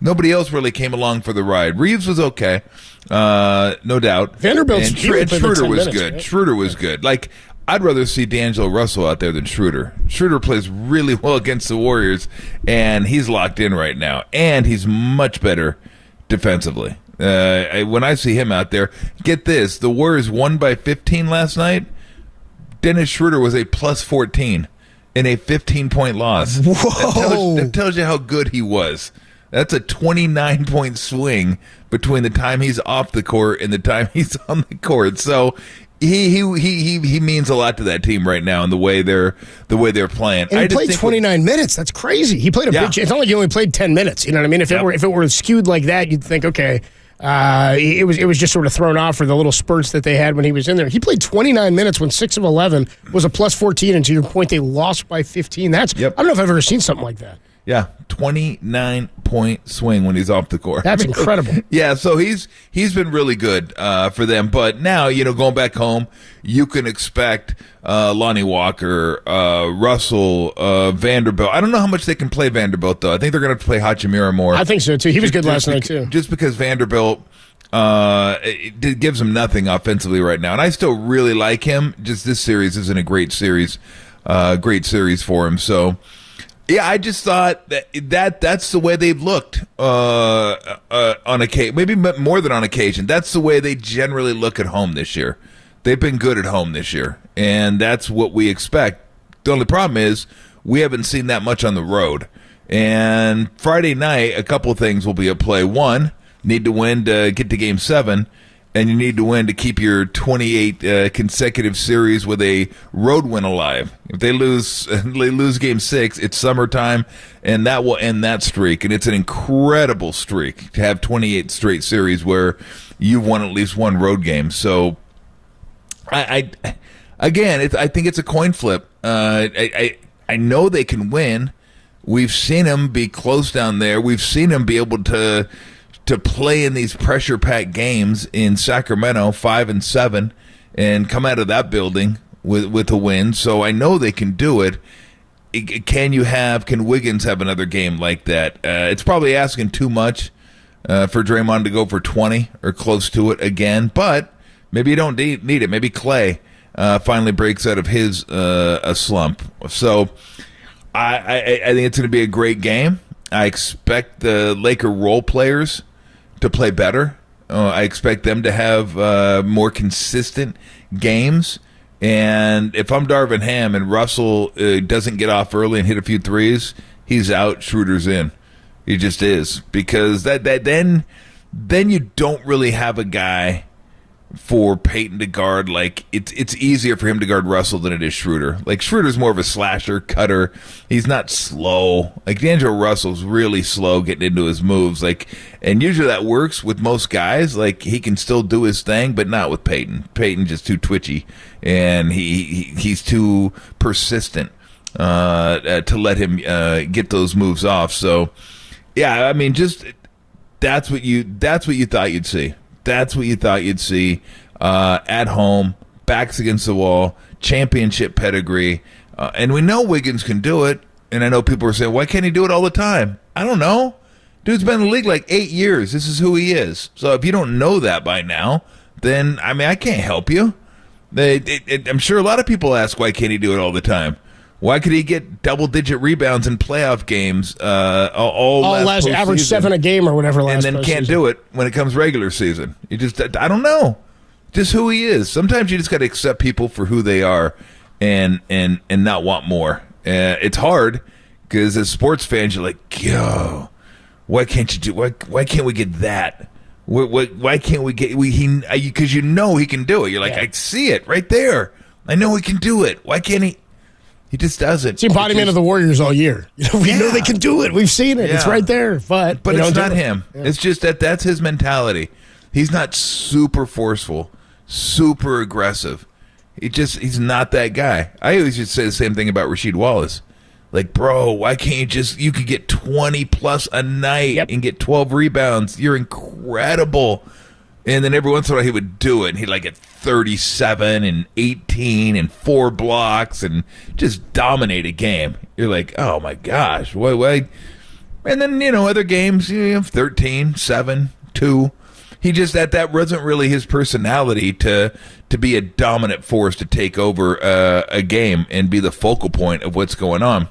nobody else really came along for the ride. Reeves was okay, no doubt. Vanderbilt's and Schroeder was good. Right? Schroeder was good. Like, I'd rather see D'Angelo Russell out there than Schroeder. Schroeder plays really well against the Warriors, and he's locked in right now. And he's much better defensively. When I see him out there, get this, the Warriors won by 15 last night. Dennis Schroeder was a plus 14 in a 15-point loss. Whoa. That tells you how good he was. That's a 29-point swing between the time he's off the court and the time he's on the court. So he means a lot to that team right now and the way they're playing. And he played 29 minutes. That's crazy. He played a big. It's not like he only played 10 minutes. You know what I mean? If it were skewed like that, you'd think, okay. It was just sort of thrown off for the little spurts that they had when he was in there. He played 29 minutes when 6 of 11 was a plus 14, and to your point, they lost by 15. I don't know if I've ever seen something like that. Yeah, 29-point swing when he's off the court. That's incredible. Yeah, so he's been really good for them. But now, going back home, you can expect Lonnie Walker, Russell, Vanderbilt. I don't know how much they can play Vanderbilt, though. I think they're going to have to play Hachimura more. I think so, too. He was good last night, too. Just because Vanderbilt it gives him nothing offensively right now. And I still really like him. Just this series isn't a great series for him. So, yeah, I just thought that's the way they've looked on occasion. Maybe more than on occasion. That's the way they generally look at home this year. They've been good at home this year, and that's what we expect. The only problem is we haven't seen that much on the road. And Friday night, a couple of things will be at play. One, need to win to get to Game 7. And you need to win to keep your 28 consecutive series with a road win alive. If they lose Game 6, it's summertime, and that will end that streak. And it's an incredible streak to have 28 straight series where you've won at least one road game. So, I think it's a coin flip. I know they can win. We've seen them be close down there. We've seen them be able to play in these pressure-packed games in Sacramento, 5-7, and come out of that building with a win. So I know they can do it. Can Wiggins have another game like that? It's probably asking too much for Draymond to go for 20 or close to it again, but maybe you don't need it. Maybe Clay finally breaks out of his a slump. So I think it's going to be a great game. I expect the Laker role players to play better. I expect them to have more consistent games. And if I'm Darvin Ham and Russell doesn't get off early and hit a few threes, he's out, Schroeder's in. He just is. Because then you don't really have a guy for Peyton to guard. Like, it's easier for him to guard Russell than it is Schroeder. Like, Schroeder's more of a slasher, cutter. He's not slow. Like, D'Angelo Russell's really slow getting into his moves. Like, and usually that works with most guys. Like, he can still do his thing, but not with Peyton. Peyton's just too twitchy, and he's too persistent to let him get those moves off. So, yeah, I mean, just that's what you thought you'd see. That's what you thought you'd see at home, backs against the wall, championship pedigree. And we know Wiggins can do it. And I know people are saying, why can't he do it all the time? I don't know. Dude's been in the league like 8 years. This is who he is. So if you don't know that by now, then, I mean, I can't help you. I'm sure a lot of people ask, why can't he do it all the time? Why could he get double-digit rebounds in playoff games all last average 7 a game or whatever last and then can't do it when it comes regular season? You just, I don't know. Just who he is. Sometimes you just got to accept people for who they are. and not want more. It's hard because as sports fans, you're like, yo, why can't you do? Why can't we get that? Why can't we get because you know he can do it. You're like, I see it right there. I know he can do it. Why can't he? He just doesn't. It's the embodiment of the Warriors all year. We know they can do it. We've seen it. It's right there. But it's not him. Yeah. It's just that's his mentality. He's not super forceful, super aggressive. He's not that guy. I always just say the same thing about Rasheed Wallace. Like, bro, why can't you could get 20 plus a night and get 12 rebounds. You're incredible. And then every once in a while he would do it, and he'd like get 37 and 18 and 4 blocks and just dominate a game. You're like, oh my gosh, why? And then, other games, 13, 7, 2. He just, that wasn't really his personality to be a dominant force to take over a game and be the focal point of what's going on.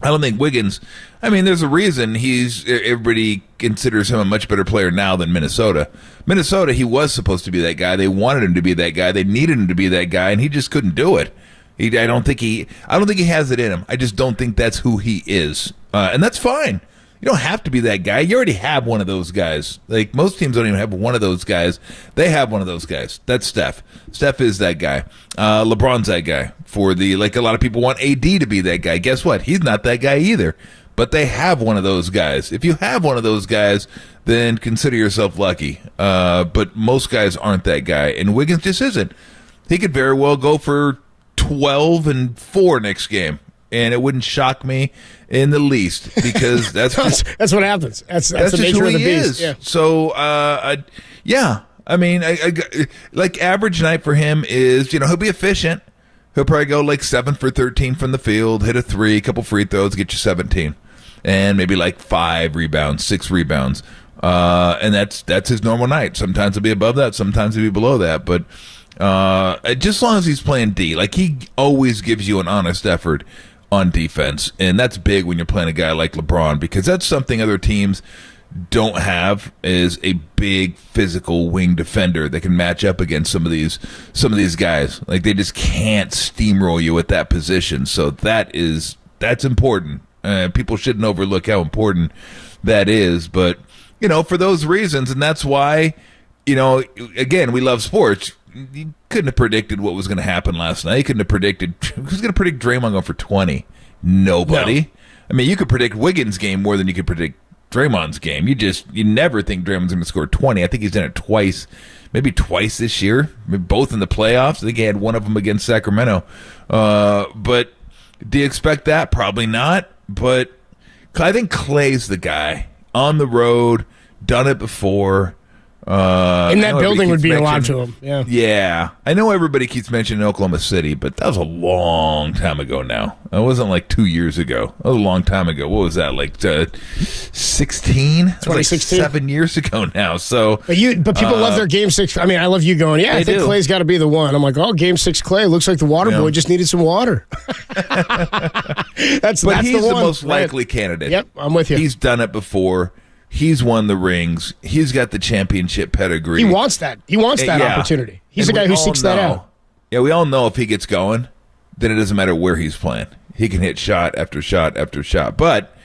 I don't think Wiggins, there's a reason everybody considers him a much better player now than Minnesota. Minnesota, he was supposed to be that guy. They wanted him to be that guy. They needed him to be that guy, and he just couldn't do it. I don't think he has it in him. I just don't think that's who he is. And that's fine. You don't have to be that guy. You already have one of those guys. Like, most teams don't even have one of those guys. They have one of those guys. That's Steph. Steph is that guy. LeBron's that guy. A lot of people want AD to be that guy. Guess what? He's not that guy either. But they have one of those guys. If you have one of those guys, then consider yourself lucky. But most guys aren't that guy. And Wiggins just isn't. He could very well go for 12 and 4 next game. And it wouldn't shock me in the least because that's what happens. That's the nature of the beast. Yeah. So, like average night for him is, he'll be efficient. He'll probably go like 7 for 13 from the field, hit a 3, couple free throws, get you 17, and maybe like 5 rebounds, 6 rebounds. And that's his normal night. Sometimes he'll be above that, sometimes he'll be below that, but just as long as he's playing D, like he always gives you an honest effort on defense, and that's big when you're playing a guy like LeBron because that's something other teams don't have is a big physical wing defender that can match up against some of these guys. Like they just can't steamroll you at that position. So that's important. People shouldn't overlook how important that is. But for those reasons, and that's why again, we love sports. You couldn't have predicted what was going to happen last night. You couldn't have predicted who's going to predict Draymond going for 20. Nobody. No. You could predict Wiggins' game more than you could predict Draymond's game. You never think Draymond's going to score 20. I think he's done it twice, maybe twice this year, both in the playoffs. I think he had one of them against Sacramento. But do you expect that? Probably not. But I think Clay's the guy on the road, done it before. In that building would be a lot to him. Yeah. I know everybody keeps mentioning Oklahoma City, but that was a long time ago now. It wasn't like 2 years ago. That was a long time ago. What was that, like 16? 2016? Like 7 years ago now. So, but people love their Game 6. I love you going, I think Clay's got to be the one. I'm like, Game 6 Clay. Looks like the water boy just needed some water. That's he's the most likely candidate. Yep, I'm with you. He's done it before. He's won the rings. He's got the championship pedigree. He wants that. He wants that opportunity. He's the guy who seeks that out. Yeah, we all know if he gets going, then it doesn't matter where he's playing. He can hit shot after shot after shot. But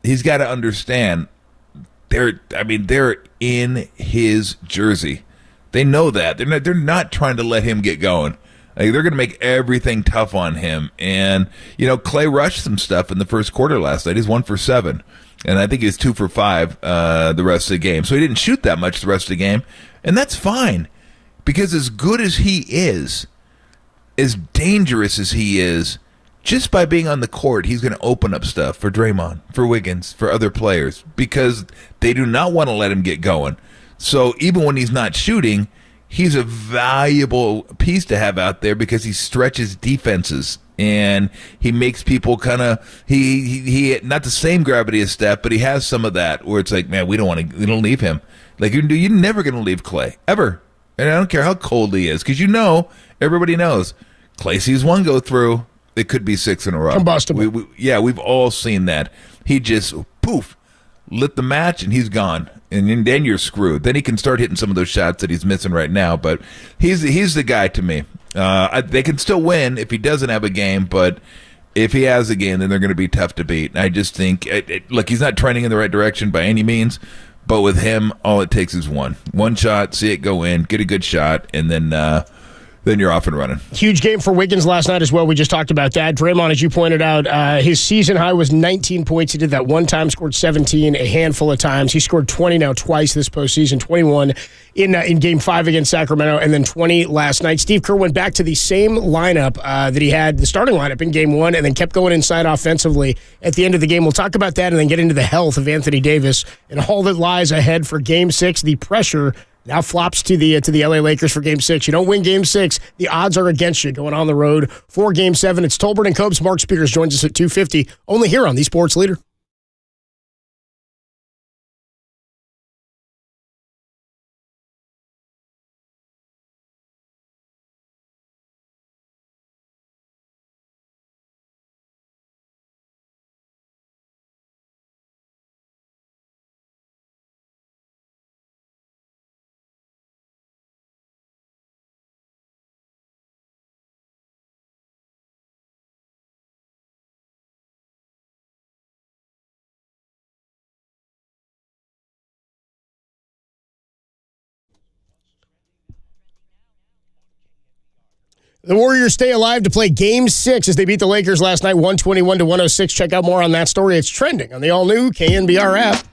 he's got to understand they're in his jersey. They know that. They're not trying to let him get going. Like, they're going to make everything tough on him. And, Clay rushed some stuff in the first quarter last night. He's 1 for 7. And I think he was 2 for 5 the rest of the game. So he didn't shoot that much the rest of the game. And that's fine. Because as good as he is, as dangerous as he is, just by being on the court, he's going to open up stuff for Draymond, for Wiggins, for other players. Because they do not want to let him get going. So even when he's not shooting, he's a valuable piece to have out there because he stretches defenses. And he makes people kind of he not the same gravity as Steph, but he has some of that where it's like, man, we don't leave him. Like you're never going to leave Clay ever, and I don't care how cold he is because everybody knows Clay sees one go through, it could be 6 in a row. Combustible. We've all seen that. He just poof lit the match, and he's gone. And then you're screwed. Then he can start hitting some of those shots that he's missing right now. But he's the guy to me. They can still win if he doesn't have a game, but if he has a game, then they're going to be tough to beat. And I just think, look, he's not trending in the right direction by any means, but with him, all it takes is one shot, see it go in, get a good shot, and then you're off and running. Huge game for Wiggins last night as well. We just talked about that. Draymond, as you pointed out, his season high was 19 points. He did that one time, scored 17 a handful of times. He scored 20 now twice this postseason, 21 in Game 5 against Sacramento, and then 20 last night. Steve Kerr went back to the same lineup that he had, the starting lineup in Game 1, and then kept going inside offensively at the end of the game. We'll talk about that and then get into the health of Anthony Davis and all that lies ahead for Game 6. The pressure now flops to the LA Lakers for Game 6. You don't win Game 6, the odds are against you going on the road for Game 7. It's Tolbert and Cobes. Mark Spears joins us at 2:50, only here on the Sports Leader. The Warriors stay alive to play Game 6 as they beat the Lakers last night, 121-106. Check out more on that story. It's trending on the all-new KNBR app.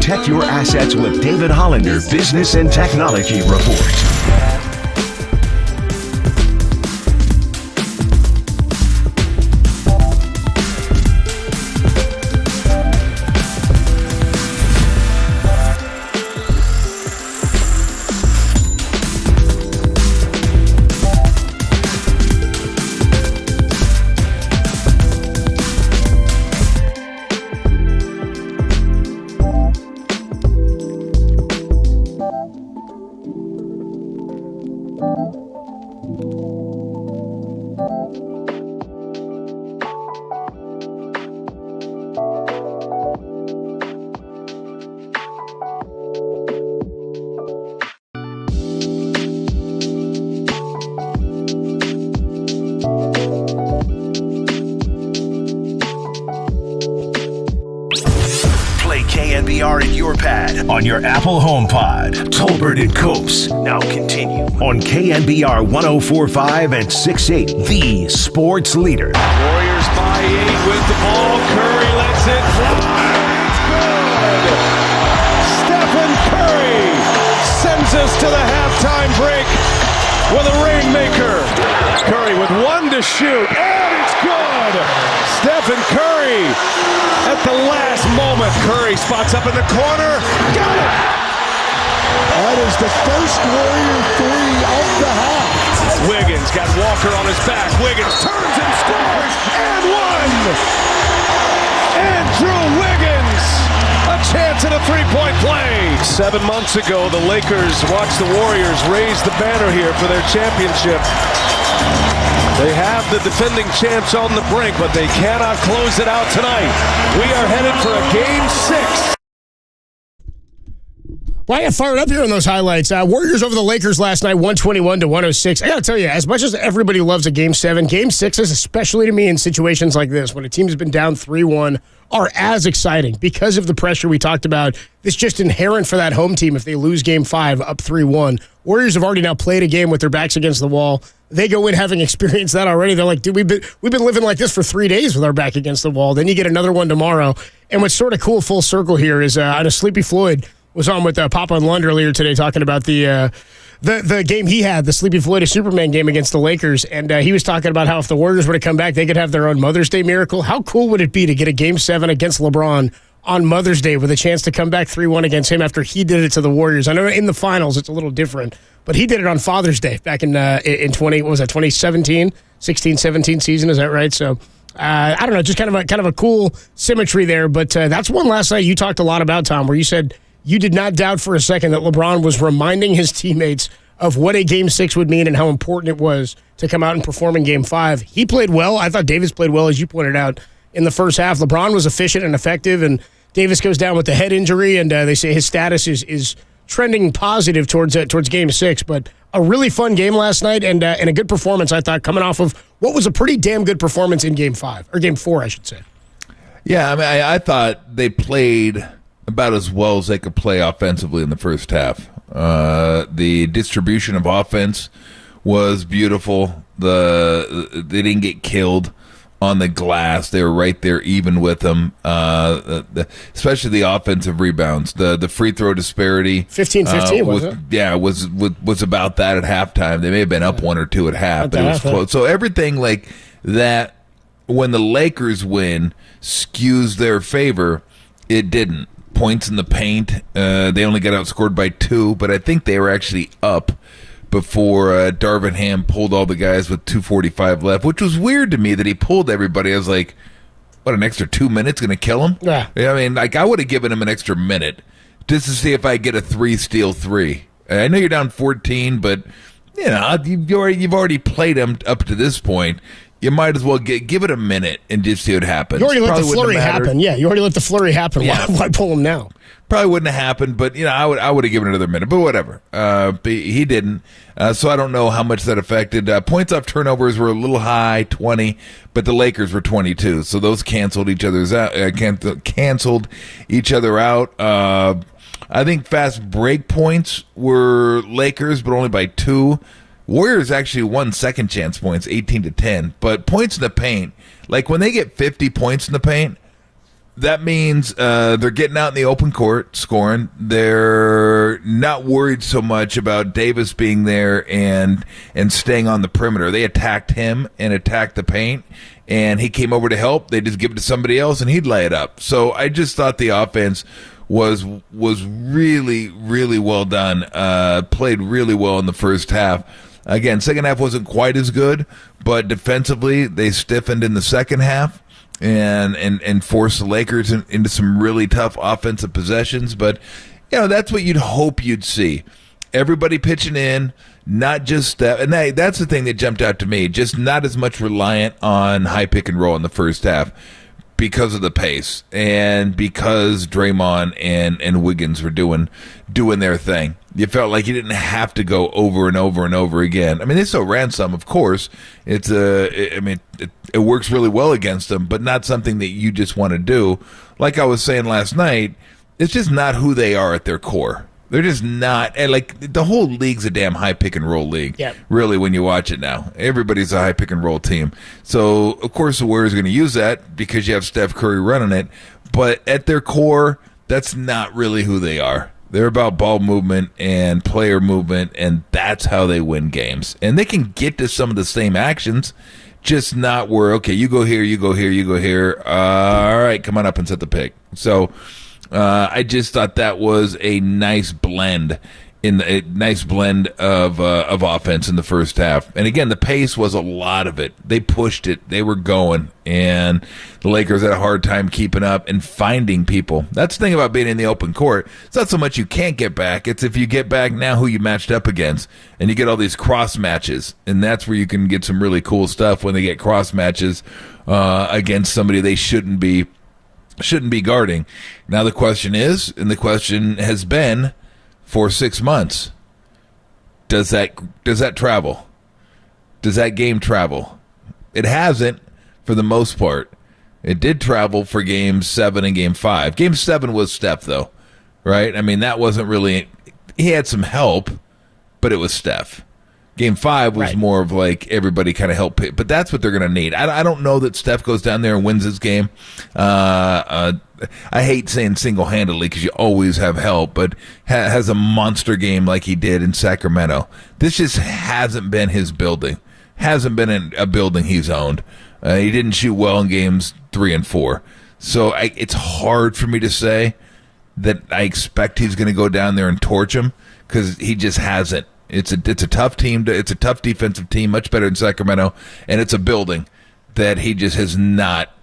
Protect your assets with David Hollander Business and Technology Report. KNBR in your pad on your Apple HomePod. Tolbert and Copes now continue on KNBR 104.5 and 6.8, the sports leader. Warriors by 8 with the ball. Curry lets it fly. It's good. Stephen Curry sends us to the halftime break with a rainmaker. Curry with 1 to shoot, and it's good. Stephen Curry at the last moment. Curry spots up in the corner. Got it! That is the first Warrior 3 of the half. Wiggins got Walker on his back. Wiggins turns and scores, and one! Andrew Wiggins! A chance at a three-point play. 7 months ago, the Lakers watched the Warriors raise the banner here for their championship. They have the defending champs on the brink, but they cannot close it out tonight. We are headed for a Game 6. Well, I got fired up here on those highlights. Warriors over the Lakers last night, 121-106. I got to tell you, as much as everybody loves a Game 7, Game 6s, especially to me in situations like this, when a team has been down 3-1, are as exciting because of the pressure we talked about. It's just inherent for that home team if they lose Game 5 up 3-1. Warriors have already now played a game with their backs against the wall. They go in having experienced that already. They're like, dude, we've been living like this for 3 days with our back against the wall. Then you get another one tomorrow. And what's sort of cool full circle here is I know Sleepy Floyd was on with Papa and Lund earlier today talking about the game he had, the Sleepy Floyd Superman game against the Lakers, and he was talking about how if the Warriors were to come back, they could have their own Mother's Day miracle. How cool would it be to get a Game 7 against LeBron on Mother's Day with a chance to come back 3-1 against him after he did it to the Warriors? I know in the finals it's a little different, but he did it on Father's Day back in 2017, 16-17 season, is that right? So I don't know, just kind of a cool symmetry there, but that's one last night you talked a lot about, Tom, where you said you did not doubt for a second that LeBron was reminding his teammates of what a Game 6 would mean and how important it was to come out and perform in Game 5. He played well. I thought Davis played well, as you pointed out, in the first half. LeBron was efficient and effective, and Davis goes down with the head injury, and they say his status is trending positive towards Game 6. But a really fun game last night and a good performance, I thought, coming off of what was a pretty damn good performance in Game 5, or Game 4, I should say. Yeah, I mean, I thought they played about as well as they could play offensively in the first half. The distribution of offense was beautiful. They didn't get killed on the glass. They were right there even with them, especially the offensive rebounds. The free throw disparity 15-15 was it? Yeah, was about that at halftime. They may have been up 1 or 2 at half, but it was close. So everything like that, when the Lakers win, skews their favor. It didn't. Points in the paint. They only got outscored by 2, but I think they were actually up before Darvin Ham pulled all the guys with 2:45 left, which was weird to me that he pulled everybody. I was like, what, an extra 2 minutes going to kill him? Yeah. I mean, like, I would have given him an extra minute just to see if I get a 3-steal 3. I know you're down 14, but, you know, you've already played him up to this point. You might as well give it a minute and just see what happens. You already let the flurry happen. Yeah, you already let the flurry happen. Yeah. Why pull him now? Probably wouldn't have happened, but you know, I would have given it another minute. But whatever. He didn't. So I don't know how much that affected. Points off turnovers were a little high, 20, but the Lakers were 22. So those canceled each other's out. Canceled each other out. I think fast break points were Lakers, but only by 2. Warriors actually won second chance points, 18-10. But points in the paint, like when they get 50 points in the paint, that means they're getting out in the open court, scoring. They're not worried so much about Davis being there and staying on the perimeter. They attacked him and attacked the paint, and he came over to help. They just give it to somebody else, and he'd lay it up. So I just thought the offense was really, really well done. Played really well in the first half. Again, second half wasn't quite as good, but defensively they stiffened in the second half and forced the Lakers into some really tough offensive possessions. But, that's what you'd hope you'd see. Everybody pitching in, not just that. And that's the thing that jumped out to me, just not as much reliant on high pick and roll in the first half because of the pace and because Draymond and Wiggins were doing their thing. You felt like you didn't have to go over and over and over again. I mean, they still ran some, of course. It works really well against them, but not something that you just want to do. Like I was saying last night, it's just not who they are at their core. They're just not, and the whole league's a damn high pick and roll league. Yep. Really, when you watch it now, everybody's a high pick and roll team. So of course the Warriors are going to use that because you have Steph Curry running it. But at their core, that's not really who they are. They're about ball movement and player movement, and that's how they win games. And they can get to some of the same actions, just not where, okay, you go here, you go here, you go here. All right, come on up and set the pick. So I just thought that was a nice blend of offense in the first half. And again, the pace was a lot of it. They pushed it. They were going. And the Lakers had a hard time keeping up and finding people. That's the thing about being in the open court. It's not so much you can't get back. It's if you get back now who you matched up against. And you get all these cross matches. And that's where you can get some really cool stuff when they get cross matches against somebody they shouldn't be guarding. Now the question is, and the question has been for 6 months, does that travel? Does that game travel? It hasn't for the most part. It did travel for Game 7 and Game 5. Game 7 was Steph, though, right? I mean, that wasn't really... He had some help, but it was Steph. Game 5 was more of like everybody kind of helped pick, but that's what they're going to need. I don't know that Steph goes down there and wins this game. I hate saying single-handedly because you always have help, but has a monster game like he did in Sacramento. This just hasn't been his building. Hasn't been a building he's owned. He didn't shoot well in games 3 and 4. So it's hard for me to say that I expect he's going to go down there and torch him because he just hasn't. It's a tough team. It's a tough defensive team, much better than Sacramento, and it's a building that he just has not.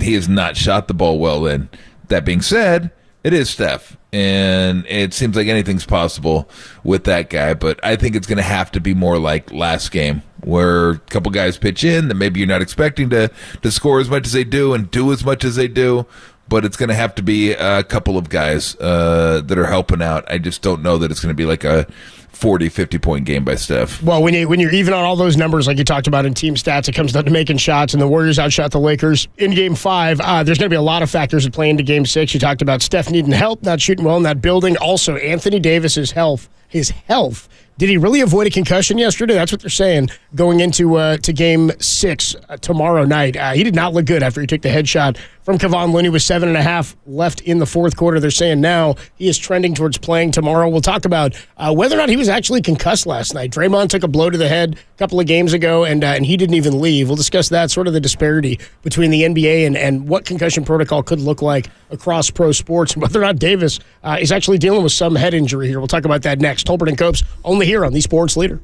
He has not shot the ball well in. That being said, it is Steph, and it seems like anything's possible with that guy. But I think it's going to have to be more like last game, where a couple guys pitch in that maybe you're not expecting to score as much as they do and do as much as they do. But it's going to have to be a couple of guys that are helping out. I just don't know that it's going to be like a 40, 50-point game by Steph. Well, when you're even on all those numbers like you talked about in team stats, it comes down to making shots, and the Warriors outshot the Lakers in Game 5. There's going to be a lot of factors that play into Game 6. You talked about Steph needing help, not shooting well in that building. Also, Anthony Davis's health. His health. Did he really avoid a concussion yesterday? That's what they're saying going into to Game 6 tomorrow night. He did not look good after he took the headshot from Kevon Looney with 7.5 left in the fourth quarter. They're saying now he is trending towards playing tomorrow. We'll talk about whether or not he was actually concussed last night. Draymond took a blow to the head a couple of games ago, and he didn't even leave. We'll discuss that, sort of the disparity between the NBA and what concussion protocol could look like across pro sports, and whether or not Davis is actually dealing with some head injury here. We'll talk about that next. Tolbert and Copes only here on the Sports Leader.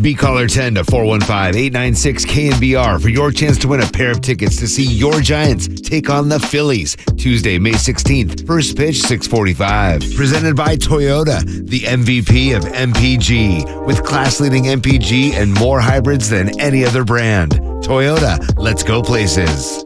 Be caller 10 to 415-896-KNBR for your chance to win a pair of tickets to see your Giants take on the Phillies Tuesday, May 16th. First pitch, 6:45. Presented by Toyota, the MVP of MPG, with class-leading MPG and more hybrids than any other brand. Toyota, let's go places.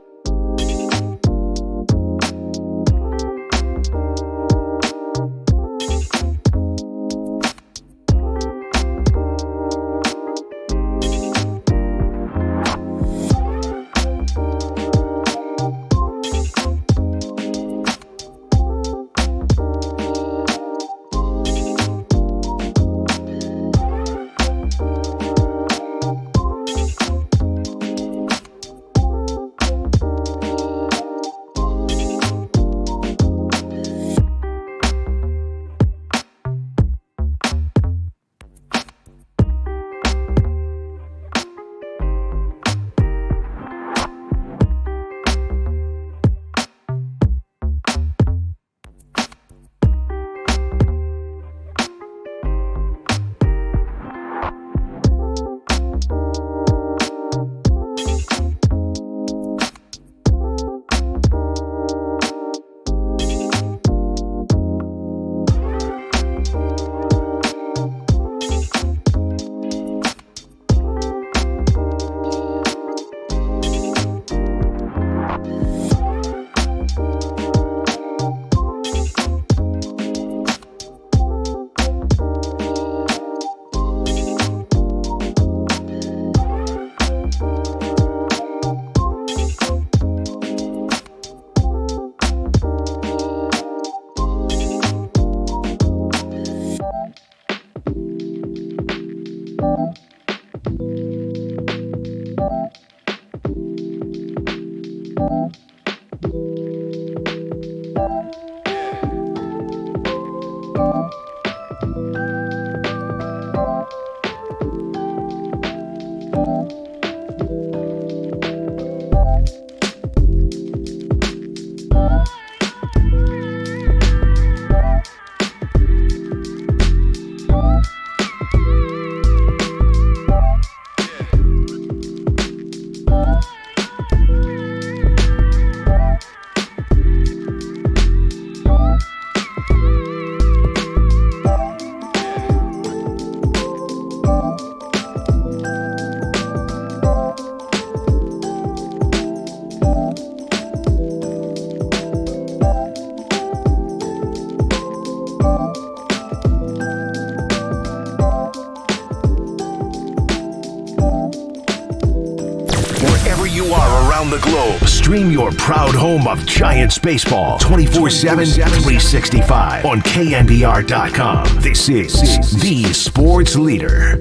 the globe. Stream your proud home of Giants baseball 24/7, 365 on KNBR.com. This is the sports leader.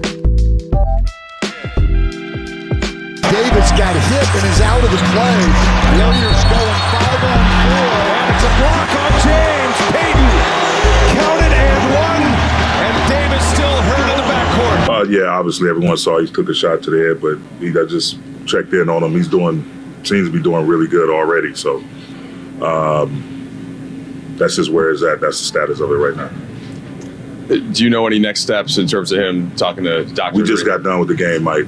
Davis got hit and is out of the play. Warriors going 5-on-4. And it's a block on James. Payton counted and one. And Davis still hurt in the backcourt. Yeah, obviously everyone saw he took a shot to the head, but I just checked in on him. Seems to be doing really good already. So that's just where it's at. That's the status of it right now. Do you know any next steps in terms of him talking to doctors? We just got done with the game, Mike.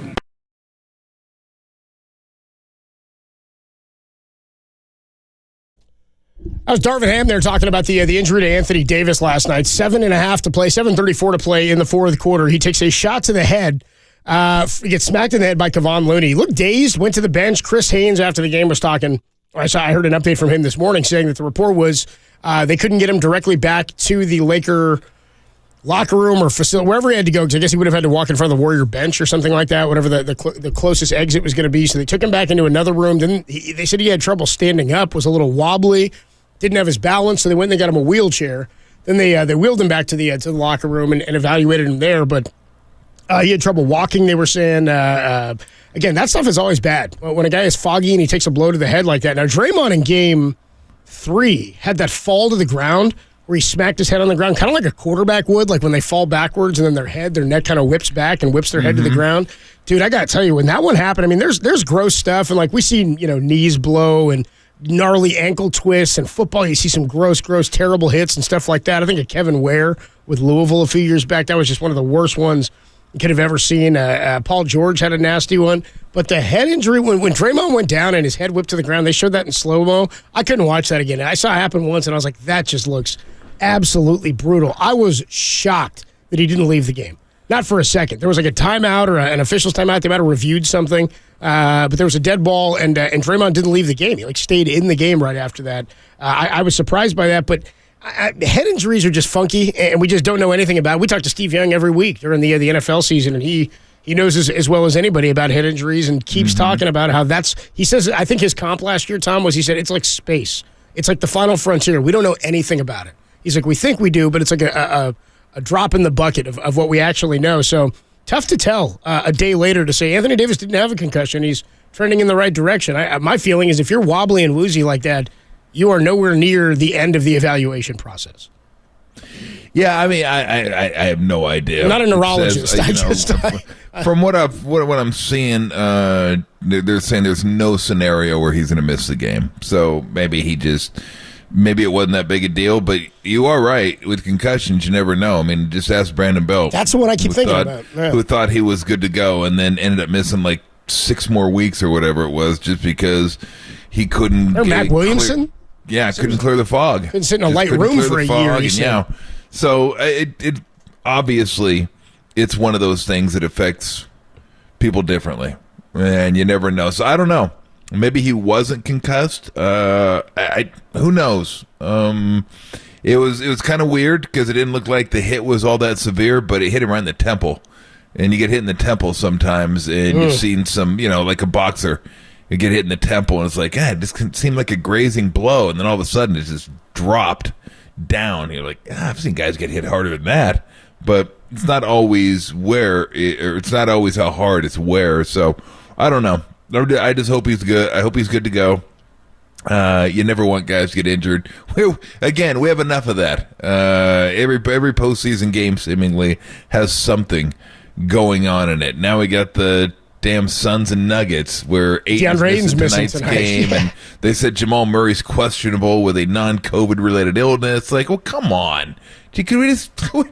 That was Darvin Ham there talking about the injury to Anthony Davis last night. 7.5 to play, 7:34 to play in the fourth quarter. He takes a shot to the head. He gets smacked in the head by Kevon Looney. He looked dazed, went to the bench. Chris Haynes after the game was talking. I heard an update from him this morning saying that the report was they couldn't get him directly back to the Laker locker room or facility, wherever he had to go, because I guess he would have had to walk in front of the Warrior bench or something like that, whatever the closest exit was going to be. So they took him back into another room. Then they said he had trouble standing up, was a little wobbly, didn't have his balance, so they went and they got him a wheelchair. Then they wheeled him back to the locker room and evaluated him there, but he had trouble walking, they were saying. Again, that stuff is always bad. When a guy is foggy and he takes a blow to the head like that. Now, Draymond in Game 3 had that fall to the ground where he smacked his head on the ground, kind of like a quarterback would, like when they fall backwards and then their neck kind of whips back and whips their head to the ground. Dude, I got to tell you, when that one happened, I mean, there's gross stuff, and like we see, knees blow and gnarly ankle twists, and football, you see some gross, terrible hits and stuff like that. I think of Kevin Ware with Louisville a few years back. That was just one of the worst ones you could have ever seen. Paul George had a nasty one. But the head injury, when Draymond went down and his head whipped to the ground, they showed that in slow-mo. I couldn't watch that again. I saw it happen once, and I was like, that just looks absolutely brutal. I was shocked that he didn't leave the game. Not for a second. There was like a timeout or an official's timeout. They might have reviewed something. But there was a dead ball, and Draymond didn't leave the game. He stayed in the game right after that. I was surprised by that, but head injuries are just funky, and we just don't know anything about it. We talk to Steve Young every week during the NFL season, and he knows as well as anybody about head injuries and keeps talking about how he says, I think his comp last year, Tom, was he said it's like space. It's like the final frontier. We don't know anything about it. He's like, we think we do, but it's like a drop in the bucket of what we actually know. So tough to tell a day later to say Anthony Davis didn't have a concussion. He's trending in the right direction. My feeling is if you're wobbly and woozy like that, you are nowhere near the end of the evaluation process. Yeah, I mean, I have no idea. I'm not a neurologist. From what I'm seeing, they're saying there's no scenario where he's going to miss the game. So maybe it wasn't that big a deal. But you are right, with concussions, you never know. I mean, just ask Brandon Bell. That's what I keep thinking about. Yeah. Who thought he was good to go and then ended up missing like 6 more weeks or whatever it was, just because he couldn't. Or Mac Williamson. Couldn't clear the fog. Been sitting in a light room for a year. So it obviously it's one of those things that affects people differently, and you never know. So I don't know. Maybe he wasn't concussed. Who knows? It was kind of weird because it didn't look like the hit was all that severe, but it hit him right in the temple, and you get hit in the temple sometimes, and you've seen some, like a boxer. You get hit in the temple, and it's like, it just seemed like a grazing blow, and then all of a sudden it just dropped down. You're like, I've seen guys get hit harder than that, but it's not always it's not always how hard, it's where. So I don't know. I just hope he's good. I hope he's good to go. You never want guys to get injured. We have enough of that. Every postseason game seemingly has something going on in it. Now we got the damn Suns and Nuggets where Ayton's missing tonight's game, and they said Jamal Murray's questionable with a non-COVID related illness. Like, well, come on. Can we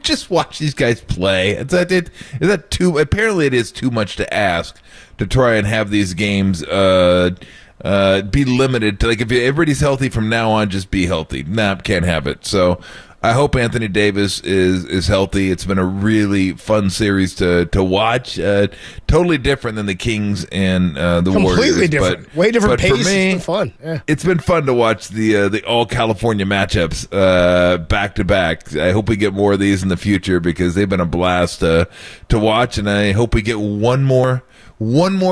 just watch these guys play? Is that too? Apparently, it is too much to ask to try and have these games be limited to, like, if everybody's healthy from now on, just be healthy. Can't have it. So I hope Anthony Davis is healthy. It's been a really fun series to watch. Totally different than the Kings and the Warriors. Completely different. Way different pace. For me, it's been fun. Yeah. It's been fun to watch the all California matchups back to back. I hope we get more of these in the future because they've been a blast to watch, and I hope we get one more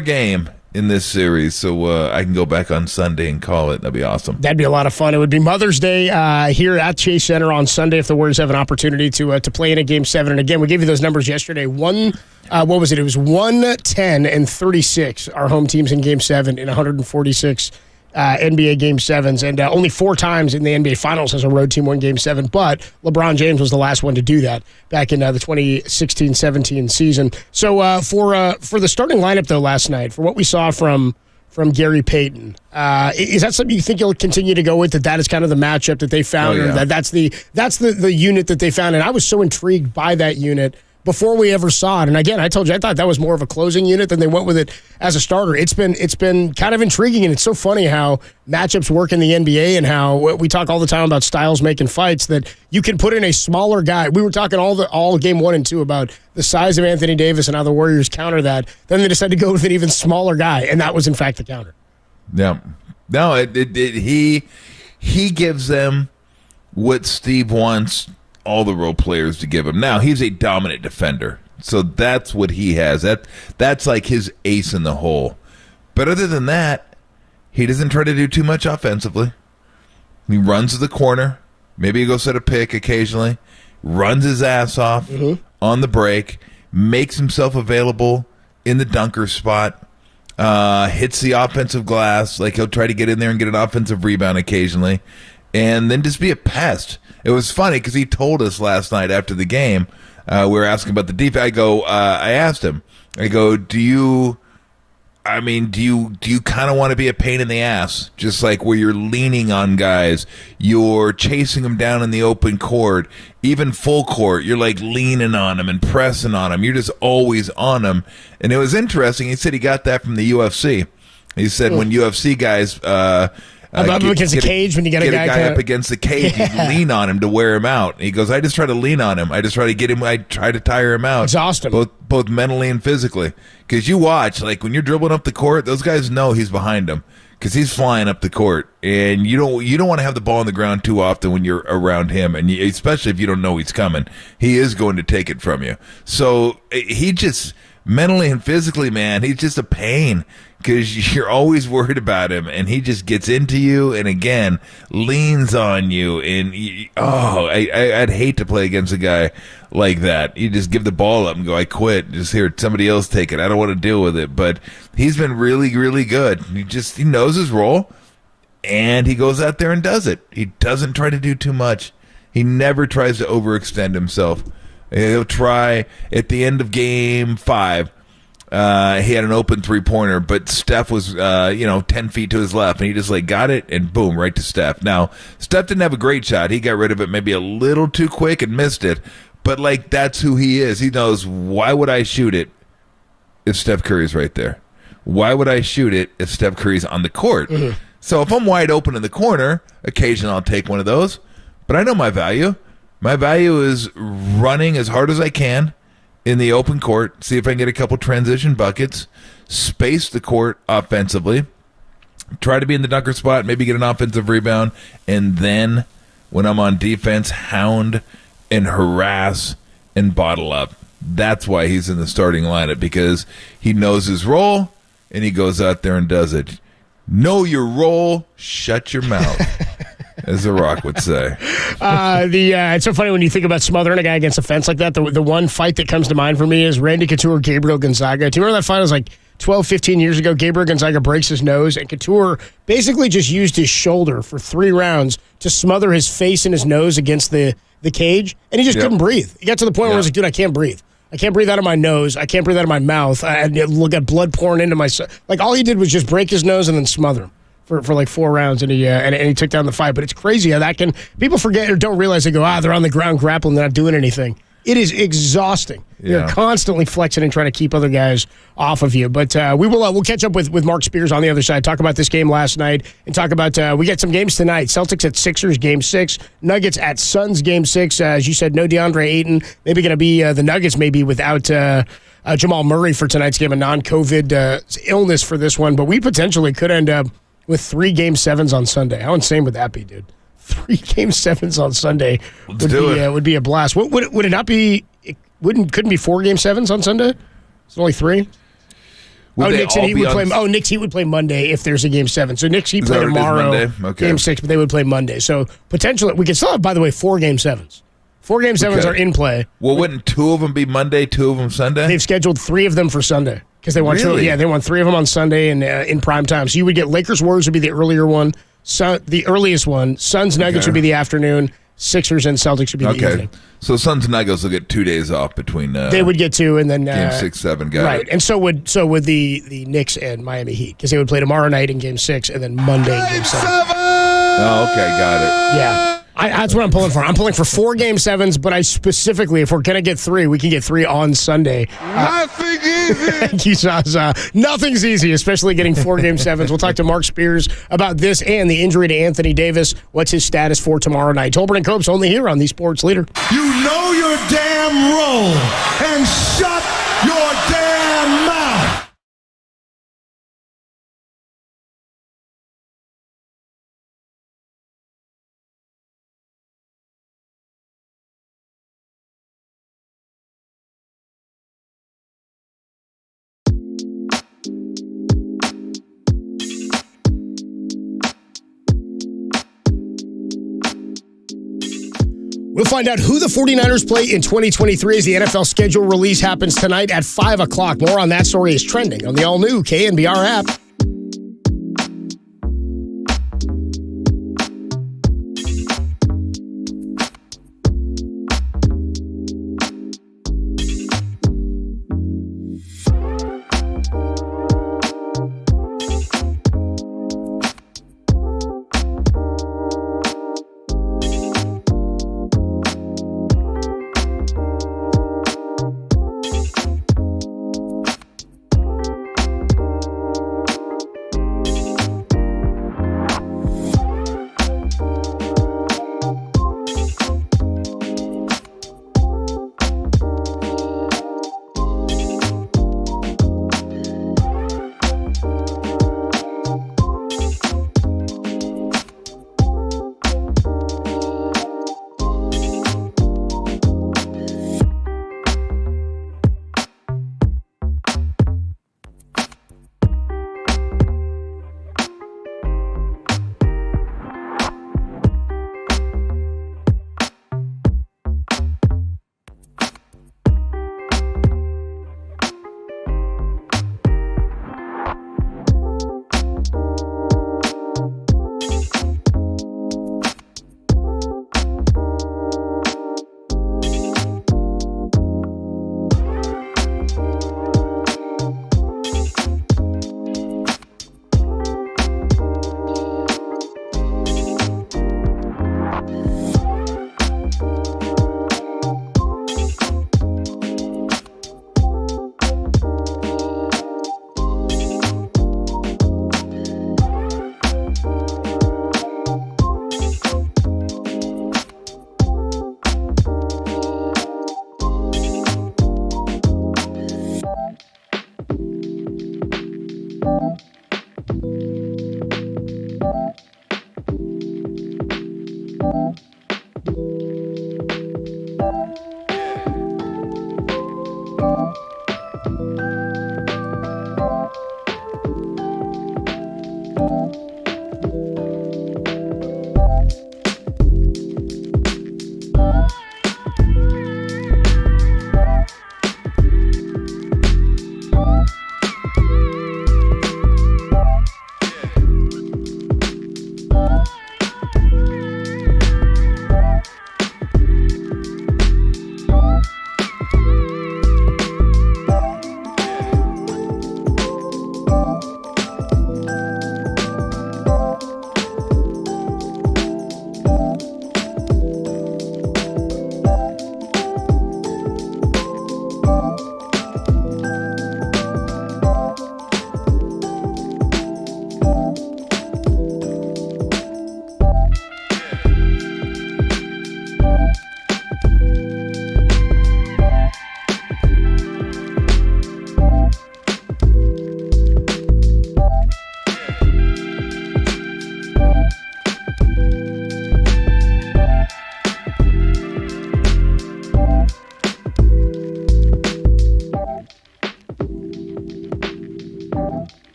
game in this series, so I can go back on Sunday and call it. That'd be awesome. That'd be a lot of fun. It would be Mother's Day here at Chase Center on Sunday if the Warriors have an opportunity to play in a Game 7. And again, we gave you those numbers yesterday. What was it? It was 110 and 36. Our home teams in Game 7 in 146 NBA Game 7s, and only 4 times in the NBA Finals has a road team won Game 7, but LeBron James was the last one to do that back in the 2016-17 season. So for the starting lineup, though, last night, for what we saw from Gary Payton, is that something you think you'll continue to go with, that is kind of the matchup that they found, or that's the unit that they found? And I was so intrigued by that unit before we ever saw it. And again, I told you, I thought that was more of a closing unit than they went with it as a starter. It's been kind of intriguing, and it's so funny how matchups work in the NBA and how we talk all the time about styles making fights, that you can put in a smaller guy. We were talking all Game 1 and 2 about the size of Anthony Davis and how the Warriors counter that. Then they decided to go with an even smaller guy, and that was in fact the counter. Yeah. No, he gives them what Steve wants all the role players to give him. Now, he's a dominant defender, so that's what he has. That's like his ace in the hole. But other than that, he doesn't try to do too much offensively. He runs to the corner. Maybe he goes set a pick occasionally. Runs his ass off on the break. Makes himself available in the dunker spot. Hits the offensive glass. Like, he'll try to get in there and get an offensive rebound occasionally. And then just be a pest. It was funny because he told us last night after the game, we were asking about the defense. I asked him, do you kind of want to be a pain in the ass? Just like where you're leaning on guys, you're chasing them down in the open court, even full court, you're like leaning on them and pressing on them. You're just always on them. And it was interesting. He said he got that from the UFC. He said when UFC guys, up against the cage, when you get a guy up against the cage, you lean on him to wear him out. And he goes, I just try to lean on him. I just try to get him. I try to tire him out. Exhaust him. Both mentally and physically. Because you watch, like when you're dribbling up the court, those guys know he's behind them because he's flying up the court, and you don't want to have the ball on the ground too often when you're around him, and especially if you don't know he's coming. He is going to take it from you. So he just mentally and physically, man, he's just a pain. Because you're always worried about him, and he just gets into you, and again leans on you. And I'd hate to play against a guy like that. You just give the ball up and go, I quit. Just here, somebody else take it. I don't want to deal with it. But he's been really, really good. He knows his role, and he goes out there and does it. He doesn't try to do too much. He never tries to overextend himself. He'll try at the end of Game 5. He had an open three-pointer, but Steph was, 10 feet to his left, and he just got it, and boom, right to Steph. Now, Steph didn't have a great shot. He got rid of it maybe a little too quick and missed it, but that's who he is. He knows, why would I shoot it if Steph Curry's right there? Why would I shoot it if Steph Curry's on the court? Mm-hmm. So if I'm wide open in the corner, occasionally I'll take one of those, but I know my value. My value is running as hard as I can in the open court, see if I can get a couple transition buckets, space the court offensively, try to be in the dunker spot, maybe get an offensive rebound, and then when I'm on defense, hound and harass and bottle up. That's why he's in the starting lineup, because he knows his role, and he goes out there and does it. Know your role, shut your mouth. As The Rock would say. It's so funny when you think about smothering a guy against a fence like that. The one fight that comes to mind for me is Randy Couture, Gabriel Gonzaga. Do you remember that fight? It was 12, 15 years ago. Gabriel Gonzaga breaks his nose, and Couture basically just used his shoulder for 3 rounds to smother his face and his nose against the cage, and he just couldn't breathe. He got to the point where he was like, dude, I can't breathe. I can't breathe out of my nose. I can't breathe out of my mouth. I got blood pouring into my... all he did was just break his nose and then smother him. For 4 rounds, and he took down the fight. But it's crazy how that can... People forget or don't realize. They go, they're on the ground grappling, they're not doing anything. It is exhausting. Yeah. You're constantly flexing and trying to keep other guys off of you. But we'll catch up with Mark Spears on the other side, talk about this game last night, and talk about... we got some games tonight. Celtics at Sixers, Game 6. Nuggets at Suns, Game 6. As you said, no DeAndre Ayton. Maybe going to be the Nuggets maybe without... Jamal Murray for tonight's game, a non-COVID illness for this one. But we potentially could end up with 3 Game 7s on Sunday. How insane would that be, dude? 3 Game 7s on Sunday would be a blast. Would it not be? Couldn't be 4 Game 7s on Sunday? It's only 3. Knicks and Heat would play. Knicks Heat would play Monday if there's a Game 7. So Knicks Heat play tomorrow. Okay. Game 6, but they would play Monday. So potentially, we could still have, by the way, 4 Game 7s. 4 Game 7s are in play. Well, wouldn't 2 of them be Monday, 2 of them Sunday? They've scheduled 3 of them for Sunday because they want Really? they want 3 of them on Sunday and in prime time. So you would get Lakers Warriors would be the earlier one, the earliest one. Suns Nuggets would be the afternoon. Sixers and Celtics would be the evening. So Suns Nuggets will get 2 days off between. They would get 2, and then Game 6, 7. Got right, it. and so would the Knicks and Miami Heat because they would play tomorrow night in Game 6 and then Monday in Game 7. Oh, okay, got it. Yeah. That's what I'm pulling for. I'm pulling for 4 Game 7s, but I specifically, if we're going to get 3, we can get 3 on Sunday. Nothing easy. Thank you, Zaza. Nothing's easy, especially getting 4 Game 7s. We'll talk to Mark Spears about this and the injury to Anthony Davis. What's his status for tomorrow night? Tolbert and Copes only here on the Sports Leader. You know your damn role and shut your damn mouth. We'll find out who the 49ers play in 2023 as the NFL schedule release happens tonight at 5 o'clock. More on that story is trending on the all-new KNBR app.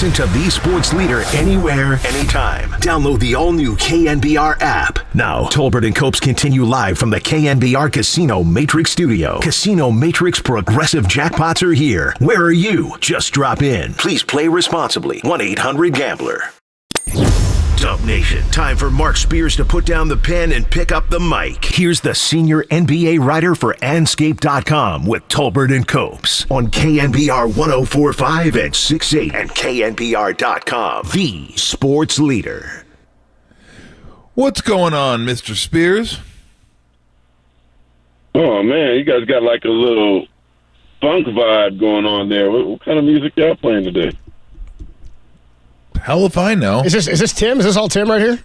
Listen to the sports leader anywhere, anytime. Download the all-new KNBR app. Now, Tolbert and Copes continue live from the KNBR Casino Matrix Studio. Casino Matrix progressive jackpots are here. Where are you? Just drop in. Please play responsibly. 1-800-GAMBLER. Dub Nation, time for Mark Spears to put down the pen and pick up the mic. Here's the senior NBA writer for Anscape.com with Tolbert and Copes on KNBR 104.5 and 6.8 and KNBR.com, the sports leader. What's going on, Mr. Spears? Oh, man, you guys got like a little funk vibe going on there. What kind of music y'all playing today? Hell if I know. Is this Tim? Is this all Tim right here?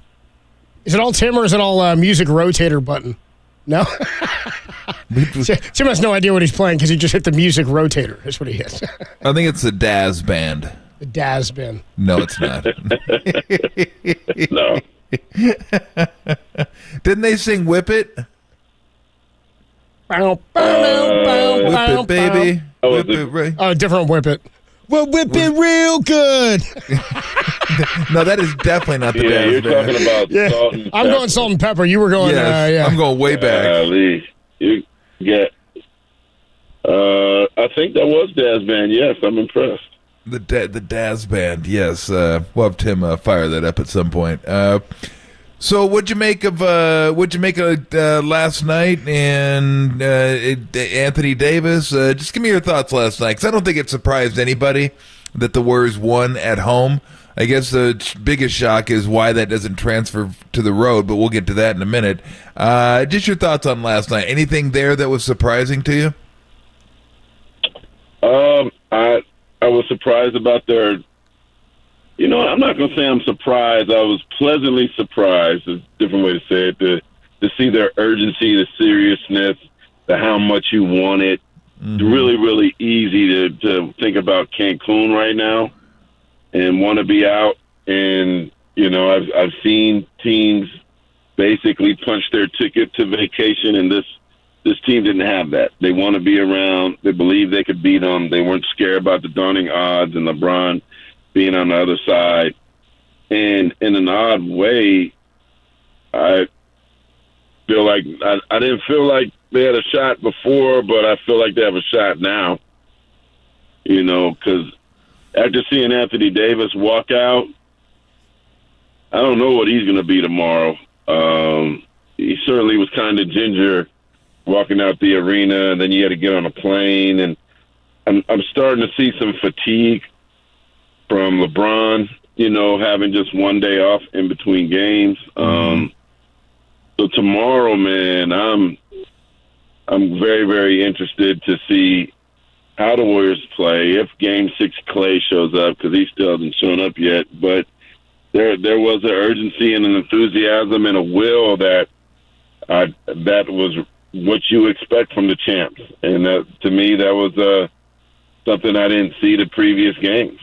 Is it all Tim or is it all music rotator button? No? Tim has no idea what he's playing because he just hit the music rotator. That's what he hit. I think it's the Daz Band. The Daz Band. No, it's not. No. Didn't they sing Whip It? Whip it, baby. Whip it, right? Oh, different Whip It. We'll whip it real good. No, that is definitely not the Yeah, Daz you're Band. talking about salt and I'm going salt and pepper. You were going, Yes, I'm going way back. You get. I think that was Daz Band. Yes, I'm impressed. The Daz Band, yes. We'll have Tim fire that up at some point. So, what'd you make of last night and Anthony Davis? Just give me your thoughts last night, because I don't think it surprised anybody that the Warriors won at home. I guess the biggest shock is why that doesn't transfer to the road, but we'll get to that in a minute. Just your thoughts on last night. Anything there that was surprising to you? I was surprised about their. You know, I'm not going to say I'm surprised. I was pleasantly surprised, is a different way to say it, to see their urgency, the seriousness, the how much you want it. It's really, really easy to think about Cancun right now and want to be out. And, you know, I've seen teams basically punch their ticket to vacation, and this team didn't have that. They want to be around. They believe they could beat them. They weren't scared about the daunting odds and LeBron being on the other side. And in an odd way, I feel like I didn't feel like they had a shot before, but I feel like they have a shot now. You know, because after seeing Anthony Davis walk out, I don't know what he's going to be tomorrow. He certainly was kind of ginger walking out the arena, and then you had to get on a plane. And I'm starting to see some fatigue from LeBron, you know, having just one day off in between games. So tomorrow, man, I'm very, very interested to see how the Warriors play. If Game 6 Clay shows up, because he still hasn't shown up yet, but there was an urgency and an enthusiasm and a will that was what you expect from the champs. And to me, that was something I didn't see the previous games.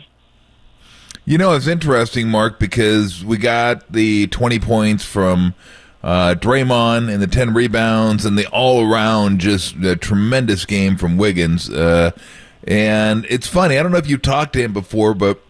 You know, it's interesting, Mark, because we got the 20 points from Draymond and the 10 rebounds and the all-around just tremendous game from Wiggins. And it's funny, I don't know if you talked to him before, but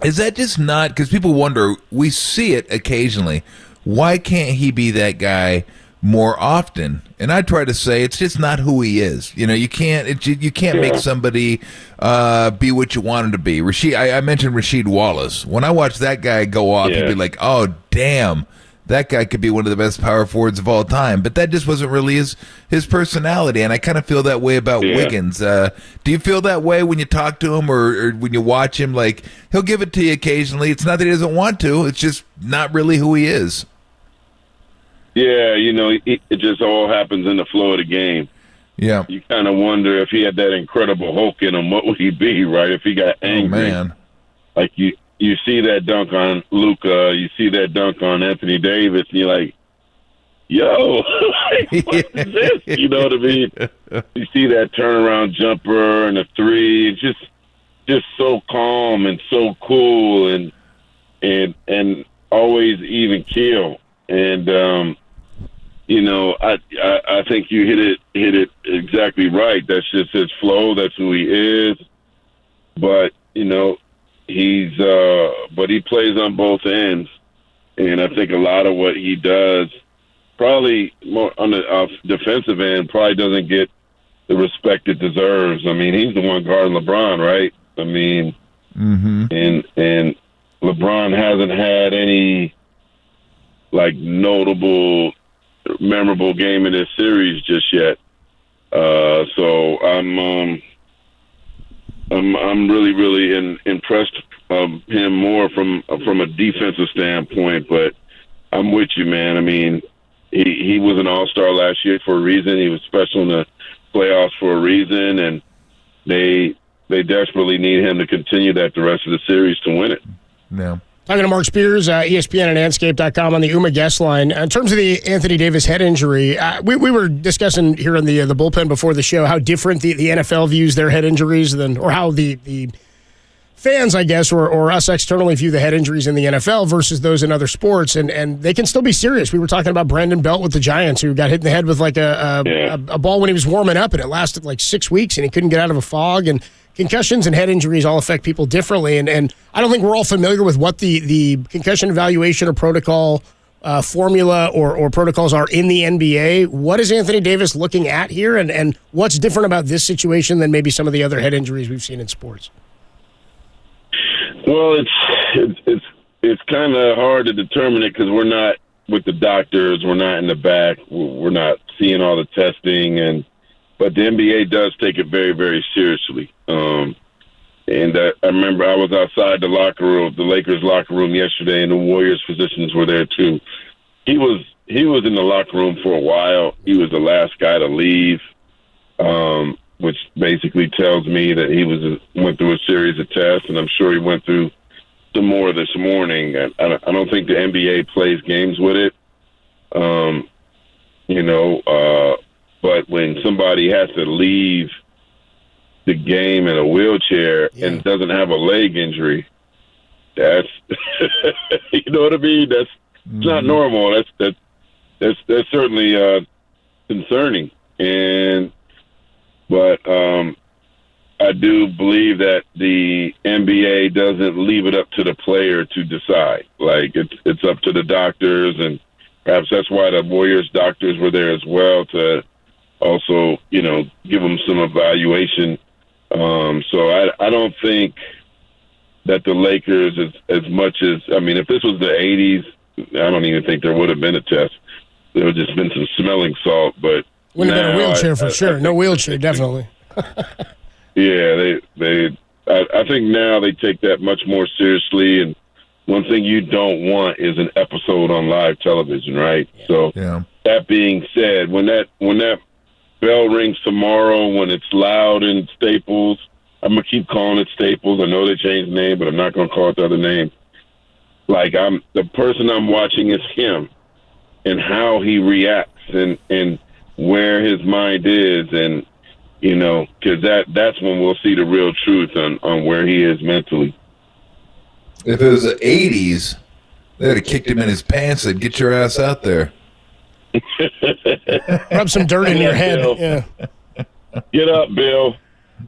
is that just not – because people wonder, we see it occasionally. Why can't he be that guy more often? And I try to say it's just not who he is. You know, you can't make somebody be what you want him to be. I mentioned Rasheed Wallace. When I watch that guy go off, you'd be like, oh, damn, that guy could be one of the best power forwards of all time. But that just wasn't really his personality, and I kind of feel that way about Wiggins. Do you feel that way when you talk to him or when you watch him? Like, he'll give it to you occasionally. It's not that he doesn't want to. It's just not really who he is. Yeah, you know, it just all happens in the flow of the game. Yeah. You kind of wonder if he had that incredible Hulk in him, what would he be, right? If he got angry. Oh, man. Like, you see that dunk on Luka, you see that dunk on Anthony Davis, and you're like, yo, what is this? You know what I mean? You see that turnaround jumper and the three, it's just so calm and so cool and always even keel. And, you know, I think you hit it exactly right. That's just his flow. That's who he is. But, you know, but he plays on both ends, and I think a lot of what he does, probably more on the defensive end, probably doesn't get the respect it deserves. I mean, he's the one guarding LeBron, right? I mean, and LeBron hasn't had any like notable, memorable game in this series just yet. So I'm really, really impressed of him more from a defensive standpoint. But I'm with you, man. I mean, he was an all-star last year for a reason. He was special in the playoffs for a reason, and they desperately need him to continue that the rest of the series to win it. Yeah. Talking to Mark Spears, ESPN and Anscape.com on the UMA guest line. In terms of the Anthony Davis head injury, we were discussing here in the bullpen before the show how different the NFL views their head injuries or how the fans, I guess, or us externally view the head injuries in the NFL versus those in other sports, and they can still be serious. We were talking about Brandon Belt with the Giants, who got hit in the head with like a ball when he was warming up, and it lasted like 6 weeks, and he couldn't get out of a fog. And concussions and head injuries all affect people differently, and I don't think we're all familiar with what the concussion evaluation or protocol formula or protocols are in the NBA. What is Anthony Davis looking at here, and what's different about this situation than maybe some of the other head injuries we've seen in sports? Well, it's kind of hard to determine it because we're not with the doctors, we're not in the back, we're not seeing all the testing, but the NBA does take it very, very seriously. And I remember I was outside the locker room, the Lakers locker room yesterday, and the Warriors physicians were there too. He was in the locker room for a while. He was the last guy to leave, which basically tells me that he went through a series of tests, and I'm sure he went through some more this morning. I don't think the NBA plays games with it, but when somebody has to leave the game in a wheelchair and doesn't have a leg injury, that's you know what I mean? That's not normal. That's certainly concerning. But I do believe that the NBA doesn't leave it up to the player to decide. Like it's up to the doctors, and perhaps that's why the Warriors doctors were there as well to also, give them some evaluation. So I don't think that the Lakers, as much as, if this was the 80s, I don't even think there would have been a test. There would have just been some smelling salt, but wouldn't have been a wheelchair for sure. No wheelchair, definitely. Yeah, I think now they take that much more seriously, and one thing you don't want is an episode on live television, right? Yeah. So that being said, when that bell rings tomorrow, when it's loud in Staples, I'm gonna keep calling it Staples. I know they changed the name, but I'm not gonna call it the other name. Like the person I'm watching is him, and how he reacts, and where his mind is, and because that's when we'll see the real truth on where he is mentally. If it was the 80s, they'd have kicked him in his pants and get your ass out there. Rub some dirt in your head. Yeah. Get up, Bill.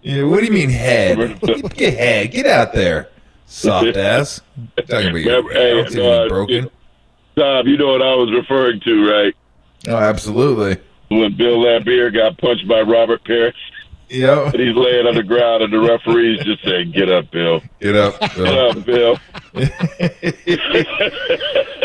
Yeah, what do you mean head? Get head. Get out there, soft ass. Talking about your broken. Tom, you know what I was referring to, right? Oh, absolutely. When Bill Laimbeer got punched by Robert Parrish. Yep. And he's laying on the ground, and the referee's just saying, "Get up, Bill. Get up, Bill. Get up, Bill."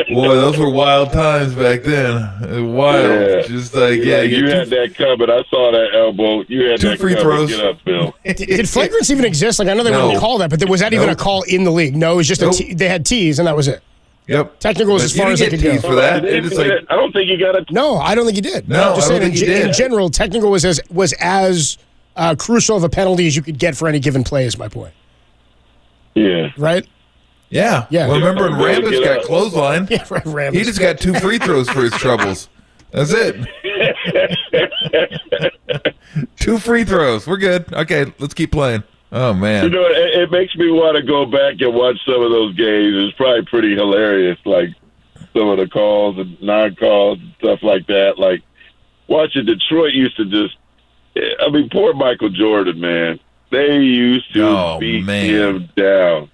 Boy, those were wild times back then. Wild. Yeah. Just like, you had that coming. I saw that elbow. You had 2 that free coming. throws. Get up, Bill. Did flagrants even exist? Like, I know they wouldn't call that, but was that even a call in the league? No, it was just they had T's, and that was it. Yep. Technical was as far as they could go. For that. I don't think you got it. No, I don't think you did. No, I'm just I don't saying think you did. In general, technical was as crucial of a penalty as you could get for any given play, is my point. Yeah. Right? Yeah. Yeah. Well, remember when Rambis got clotheslined? Yeah, Rambis. He just got 2 free throws for his troubles. That's it. 2 free throws. We're good. Okay, let's keep playing. Oh, man. It makes me want to go back and watch some of those games. It's probably pretty hilarious, like some of the calls and non-calls and stuff like that. Like, watching Detroit used to just, poor Michael Jordan, man. They used to beat him down.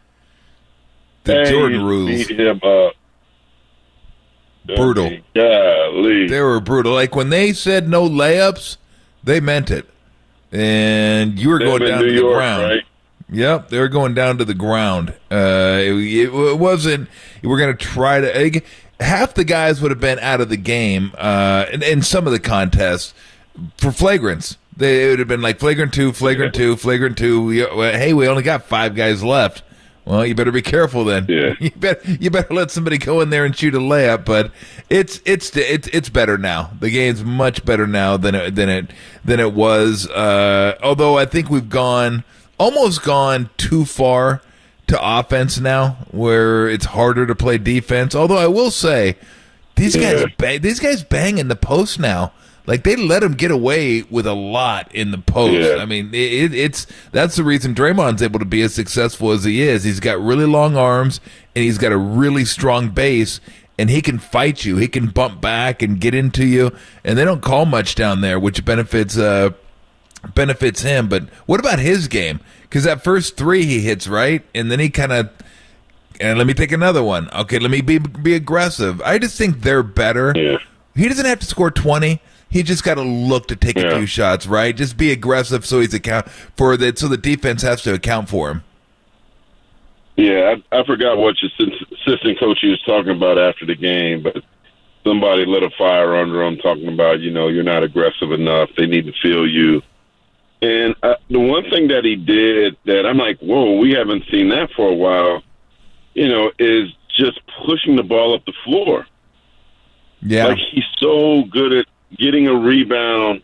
The Jordan rules. Beat him up. Brutal. Golly. They were brutal. Like when they said no layups, they meant it. And you were going down to the ground. Right? Yep, they were going down to the ground. It wasn't. We're going to try to. Half the guys would have been out of the game in some of the contests for flagrants. They would have been like flagrant two. Hey, we only got 5 guys left. Well, you better be careful then. Yeah. You better let somebody go in there and shoot a layup. But it's better now. The game's much better now than it was. Although I think we've almost gone too far to offense now, where it's harder to play defense. Although I will say, these guys bang in the post now. Like, they let him get away with a lot in the post. Yeah. I mean, that's the reason Draymond's able to be as successful as he is. He's got really long arms, and he's got a really strong base, and he can fight you. He can bump back and get into you, and they don't call much down there, which benefits him. But what about his game? Because that first 3 he hits, right? And then he kind of, and let me take another one. Okay, let me be aggressive. I just think they're better. Yeah. He doesn't have to score 20. He just got to look to take a few shots, right? Just be aggressive so so the defense has to account for him. Yeah, I forgot what your assistant coach was talking about after the game, but somebody lit a fire under him talking about, you're not aggressive enough. They need to feel you. And the one thing that he did that I'm like, whoa, we haven't seen that for a while, is just pushing the ball up the floor. Yeah. Like, he's so good at getting a rebound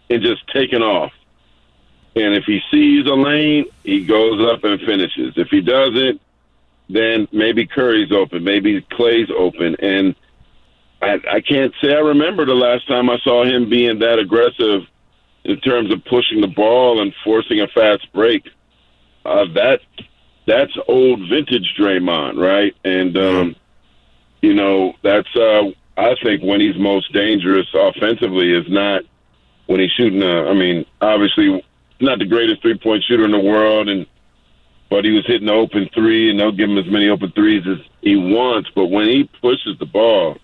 and just taking off. And if he sees a lane, he goes up and finishes. If he doesn't, then maybe Curry's open, maybe Clay's open. And I can't say I remember the last time I saw him being that aggressive in terms of pushing the ball and forcing a fast break. That's old vintage Draymond, right? And, that's I think when he's most dangerous offensively is not when he's shooting obviously not the greatest three-point shooter in the world, but he was hitting the open 3, and they'll give him as many open 3s as he wants. But when he pushes the ball,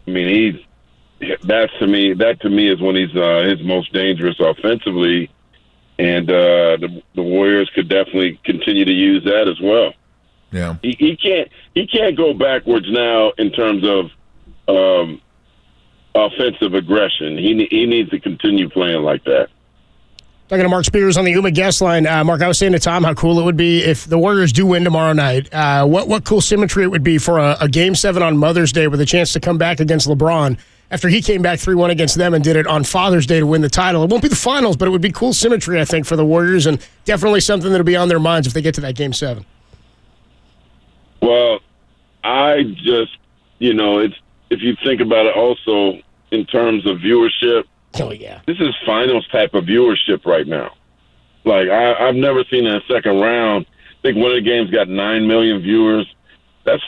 that to me is when he's his most dangerous offensively, and the Warriors could definitely continue to use that as well. Yeah, he can't go backwards now in terms of offensive aggression. He needs to continue playing like that. Talking to Mark Spears on the UMA guest line. Mark, I was saying to Tom how cool it would be if the Warriors do win tomorrow night. What cool symmetry it would be for a Game 7 on Mother's Day with a chance to come back against LeBron after he came back 3-1 against them and did it on Father's Day to win the title. It won't be the finals, but it would be cool symmetry, I think, for the Warriors, and definitely something that will be on their minds if they get to that Game 7. Well, I just, if you think about it also in terms of viewership, oh yeah, this is finals type of viewership right now. Like, I've never seen in a second round. I think one of the games got 9 million viewers. That's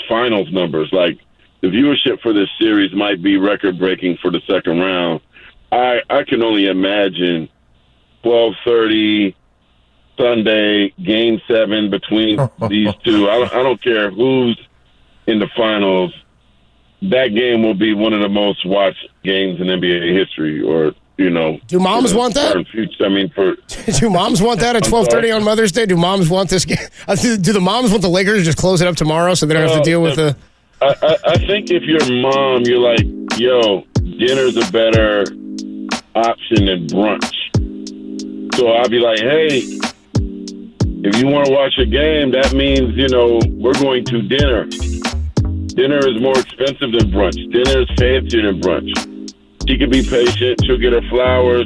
finals numbers. Like, the viewership for this series might be record breaking for the second round. I can only imagine 12:30 Sunday Game 7 between these two. I don't care who's in the finals. That game will be one of the most watched games in NBA history, or, Do moms want that? Do moms want that at 12:30 on Mother's Day? Do moms want this game? Do the moms want the Lakers to just close it up tomorrow so they don't have to deal with the... I think if you're a mom, you're like, yo, dinner's a better option than brunch. So I'll be like, hey, if you want to watch a game, that means, we're going to dinner. Dinner is more expensive than brunch. Dinner is fancier than brunch. She can be patient. She'll get her flowers,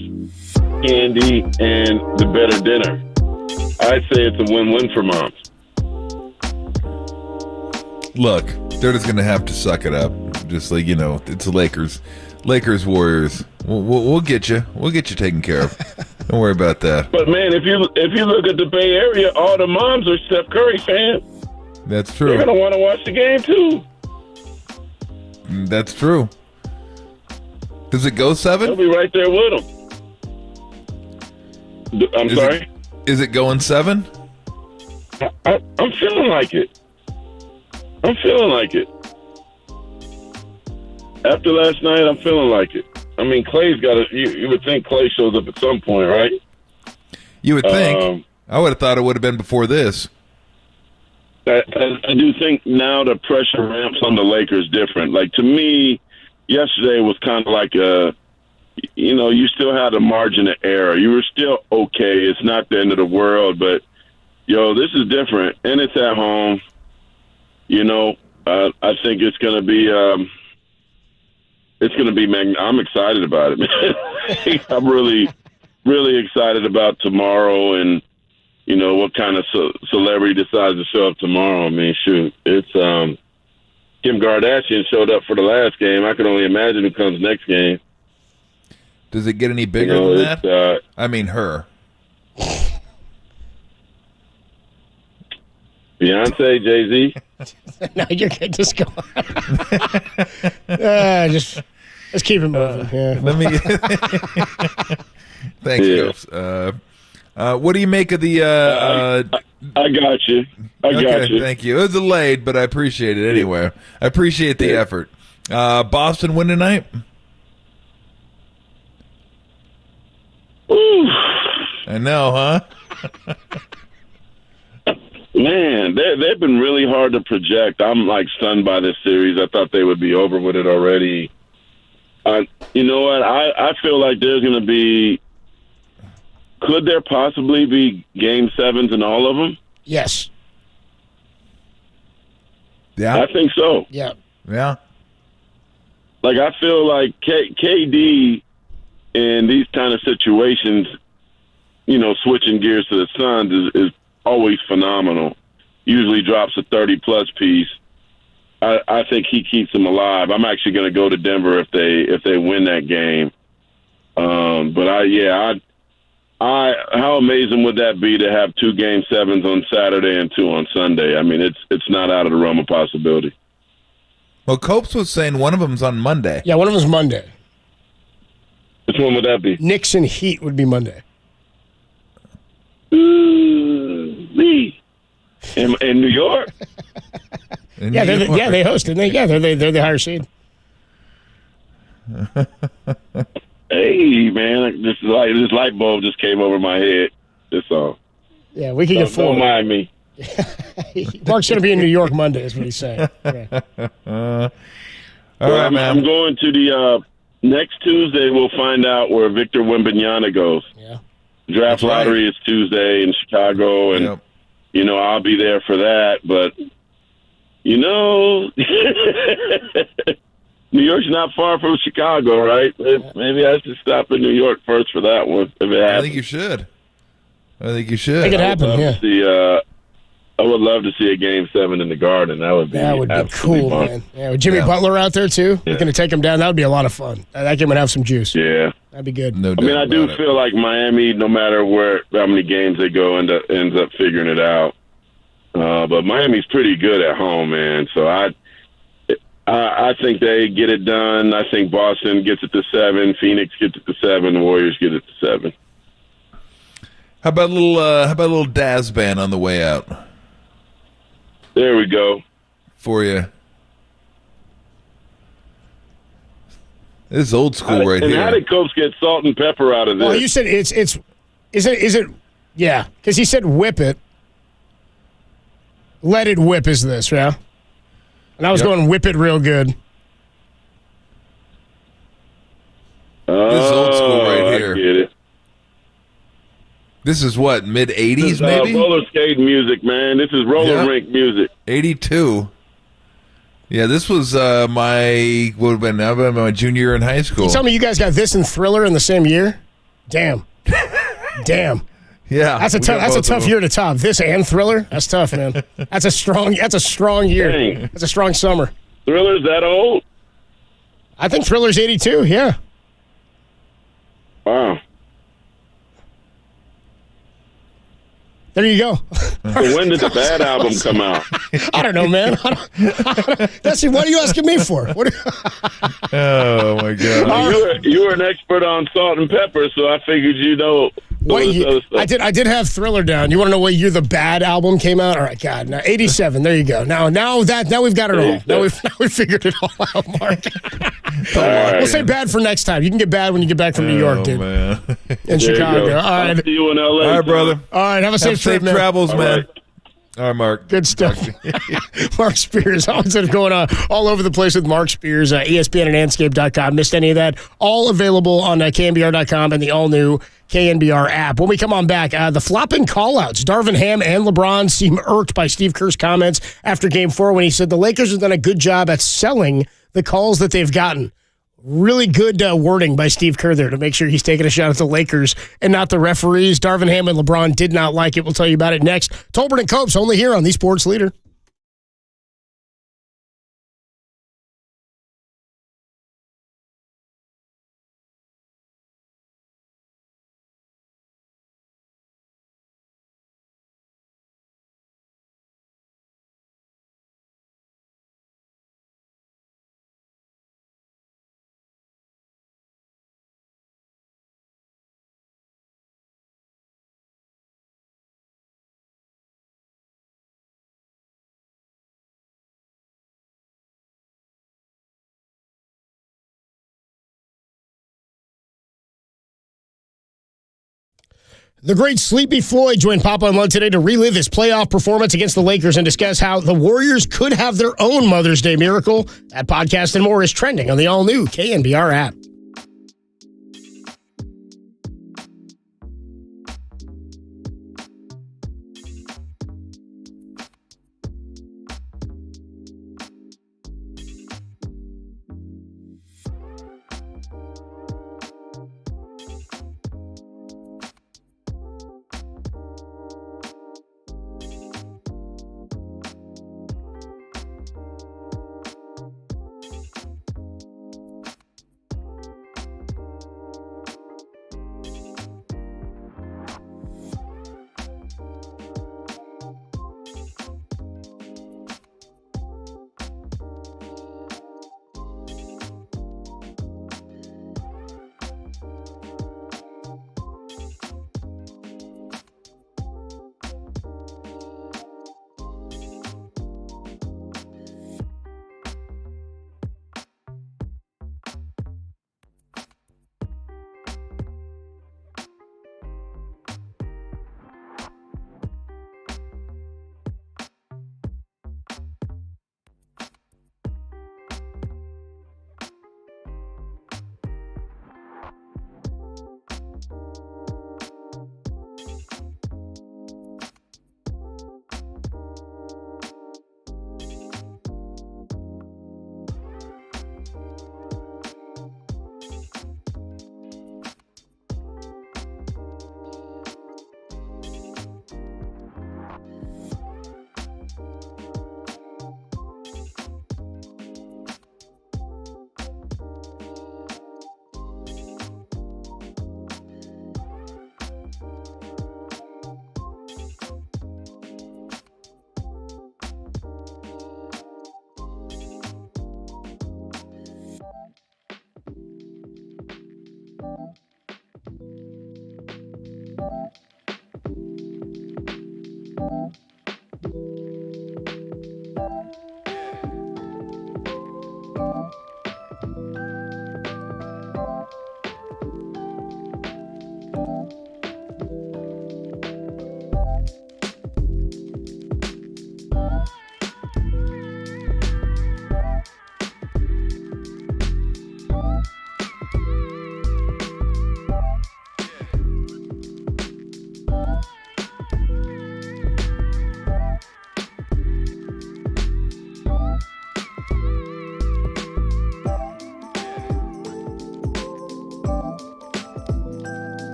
candy, and the better dinner. I'd say it's a win-win for moms. Look, they're just going to have to suck it up. Just like, it's the Lakers. Lakers, Warriors. We'll get you. We'll get you taken care of. Don't worry about that. But, man, if you look at the Bay Area, all the moms are Steph Curry fans. That's true. They're going to want to watch the game, too. That's true. Does it go 7? They'll be right there with them. I'm sorry? Is it going 7? I'm feeling like it. I'm feeling like it. After last night, I'm feeling like it. I mean, Clay's got to. You would think Clay shows up at some point, right? You would think. I would have thought it would have been before this. I do think now the pressure ramps on the Lakers different. Like, to me, yesterday was kind of like you still had a margin of error. You were still okay. It's not the end of the world, but, this is different, and it's at home. I think it's going to be I'm excited about it, man. I'm really, really excited about tomorrow and, what kind of celebrity decides to show up tomorrow. I mean, shoot, it's Kim Kardashian showed up for the last game. I can only imagine who comes next game. Does it get any bigger than that? I mean, her. Beyonce, Jay-Z. No, you're good. Just go. Let's keep it moving. Yeah. Let me. Thanks, Ghost. What do you make of the? I got you. I got you. Thank you. It was delayed, but I appreciate it anyway. I appreciate the effort. Boston win tonight. Ooh. I know, huh? Man, they've been really hard to project. I'm stunned by this series. I thought they would be over with it already. You know what? I feel like there's going to be. Could there possibly be Game 7s in all of them? Yes. Yeah, I think so. Yeah. Yeah. I feel like KD in these kind of situations, switching gears to the Suns is always phenomenal. Usually drops a 30-plus piece. I think he keeps them alive. I'm actually going to go to Denver if they win that game. How amazing would that be to have 2 Game 7s on Saturday and 2 on Sunday? I mean, it's not out of the realm of possibility. Well, Copes was saying one of them's on Monday. Yeah, one of them's Monday. Which one would that be? Knicks and Heat would be Monday. Me in New York. They host, didn't they? Yeah, they're the higher seed. Hey, man, this light bulb just came over my head. That's all. Yeah, we can get 4. Don't mind me. Mark's going to be in New York Monday, is what he's saying. Okay. All right, man. I'm going to the next Tuesday. We'll find out where Victor Wembanyama goes. Yeah. Draft lottery is Tuesday in Chicago, and I'll be there for that. But New York's not far from Chicago, right? Maybe I should stop in New York first for that one. If it happens. I think you should. Make it happen. Yeah. I would love to see a Game 7 in the Garden. That would be cool, fun. man. Yeah, with Jimmy Butler out there too, we're going to take him down. That would be a lot of fun. That game would have some juice. Yeah, that'd be good. No doubt. I mean, I do feel like Miami, no matter how many games they go, ends up figuring it out. But Miami's pretty good at home, man. So I think they get it done. I think Boston gets it to 7. Phoenix gets it to 7. The Warriors get it to 7. How about a little Daz band on the way out? There we go. For you. This is old school right here. And how did Copes get salt and pepper out of this? Well, you said is it? Yeah, because he said whip it. Let it whip is this, yeah? And I was going whip it real good. This is old school right here. I get it. This is what, mid-'80s maybe? Roller skate music, man. This is roller rink music. 82. Yeah, this was my junior year in high school. You tell me you guys got this and Thriller in the same year? Damn. Damn. Yeah. That's a tough year to top. This and Thriller? That's tough, man. That's a strong year. Dang. That's a strong summer. Thriller's that old? I think Thriller's 82, yeah. Wow. There you go. So when did the Bad album come out? I don't know, man. What are you asking me for? Oh, my God. You were an expert on salt and pepper, so I figured you know I did have Thriller down. You want to know what year the Bad album came out? All right, God, now 87. There you go. Now we've got it all. Now we've figured it all out, Mark. We'll say Bad for next time. You can get Bad when you get back from New York, dude. Man. In Chicago. All right. I'll see you in LA. All right, brother. All right, have a safe trip, man. Travels, All man. right. All right, Mark. Good stuff. Mark Spears. Always going on all over the place with Mark Spears. ESPN and Anscape.com. Missed any of that? All available on KNBR.com and the all-new KNBR app. When we come on back, the flopping call-outs. Darvin Ham and LeBron seem irked by Steve Kerr's comments after Game 4 when he said the Lakers have done a good job at selling the calls that they've gotten. Really good wording by Steve Kerr there to make sure he's taking a shot at the Lakers and not the referees. Darvin Ham and LeBron did not like it. We'll tell you about it next. Tolbert and Copes only here on the Sports Leader. The great Sleepy Floyd joined Papa and Lug today to relive his playoff performance against the Lakers and discuss how the Warriors could have their own Mother's Day miracle. That podcast and more is trending on the all-new KNBR app.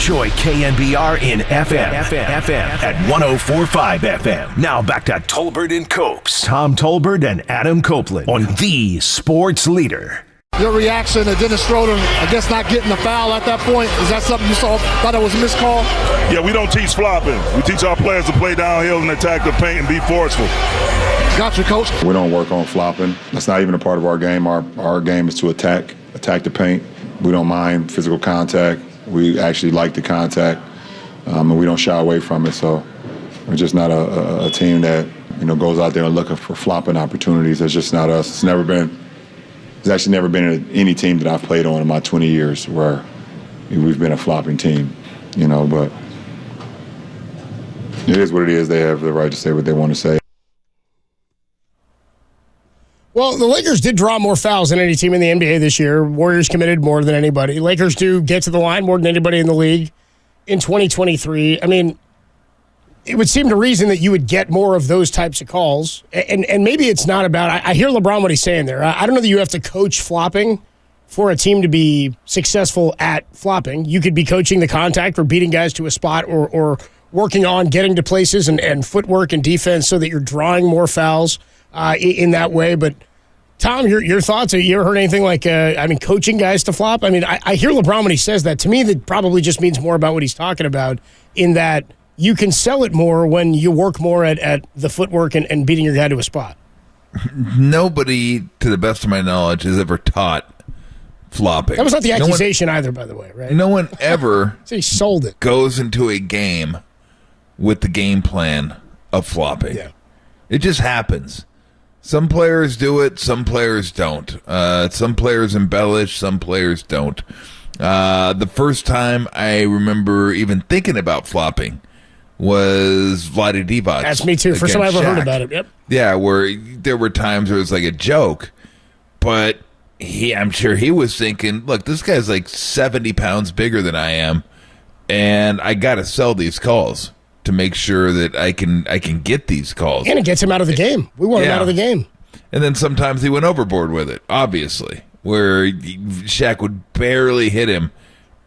Enjoy KNBR in FM at 104.5 FM. Now back to Tolbert and Copes. Tom Tolbert and Adam Copeland on the Sports Leader. Your reaction to Dennis Schroeder, I guess, not getting the foul at that point, is that something you thought it was a missed call? Yeah, we don't teach flopping. We teach our players to play downhill and attack the paint and be forceful. Gotcha, Coach. We don't work on flopping. That's not even a part of our game. Our game is to attack the paint. We don't mind physical contact. We actually like the contact, and we don't shy away from it. So we're just not a team that goes out there and looking for flopping opportunities. That's just not us. It's actually never been any team that I've played on in my 20 years where we've been a flopping team. But it is what it is. They have the right to say what they want to say. Well, the Lakers did draw more fouls than any team in the NBA this year. Warriors committed more than anybody. Lakers do get to the line more than anybody in the league in 2023. I mean, it would seem to reason that you would get more of those types of calls. And maybe it's not about – I hear LeBron what he's saying there. I don't know that you have to coach flopping for a team to be successful at flopping. You could be coaching the contact or beating guys to a spot or working on getting to places and footwork and defense so that you're drawing more fouls in that way. But, Tom, your thoughts? Have you ever heard anything like, coaching guys to flop? I mean, I hear LeBron when he says that. To me, that probably just means more about what he's talking about in that you can sell it more when you work more at the footwork and beating your guy to a spot. Nobody, to the best of my knowledge, has ever taught flopping. That was not the accusation either, by the way, right? No one ever so he sold it. Goes into a game with the game plan of flopping. Yeah. It just happens. Some players do it, some players don't. Some players embellish, some players don't. The first time I remember even thinking about flopping was Vlade Divac. That's me too. First time I ever heard about it. Yep. Yeah, where there were times where it was like a joke, but I'm sure he was thinking, look, this guy's like 70 pounds bigger than I am, and I got to sell these calls to make sure that I can get these calls. And it gets him out of the game. We want him out of the game. And then sometimes he went overboard with it, obviously, where Shaq would barely hit him,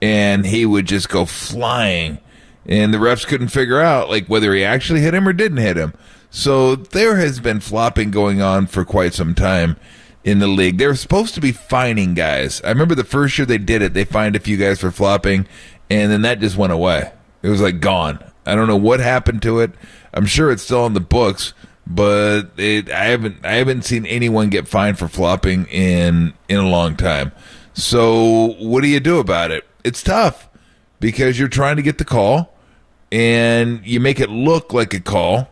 and he would just go flying. And the refs couldn't figure out whether he actually hit him or didn't hit him. So there has been flopping going on for quite some time in the league. They were supposed to be fining guys. I remember the first year they did it, they fined a few guys for flopping, and then that just went away. It was gone. I don't know what happened to it. I'm sure it's still on the books, but I haven't seen anyone get fined for flopping in a long time. So what do you do about it? It's tough because you're trying to get the call, and you make it look like a call,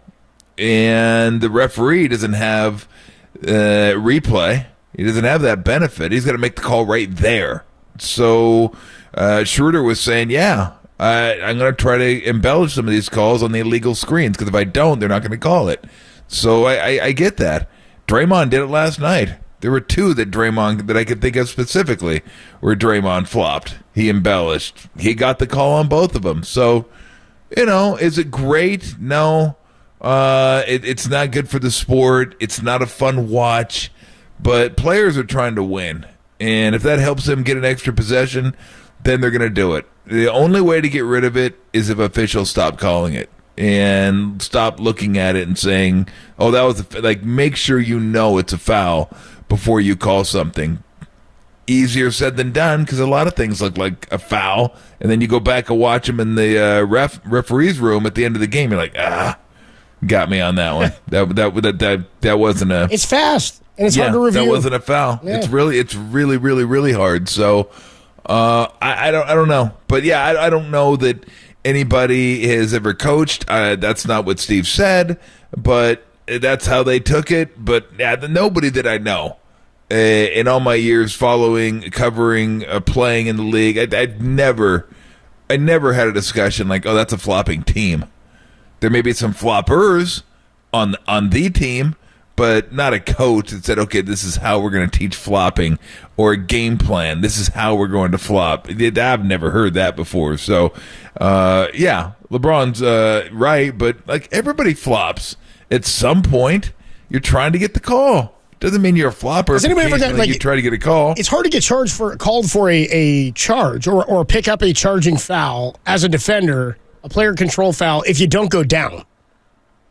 and the referee doesn't have replay. He doesn't have that benefit. He's got to make the call right there. So Schroeder was saying, I'm going to try to embellish some of these calls on the illegal screens because if I don't, they're not going to call it. So I get that. Draymond did it last night. There were two that I could think of specifically where Draymond flopped. He embellished. He got the call on both of them. So, is it great? No. It's not good for the sport. It's not a fun watch. But players are trying to win. And if that helps them get an extra possession, then they're going to do it. The only way to get rid of it is if officials stop calling it and stop looking at it and saying, oh, that was make sure you know it's a foul before you call something. Easier said than done, because a lot of things look like a foul, and then you go back and watch them in the referee's room at the end of the game. You're like, got me on that one. that wasn't a. It's fast and it's hard to review. That wasn't a foul. Yeah. It's really, really, really hard. So I don't know, but I don't know that anybody has ever coached. That's not what Steve said, but that's how they took it. But nobody that I know. In all my years covering, playing in the league, I never had a discussion like, oh, that's a flopping team. There may be some floppers on the team, but not a coach that said, okay, this is how we're going to teach flopping, or a game plan. This is how we're going to flop. I've never heard that before. So, LeBron's right, but everybody flops at some point. You're trying to get the call. Doesn't mean you're a flopper. Has anybody ever got you try to get a call? It's hard to get called for a charge or pick up a charging foul as a defender, a player control foul, if you don't go down.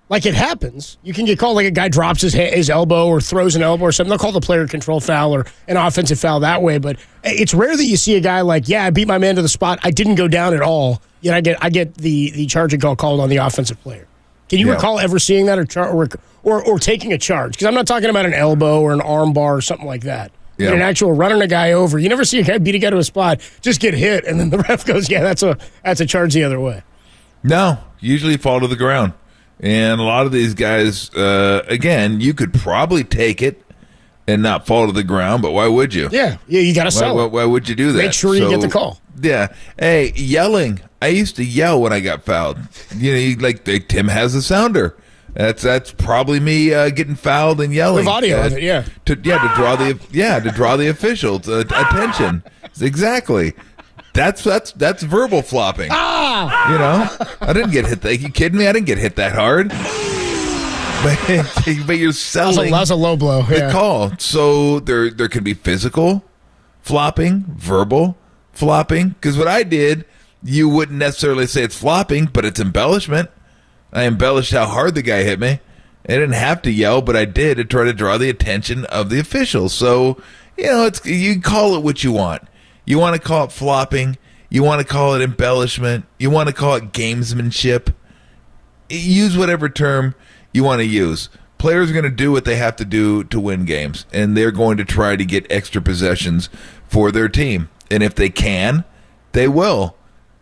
Like, it happens. You can get called, like a guy drops his elbow or throws an elbow or something. They'll call the player control foul or an offensive foul that way. But it's rare that you see a guy like, I beat my man to the spot. I didn't go down at all. Yet I get the charging call called on the offensive player. Can you recall ever seeing that or taking a charge? Because I'm not talking about an elbow or an arm bar or something like that. Yeah. An actual running a guy over. You never see a guy beat a guy to a spot, just get hit, and then the ref goes, that's a charge the other way. No, usually fall to the ground. And a lot of these guys, again, you could probably take it and not fall to the ground, but why would you? Yeah, you got to sell it. Why would you do that? Make sure you get the call. Yeah. Hey, yelling. I used to yell when I got fouled. Tim has a sounder. That's probably me getting fouled and yelling. With audio of it, to draw the officials' attention. Exactly. That's verbal flopping. I didn't get hit. Are you kidding me? I didn't get hit that hard. But you're selling. That's a low blow. The call. So there can be physical flopping, verbal flopping. Because what I did, you wouldn't necessarily say it's flopping, but it's embellishment. I embellished how hard the guy hit me. I didn't have to yell, but I did to try to draw the attention of the officials. So, you call it what you want. You want to call it flopping. You want to call it embellishment. You want to call it gamesmanship. Use whatever term you want to use. Players are going to do what they have to do to win games, and they're going to try to get extra possessions for their team. And if they can, they will.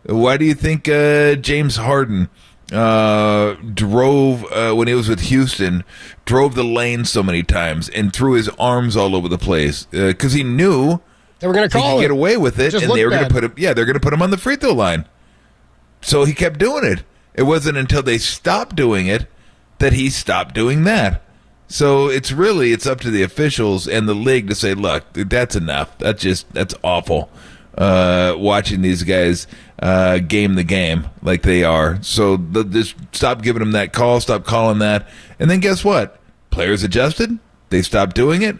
Why do you think James Harden drove, when he was with Houston, drove the lane so many times and threw his arms all over the place? Because he knew they were going to call he could get away with it, and they were going to put him. Yeah, they're going to put him on the free throw line. So he kept doing it. It wasn't until they stopped doing it that he stopped doing that. So it's up to the officials and the league to say, look, that's enough. That's awful. Watching these guys game the game like they are. So just stop giving them that call, stop calling that. And then guess what? Players adjusted, they stopped doing it,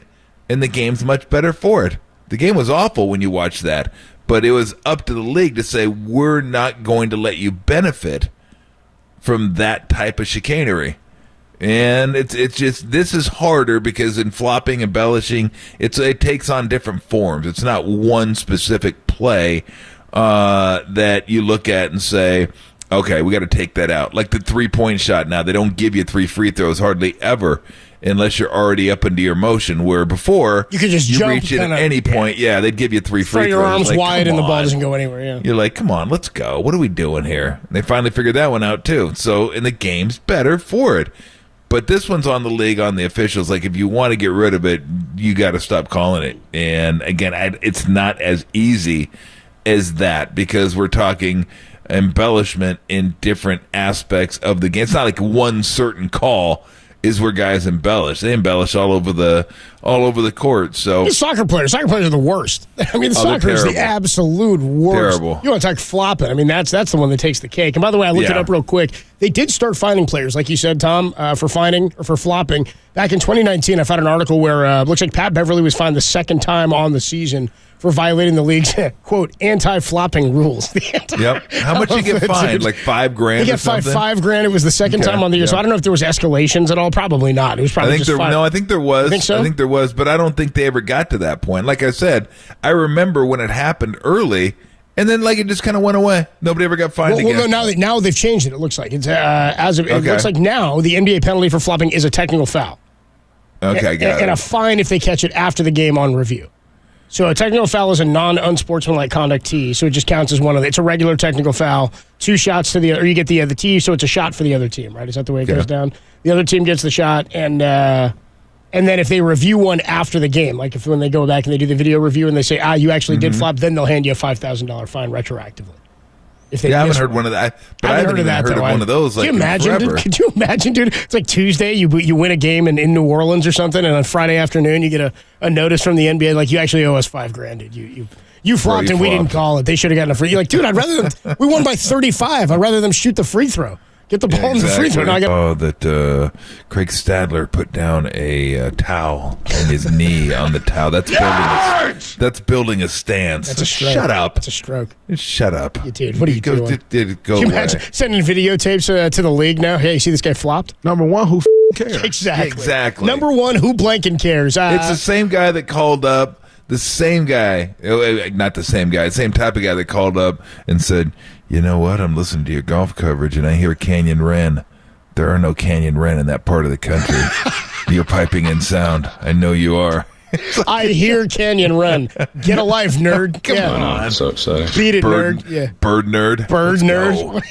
and the game's much better for it. The game was awful when you watched that, but it was up to the league to say, we're not going to let you benefit from that type of chicanery. And it's just, this is harder because in flopping, embellishing, it takes on different forms. It's not one specific play that you look at and say, okay, we got to take that out. Like the 3-point shot now, they don't give you 3 free throws hardly ever unless you're already up into your motion, where before you could just jump reach it at any point. Yeah, they'd give you 3 free throws. Throw your arms like, wide and the ball doesn't go anywhere. Yeah, you're like, come on, let's go. What are we doing here? And they finally figured that one out too. So, and the game's better for it. But this one's on the league, on the officials. Like, if you want to get rid of it, you got to stop calling it. And again, it's not as easy as that, because we're talking embellishment in different aspects of the game. It's not like one certain call is where guys embellish. They embellish all over the court. So Soccer players are the worst. I mean, soccer is the absolute worst. Terrible. You want to talk flopping? I mean, that's the one that takes the cake. And by the way, I looked it up real quick. They did start fining players, like you said, Tom, for fining or for flopping. Back in 2019, I found an article where looks like Pat Beverly was fined the second time on the season for violating the league's, quote, anti-flopping rules. Yep. How much you get fined? Like $5,000 He got fined $5,000. It was the second time on the year. So I don't know if there was escalations at all. Probably not. It was probably just fine. No, I think there was. Think so? I think there was, but I don't think they ever got to that point. Like I said, I remember when it happened early, and then it just kind of went away. Nobody ever got fined again. Well, no, now they've changed it. It looks like it looks like now the NBA penalty for flopping is a technical foul. Okay, got it. And a fine if they catch it after the game on review. So a technical foul is a non-unsportsmanlike conduct tee, so it just counts as one of the. It's a regular technical foul. 2 shots to the or you get the tee, so it's a shot for the other team, right? Is that the way it goes down? The other team gets the shot, and then if they review one after the game, like when they go back and they do the video review and they say, you actually did flop, then they'll hand you a $5,000 fine retroactively. I haven't heard one of that. But I haven't heard of one of those. Could you imagine, dude? Could you imagine, dude? It's like Tuesday, you win a game in New Orleans or something, and on Friday afternoon you get a notice from the NBA like you actually owe us $5,000. You flopped and we didn't call it. They should have gotten a free. You're like, dude, I'd rather we won by 35. I'd rather them shoot the free throw. Get the ball in the free throw. That Craig Stadler put down a towel and his knee on the towel. That's building a stance. That's a stroke. Shut up. That's a stroke. Shut up. Dude, what are you doing? Go Can you away. imagine sending videotapes to the league now? Hey, you see this guy flopped? Number one, who cares? Exactly. Number one, who blanking cares? It's the same guy that called up. The same guy, not the same guy, the same type of guy that called up and said, you know what, I'm listening to your golf coverage and I hear canyon wren. There are no canyon wren in that part of the country. You're piping in sound. I know you are. I hear canyon wren. Get a life, nerd. Come on. I'm so excited. Beat it, Bird, nerd. Yeah. Bird nerd. Bird nerd.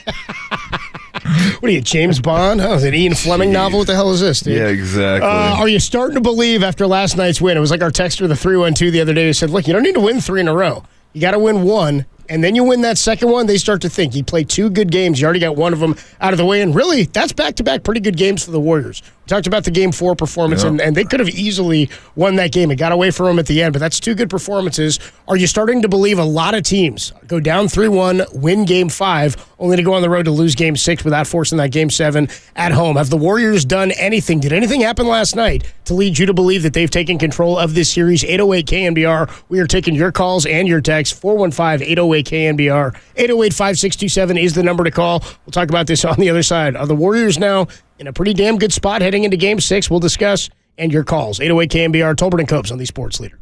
What are you, James Bond? Oh, is it an Ian Fleming novel? What the hell is this, dude? Yeah, exactly. Are you starting to believe after last night's win? It was like our texter, the 312 the other day, who said, look, you don't need to win 3 in a row. You got to win 1, and then you win that second one, they start to think. You played 2 good games. You already got one of them out of the way, and really, that's back-to-back pretty good games for the Warriors. We talked about the Game 4 performance, and they could have easily won that game. It got away from them at the end, but that's 2 good performances. Are you starting to believe a lot of teams go down 3-1, win Game 5, only to go on the road to lose Game 6 without forcing that Game 7 at home? Have the Warriors done anything? Did anything happen last night to lead you to believe that they've taken control of this series? 808 KNBR. We are taking your calls and your texts. 415-808 KNBR. 808-5627 is the number to call. We'll talk about this on the other side. Are the Warriors now in a pretty damn good spot heading into Game 6? We'll discuss, and your calls. 808 KNBR, Tolbert and Copes on the Sports Leader.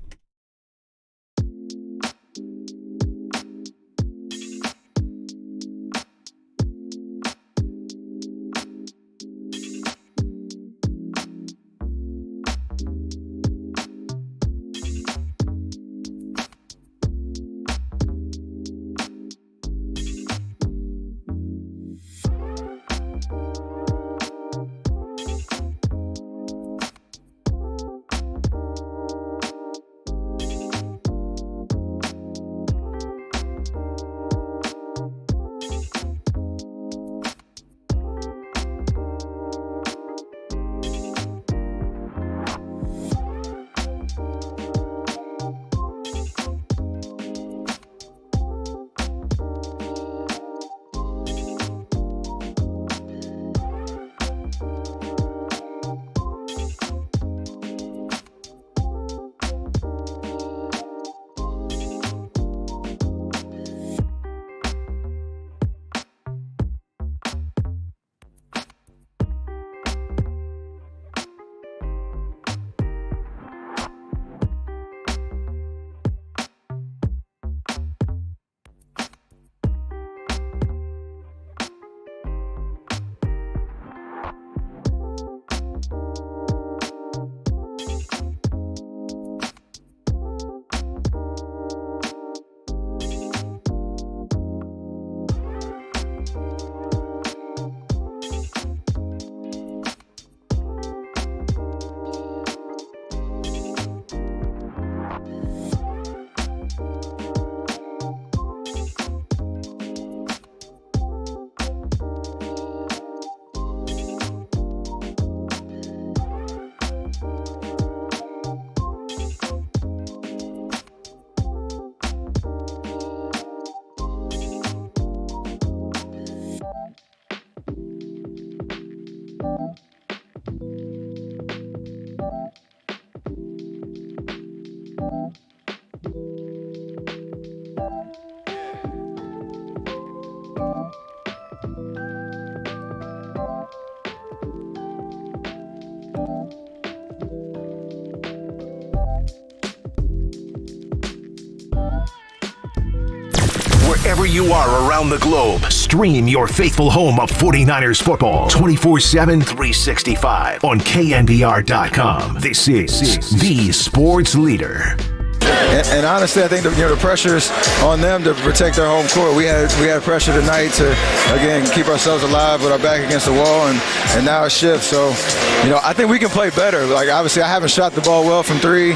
Wherever you are around the globe, stream your faithful home of 49ers football 24/7, 365 on KNBR.com. This is the sports leader. And honestly, I think the pressure's on them to protect their home court. We had pressure tonight to, again, keep ourselves alive with our back against the wall, and now it shifts. So, I think we can play better. Like, obviously, I haven't shot the ball well from three.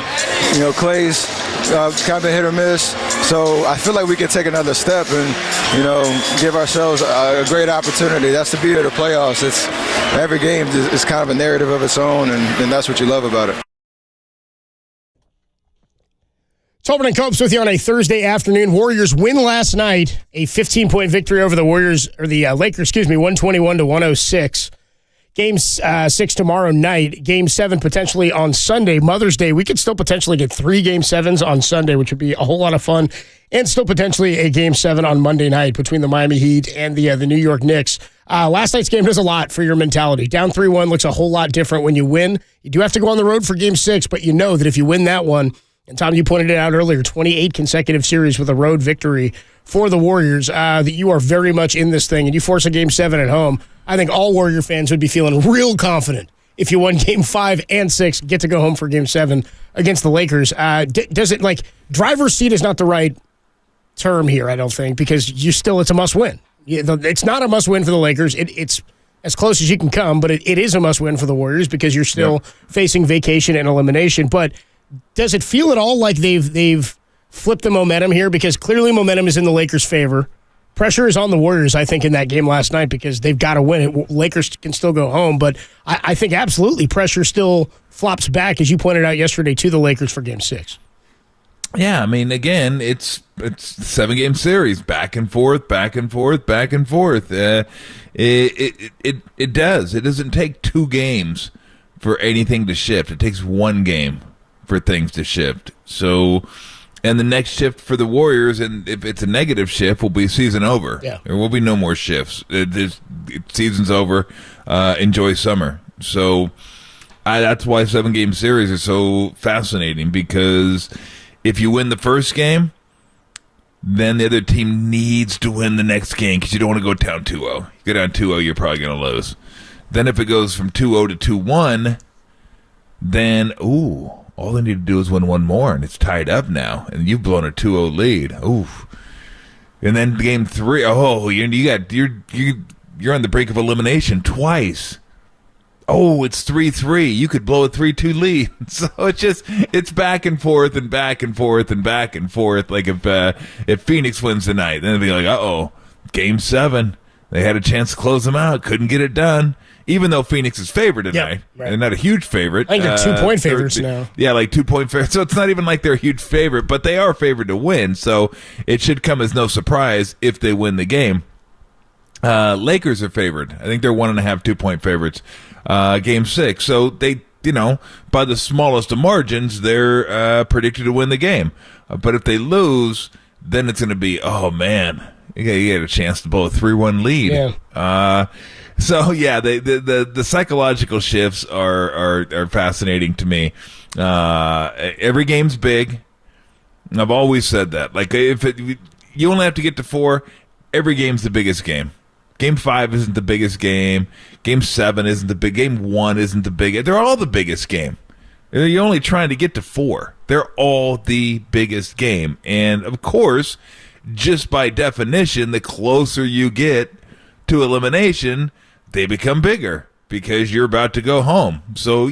Clay's kind of hit or miss. So I feel like we can take another step and, give ourselves a great opportunity. That's the beauty of the playoffs. It's every game is kind of a narrative of its own, and that's what you love about it. Tobin and Copes with you on a Thursday afternoon. Warriors win last night, a 15-point victory over the Lakers, 121-106. Game 6 tomorrow night. Game 7 potentially on Sunday, Mother's Day. We could still potentially get 3 Game 7s on Sunday, which would be a whole lot of fun, and still potentially a Game 7 on Monday night between the Miami Heat and the New York Knicks. Last night's game does a lot for your mentality. Down 3-1 looks a whole lot different when you win. You do have to go on the road for Game 6, but you know that if you win that one, and Tom, you pointed it out earlier, 28 consecutive series with a road victory for the Warriors, that you are very much in this thing, and you force a Game 7 at home. I think all Warrior fans would be feeling real confident if you won Game 5 and 6, get to go home for Game 7 against the Lakers. Does it, driver's seat is not the right term here, I don't think, because it's a must-win. It's not a must-win for the Lakers. It's as close as you can come, but it is a must-win for the Warriors because you're still facing vacation and elimination. But does it feel at all like they've flipped the momentum here? Because clearly momentum is in the Lakers' favor. Pressure is on the Warriors, I think, in that game last night because they've got to win it. Lakers can still go home, but I think absolutely pressure still flops back, as you pointed out yesterday, to the Lakers for Game 6. Yeah, I mean, again, it's 7-game series, back and forth, back and forth, back and forth. It does. It doesn't take 2 games for anything to shift. It takes 1 game for things to shift. So, and the next shift for the Warriors, and if it's a negative shift, will be season over. Yeah. There will be no more shifts. Season's over. Enjoy summer. So that's why 7-game series are so fascinating, because if you win the first game, then the other team needs to win the next game because you don't want to go down 2-0. You go down 2-0, you're probably going to lose. Then if it goes from 2-0 to 2-1, then, all they need to do is win 1 more, and it's tied up now, and you've blown a 2-0 lead. Ooh. And then Game 3, you're on the brink of elimination twice. It's 3-3. You could blow a 3-2 lead. So it's back and forth and back and forth and back and forth. Like if Phoenix wins tonight, then it'll be like, Game 7. They had a chance to close them out, couldn't get it done. Even though Phoenix is favored tonight, right. They're not a huge favorite. I think they're 2-point favorites now. Yeah, 2-point favorites. So it's not even like they're a huge favorite, but they are favored to win. So it should come as no surprise if they win the game. Lakers are favored. I think they're 1.5 2-point favorites. Game 6. So they, by the smallest of margins, they're predicted to win the game. But if they lose, then it's going to be, man, you get a chance to blow a 3-1 lead. Yeah. The psychological shifts are fascinating to me. Every game's big. I've always said that. You only have to get to 4. Every game's the biggest game. Game 5 isn't the biggest game. Game 7 isn't the big. Game 1 isn't the biggest. They're all the biggest game. You're only trying to get to 4. They're all the biggest game. And, of course, just by definition, the closer you get to elimination, they become bigger because you're about to go home. So,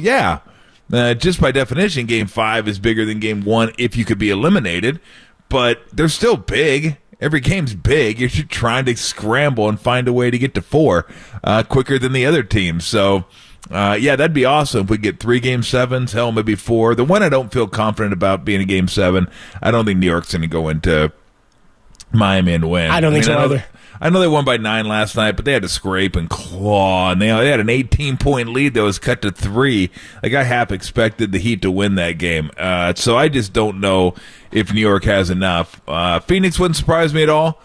just by definition, Game 5 is bigger than Game 1 if you could be eliminated. But they're still big. Every game's big. You're just trying to scramble and find a way to get to 4 quicker than the other teams. So, that'd be awesome if we get 3 Game 7s, hell, maybe 4. The one I don't feel confident about being a Game 7, I don't think New York's going to go into Miami to win. I don't think so either. I know they won by 9 last night, but they had to scrape and claw, and they had an 18-point lead that was cut to 3. Like, I half expected the Heat to win that game. So I just don't know if New York has enough. Phoenix wouldn't surprise me at all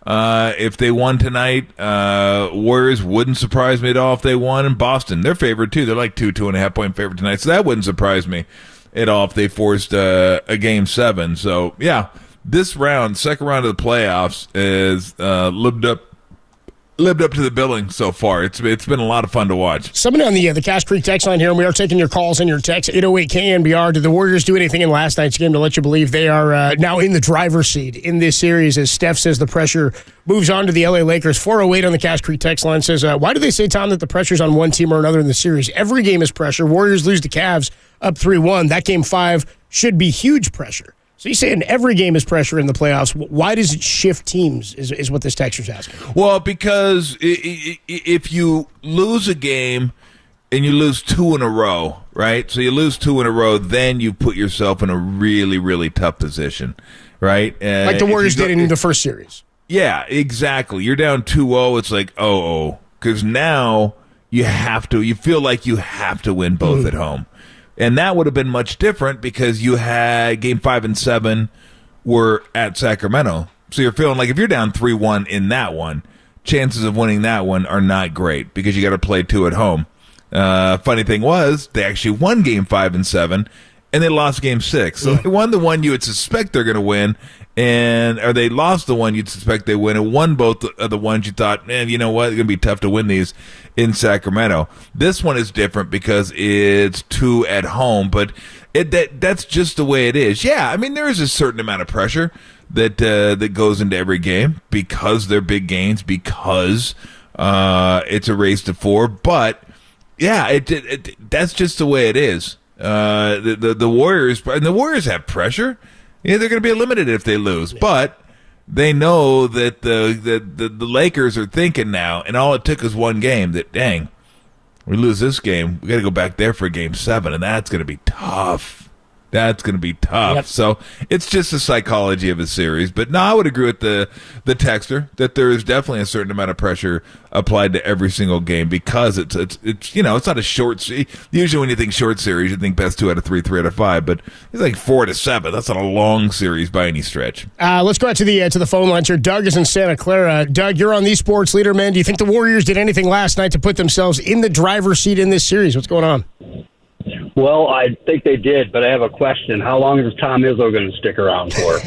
if they won tonight. Warriors wouldn't surprise me at all if they won. And Boston, they're favored too. They're like 2.5-point favorite tonight, so that wouldn't surprise me at all if they forced a Game 7. So, yeah. This round, second round of the playoffs, is lived up to the billing so far. It's been a lot of fun to watch. Somebody on the Cache Creek text line here, and we are taking your calls and your texts. 808 KNBR. Did the Warriors do anything in last night's game to let you believe they are now in the driver's seat in this series? As Steph says, the pressure moves on to the LA Lakers. 408 on the Cache Creek text line says, why do they say, Tom, that the pressure's on one team or another in the series? Every game is pressure. Warriors lose to Cavs up 3-1. That Game 5 should be huge pressure. So you're saying every game is pressure in the playoffs. Why does it shift teams is what this texter's asking. Well, because if you lose a game and you lose 2 in a row, right? So you lose 2 in a row, then you put yourself in a really, really tough position, right? Like the Warriors did in the first series. Yeah, exactly. You're down 2-0. It's like, because now you feel like you have to win both at home. And that would have been much different because you had Game 5 and 7 were at Sacramento. So you're feeling like if you're down 3-1 in that one, chances of winning that one are not great because you got to play 2 at home. Funny thing was, they actually won Game 5 and 7, and they lost Game 6. So they won the one you would suspect they're going to win, or they lost the one you'd suspect they win, and won both of the ones you thought, man, you know what, it's going to be tough to win these in Sacramento. This one is different because it's 2 at home, but that's just the way it is. Yeah, I mean, there is a certain amount of pressure that goes into every game because they're big games, because it's a race to 4, but yeah, that's just the way it is. The Warriors have pressure. Yeah, they're going to be eliminated if they lose, but they know that the Lakers are thinking now, and all it took is one game. That dang, we lose this game, we got to go back there for Game 7, and that's going to be tough. That's going to be tough. Yep. So it's just the psychology of a series. But no, I would agree with the texter that there is definitely a certain amount of pressure applied to every single game because it's it's not a short. Usually when you think short series, you think best 2 out of 3, 3 out of 5. But it's like 4 to 7. That's not a long series by any stretch. Let's go out to the phone lines here. Doug is in Santa Clara. Doug, you're on the Sports Leader, man. Do you think the Warriors did anything last night to put themselves in the driver's seat in this series? What's going on? Well, I think they did, but I have a question. How long is Tom Izzo going to stick around for?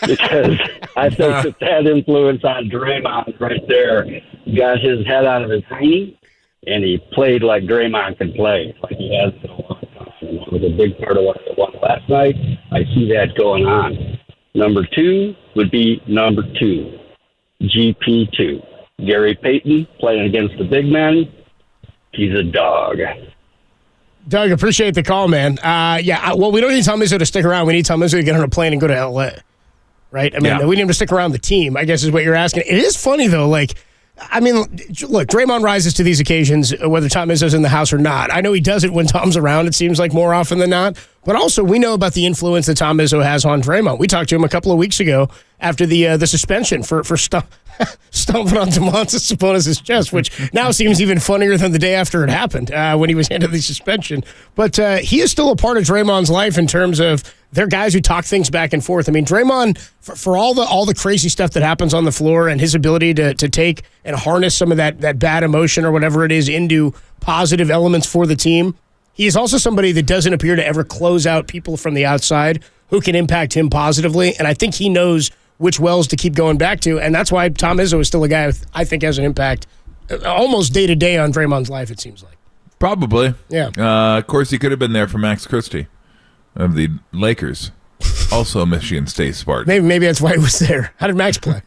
Because I think that influence on Draymond right there got his head out of his hiney, and he played like Draymond can play, like he has been a long time. And that was a big part of what they won last night. I see that going on. Number 2 would be number 2, GP2. Gary Payton playing against the big men. He's a dog. Doug, appreciate the call, man. Well, we don't need Tom Izzo to stick around. We need Tom Izzo to get on a plane and go to L.A., right? I mean, we need him to stick around the team, I guess is what you're asking. It is funny, though. Like, I mean, look, Draymond rises to these occasions, whether Tom Izzo's in the house or not. I know he does it when Tom's around, it seems like, more often than not. But also, we know about the influence that Tom Izzo has on Draymond. We talked to him a couple of weeks ago after the suspension for stomping on Domantas Sabonis' chest, which now seems even funnier than the day after it happened when he was handed the suspension. But he is still a part of Draymond's life in terms of they're guys who talk things back and forth. I mean, Draymond, for all the crazy stuff that happens on the floor and his ability to take and harness some of that bad emotion or whatever it is into positive elements for the team, he is also somebody that doesn't appear to ever close out people from the outside who can impact him positively. And I think he knows which wells to keep going back to. And that's why Tom Izzo is still a guy who I think has an impact almost day to day on Draymond's life, it seems like. Probably. Yeah. Of course, he could have been there for Max Christie of the Lakers. Also a Michigan State Spartan. Maybe that's why he was there. How did Max play?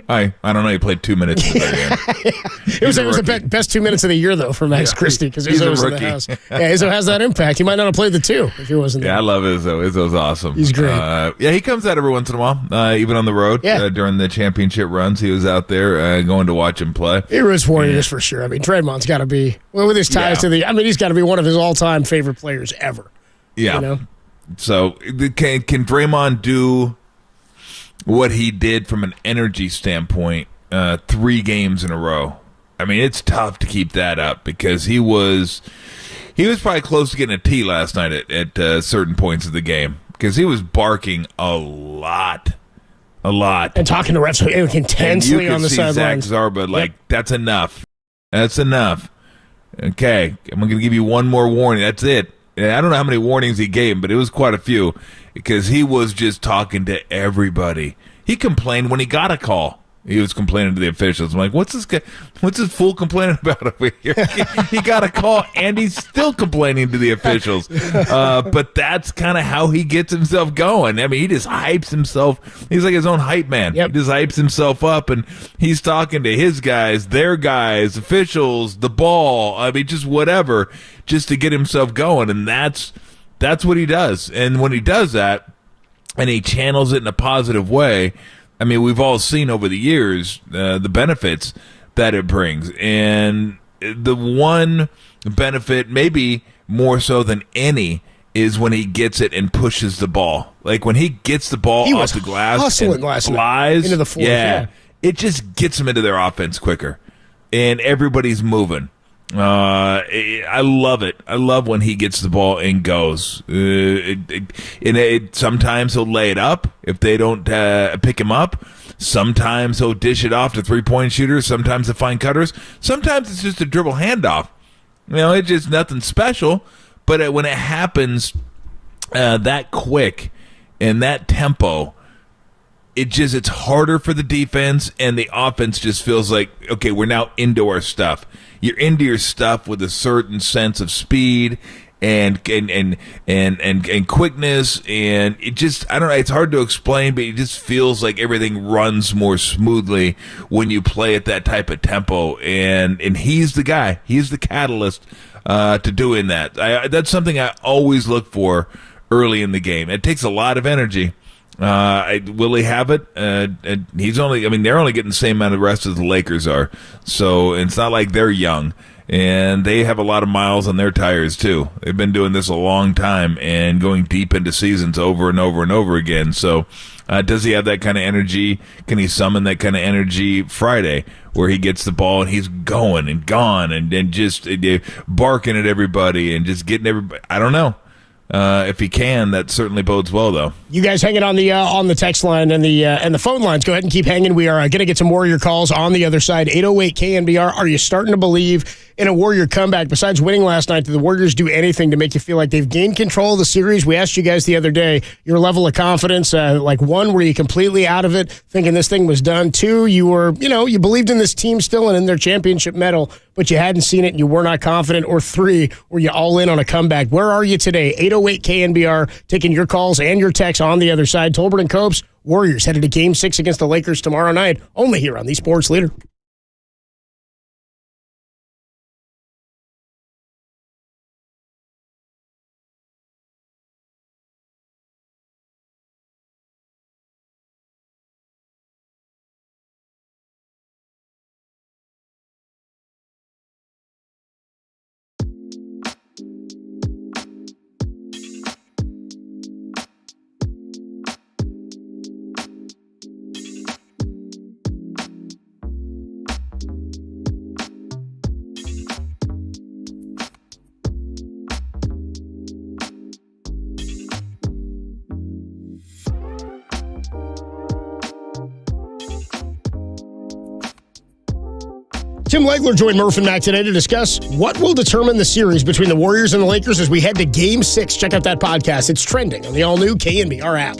I don't know. He played 2 minutes in the very end. It was the best 2 minutes of the year, though, for Max Christie, because Izzo was in the house. Yeah, Izzo has that impact. He might not have played the 2 if he wasn't there. Yeah, I love Izzo. Izzo's awesome. He's great. He comes out every once in a while, even on the road. Yeah. During the championship runs, he was out there going to watch him play. He roots for you, for sure. I mean, Draymond's got to be, with his ties to he's got to be one of his all-time favorite players ever. Yeah. You know? So can Draymond do what he did from an energy standpoint 3 games in a row. I mean, it's tough to keep that up because he was probably close to getting a T last night at certain points of the game because he was barking a lot. And talking to refs intensely on the sidelines. Zach Zarba, that's enough. That's enough. Okay, I'm going to give you one more warning. That's it. I don't know how many warnings he gave him, but it was quite a few because he was just talking to everybody. He complained when he got a call. He was complaining to the officials. I'm like, what's this fool complaining about over here? He got a call, and he's still complaining to the officials. But that's kind of how he gets himself going. I mean, he just hypes himself. He's like his own hype man. Yep. He just hypes himself up, and he's talking to his guys, their guys, officials, the ball. I mean, just whatever, just to get himself going. And that's what he does. And when he does that, and he channels it in a positive way, I mean, we've all seen over the years the benefits that it brings. And the one benefit, maybe more so than any, is when he gets it and pushes the ball. Like when he gets the ball off the glass and flies into the floor. Yeah, it just gets them into their offense quicker. And everybody's moving. I love it. I love when he gets the ball and goes. Sometimes he'll lay it up if they don't pick him up. Sometimes he'll dish it off to 3-point shooters. Sometimes to fine cutters. Sometimes it's just a dribble handoff. It's just nothing special. But when it happens that quick and that tempo, it's harder for the defense, and the offense just feels like, okay, we're now into our stuff. You're into your stuff with a certain sense of speed and quickness, and it just, I don't know, it's hard to explain, but it just feels like everything runs more smoothly when you play at that type of tempo, and he's the guy. He's the catalyst to doing that. That's something I always look for early in the game. It takes a lot of energy. Will he have it? They're only getting the same amount of rest as the Lakers are. So it's not like they're young. And they have a lot of miles on their tires, too. They've been doing this a long time and going deep into seasons over and over and over again. So does he have that kind of energy? Can he summon that kind of energy Friday where he gets the ball and he's going and gone and just barking at everybody and just getting everybody? I don't know. If he can, that certainly bodes well, though. You guys hanging on the text line and the phone lines. Go ahead and keep hanging. We are going to get some Warrior calls on the other side. 808 KNBR. Are you starting to believe in a Warrior comeback? Besides winning last night, did the Warriors do anything to make you feel like they've gained control of the series? We asked you guys the other day your level of confidence. One, were you completely out of it, thinking this thing was done? 2, you were, you believed in this team still and in their championship medal, but you hadn't seen it and you were not confident. Or 3, were you all in on a comeback? Where are you today? 808 KNBR, taking your calls and your texts on the other side. Tolbert and Copes, Warriors headed to Game 6 against the Lakers tomorrow night, only here on the Sports Leader. Tim Legler joined Murph and Mac today to discuss what will determine the series between the Warriors and the Lakers as we head to Game 6. Check out that podcast. It's trending on the all-new KNBR app.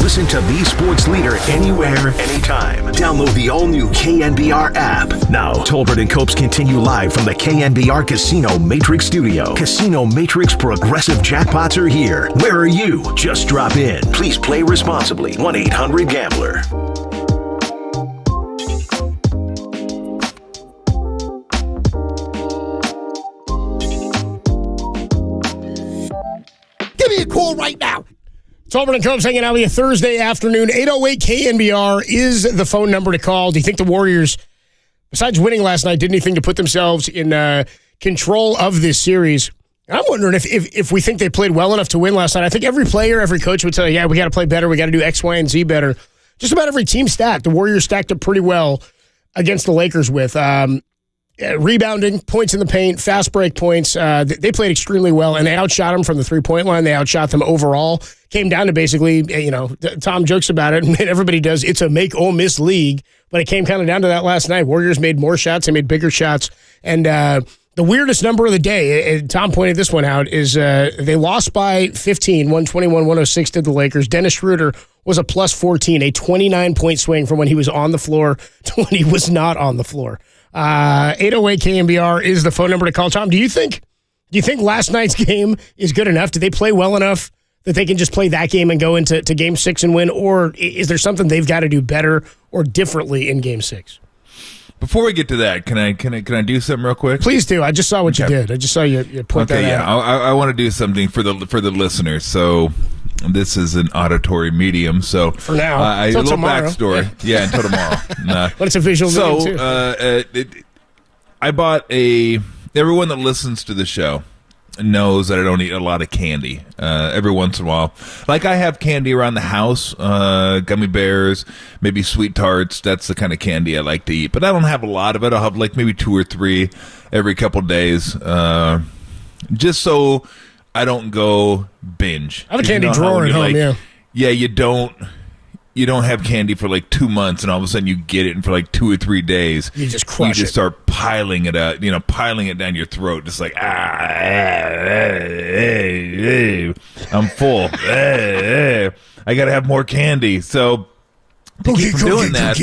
Listen to the sports leader anywhere, anytime. Download the all-new KNBR app. Now, Tolbert and Copes continue live from the KNBR Casino Matrix Studio. Casino Matrix Progressive Jackpots are here. Where are you? Just drop in. Please play responsibly. 1-800-GAMBLER. Give me a call right now. Tolbert and Copes hanging out with you Thursday afternoon. 808 KNBR is the phone number to call. Do you think the Warriors, besides winning last night, did anything to put themselves in control of this series? I'm wondering if we think they played well enough to win last night. I think every player, every coach would tell you, yeah, we got to play better. We got to do X, Y, and Z better. Just about every team stacked. The Warriors stacked up pretty well against the Lakers with rebounding, points in the paint, fast break points. They played extremely well, and they outshot them from the three-point line. They outshot them overall. Came down to basically, Tom jokes about it, and everybody does. It's a make-or-miss league, but it came kind of down to that last night. Warriors made more shots. They made bigger shots. And the weirdest number of the day, Tom pointed this one out, is they lost by 15, 121-106 to the Lakers. Dennis Schroeder was a plus 14, a 29-point swing from when he was on the floor to when he was not on the floor. 808 KNBR is the phone number to call. Tom, do you think last night's game is good enough? Did they play well enough that they can just play that game and go into Game 6 and win? Or is there something they've got to do better or differently in Game 6? Before we get to that, can I do something real quick? Please do. I just saw what you did. I just saw you point that out. Yeah. I want to do something for the listeners. So this is an auditory medium. So for now, a little tomorrow. Backstory. Yeah, until tomorrow. But it's a visual medium too. I bought everyone that listens to the show knows that I don't eat a lot of candy. Every once in a while, like I have candy around the house, gummy bears, maybe sweet tarts. That's the kind of candy I like to eat, but I don't have a lot of it. I'll have like maybe 2 or 3 every couple days, just so I don't go binge. I have a candy drawer at home, Yeah, you don't have candy for like 2 months, and all of a sudden you get it, and for like 2 or 3 days, you just crush You just start piling it up, piling it down your throat, just like I'm full. I got to have more candy. So to keep from doing that,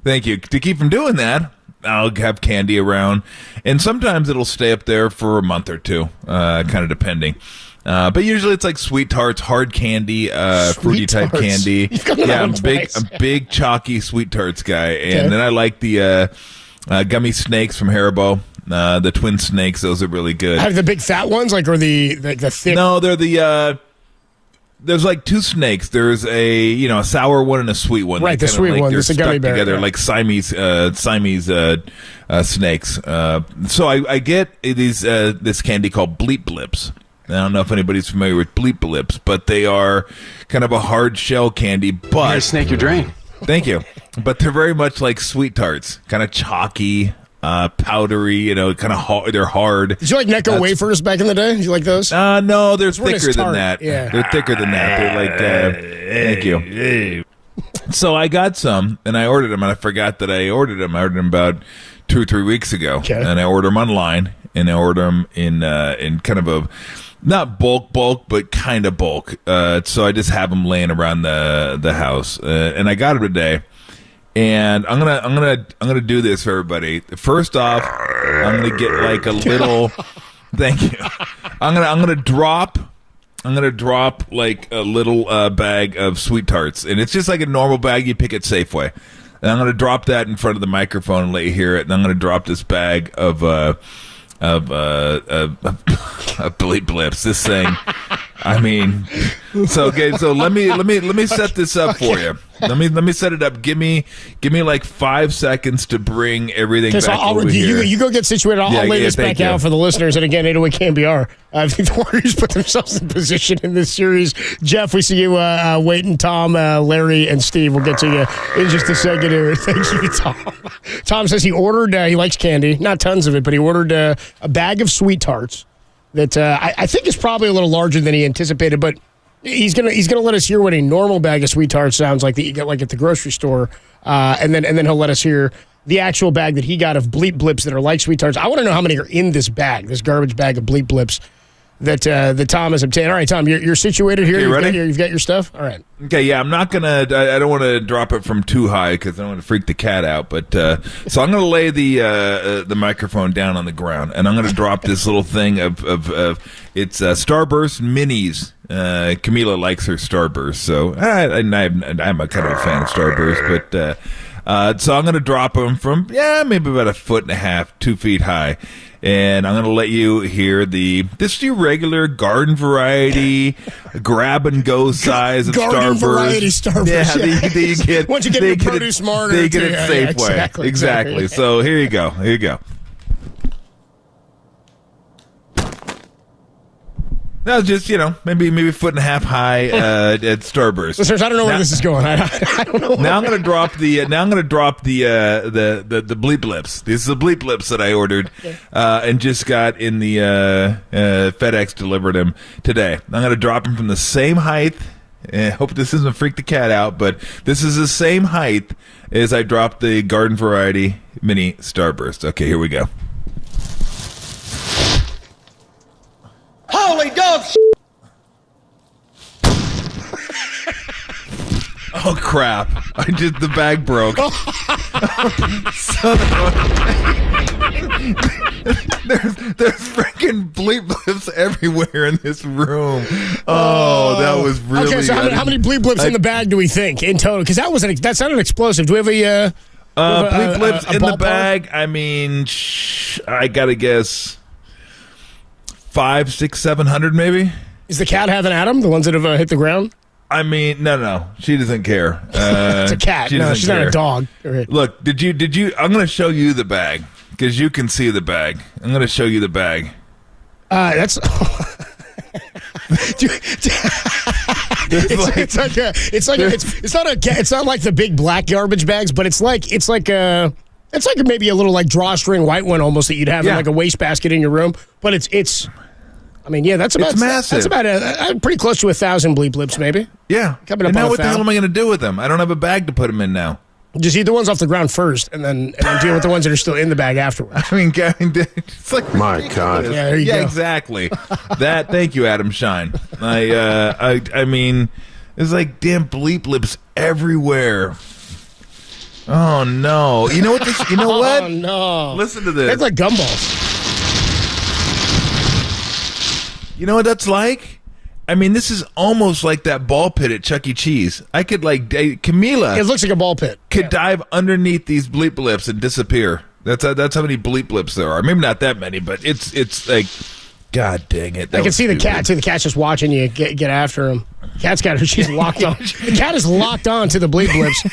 thank you. To keep from doing that, I'll have candy around, and sometimes it'll stay up there for a month or two, kind of depending. But usually it's like sweet tarts, hard candy, fruity type candy. Yeah, I'm a big chalky sweet tarts guy, and then I like the gummy snakes from Haribo. The twin snakes, those are really good. Have the big fat ones, or the thick? No, they're the. There's like two snakes. There's a sour one and a sweet one. Right, the sweet one. They're It's a stuck gummy bear, together like Siamese snakes. So I get this candy called Bleep Blips. I don't know if anybody's familiar with Bleep Blips, but they are kind of a hard shell candy. But you're snake your drain. Thank you. But they're very much like sweet tarts, kind of chalky. Powdery, kind of hard. They're hard. Did you like Necco wafers back in the day? Did you like those? No, they're thicker than that. Yeah. They're thicker than that. They're like, thank you. So I got some, and I ordered them, and I forgot that I ordered them. I ordered them about 2 or 3 weeks ago, and I ordered them online, and I ordered them in kind of a not bulk, but kind of bulk. So I just have them laying around the house, and I got them today. And I'm gonna do this for everybody. First off, I'm gonna get like a little. Thank you. I'm gonna drop like a little bag of sweet tarts, and it's just like a normal bag you pick at Safeway. And I'm gonna drop that in front of the microphone and let you hear it. And I'm gonna drop this bag of Bleep Blips. This thing. I mean, so let me set this up for you. Let me set it up. Give me like 5 seconds to bring everything back over here. You go get situated. I'll lay this back out for the listeners. And again, 808 KNBR. I think the Warriors put themselves in position in this series. Jeff, we see you waiting. Tom, Larry, and Steve. We'll get to you in just a second here. Thank you, Tom. Tom says he ordered. He likes candy, not tons of it, but he ordered a bag of sweet tarts. That I think is probably a little larger than he anticipated, but he's gonna let us hear what a normal bag of sweet tarts sounds like that you get like at the grocery store, and then he'll let us hear the actual bag that he got of Bleep Blips that are like sweet tarts. I want to know how many are in this bag, this garbage bag of Bleep Blips that Tom has obtained. All right, Tom, you're situated here. You ready? You've got your stuff. All right. Okay, yeah, I'm not gonna. I don't want to drop it from too high because I don't want to freak the cat out. But so I'm gonna lay the microphone down on the ground, and I'm gonna drop this little thing of it's Starburst Minis. Camila likes her Starburst, so I'm a kind of a fan of Starburst. But so I'm gonna drop them from maybe about 1.5 feet, 2 feet high. And I'm going to let you hear this your regular garden variety, grab and go size of garden Starburst. Variety Starburst. Yeah, they get, once you get it Produce Mart, they get it Safeway. Exactly. So here you go. That was just, maybe 1.5 feet high at Starburst. Listeners, I don't know where this is going. I don't know. Now I'm going to drop the Bleep Blips. This is the Bleep Blips that I ordered and just got in the FedEx delivered them today. I'm going to drop them from the same height. I hope this doesn't freak the cat out, but this is the same height as I dropped the Garden Variety Mini Starburst. Okay, here we go. Holy dog! Oh crap! The bag broke. There's freaking Bleep Blips everywhere in this room. Oh, that was really. Okay, so how many Bleep Blips in the bag do we think in total? Because that sounded explosive. Do we have a Bleep Blips in the bag? I mean, I gotta guess 500, 600, 700 maybe. Is the cat having at them? The ones that have hit the ground? I mean, no. She doesn't care. It's a cat. No, she's not a dog. Right. Look, did you? I'm going to show you the bag because you can see the bag. I'm going to show you the bag. That's. It's not like the big black garbage bags, but it's like maybe a little like drawstring white one almost that you'd have in like a wastebasket in your room. But it's I mean, yeah, that's about It's massive. That's about pretty close to 1,000 bleep blips, maybe. Yeah. Coming up And on now what the 1,000. hell am I going to do with them? I don't have a bag to put them in now. Just eat the ones off the ground first, and then deal with the ones that are still in the bag afterwards. I mean, it's like My God. Yeah, there you go. exactly. Thank you, Adam Shine. I mean, there's like damn bleep lips everywhere. Oh no! You know what? You know what? Oh no! Listen to this. It's like gumballs. You know what that's like? I mean, this is almost like that ball pit at Chuck E. Cheese. I could Camila. It looks like a ball pit. Could dive underneath these bleep lips and disappear. That's how many bleep lips there are. Maybe not that many, but it's like, God dang it! I can see the cat too. The cat's just watching you get after him. Cat's got her. She's locked on. The cat is locked on to the bleep blips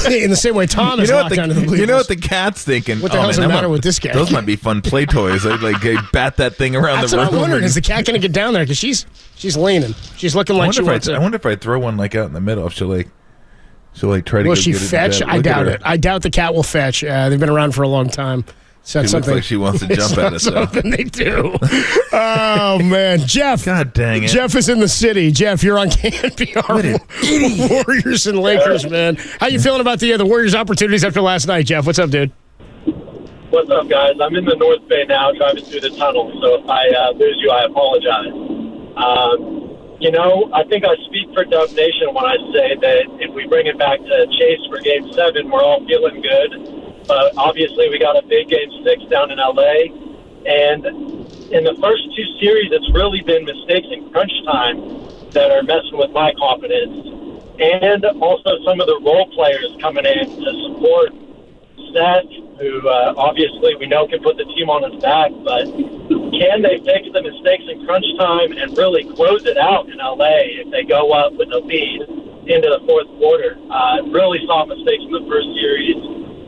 in the same way Tom is locked onto the bleep blips. You know what the cat's thinking? What the hell's the matter with this guy? Those might be fun play toys. I'd bat that thing around That's the room. what I'm wondering. Is the cat going to get down there? Because she's leaning. She's looking like she wants I wonder if I throw one out in the middle, if she'll try to. Will go she get it in fetch? bed. I Look at doubt her. it. I doubt the cat will fetch. They've been around for a long time. So She looks like she wants to jump at us. Something they do. Oh man, Jeff! God dang it! Jeff is in the city. Jeff, you're on KNBR. Warriors and Lakers, man. How you feeling about the Warriors' opportunities after last night, Jeff? What's up, dude? What's up, guys? I'm in the North Bay now, driving through the tunnel. So if I lose you, I apologize. I think I speak for Dub Nation when I say that if we bring it back to Chase for Game 7, we're all feeling good. But obviously, we got a big Game 6 down in L.A. And in the first two series, it's really been mistakes in crunch time that are messing with my confidence. And also some of the role players coming in to support Seth, who obviously we know can put the team on his back. But can they fix the mistakes in crunch time and really close it out in L.A. if they go up with a lead into the fourth quarter? Really saw mistakes in the first series.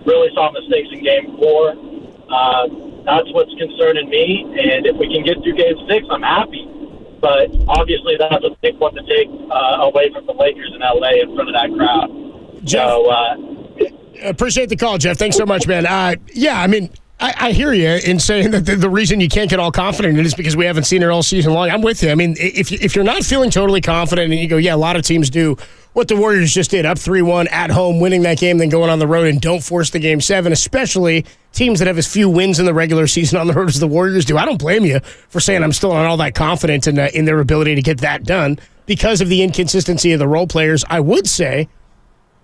Really saw mistakes in Game 4. That's what's concerning me. And if we can get through Game 6, I'm happy. But obviously, that's a big one to take away from the Lakers in L.A. in front of that crowd. Jeff, appreciate the call, Jeff. Thanks so much, man. I hear you in saying that the reason you can't get all confident in it is because we haven't seen it all season long. I'm with you. I mean, if you're not feeling totally confident and you go, yeah, a lot of teams do what the Warriors just did, up 3-1 at home, winning that game, then going on the road and don't force the Game 7, especially teams that have as few wins in the regular season on the road as the Warriors do. I don't blame you for saying I'm still not all that confident in their ability to get that done because of the inconsistency of the role players. I would say,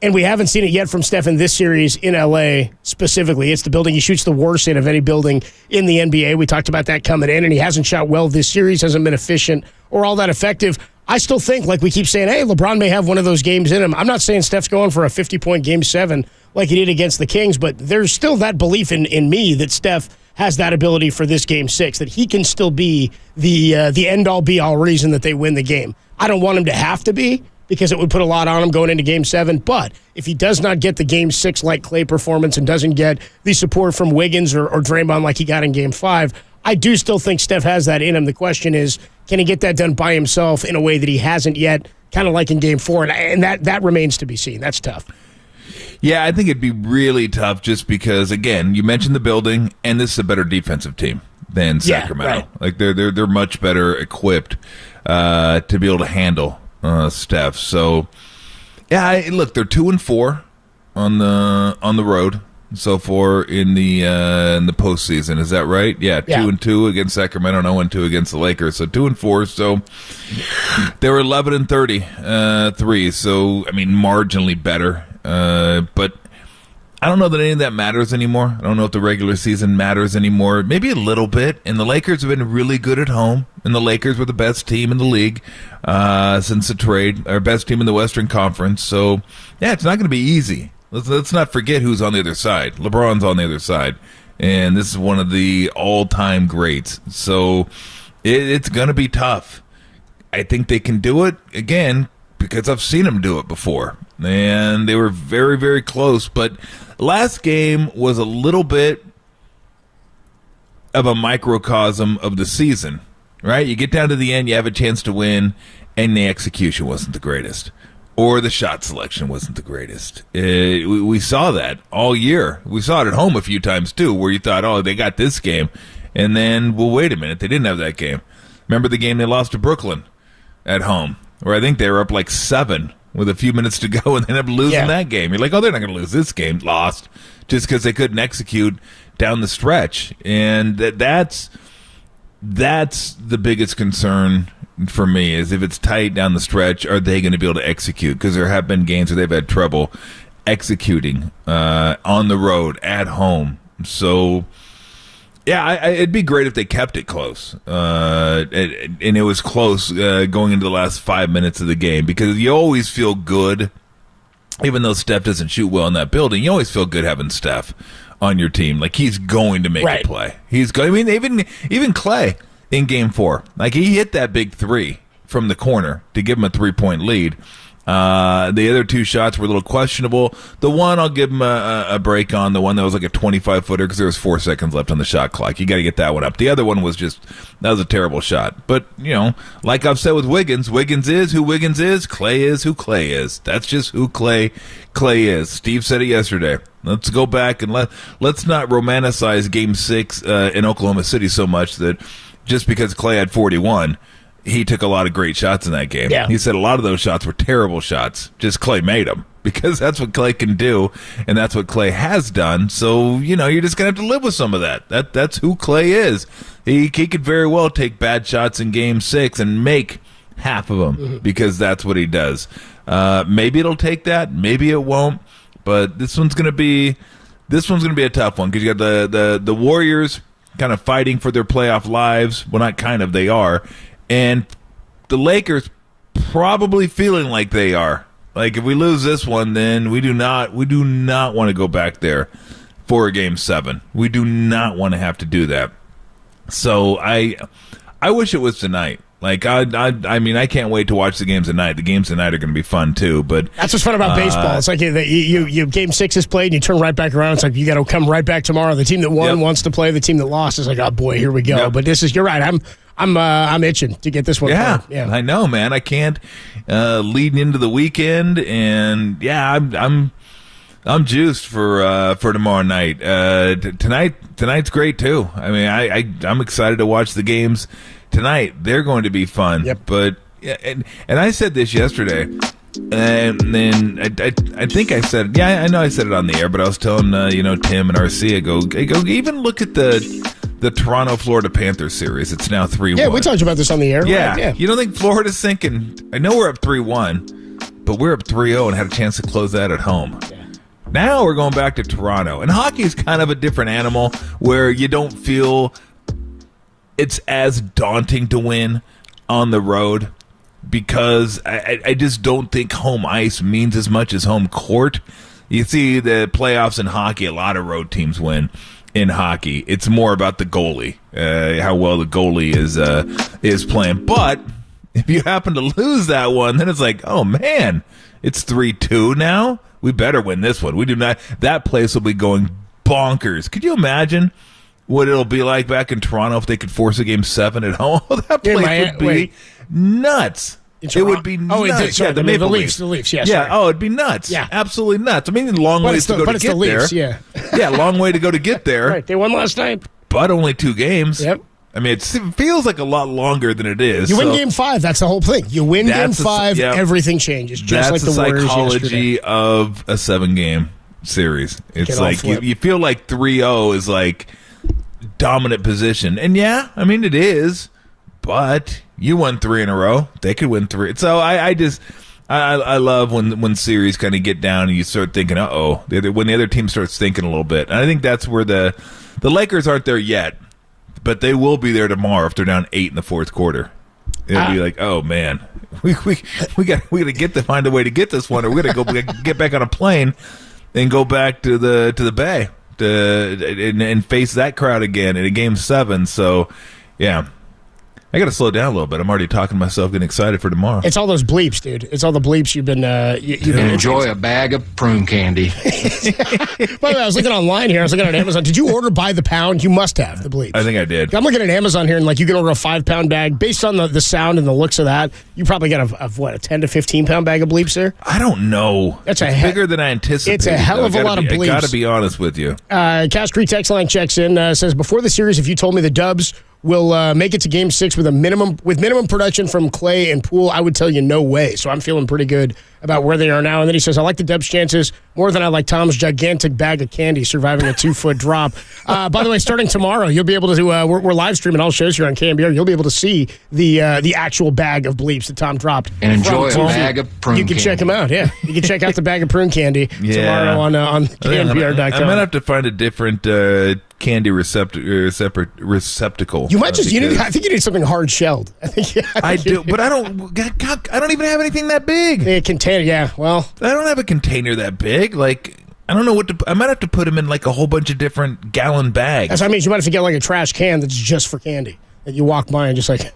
and we haven't seen it yet from Steph in this series in L.A. specifically. It's the building he shoots the worst in of any building in the NBA. We talked about that coming in, and he hasn't shot well this series, hasn't been efficient or all that effective. I still think, like we keep saying, hey, LeBron may have one of those games in him. I'm not saying Steph's going for a 50-point Game 7 like he did against the Kings, but there's still that belief in me that Steph has that ability for this Game 6, that he can still be the end-all, be-all reason that they win the game. I don't want him to have to be, because it would put a lot on him going into Game 7. But if he does not get the Game 6 like Clay performance and doesn't get the support from Wiggins or Draymond like he got in Game 5, I do still think Steph has that in him. The question is, can he get that done by himself in a way that he hasn't yet, kind of like in Game 4? And that remains to be seen. That's tough. Yeah, I think it'd be really tough just because, again, you mentioned the building, and this is a better defensive team than Sacramento. Right. Like they're much better equipped to be able to handle Steph. So, yeah, look, they're 2-4 on the road so far in the postseason. Is that right? Yeah, 2-2 against Sacramento, and 0-2 against the Lakers. So 2-4. So they were 11-33. So I mean, marginally better. But I don't know that any of that matters anymore. I don't know if the regular season matters anymore. Maybe a little bit. And the Lakers have been really good at home. And the Lakers were the best team in the league since the trade, or best team in the Western Conference. So, yeah, it's not going to be easy. Let's not forget who's on the other side. LeBron's on the other side. And this is one of the all-time greats. So it's going to be tough. I think they can do it, again, because I've seen them do it before. And they were very, very close. But last game was a little bit of a microcosm of the season, right? You get down to the end, you have a chance to win, and the execution wasn't the greatest. Or the shot selection wasn't the greatest. We saw that all year. We saw it at home a few times, too, where you thought, oh, they got this game. And then, well, wait a minute, they didn't have that game. Remember the game they lost to Brooklyn at home, where I think they were up like 7 with a few minutes to go and they ended up losing that game. You're like, oh, they're not going to lose this game. Lost just because they couldn't execute down the stretch. And that's the biggest concern for me, is if it's tight down the stretch, are they going to be able to execute? Because there have been games where they've had trouble executing on the road, at home. So, yeah, it'd be great if they kept it close. And it was close going into the last 5 minutes of the game, because you always feel good, even though Steph doesn't shoot well in that building, you always feel good having Steph on your team. Like, he's going to make a play. He's going. I mean, even Clay in Game 4, like, he hit that big 3 from the corner to give him a 3-point lead. The other 2 shots were a little questionable. The one I'll give him a break on, the one that was like a 25-footer, because there was 4 seconds left on the shot clock. You got to get that one up. The other one was that was a terrible shot. But, like I've said with Wiggins is who Wiggins is. Clay is who Clay is. That's just who Clay is. Steve said it yesterday. Let's go back and let's not romanticize Game 6 in Oklahoma City so much that just because Clay had 41, he took a lot of great shots in that game. Yeah. He said a lot of those shots were terrible shots. Just Clay made them, because that's what Clay can do, and that's what Clay has done. So, you're just going to have to live with some of that. That's who Clay is. He could very well take bad shots in Game 6 and make half of them, because that's what he does. Maybe it'll take that. Maybe it won't. But this one's going to be a tough one, because you got the Warriors kind of fighting for their playoff lives. Well, not kind of, they are. And the Lakers probably feeling like they are. Like, if we lose this one, then we do not want to go back there for a Game 7. We do not want to have to do that. So I wish it was tonight. Like, I mean, I can't wait to watch the games tonight. The games tonight are going to be fun too. But that's what's fun about baseball. It's like you Game 6 is played and you turn right back around. It's like you got to come right back tomorrow. The team that won wants to play. The team that lost is like, oh boy, here we go. Yep. But you're right. I'm itching to get this one. Yeah, I know, man. I can't leading into the weekend, and I'm juiced for tomorrow night. Tonight's great too. I mean, I'm excited to watch the games tonight. They're going to be fun. Yep. But and I said this yesterday, and then I think I said, I know I said it on the air, but I was telling Tim and RC, I go even look at the Toronto Florida Panthers series. It's now 3-1. Yeah, we talked about this on the air. Yeah. Right? Yeah. You don't think Florida's sinking? I know we're up 3-1, but we're up 3-0 and had a chance to close that at home. Yeah. Now we're going back to Toronto. And hockey is kind of a different animal, where you don't feel it's as daunting to win on the road, because I just don't think home ice means as much as home court. You see the playoffs in hockey, a lot of road teams win. In hockey, it's more about the goalie, how well the goalie is playing. But if you happen to lose that one, then it's like, oh man, it's 3-2 now. We better win this one. We do not. That place will be going bonkers. Could you imagine what it'll be like back in Toronto if they could force a Game 7 at home? That place would be nuts. It would be nuts. The Leafs, yes. Yeah, it'd be nuts. Yeah. Absolutely nuts. I mean, long ways to go to get there. Yeah. Yeah, long way to go to get there. Right, they won last night. But only 2 games. Yep. I mean, it feels like a lot longer than it is. You win Game 5, that's the whole thing. You win Game 5, everything changes, just like the Warriors yesterday. That's the psychology of a 7-game series. It's like you feel like 3-0 is like dominant position. And yeah, I mean, it is. But you won 3 in a row. They could win 3. So I love when series kind of get down and you start thinking, when the other team starts thinking a little bit. And I think that's where the Lakers aren't there yet, but they will be there tomorrow if they're down 8 in the fourth quarter. It'll be like, oh man, we got to find a way to get this one, or we're gonna go get back on a plane and go back to the Bay and face that crowd again in a Game 7. So yeah. I got to slow down a little bit. I'm already talking to myself, getting excited for tomorrow. It's all those bleeps, dude. It's all the bleeps you've been... enjoy a bag of prune candy. By the way, I was looking online here. I was looking at Amazon. Did you order by the pound? You must have the bleeps. I think I did. I'm looking at Amazon here, and you can order a 5-pound bag. Based on the sound and the looks of that, you probably got a 10 to 15-pound bag of bleeps there? I don't know. It's bigger than I anticipated. It's a hell of a lot of bleeps. I got to be honest with you. Cash Creek text line checks in, says, before the series, if you told me the Dubs will make it to Game 6 with minimum production from Clay and Poole. I would tell you no way. So I'm feeling pretty good about where they are now. And then he says, I like the Dubs' chances more than I like Tom's gigantic bag of candy surviving a 2-foot drop. By the way, starting tomorrow, you'll be able to we're live streaming all shows here on KNBR. You'll be able to see the actual bag of bleeps that Tom dropped. And enjoy a bag of prune candy. You can check them out, yeah. You can check out the bag of prune candy tomorrow on KNBR.com. I might have to find a different candy receptacle. You might just. I think you need something hard shelled. I do, but I don't even have anything that big. A container, yeah. Well, I don't have a container that big. Like, I don't know what to. I might have to put them in like a whole bunch of different gallon bags. That's what I mean. You might have to get like a trash can that's just for candy that you walk by and just like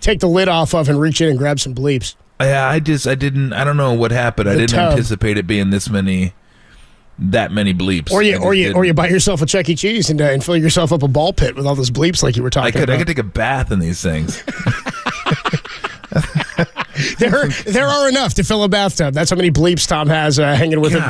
take the lid off of and reach in and grab some bleeps. Yeah, I don't know what happened. I didn't anticipate it being that many bleeps. Or you buy yourself a Chuck E. Cheese and fill yourself up a ball pit with all those bleeps like you were talking about. I could take a bath in these things. There are enough to fill a bathtub. That's how many bleeps Tom has hanging with him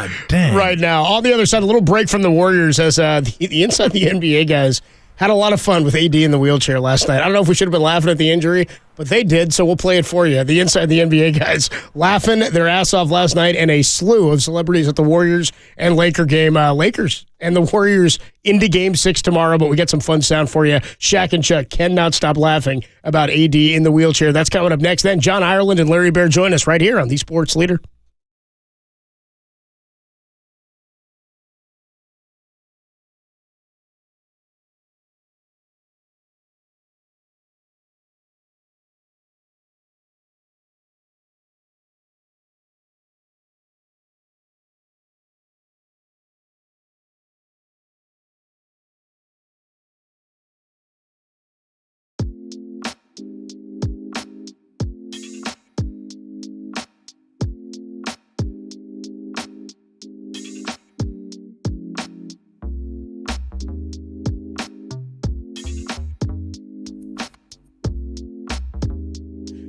right now. On the other side, a little break from the Warriors as the inside the NBA guys had a lot of fun with AD in the wheelchair last night. I don't know if we should have been laughing at the injury, but they did, so we'll play it for you. The inside the NBA guys laughing their ass off last night, and a slew of celebrities at the Warriors and Laker game. Lakers and the Warriors into Game 6 tomorrow, but we got some fun sound for you. Shaq and Chuck cannot stop laughing about AD in the wheelchair. That's coming up next. Then John Ireland and Larry Bear join us right here on The Sports Leader.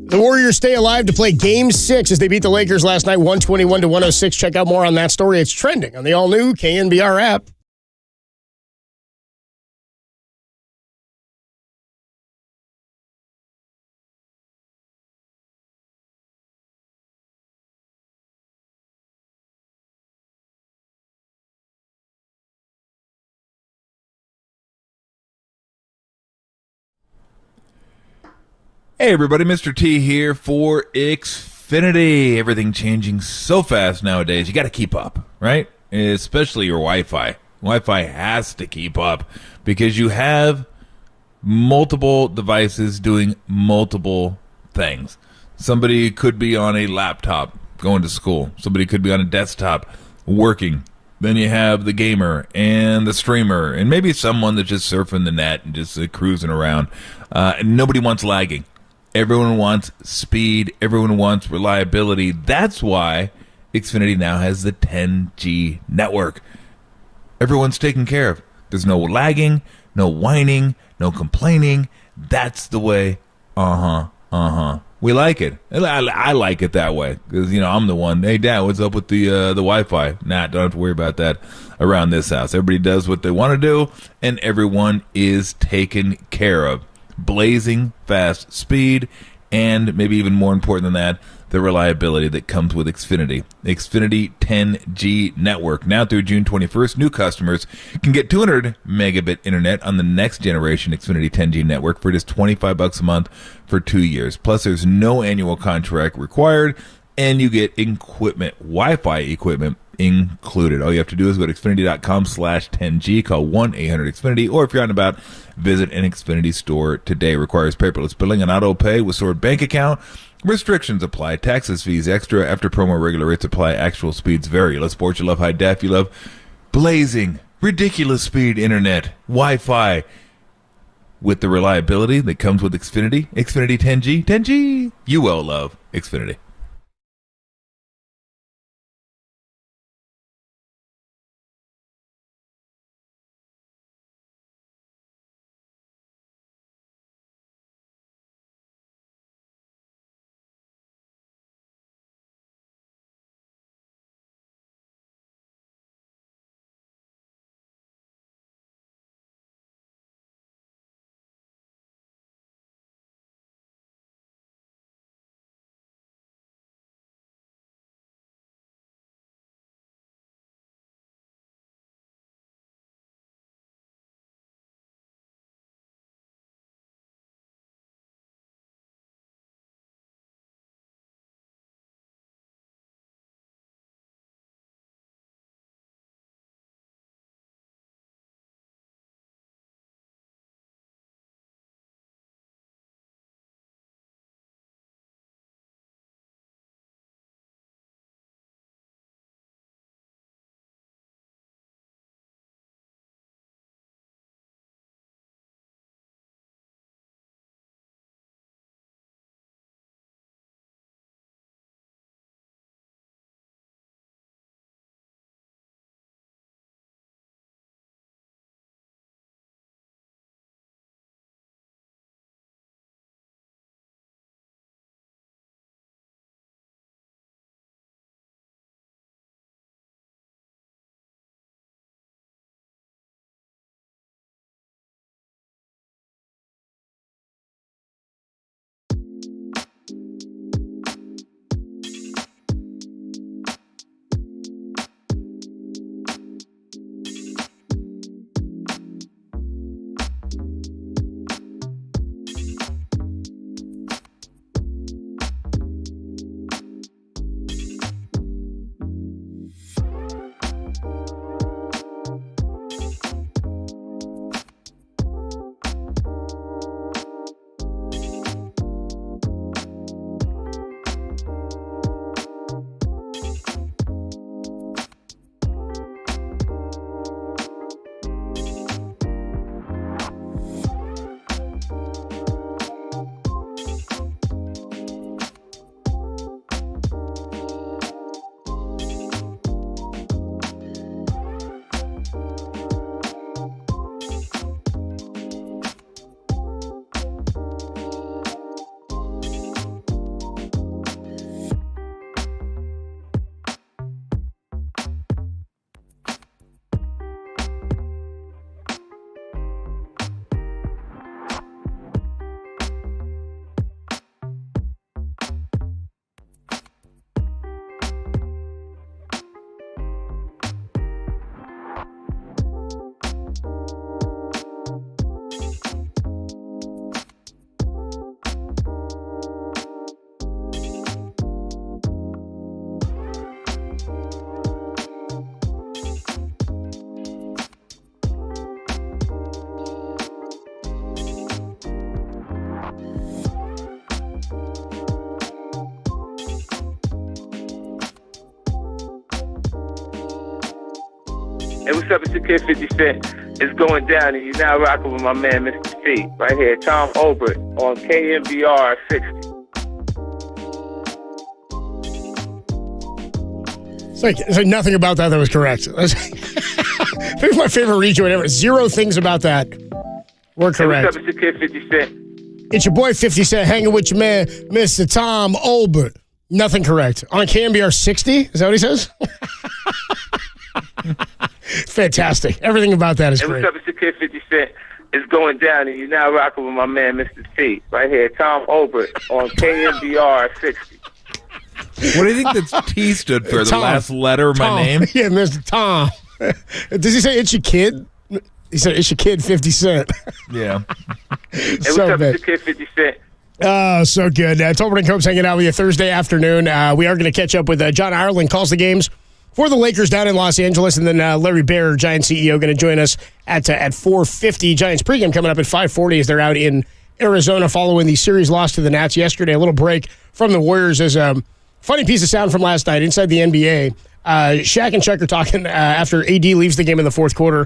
The Warriors stay alive to play Game 6 as they beat the Lakers last night, 121-106. Check out more on that story. It's trending on the all-new KNBR app. Hey everybody, Mr. T here for Xfinity. Everything changing so fast nowadays. You got to keep up, right? Especially your Wi-Fi. Wi-Fi has to keep up because you have multiple devices doing multiple things. Somebody could be on a laptop going to school. Somebody could be on a desktop working. Then you have the gamer and the streamer and maybe someone that's just surfing the net and just cruising around. And nobody wants lagging. Everyone wants speed. Everyone wants reliability. That's why Xfinity now has the 10G network. Everyone's taken care of. There's no lagging, no whining, no complaining. That's the way. We like it. I like it that way because, I'm the one. Hey, Dad, what's up with the Wi-Fi? Nah, don't have to worry about that around this house. Everybody does what they want to do, and everyone is taken care of. Blazing fast speed, and maybe even more important than that, the reliability that comes with Xfinity. Xfinity 10G network. Now through June 21st, new customers can get 200 megabit internet on the next generation Xfinity 10G network for just $25 a month for 2 years. Plus, there's no annual contract required, and you get Wi-Fi equipment included. All you have to do is go to Xfinity.com/10G, call 1-800-XFINITY, or if you're out and about, visit an Xfinity store today. Requires paperless billing and auto pay with stored bank account. Restrictions apply. Taxes, fees, extra. After promo, regular rates apply. Actual speeds vary. You love sports, you love high def, you love blazing, ridiculous speed internet, Wi-Fi, with the reliability that comes with Xfinity. Xfinity 10G. You will love Xfinity. Hey, what's up? It's your kid 50 Cent. It's going down, and you're now rocking with my man, Mr. T, right here, Tom Obert on KNBR 60. It's like nothing about that was correct. That's my favorite rejoin ever. 0 things about that were correct. Hey, what's up? It's your kid 50 Cent. It's your boy 50 Cent hanging with your man, Mr. Tom Obert. Nothing correct. On KNBR 60? Is that what he says? Fantastic. Everything about that is great. Hey, what's up? It's your kid 50 Cent. It's going down, and you're now rocking with my man, Mr. T, right here, Tom Obert on KNBR 60. What do you think that T stood for? The Tom. last letter of my name? Yeah, Mr. Tom. Does he say it's your kid? He said it's your kid 50 Cent. Yeah. Hey, what's up? It's your kid 50 Cent. Oh, so good. Tolbert and Cope's hanging out with you Thursday afternoon. We are going to catch up with John Ireland, calls the games for the Lakers down in Los Angeles, and then Larry Baer, Giants CEO, going to join us at 4:50. Giants pregame coming up at 5:40 as they're out in Arizona following the series loss to the Nats yesterday. A little break from the Warriors as a funny piece of sound from last night inside the NBA. Shaq and Chuck are talking after AD leaves the game in the fourth quarter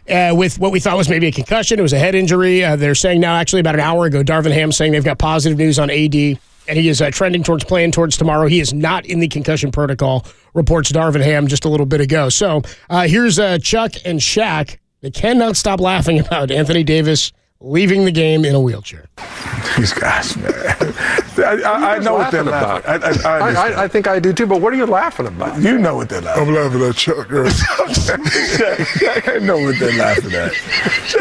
with what we thought was maybe a concussion. It was a head injury. They're saying now, actually about an hour ago, Darvin Ham saying they've got positive news on AD, and he is trending towards playing towards tomorrow. He is not in the concussion protocol, reports Darvin Ham just a little bit ago. So here's Chuck and Shaq. They cannot stop laughing about Anthony Davis leaving the game in a wheelchair. These guys, man. I know what they're laughing about. I think I do too, but what are you laughing about? You know what they're laughing at. I'm laughing at Chuck. I know what they're laughing at.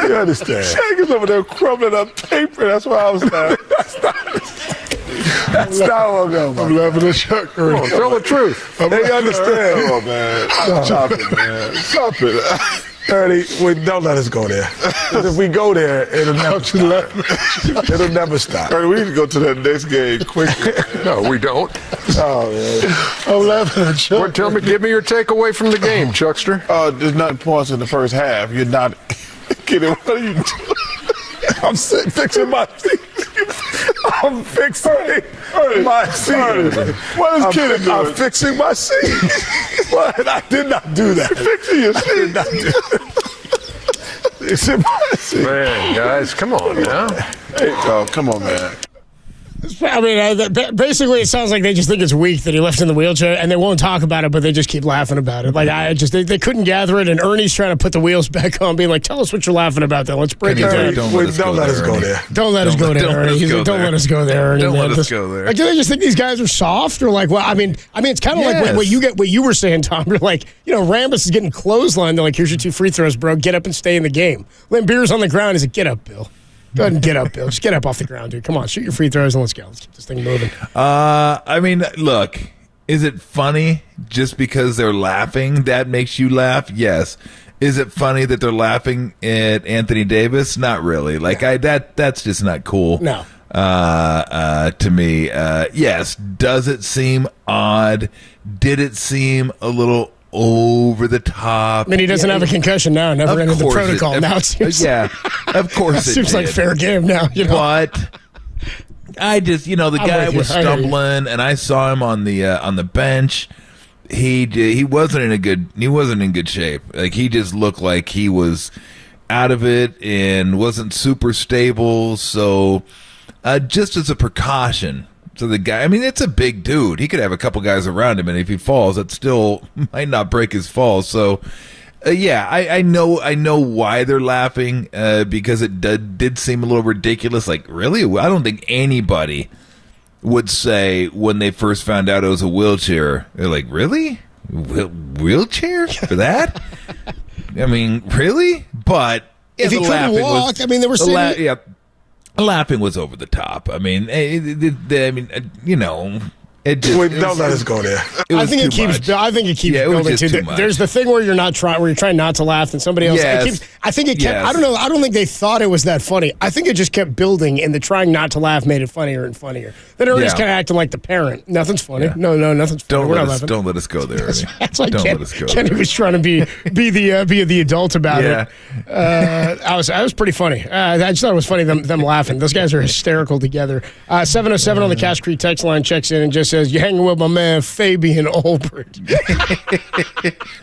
You understand? Shaq is over there crumbling up paper. That's why I was laughing. That's not what I'm going. I'm laughing at Chuck. Come on, tell the truth. They understand. Come on, man. Stop it, man. Stop it. Ernie, don't let us go there. Because if we go there, it'll never stop. It'll never stop. Ernie, we need to go to that next game quickly. No, we don't. Oh, man. I'm laughing at Chuck. Well, tell me, give me your takeaway from the game, Chuckster. There's nothing points in the first half. You're not kidding. What are you doing? I'm fixing my seat. I'm fixing my seat. What is kidding doing? I'm fixing my seat. What? I did not do that. You're fixing your seat. I did not do that. Fixing my seat. Man, guys, come on now. Hey, come on, man. I mean, basically, it sounds like they just think it's weak that he left in the wheelchair, and they won't talk about it, but they just keep laughing about it. Like, they couldn't gather it, and Ernie's trying to put the wheels back on, being like, tell us what you're laughing about, then. Let's break it down. Don't let us go there. Don't let us go there, Ernie. He's like, don't let us go there, Ernie. Don't let us go there. Like, do they just think these guys are soft? Or like, well, I mean, it's kind of like what you were saying, Tom. You're like, Rambis is getting clotheslined. They're like, here's your 2 free throws, bro. Get up and stay in the game. Lambeer's on the ground. He's like, get up, Bill. Go ahead and get up, Bill. Just get up off the ground, dude. Come on, shoot your free throws and let's go. Let's keep this thing moving. I mean, look, is it funny just because they're laughing? That makes you laugh? Yes. Is it funny that they're laughing at Anthony Davis? Not really. Like, that's just not cool. No. To me. Yes. Does it seem odd? Did it seem a little over the top? I mean, he doesn't have a concussion now. Never entered the protocol. Now it seems of course it seems like fair game now. But I just, the guy was stumbling, and I saw him on the bench. He wasn't in good shape. Like, he just looked like he was out of it and wasn't super stable. So, just as a precaution. So the guy, I mean, it's a big dude. He could have a couple guys around him, and if he falls, that still might not break his fall. So, I know why they're laughing, because it did seem a little ridiculous. Like, really? I don't think anybody would say when they first found out it was a wheelchair, they're like, really? Wheelchair for that? I mean, really? But if he couldn't walk, they were saying... Laughing was over the top. I mean, it just... don't let us go there. I think it keeps building too. There's the thing where you're trying not to laugh, and somebody else. Yes. I think it kept. I don't know. I don't think they thought it was that funny. I think it just kept building, and the trying not to laugh made it funnier and funnier. Then everybody's kind of acting like the parent. Nothing's funny. Yeah. No, nothing's funny. Don't let us go there. That's like Kenny was trying to be the adult about it. I was pretty funny. I just thought it was funny them laughing. Those guys are hysterical together. 707 on the Cash Creek text line checks in and just says, says, "You're hanging with my man Fabian Olbert."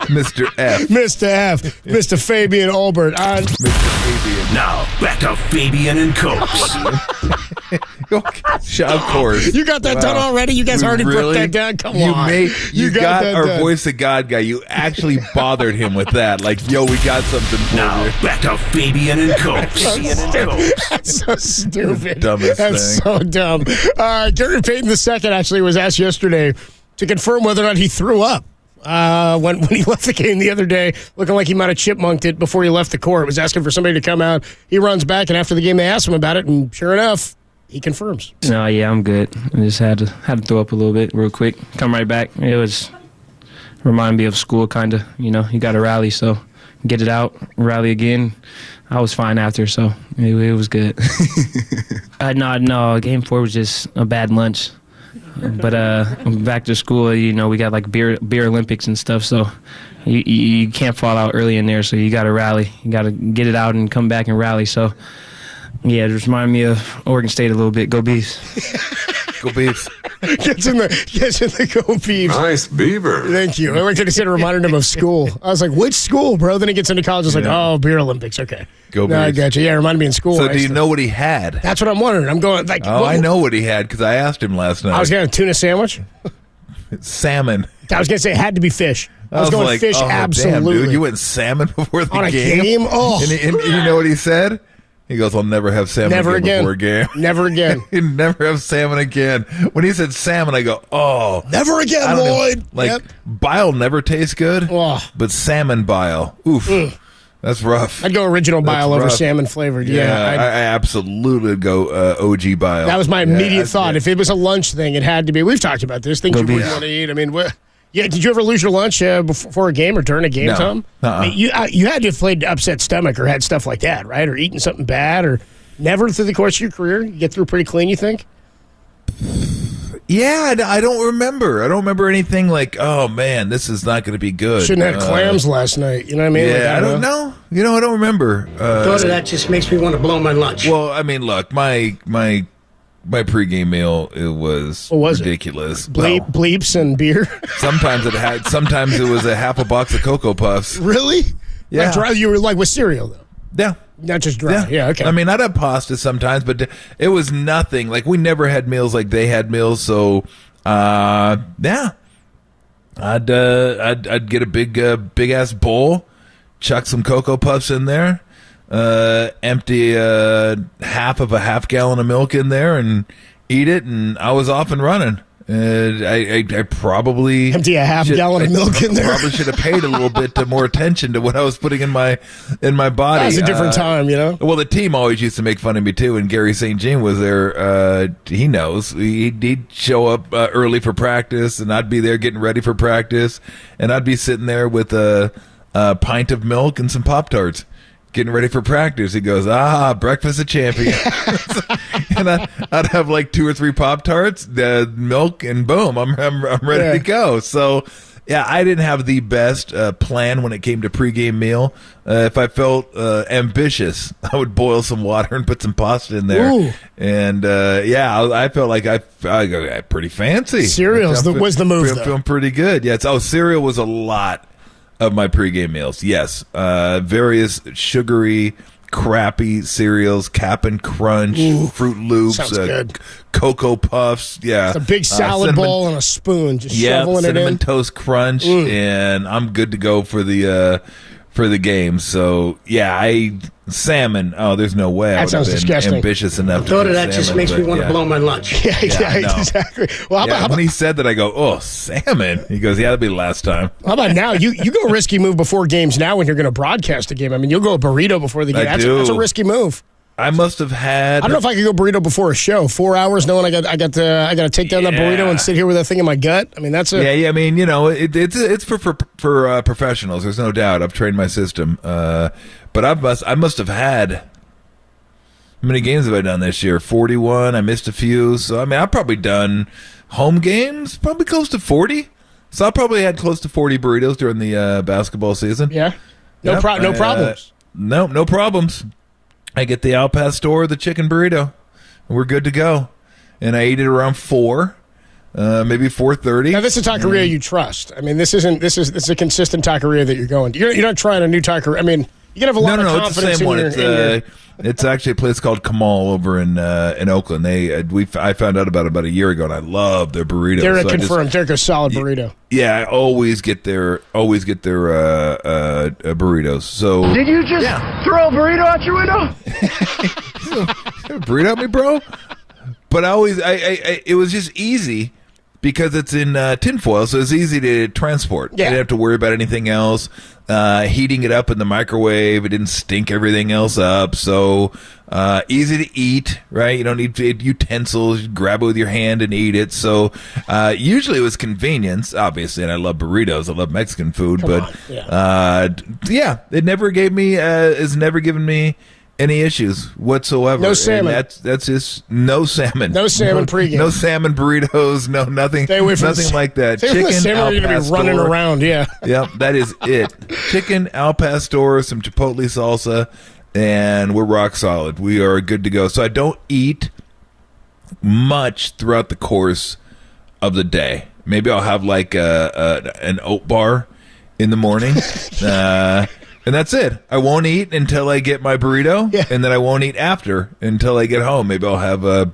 Mr. F. Mr. F. Mr. Fabian Olbert. Mr. Fabian. Now, back to Fabian and Cokes. Of course. You got that done already? You guys already broke that down? Come on. You got that our done. voice of God guy. You actually bothered him with that. Like, yo, we got something for Now, you. back to Fabian and Cokes. That's so stupid. Dumbest That's thing. so dumb. Gary Payton II actually was asked yesterday to confirm whether or not he threw up. When he left the game the other day, looking like he might have chipmunked it before he left the court, was asking for somebody to come out. He runs back, and after the game, they asked him about it, and sure enough, he confirms. No, yeah, I'm good. I just had to throw up a little bit real quick. Come right back. It was remind me of school, kind of. You know, you got to rally, so get it out, rally again. I was fine after, so it was good. No, game 4 was just a bad lunch. But back to school, you know, we got like beer Olympics and stuff, so you can't fall out early in there, so you got to rally. You got to get it out and come back and rally. So, yeah, it just reminded me of Oregon State a little bit. Go Beavs. Go Beavs. Gets in the Go Beavs. Nice beaver. Thank you. I like that he said it reminded him of school. I was like, which school, bro? Then he gets into college, it's like, oh, beer Olympics. Okay. Go No, I Beavs. got you. Yeah, it reminded me in school. So I do you used to- know what he had? That's what I'm wondering. I'm going like. Oh, I know what he had because I asked him last night. I was getting a tuna sandwich. Salmon. I was going to say it had to be fish. I was going like, fish, oh, absolutely. Damn, dude, you went salmon before the On a game? game? Oh. And you know what he said? He goes, I'll never have salmon Never again. before a game. Never again. He'd never have salmon again. When he said salmon, I go, oh. Never again, I don't know. Lloyd. Like, Yep. bile never tastes good, Oh. but salmon bile, oof. That's rough. I'd go original That's bile over rough. salmon flavored. I Yeah. absolutely would go OG bile. That was my Yeah, immediate that's thought. it. If it was a lunch thing, it had to be. We've talked about this. Things Go you wouldn't Beavs. want to eat. I mean, yeah. Did you ever lose your lunch before a game or during a game, No. Tom? Uh-uh. You had to have played upset stomach or had stuff like that, right? Or eaten something bad, or never through the course of your career. You get through pretty clean, you think? Yeah, I don't remember. I don't remember anything like, oh man, this is not going to be good. Shouldn't have had clams last night. You know what I mean? Yeah, Like, I don't know. You know, I don't remember. Thought of that just makes me want to blow my lunch. Well, I mean, look, my pregame meal, it was ridiculous. Bleeps and beer. Sometimes it was a half a box of Cocoa Puffs. Really? Yeah. Like dry, you were like with cereal though. Yeah. Not just dry. Yeah. Okay. I mean, I'd have pasta sometimes, but it was nothing. Like, we never had meals like they had meals. So, yeah, I'd get a big ass bowl, chuck some Cocoa Puffs in there, empty half of a half gallon of milk in there, and eat it, and I was off and running. I probably empty a half gallon of milk in there. Probably should have paid a little bit more attention to what I was putting in my body. That was a different time, you know. Well, the team always used to make fun of me too, and Gary St. Jean was there. He knows. He'd show up early for practice, and I'd be there getting ready for practice, and I'd be sitting there with a pint of milk and some Pop-Tarts, getting ready for practice. He goes, breakfast of champions. And I'd have like 2 or 3 Pop-Tarts, milk, and boom, I'm ready to go. So, yeah, I didn't have the best plan when it came to pregame meal. If I felt ambitious, I would boil some water and put some pasta in there. Ooh. And, I felt like I got pretty fancy. Cereals was the move, though. Feeling pretty good. Yeah, cereal was a lot of my pregame meals. Yes. Various sugary, crappy cereals, Cap'n Crunch, Fruit Loops, Sounds good. Cocoa Puffs. Yeah. It's a big salad cinnamon, bowl and a spoon, just shoveling it cinnamon in. Toast Crunch, and I'm good to go for the game. So yeah, salmon. Oh, there's no way. That I would sounds have been disgusting. ambitious enough. Thought to of do that just salmon, makes me but want to yeah. blow my lunch. Yeah, I know. exactly. Well, how about when he said that, I go, oh, salmon. He goes, yeah, that'll be the last time. How about now? You go a risky move before games now when you're going to broadcast a game. I mean, you'll go a burrito before the game. That's a risky move. I must have had. I don't know if I could go burrito before a show. 4 hours knowing I got to take down that burrito and sit here with that thing in my gut. I mean, that's a Yeah. I mean, you know, it's for professionals. There's no doubt. I've trained my system. But I must have had. How many games have I done this year? 41. I missed a few. So I mean, I've probably done home games, probably close to 40. So I probably had close to 40 burritos during the basketball season. Yeah. No problems. No problems. I get the Al Pastor, the chicken burrito, and we're good to go. And I ate it around 4. maybe 4:30. Now, this is a taqueria you trust. I mean, this is a consistent taqueria that you're going to. You're not trying a new taqueria. I mean, you can have a lot of confidence in your... It's actually a place called Kamal over in Oakland. I found out about a year ago, and I love their burritos. They're confirmed. They're a solid burrito. Yeah, I always get their burritos. So Did you just throw a burrito out your window? burrito at me, bro? But it was just easy because it's in tinfoil, so it's easy to transport. Yeah. You didn't have to worry about anything else. Heating it up in the microwave, it didn't stink everything else up. So easy to eat, right? You don't need utensils. You grab it with your hand and eat it. So usually it was convenience, obviously, and I love burritos. I love Mexican food, it never gave me has never given me any issues whatsoever. No salmon. And that's just no salmon. No salmon pregame. No salmon burritos. No nothing. Stay away from nothing like that. Chicken. Salmon are going to be running around. Yeah. Yep, that is it. Chicken, al pastor, some chipotle salsa, and we're rock solid. We are good to go. So I don't eat much throughout the course of the day. Maybe I'll have like an oat bar in the morning. And that's it. I won't eat until I get my burrito, and then I won't eat after until I get home. Maybe I'll have a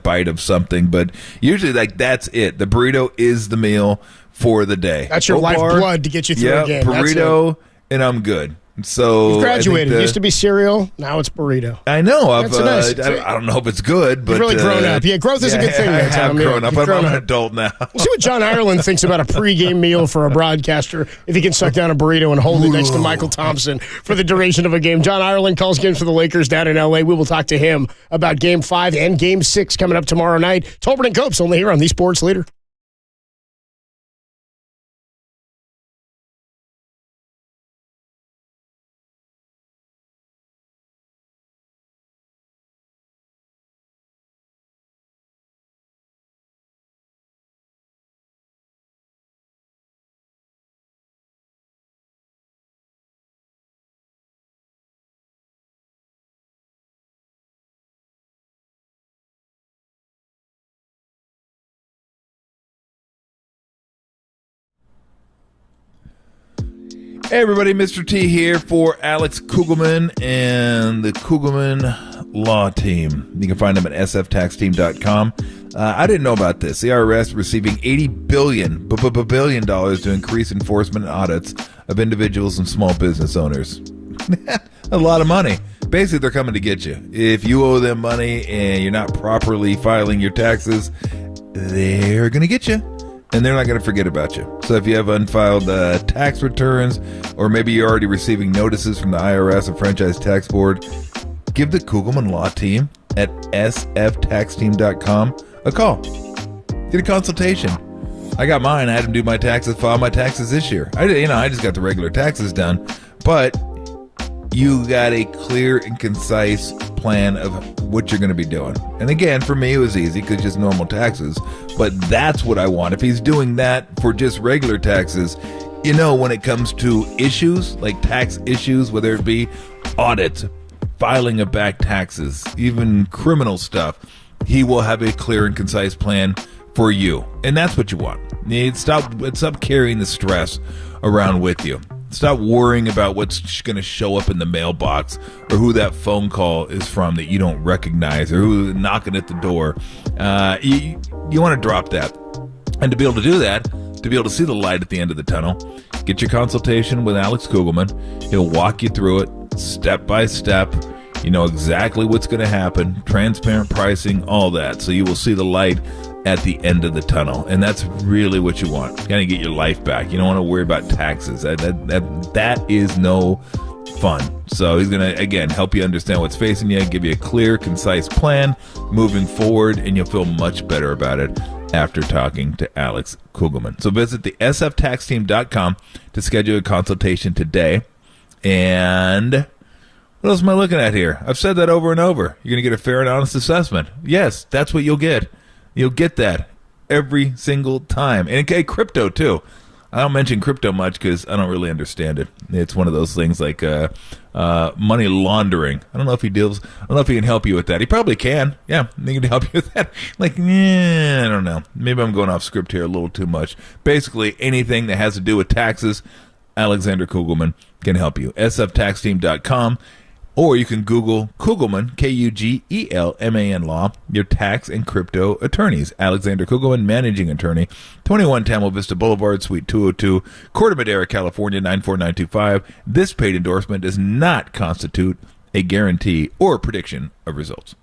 bite of something, but usually that's it. The burrito is the meal for the day. That's your lifeblood to get you through a game. Burrito, and I'm good. So you've graduated. It used to be cereal. Now it's burrito. I know. I don't know if it's good, but you've really grown up. Yeah, growth is a good thing. I have grown up. I'm an adult now. We'll see what John Ireland thinks about a pregame meal for a broadcaster if he can suck down a burrito and hold it next to Michael Thompson for the duration of a game. John Ireland calls games for the Lakers down in L.A. We will talk to him about Game 5 and Game 6 coming up tomorrow night. Tolbert and Copes only here on the Sports Leader. Hey everybody, Mr. T here for Alex Kugelman and the Kugelman Law Team. You can find them at sftaxteam.com. I didn't know about this. The IRS receiving $80 billion to increase enforcement and audits of individuals and small business owners. A lot of money. Basically, they're coming to get you. If you owe them money and you're not properly filing your taxes, they're going to get you. And they're not going to forget about you. So if you have unfiled tax returns, or maybe you're already receiving notices from the IRS or Franchise Tax Board, give the Kugelman Law Team at sftaxteam.com a call. Get a consultation. I got mine. I had them do my taxes, file my taxes this year. I just got the regular taxes done. But you got a clear and concise plan of what you're going to be doing. And again, for me, it was easy because just normal taxes. But that's what I want. If he's doing that for just regular taxes, when it comes to issues, like tax issues, whether it be audits, filing of back taxes, even criminal stuff, he will have a clear and concise plan for you. And that's what you want. Stop carrying the stress around with you. Stop worrying about what's going to show up in the mailbox or who that phone call is from that you don't recognize or who's knocking at the door. You want to drop that. And to be able to do that, to be able to see the light at the end of the tunnel, get your consultation with Alex Kugelman. He'll walk you through it step by step. You know exactly what's going to happen, transparent pricing, all that. So you will see the light at the end of the tunnel. And that's really what you want. You got to get your life back. You don't want to worry about taxes. That is no fun. So he's going to, again, help you understand what's facing you, give you a clear, concise plan moving forward, and you'll feel much better about it after talking to Alex Kugelman. So visit the sftaxteam.com to schedule a consultation today. And what else am I looking at here? I've said that over and over. You're going to get a fair and honest assessment. Yes, that's what you'll get. You'll get that every single time. And okay, crypto, too. I don't mention crypto much because I don't really understand it. It's one of those things like money laundering. I don't know if he can help you with that. He probably can. Yeah, he can help you with that. Like, I don't know. Maybe I'm going off script here a little too much. Basically, anything that has to do with taxes, Alexander Kugelman can help you. sftaxteam.com. Or you can Google Kugelman, Kugelman Law, your tax and crypto attorneys. Alexander Kugelman, managing attorney, 21 Tamil Vista Boulevard, Suite 202, Corte Madera, California, 94925. This paid endorsement does not constitute a guarantee or prediction of results.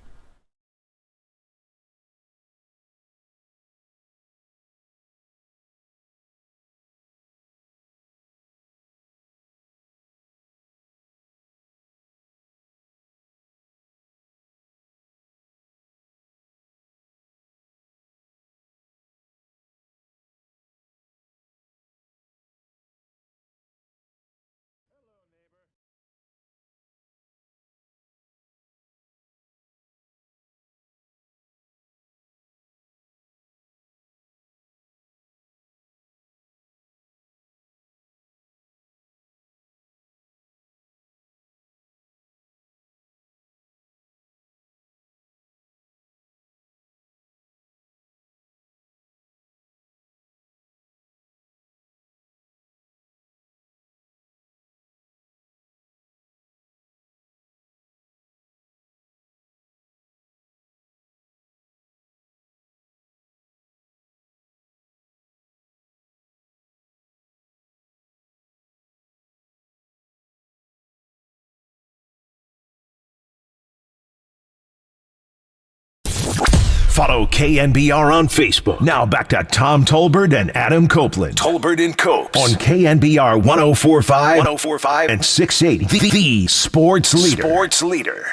Follow KNBR on Facebook. Now back to Tom Tolbert and Adam Copeland. Tolbert and Copes on KNBR 104.5 and 680. The Sports Leader. Sports Leader.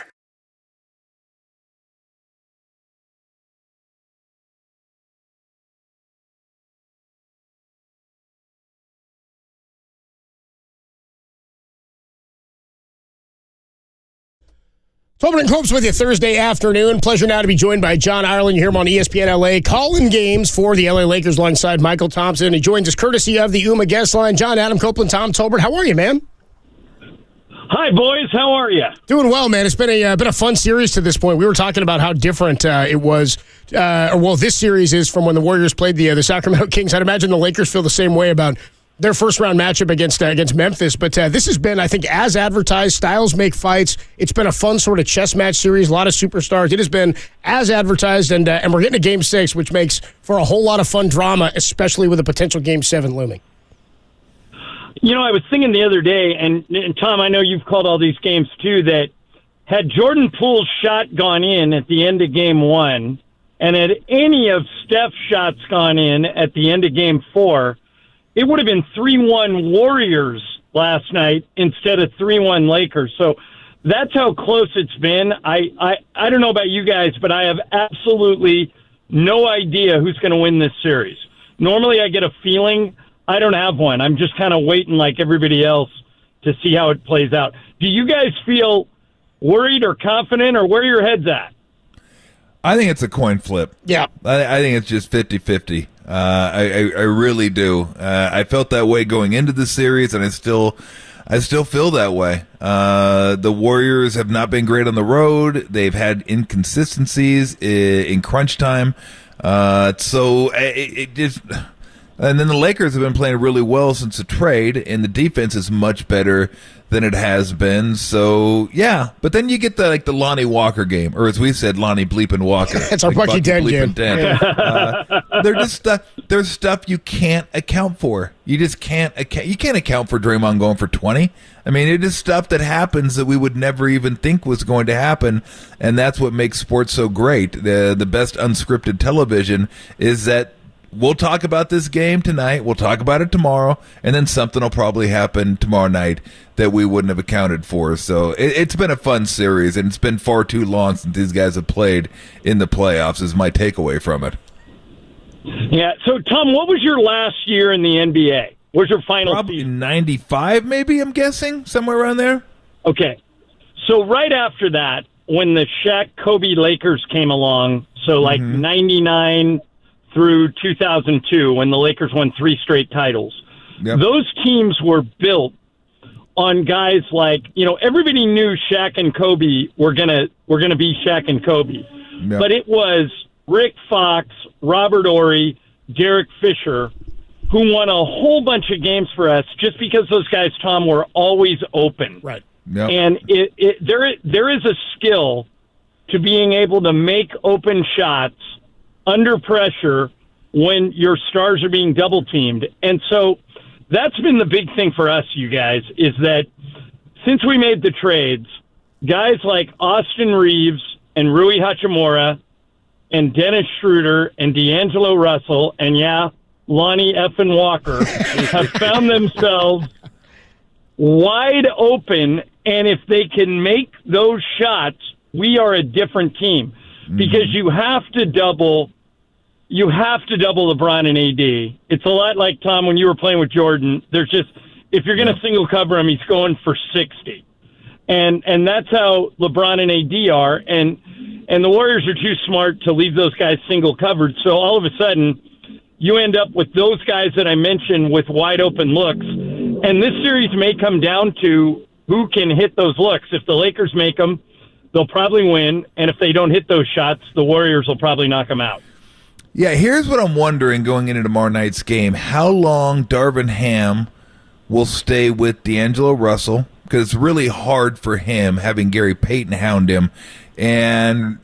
Tolbert and Copes with you Thursday afternoon. Pleasure now to be joined by John Ireland. You hear him on ESPN LA, calling games for the LA Lakers alongside Michael Thompson. He joins us courtesy of the UMA guest line. John, Adam Copeland, Tom Tolbert. How are you, man? Hi, boys. How are you? Doing well, man. It's been a fun series to this point. We were talking about how different it was, this series is from when the Warriors played the Sacramento Kings. I'd imagine the Lakers feel the same way about their first-round matchup against Memphis. But this has been, I think, as advertised. Styles make fights. It's been a fun sort of chess match series, a lot of superstars. It has been as advertised, and we're getting to Game 6, which makes for a whole lot of fun drama, especially with a potential Game 7 looming. You know, I was thinking the other day, and Tom, I know you've called all these games too, that had Jordan Poole's shot gone in at the end of Game 1, and had any of Steph's shots gone in at the end of Game 4, it would have been 3-1 Warriors last night instead of 3-1 Lakers. So that's how close it's been. I don't know about you guys, but I have absolutely no idea who's going to win this series. Normally I get a feeling. I don't have one. I'm just kind of waiting like everybody else to see how it plays out. Do you guys feel worried or confident, or where are your heads at? I think it's a coin flip. Yeah. I think it's just 50-50. I really do. I felt that way going into the series, and I still feel that way. The Warriors have not been great on the road. They've had inconsistencies in crunch time. So it just... And then the Lakers have been playing really well since the trade, and the defense is much better than it has been. So, yeah. But then you get the Lonnie Walker game, or as we said, Lonnie Bleepin' Walker. It's our Bucky Dent game. There's stuff you can't account for. You just can't account for Draymond going for 20. I mean, it is stuff that happens that we would never even think was going to happen, and that's what makes sports so great. The best unscripted television is that we'll talk about this game tonight, we'll talk about it tomorrow, and then something will probably happen tomorrow night that we wouldn't have accounted for. So it's been a fun series, and it's been far too long since these guys have played in the playoffs, is my takeaway from it. Yeah, so Tom, what was your last year in the NBA? Where's your final Probably season? 95, maybe, I'm guessing, somewhere around there. Okay, so right after that, when the Shaq-Kobe Lakers came along, so like 99 through 2002, when the Lakers won 3 straight titles, Yep. Those teams were built on guys like, everybody knew Shaq and Kobe were gonna be Shaq and Kobe. Yep. But it was Rick Fox, Robert Horry, Derek Fisher, who won a whole bunch of games for us just because those guys, Tom, were always open. Right. Yep. And there is a skill to being able to make open shots under pressure when your stars are being double teamed. And so that's been the big thing for us, you guys, is that since we made the trades, guys like Austin Reeves and Rui Hachimura and Dennis Schroeder and D'Angelo Russell and, Lonnie effing Walker have found themselves wide open, and if they can make those shots, we are a different team because you have to double LeBron and AD. It's a lot like, Tom, when you were playing with Jordan. There's just, if you're going to single cover him, he's going for 60. And that's how LeBron and AD are. And the Warriors are too smart to leave those guys single covered. So all of a sudden, you end up with those guys that I mentioned with wide open looks. And this series may come down to who can hit those looks. If the Lakers make them, they'll probably win. And if they don't hit those shots, the Warriors will probably knock them out. Yeah, here's what I'm wondering going into tomorrow night's game. How long Darvin Ham will stay with D'Angelo Russell, because it's really hard for him having Gary Payton hound him. And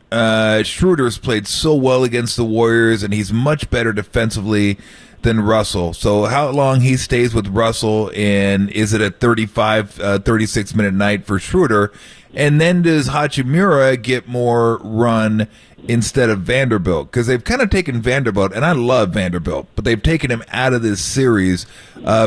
Schroeder's played so well against the Warriors, and he's much better defensively than Russell. So how long he stays with Russell, and is it a 36-minute night for Schroeder? And then does Hachimura get more run instead of Vanderbilt? Because they've kind of taken Vanderbilt, and I love Vanderbilt, but they've taken him out of this series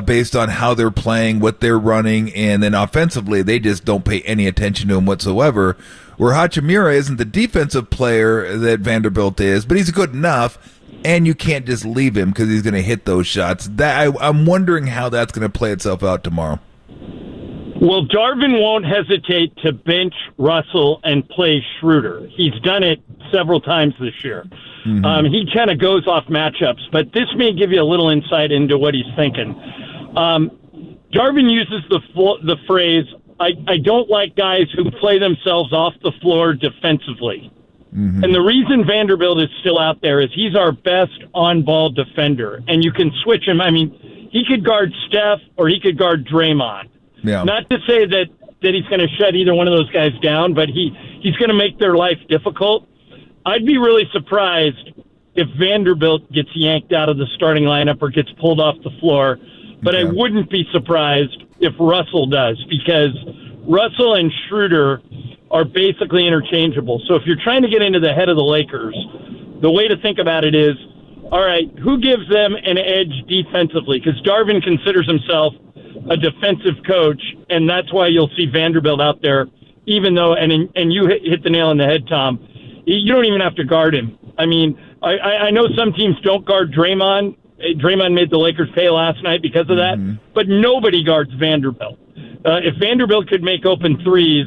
based on how they're playing, what they're running, and then offensively they just don't pay any attention to him whatsoever. Where Hachimura isn't the defensive player that Vanderbilt is, but he's good enough, and you can't just leave him because he's going to hit those shots. I'm wondering how that's going to play itself out tomorrow. Well, Darvin won't hesitate to bench Russell and play Schroeder. He's done it several times this year. Mm-hmm. He kind of goes off matchups, but this may give you a little insight into what he's thinking. Darvin uses the phrase, I don't like guys who play themselves off the floor defensively. Mm-hmm. And the reason Vanderbilt is still out there is he's our best on-ball defender, and you can switch him. I mean, he could guard Steph or he could guard Draymond. Yeah. Not to say that he's going to shut either one of those guys down, but he's going to make their life difficult. I'd be really surprised if Vanderbilt gets yanked out of the starting lineup or gets pulled off the floor, but okay. I wouldn't be surprised if Russell does, because Russell and Schroeder are basically interchangeable. So if you're trying to get into the head of the Lakers, the way to think about it is, all right, who gives them an edge defensively? Because Darvin considers himself a defensive coach, and that's why you'll see Vanderbilt out there, even though, and you hit the nail on the head, Tom, you don't even have to guard him. I mean, I know some teams don't guard Draymond. Draymond made the Lakers pay last night because of that, but nobody guards Vanderbilt. If Vanderbilt could make open threes,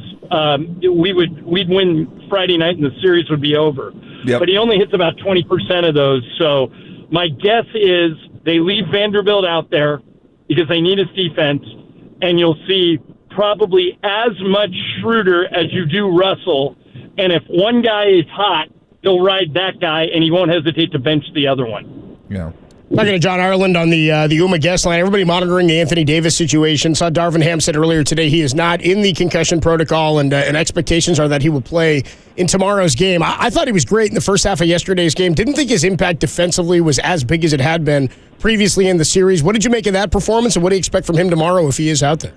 we'd win Friday night and the series would be over. Yep. But he only hits about 20% of those. So my guess is they leave Vanderbilt out there because they need his defense, and you'll see probably as much Schroeder as you do Russell. And if one guy is hot, he'll ride that guy, and he won't hesitate to bench the other one. Yeah. Talking to John Ireland on the UMA guest line. Everybody monitoring the Anthony Davis situation. Saw Darvin Ham said earlier today he is not in the concussion protocol, and expectations are that he will play in tomorrow's game. I thought he was great in the first half of yesterday's game. Didn't think his impact defensively was as big as it had been previously in the series. What did you make of that performance, and what do you expect from him tomorrow if he is out there?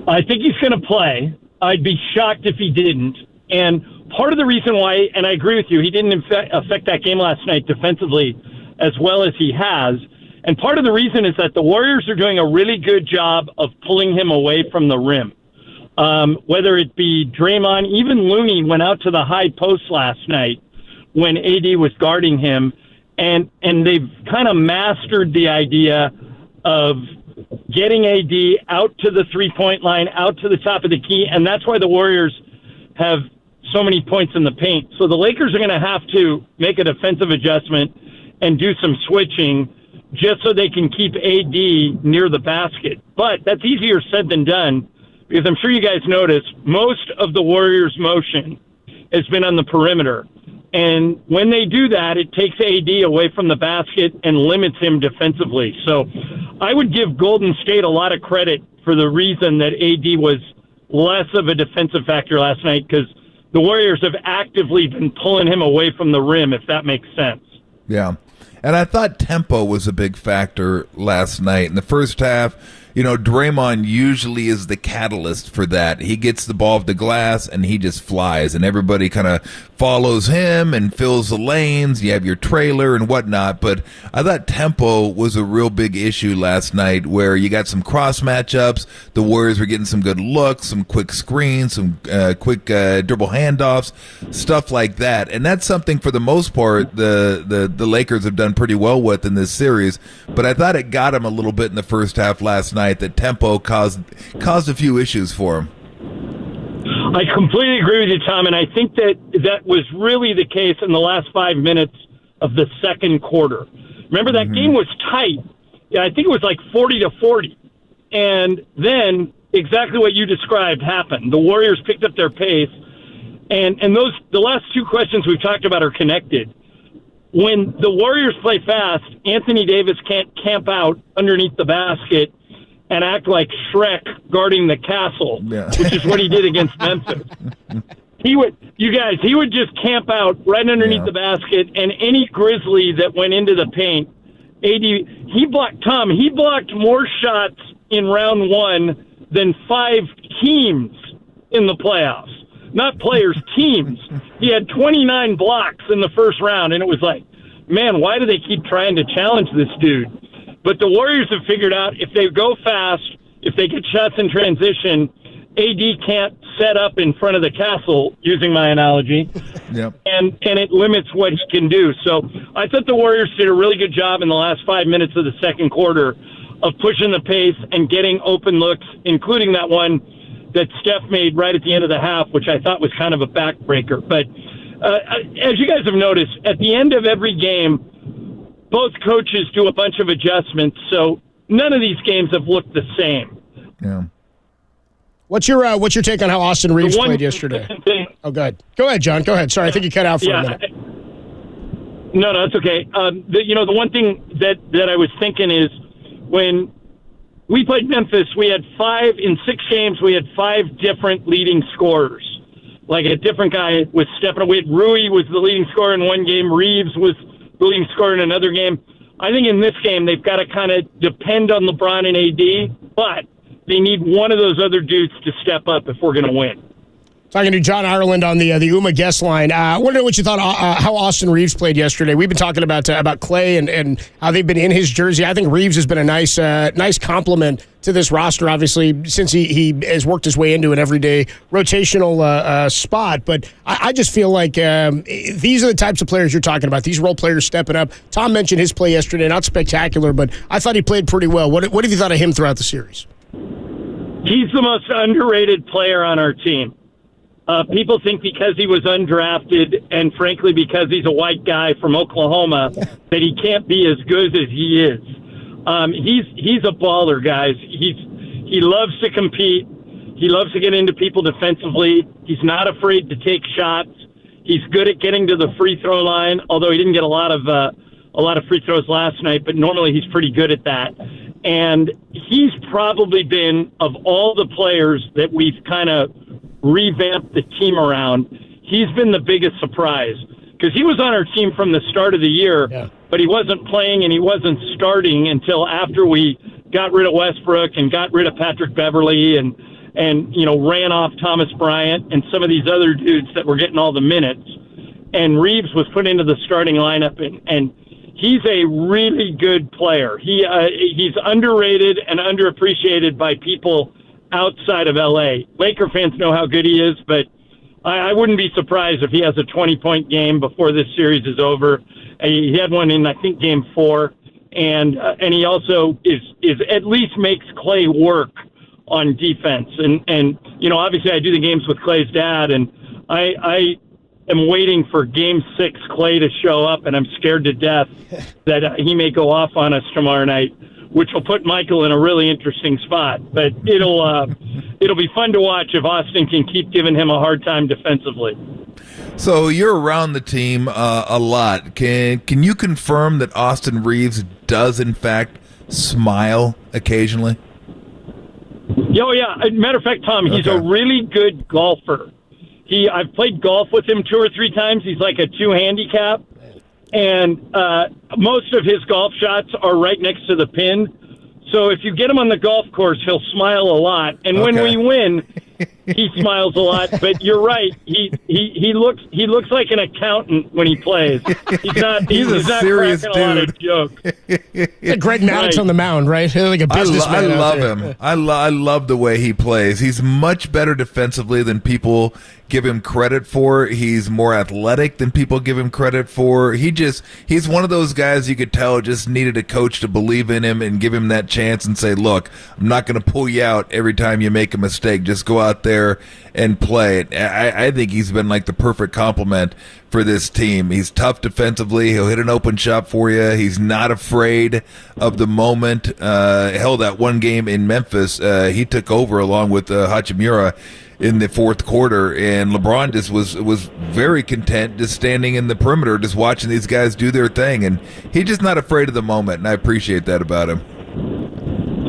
I think he's going to play. I'd be shocked if he didn't. And part of the reason why, and I agree with you, he didn't affect that game last night defensively as well as he has. And part of the reason is that the Warriors are doing a really good job of pulling him away from the rim. Whether it be Draymond, even Looney went out to the high post last night when AD was guarding him, and they've kind of mastered the idea of getting AD out to the three-point line, out to the top of the key, and that's why the Warriors have so many points in the paint. So the Lakers are going to have to make a defensive adjustment and do some switching just so they can keep AD near the basket. But that's easier said than done, because I'm sure you guys noticed most of the Warriors' motion has been on the perimeter. And when they do that, it takes AD away from the basket and limits him defensively. So I would give Golden State a lot of credit for the reason that AD was less of a defensive factor last night, because the Warriors have actively been pulling him away from the rim, if that makes sense. Yeah. And I thought tempo was a big factor last night. In the first half, Draymond usually is the catalyst for that. He gets the ball off the glass and he just flies, and everybody kind of follows him and fills the lanes. You have your trailer and whatnot. But I thought tempo was a real big issue last night, where you got some cross matchups. The Warriors were getting some good looks, some quick screens, some quick dribble handoffs, stuff like that. And that's something, for the most part, the Lakers have done pretty well with in this series. But I thought it got him a little bit in the first half last night. That tempo caused a few issues for him. I completely agree with you, Tom, and I think that was really the case in the last 5 minutes of the second quarter. Remember, that game was tight. Yeah, I think it was like 40-40. And then exactly what you described happened. The Warriors picked up their pace, and the last two questions we've talked about are connected. When the Warriors play fast, Anthony Davis can't camp out underneath the basket and act like Shrek guarding the castle, which is what he did against Memphis. He would just camp out right underneath the basket, and any Grizzly that went into the paint, he blocked more shots in round one than 5 teams in the playoffs. Not players, teams. He had 29 blocks in the first round, and it was like, man, why do they keep trying to challenge this dude? But the Warriors have figured out, if they go fast, if they get shots in transition, AD can't set up in front of the castle, using my analogy, and it limits what he can do. So I thought the Warriors did a really good job in the last 5 minutes of the second quarter of pushing the pace and getting open looks, including that one that Steph made right at the end of the half, which I thought was kind of a backbreaker. But as you guys have noticed, at the end of every game, both coaches do a bunch of adjustments, so none of these games have looked the same. Yeah. What's your take on how Austin Reeves played yesterday? Oh, good. Go ahead, John. Go ahead. Sorry, I think you cut out for a minute. No, it's okay. The one thing that I was thinking is, when we played Memphis, we had 6 games, we had 5 different leading scorers. Like a different guy was stepping up. We had Rui was the leading scorer in one game. Reeves was the leading scorer in another game. I think in this game, they've got to kind of depend on LeBron and AD, but they need one of those other dudes to step up if we're going to win. Talking to John Ireland on the UMA guest line. I wonder what you thought how Austin Reeves played yesterday. We've been talking about Clay and how they've been in his jersey. I think Reeves has been a nice compliment to this roster, obviously, since he has worked his way into an everyday rotational spot. But I just feel like these are the types of players you're talking about, these role players stepping up. Tom mentioned his play yesterday, not spectacular, but I thought he played pretty well. What have you thought of him throughout the series? He's the most underrated player on our team. People think because he was undrafted and, frankly, because he's a white guy from Oklahoma, that he can't be as good as he is. He's a baller, guys. He loves to compete. He loves to get into people defensively. He's not afraid to take shots. He's good at getting to the free throw line, although he didn't get a lot of free throws last night, but normally he's pretty good at that. And he's probably been, of all the players that we've kind of revamped the team around, he's been the biggest surprise, because he was on our team from the start of the year, but he wasn't playing and he wasn't starting until after we got rid of Westbrook and got rid of Patrick Beverly and ran off Thomas Bryant and some of these other dudes that were getting all the minutes. And Reeves was put into the starting lineup, and he's a really good player. He's underrated and underappreciated by people outside of L.A. Laker fans know how good he is, but I wouldn't be surprised if he has a 20-point game before this series is over. He had one in, I think, Game 4, and he also is at least makes Clay work on defense. And obviously I do the games with Clay's dad, and I am waiting for Game 6 Clay to show up, and I'm scared to death that he may go off on us tomorrow night, which will put Michael in a really interesting spot. But it'll be fun to watch if Austin can keep giving him a hard time defensively. So you're around the team a lot. Can you confirm that Austin Reeves does, in fact, smile occasionally? Oh, yeah. Matter of fact, Tom, he's a really good golfer. I've played golf with him 2 or 3 times. He's like a 2 handicap. And most of his golf shots are right next to the pin. So if you get him on the golf course, he'll smile a lot. And when we win, he smiles a lot. But you're right. He looks like an accountant when he plays. He's not serious cracking a lot of jokes. Like Greg Maddox on the mound, right? Like a businessman. I love him. I love the way he plays. He's much better defensively than people give him credit for. He's more athletic than people give him credit for. He's one of those guys you could tell just needed a coach to believe in him and give him that chance and say, look, I'm not going to pull you out every time you make a mistake. Just go out there and play it. I think he's been like the perfect complement for this team. He's tough defensively. He'll hit an open shot for you. He's not afraid of the moment. Hell, that one game in Memphis, he took over along with Hachimura in the fourth quarter, and LeBron just was very content just standing in the perimeter, just watching these guys do their thing, and he's just not afraid of the moment, and I appreciate that about him.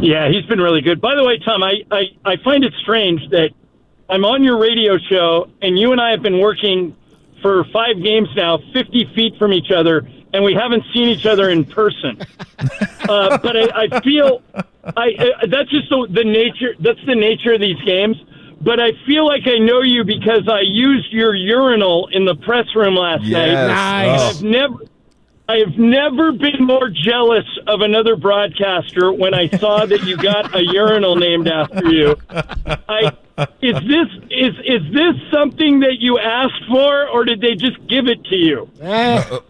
Yeah, he's been really good. By the way, Tom, I find it strange that I'm on your radio show, and you and I have been working for 5 games now, 50 feet from each other, and we haven't seen each other in person. But I feel that's just the nature. That's the nature of these games. But I feel like I know you because I used your urinal in the press room last night. Nice. I have never been more jealous of another broadcaster when I saw that you got a urinal named after you. Is this something that you asked for, or did they just give it to you?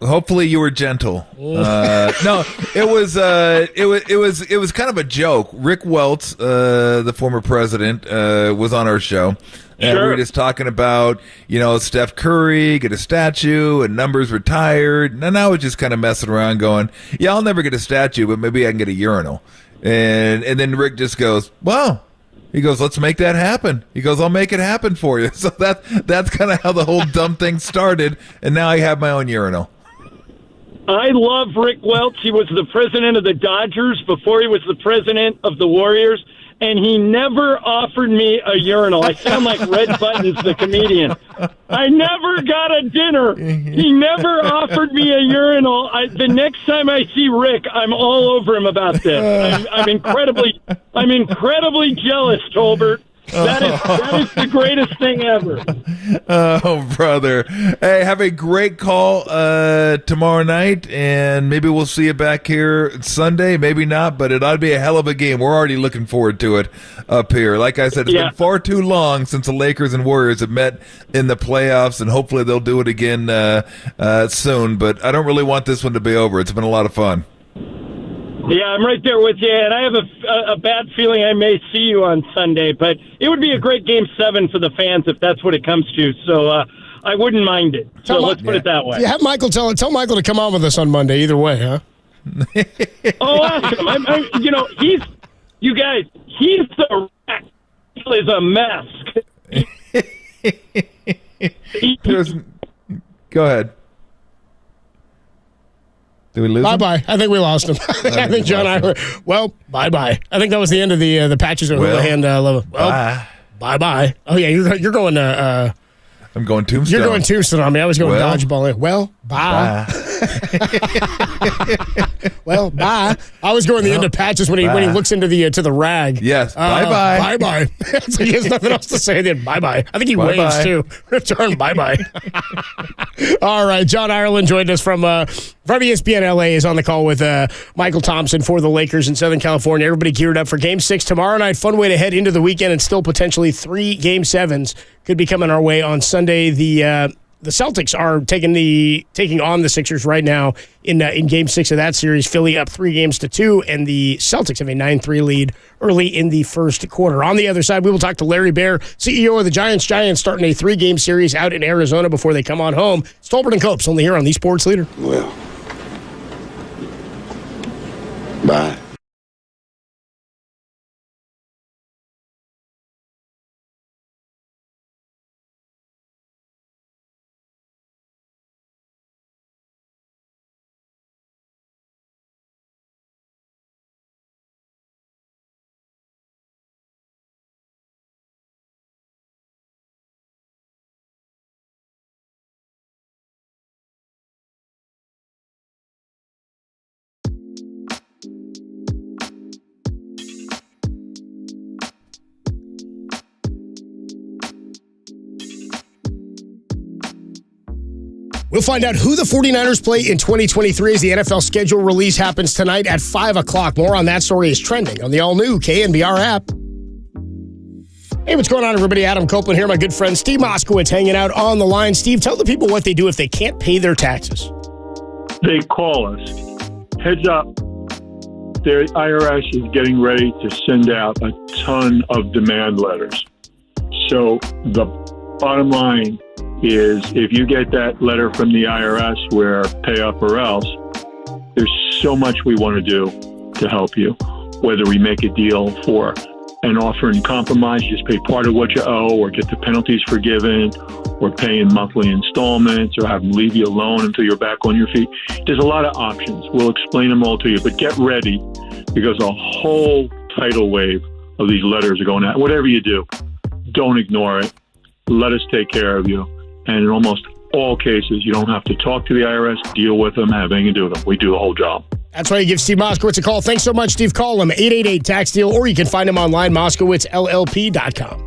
Hopefully, you were gentle. No, it was kind of a joke. Rick Welts, the former president, was on our show. And we were just talking about, Steph Curry, get a statue, and numbers retired. And I was just kind of messing around going, yeah, I'll never get a statue, but maybe I can get a urinal. And then Rick just goes, well, he goes, let's make that happen. He goes, I'll make it happen for you. So that's kind of how the whole dumb thing started. And now I have my own urinal. I love Rick Welts. He was the president of the Dodgers before he was the president of the Warriors. And he never offered me a urinal. I sound like Red Buttons, the comedian. I never got a dinner. He never offered me a urinal. The next time I see Rick, I'm all over him about this. I'm incredibly jealous, Tolbert. That is the greatest thing ever. Oh, brother. Hey, have a great call tomorrow night, and maybe we'll see you back here Sunday. Maybe not, but it ought to be a hell of a game. We're already looking forward to it up here. Like I said, it's been far too long since the Lakers and Warriors have met in the playoffs, and hopefully they'll do it again soon. But I don't really want this one to be over. It's been a lot of fun. Yeah, I'm right there with you, and I have a bad feeling I may see you on Sunday, but it would be a great Game 7 for the fans if that's what it comes to, so I wouldn't mind it. So let's put it that way. Yeah, have Michael tell Michael to come on with us on Monday, either way, huh? Oh, ask him. He's the rat. He is a mess. Go ahead. Did we lose him? Bye-bye. I think we lost him. I think John Ireland. Well, bye-bye. I think that was the end of the Patches of Houlihan level. Well, bye-bye. Oh, yeah, you're going I'm going Tombstone. You're going Tombstone on me. I was going dodgeball. Well, bye. Well, bye. I was going the end of Patches when he looks into the rag. Yes. Bye-bye. Bye-bye. So he has nothing else to say then. Bye-bye. I think he waves too. Return. Bye-bye. All right. John Ireland joined us from ESPN LA, is on the call with Michael Thompson for the Lakers in Southern California. Everybody geared up for Game 6 tomorrow night. Fun way to head into the weekend, and still potentially 3 Game 7s could be coming our way on Sunday. The the Celtics are taking on the Sixers right now in Game 6 of that series. Philly up 3-2, and the Celtics have a 9-3 lead early in the first quarter. On the other side, we will talk to Larry Baer, CEO of the Giants. Giants starting a 3-game series out in Arizona before they come on home. It's Tolbert and Copes, only here on the Sports Leader. Well, bye. We'll find out who the 49ers play in 2023 as the NFL schedule release happens tonight at 5 o'clock. More on that story is trending on the all-new KNBR app. Hey, what's going on, everybody? Adam Copeland here. My good friend Steve Moskowitz hanging out on the line. Steve, tell the people what they do if they can't pay their taxes. They call us. Heads up, the IRS is getting ready to send out a ton of demand letters. So the bottom line is if you get that letter from the IRS where pay up or else, there's so much we want to do to help you. Whether we make a deal for an offer in compromise, you just pay part of what you owe or get the penalties forgiven or pay in monthly installments or have them leave you alone until you're back on your feet. There's a lot of options. We'll explain them all to you, but get ready because a whole tidal wave of these letters are going out. Whatever you do, don't ignore it. Let us take care of you. And in almost all cases, you don't have to talk to the IRS, deal with them, have anything to do with them. We do the whole job. That's why you give Steve Moskowitz a call. Thanks so much, Steve. Call him, 888-TAX-DEAL, or you can find him online, MoskowitzLLP.com.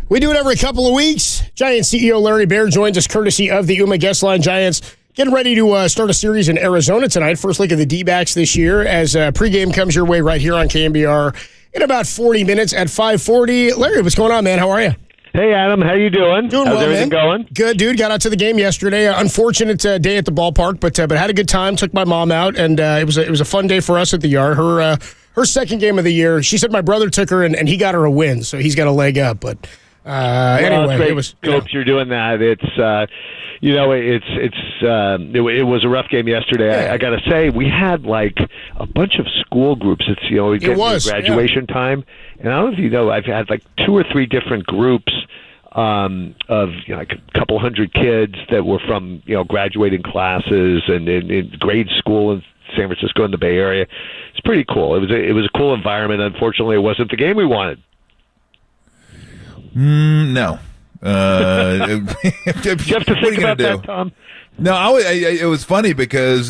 We do it every couple of weeks. Giants CEO Larry Baer joins us courtesy of the UMA Guest Line. Giants getting ready to start a series in Arizona tonight. First look at the D-backs this year as pregame comes your way right here on KNBR in about 40 minutes at 5:40. Larry, what's going on, man? How are you? Hey, Adam. How you doing? Doing How's well, everything man. going? Good, dude. Got out to the game yesterday. Unfortunate day at the ballpark, but had a good time. Took my mom out, and it was a fun day for us at the yard. Her second game of the year. She said my brother took her, and he got her a win, so he's got a leg up. But anyway, it was. Hopes you're doing that. It's it was a rough game yesterday. Yeah. I got to say, we had like a bunch of school groups. It's we get graduation time, and I don't know if you know, I've had like 2 or 3 different groups of like a couple hundred kids that were from graduating classes and in grade school in San Francisco in the Bay Area. It's pretty cool. It was a cool environment. Unfortunately, it wasn't the game we wanted. No. You have to think about that, Tom. No, it was funny because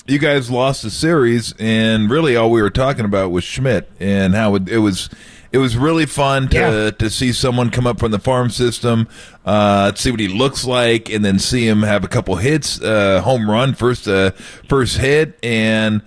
you guys lost the series, and really all we were talking about was Schmidt and how it was really fun to see someone come up from the farm system, see what he looks like, and then see him have a couple hits, home run, first hit, and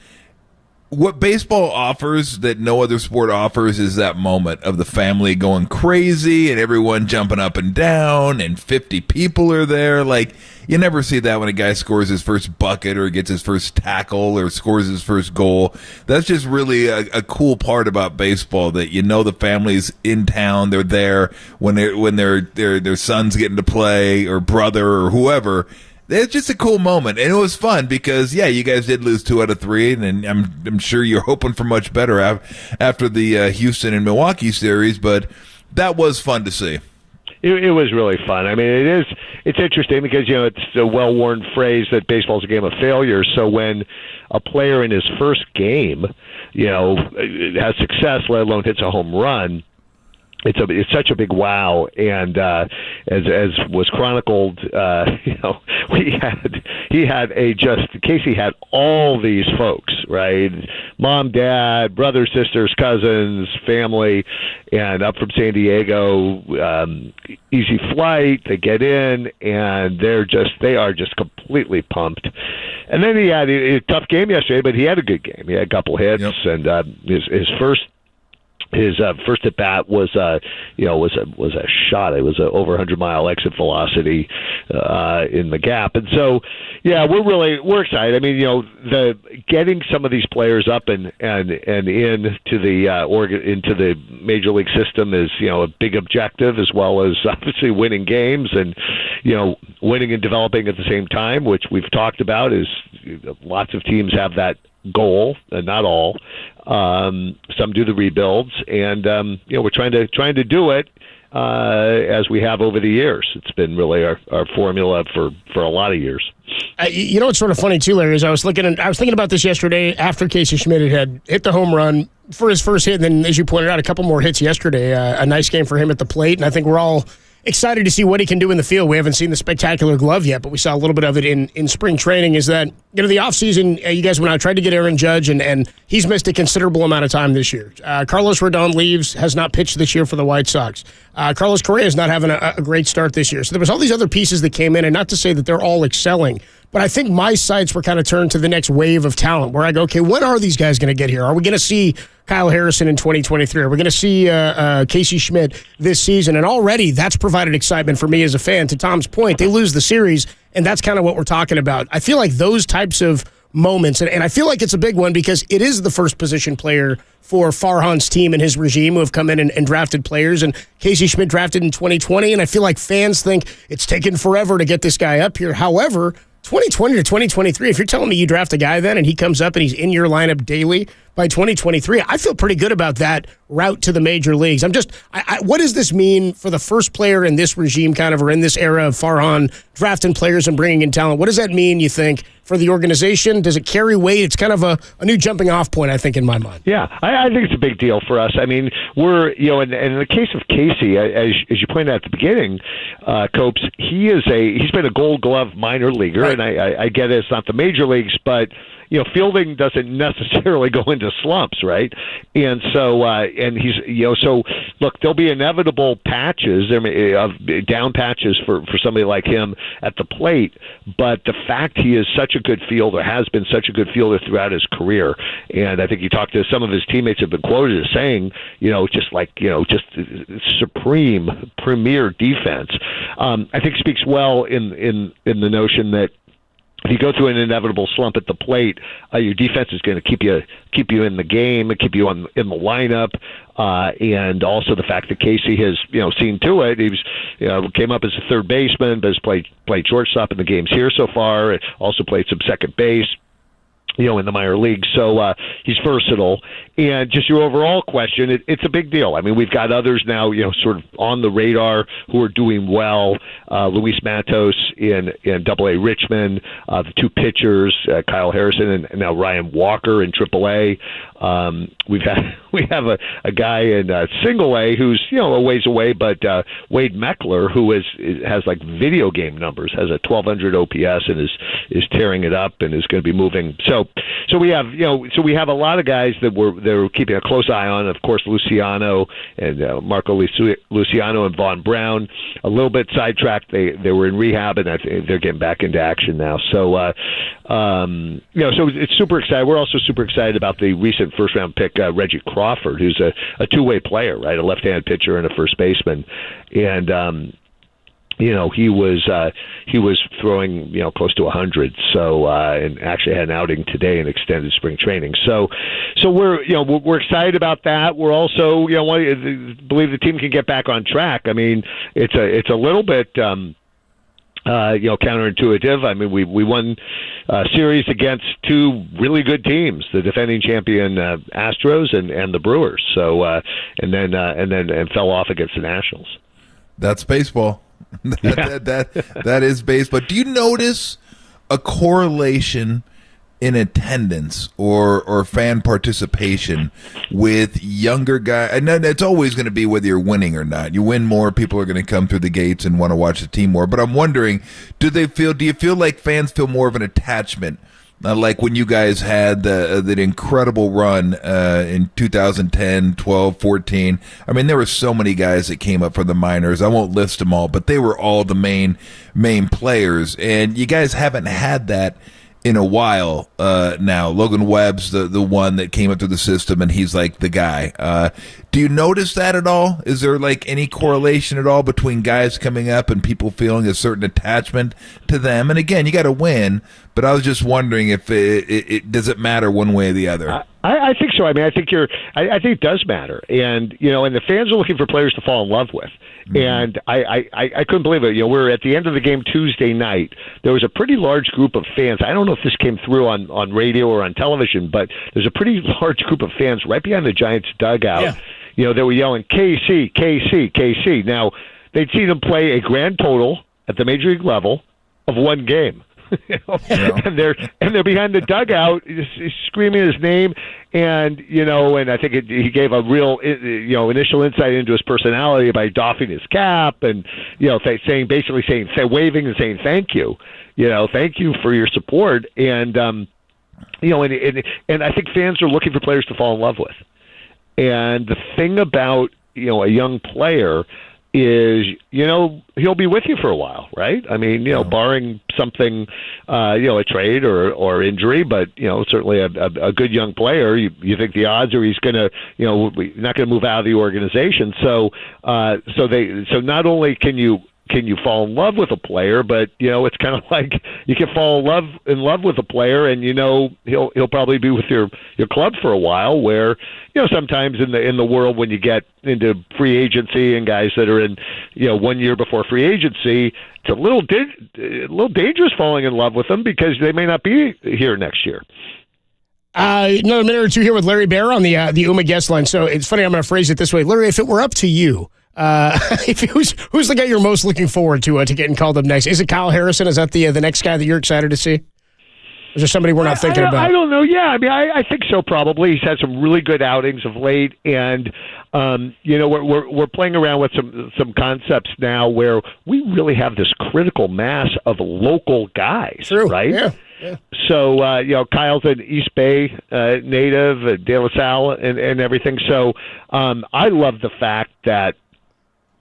what baseball offers that no other sport offers is that moment of the family going crazy and everyone jumping up and down and 50 people are there. Like, you never see that when a guy scores his first bucket or gets his first tackle or scores his first goal. That's just really a cool part about baseball, that the family's in town. They're there when their son's getting to play, or brother, or whoever. It's just a cool moment, and it was fun because, you guys did lose 2 out of 3, and I'm sure you're hoping for much better after the Houston and Milwaukee series, but that was fun to see. It was really fun. I mean, it's interesting because, it's a well-worn phrase that baseball's a game of failures, so when a player in his first game, has success, let alone hits a home run, it's such a big wow, and as was chronicled, Casey had all these folks, right? Mom, dad, brothers, sisters, cousins, family, and up from San Diego, easy flight. They get in, and they are just completely pumped. And then he had a tough game yesterday, but he had a good game. He had a couple hits, and his first at bat was a shot. It was over 100-mile exit velocity in the gap, and so we're excited. I mean, the getting some of these players up and into the major league system is a big objective, as well as obviously winning games and winning and developing at the same time, which we've talked about. Is lots of teams have that goal, and not all. Some do the rebuilds, and we're trying to do it as we have over the years. It's been really our formula for a lot of years. What's sort of funny too, Larry, is I was thinking about this yesterday after Casey Schmidt had hit the home run for his first hit, and then, as you pointed out, a couple more hits yesterday. A nice game for him at the plate, and I think we're all excited to see what he can do in the field. We haven't seen the spectacular glove yet, but we saw a little bit of it in spring training. Is that, the offseason, you guys went out, tried to get Aaron Judge, and he's missed a considerable amount of time this year. Carlos Rodon leaves, has not pitched this year for the White Sox. Carlos Correa is not having a great start this year. So there was all these other pieces that came in, and not to say that they're all excelling, but I think my sights were kind of turned to the next wave of talent, where I go, okay, when are these guys going to get here? Are we going to see Kyle Harrison in 2023? Are we going to see Casey Schmidt this season? And already that's provided excitement for me as a fan. To Tom's point, they lose the series, and that's kind of what we're talking about. I feel like those types of moments, and I feel like it's a big one because it is the first position player for Farhan's team and his regime who have come in and drafted players, and Casey Schmidt drafted in 2020, and I feel like fans think it's taken forever to get this guy up here. However, 2020 to 2023, if you're telling me you draft a guy then and he comes up and he's in your lineup daily by 2023, I feel pretty good about that route to the major leagues. What does this mean for the first player in this regime or in this era of Farhan drafting players and bringing in talent? What does that mean, you think, for the organization? Does it carry weight? It's kind of a new jumping off point, I think, in my mind. Yeah, I think it's a big deal for us. I mean, we're, in the case of Casey, as you pointed out at the beginning, Copes, he's been a Gold Glove minor leaguer, right. And I get it, it's not the major leagues, but fielding doesn't necessarily go into slumps, right? And so, and he's, so look, there'll be inevitable patches, down patches for somebody like him at the plate, but the fact he is such a good fielder, has been such a good fielder throughout his career, and I think you talked to some of his teammates have been quoted as saying, just supreme, premier defense. I think speaks well in the notion that if you go through an inevitable slump at the plate, your defense is going to keep you in the game, keep you in the lineup, and also the fact that Casey has seen to it. He was came up as a third baseman, but has played shortstop in the games here so far. Also played some second base, in the minor leagues. So he's versatile. And just your overall question, it's a big deal. I mean, we've got others now, sort of on the radar who are doing well. Luis Matos in AA Richmond, the two pitchers, Kyle Harrison and now Ryan Walker in AAA. We have a guy in Single A who's a ways away, but Wade Meckler, who has like video game numbers, has a 1200 OPS and is tearing it up and is going to be moving. So we have a lot of guys that we're keeping a close eye on. Of course, Luciano and Marco Luciano and Vaughn Brown, a little bit sidetracked. They were in rehab and I think they're getting back into action now. So so it's super exciting. We're also super excited about the recent first round pick Reggie Crawford, who's a two-way player, right? A left-handed pitcher and a first baseman, and he was throwing close to 100. So and actually had an outing today in extended spring training. So we're excited about that. We're also believe the team can get back on track. I mean, it's a little bit. Counterintuitive. I mean, we won a series against two really good teams, the defending champion Astros and the Brewers. So and then fell off against the Nationals. That's baseball. That is baseball. Do you notice a correlation in attendance or fan participation with younger guys? And it's always going to be whether you're winning or not. You win more, people are going to come through the gates and want to watch the team more. But I'm wondering, do you feel like fans feel more of an attachment? Like when you guys had that incredible run in 2010, 12, 14. I mean, there were so many guys that came up from the minors. I won't list them all, but they were all the main players. And you guys haven't had that in a while now. Logan Webb's the one that came up through the system, and he's like the guy. Do you notice that at all? Is there like any correlation at all between guys coming up and people feeling a certain attachment to them? And again, you got to win, but I was just wondering if it does it matter one way or the other. I think so. I mean, I think it does matter, and and the fans are looking for players to fall in love with. Mm-hmm. And I couldn't believe it. We're at the end of the game Tuesday night. There was a pretty large group of fans. I don't know if this came through on radio or on television, but there's a pretty large group of fans right behind the Giants dugout. Yeah. They were yelling KC, KC, KC. Now they'd seen him play a grand total at the major league level of one game. And they're behind the dugout screaming his name, and and I think he gave a real initial insight into his personality by doffing his cap and saying waving and saying thank you for your support, and and I think fans are looking for players to fall in love with. And the thing about a young player is he'll be with you for a while, right? I mean, barring something, a trade or injury, but certainly a good young player. You think the odds are he's gonna, not gonna move out of the organization. So not only can you fall in love with a player, but it's kind of like you can fall in love with a player, and he'll probably be with your club for a while. Where sometimes in the world when you get into free agency and guys that are in 1 year before free agency, it's a little dangerous falling in love with them because they may not be here next year. Another minute or two here with Larry Bear on the UMA guest line. So it's funny, I'm going to phrase it this way, Larry. If it were up to you. Who's the guy you're most looking forward to getting called up next? Is it Kyle Harrison? Is that the next guy that you're excited to see? Is there somebody we're not thinking about? I don't know. Yeah, I mean, I think so. Probably he's had some really good outings of late, and we're playing around with some concepts now where we really have this critical mass of local guys, right? Yeah. So, Kyle's an East Bay native, De La Salle, and everything. So, I love the fact that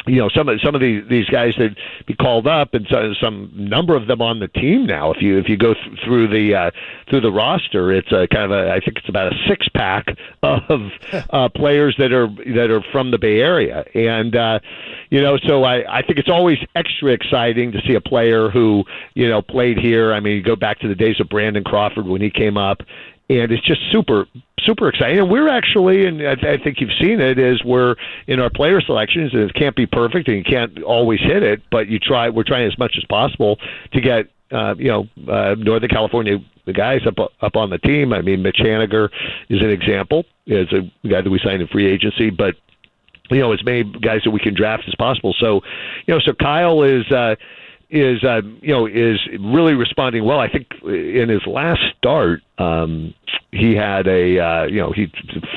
some of these guys that be called up, and some number of them on the team now. If you go through the roster, it's a kind of I think it's about a 6-pack of players that are from the Bay Area, and so I think it's always extra exciting to see a player who played here. I mean, you go back to the days of Brandon Crawford when he came up. And it's just super, super exciting. And we're actually, and I think you've seen it, is we're in our player selections, and it can't be perfect, and you can't always hit it, but we're trying as much as possible to get, Northern California, the guys up on the team. I mean, Mitch Haniger is an example, is a guy that we signed in free agency, but as many guys that we can draft as possible. So, so Kyle is really responding well. I think in his last start, he had he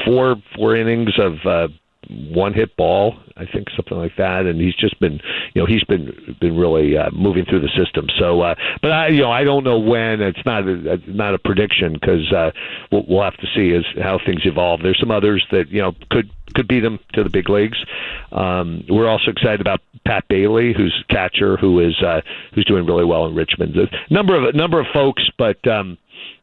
four innings of one hit ball, I think, something like that, and he's just been really moving through the system. So, but I don't know when. It's not a prediction, because we'll have to see how things evolve. There's some others that could beat him to the big leagues. We're also excited about Pat Bailey, who's catcher, who's doing really well in Richmond. A number of folks, but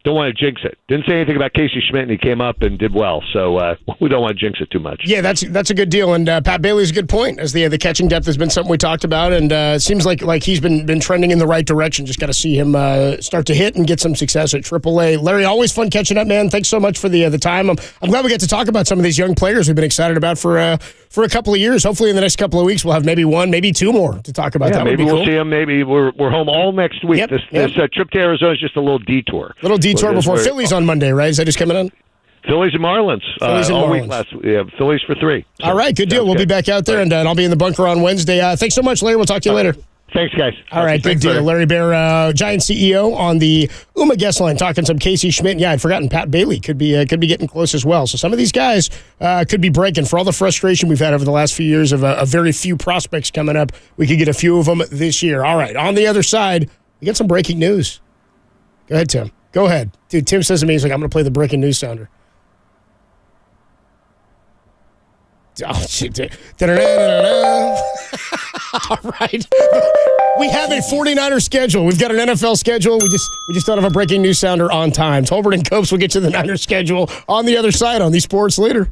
don't want to jinx it. Didn't say anything about Casey Schmidt, and he came up and did well. So we don't want to jinx it too much. Yeah, that's a good deal. And Pat Bailey's a good point, as the catching depth has been something we talked about, and it seems like he's been trending in the right direction. Just got to see him start to hit and get some success at AAA. Larry, always fun catching up, man. Thanks so much for the time. I'm glad we get to talk about some of these young players we've been excited about for a couple of years. Hopefully in the next couple of weeks we'll have maybe one, maybe two more to talk about. Yeah, that maybe would be we'll cool. see him. Maybe we're home all next week. Yep, This trip to Arizona is just a little detour. Before Phillies on Monday, right? Is that just coming on? Phillies and Marlins. All week Phillies for 3. So, all right, good deal. We'll be back out there, and I'll be in the bunker on Wednesday. Thanks so much, Larry. We'll talk to you later. Thanks, guys. All right, good deal. Larry Bear, Giant CEO on the UMA guest line, talking some Casey Schmidt. Yeah, I'd forgotten Pat Bailey could be getting close as well. So some of these guys could be breaking. For all the frustration we've had over the last few years of a very few prospects coming up, we could get a few of them this year. All right, on the other side, we got some breaking news. Go ahead, Tim. Go ahead. Dude, Tim says to me, he's like, I'm going to play the breaking news sounder. Oh, shit. All right. We have a 49er schedule. We've got an NFL schedule. We just don't have a breaking news sounder on time. Tolbert and Copes will get to the Niners schedule on the other side on the Sports Leader.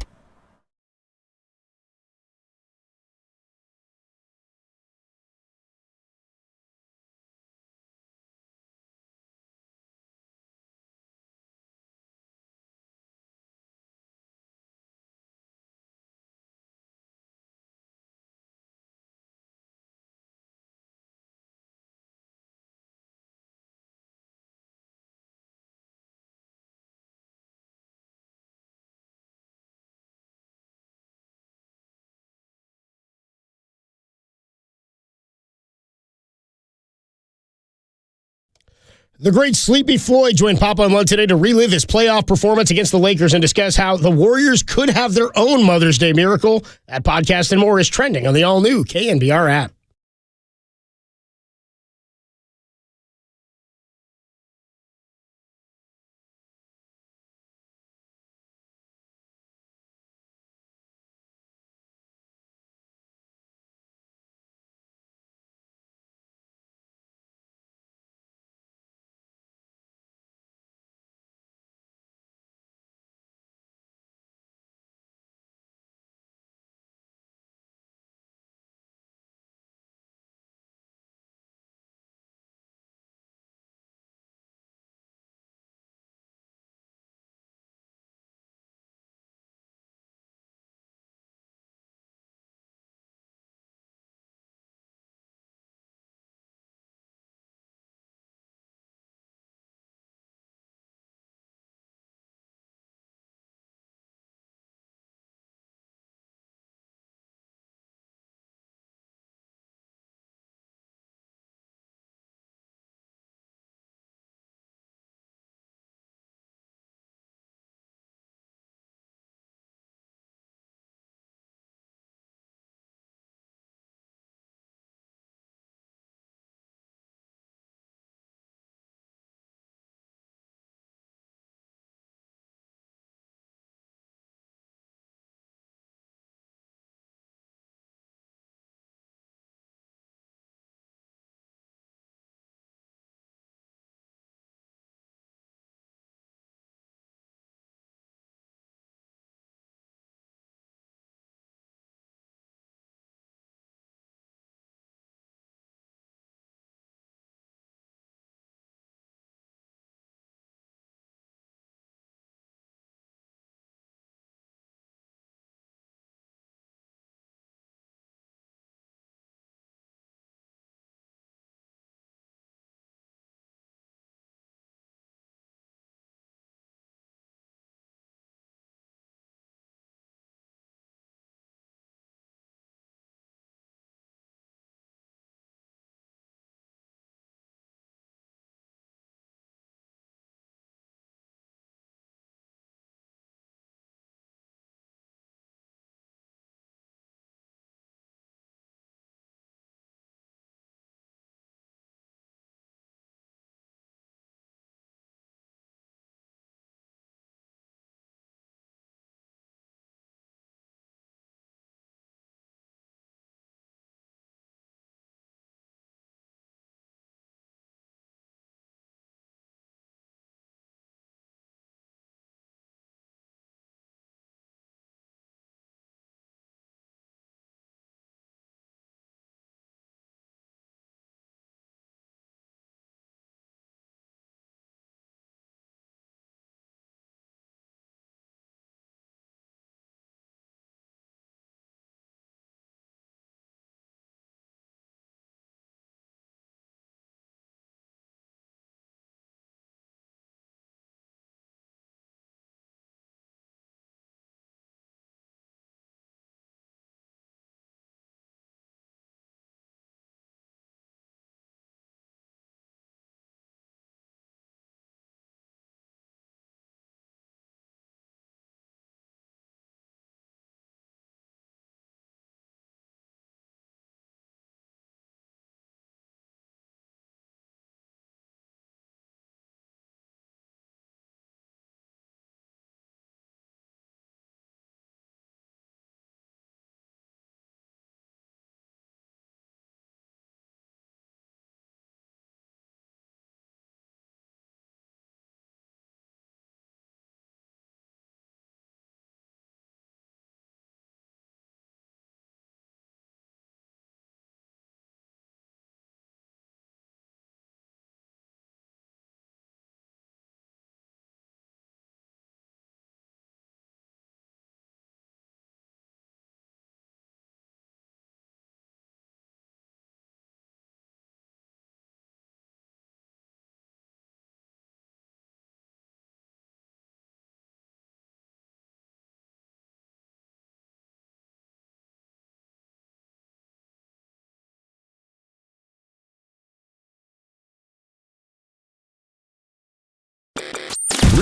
The great Sleepy Floyd joined Papa and Lug today to relive his playoff performance against the Lakers and discuss how the Warriors could have their own Mother's Day miracle. That podcast and more is trending on the all-new KNBR app.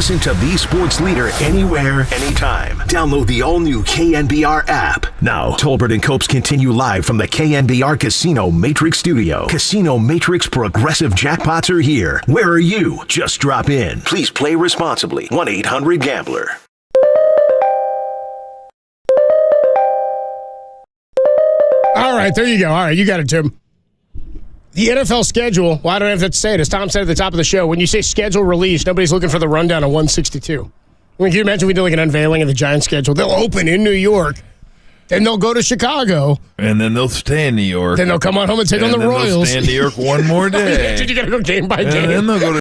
Listen to the sports leader anywhere, anytime. Download the all-new KNBR app. Now, Tolbert and Copes continue live from the KNBR Casino Matrix Studio. Casino Matrix Progressive Jackpots are here. Where are you? Just drop in. Please play responsibly. 1-800-GAMBLER. All right, there you go. All right, you got it, Tim. The NFL schedule, well, I don't have to say it. As Tom said at the top of the show, when you say schedule release, nobody's looking for the rundown of 162. I mean, can you imagine we do like an unveiling of the Giants schedule? They'll open in New York, then they'll go to Chicago. And then they'll stay in New York. Then they'll come on home and take on the Royals. They'll stay in New York one more day. You got to go game by game. And then they'll go to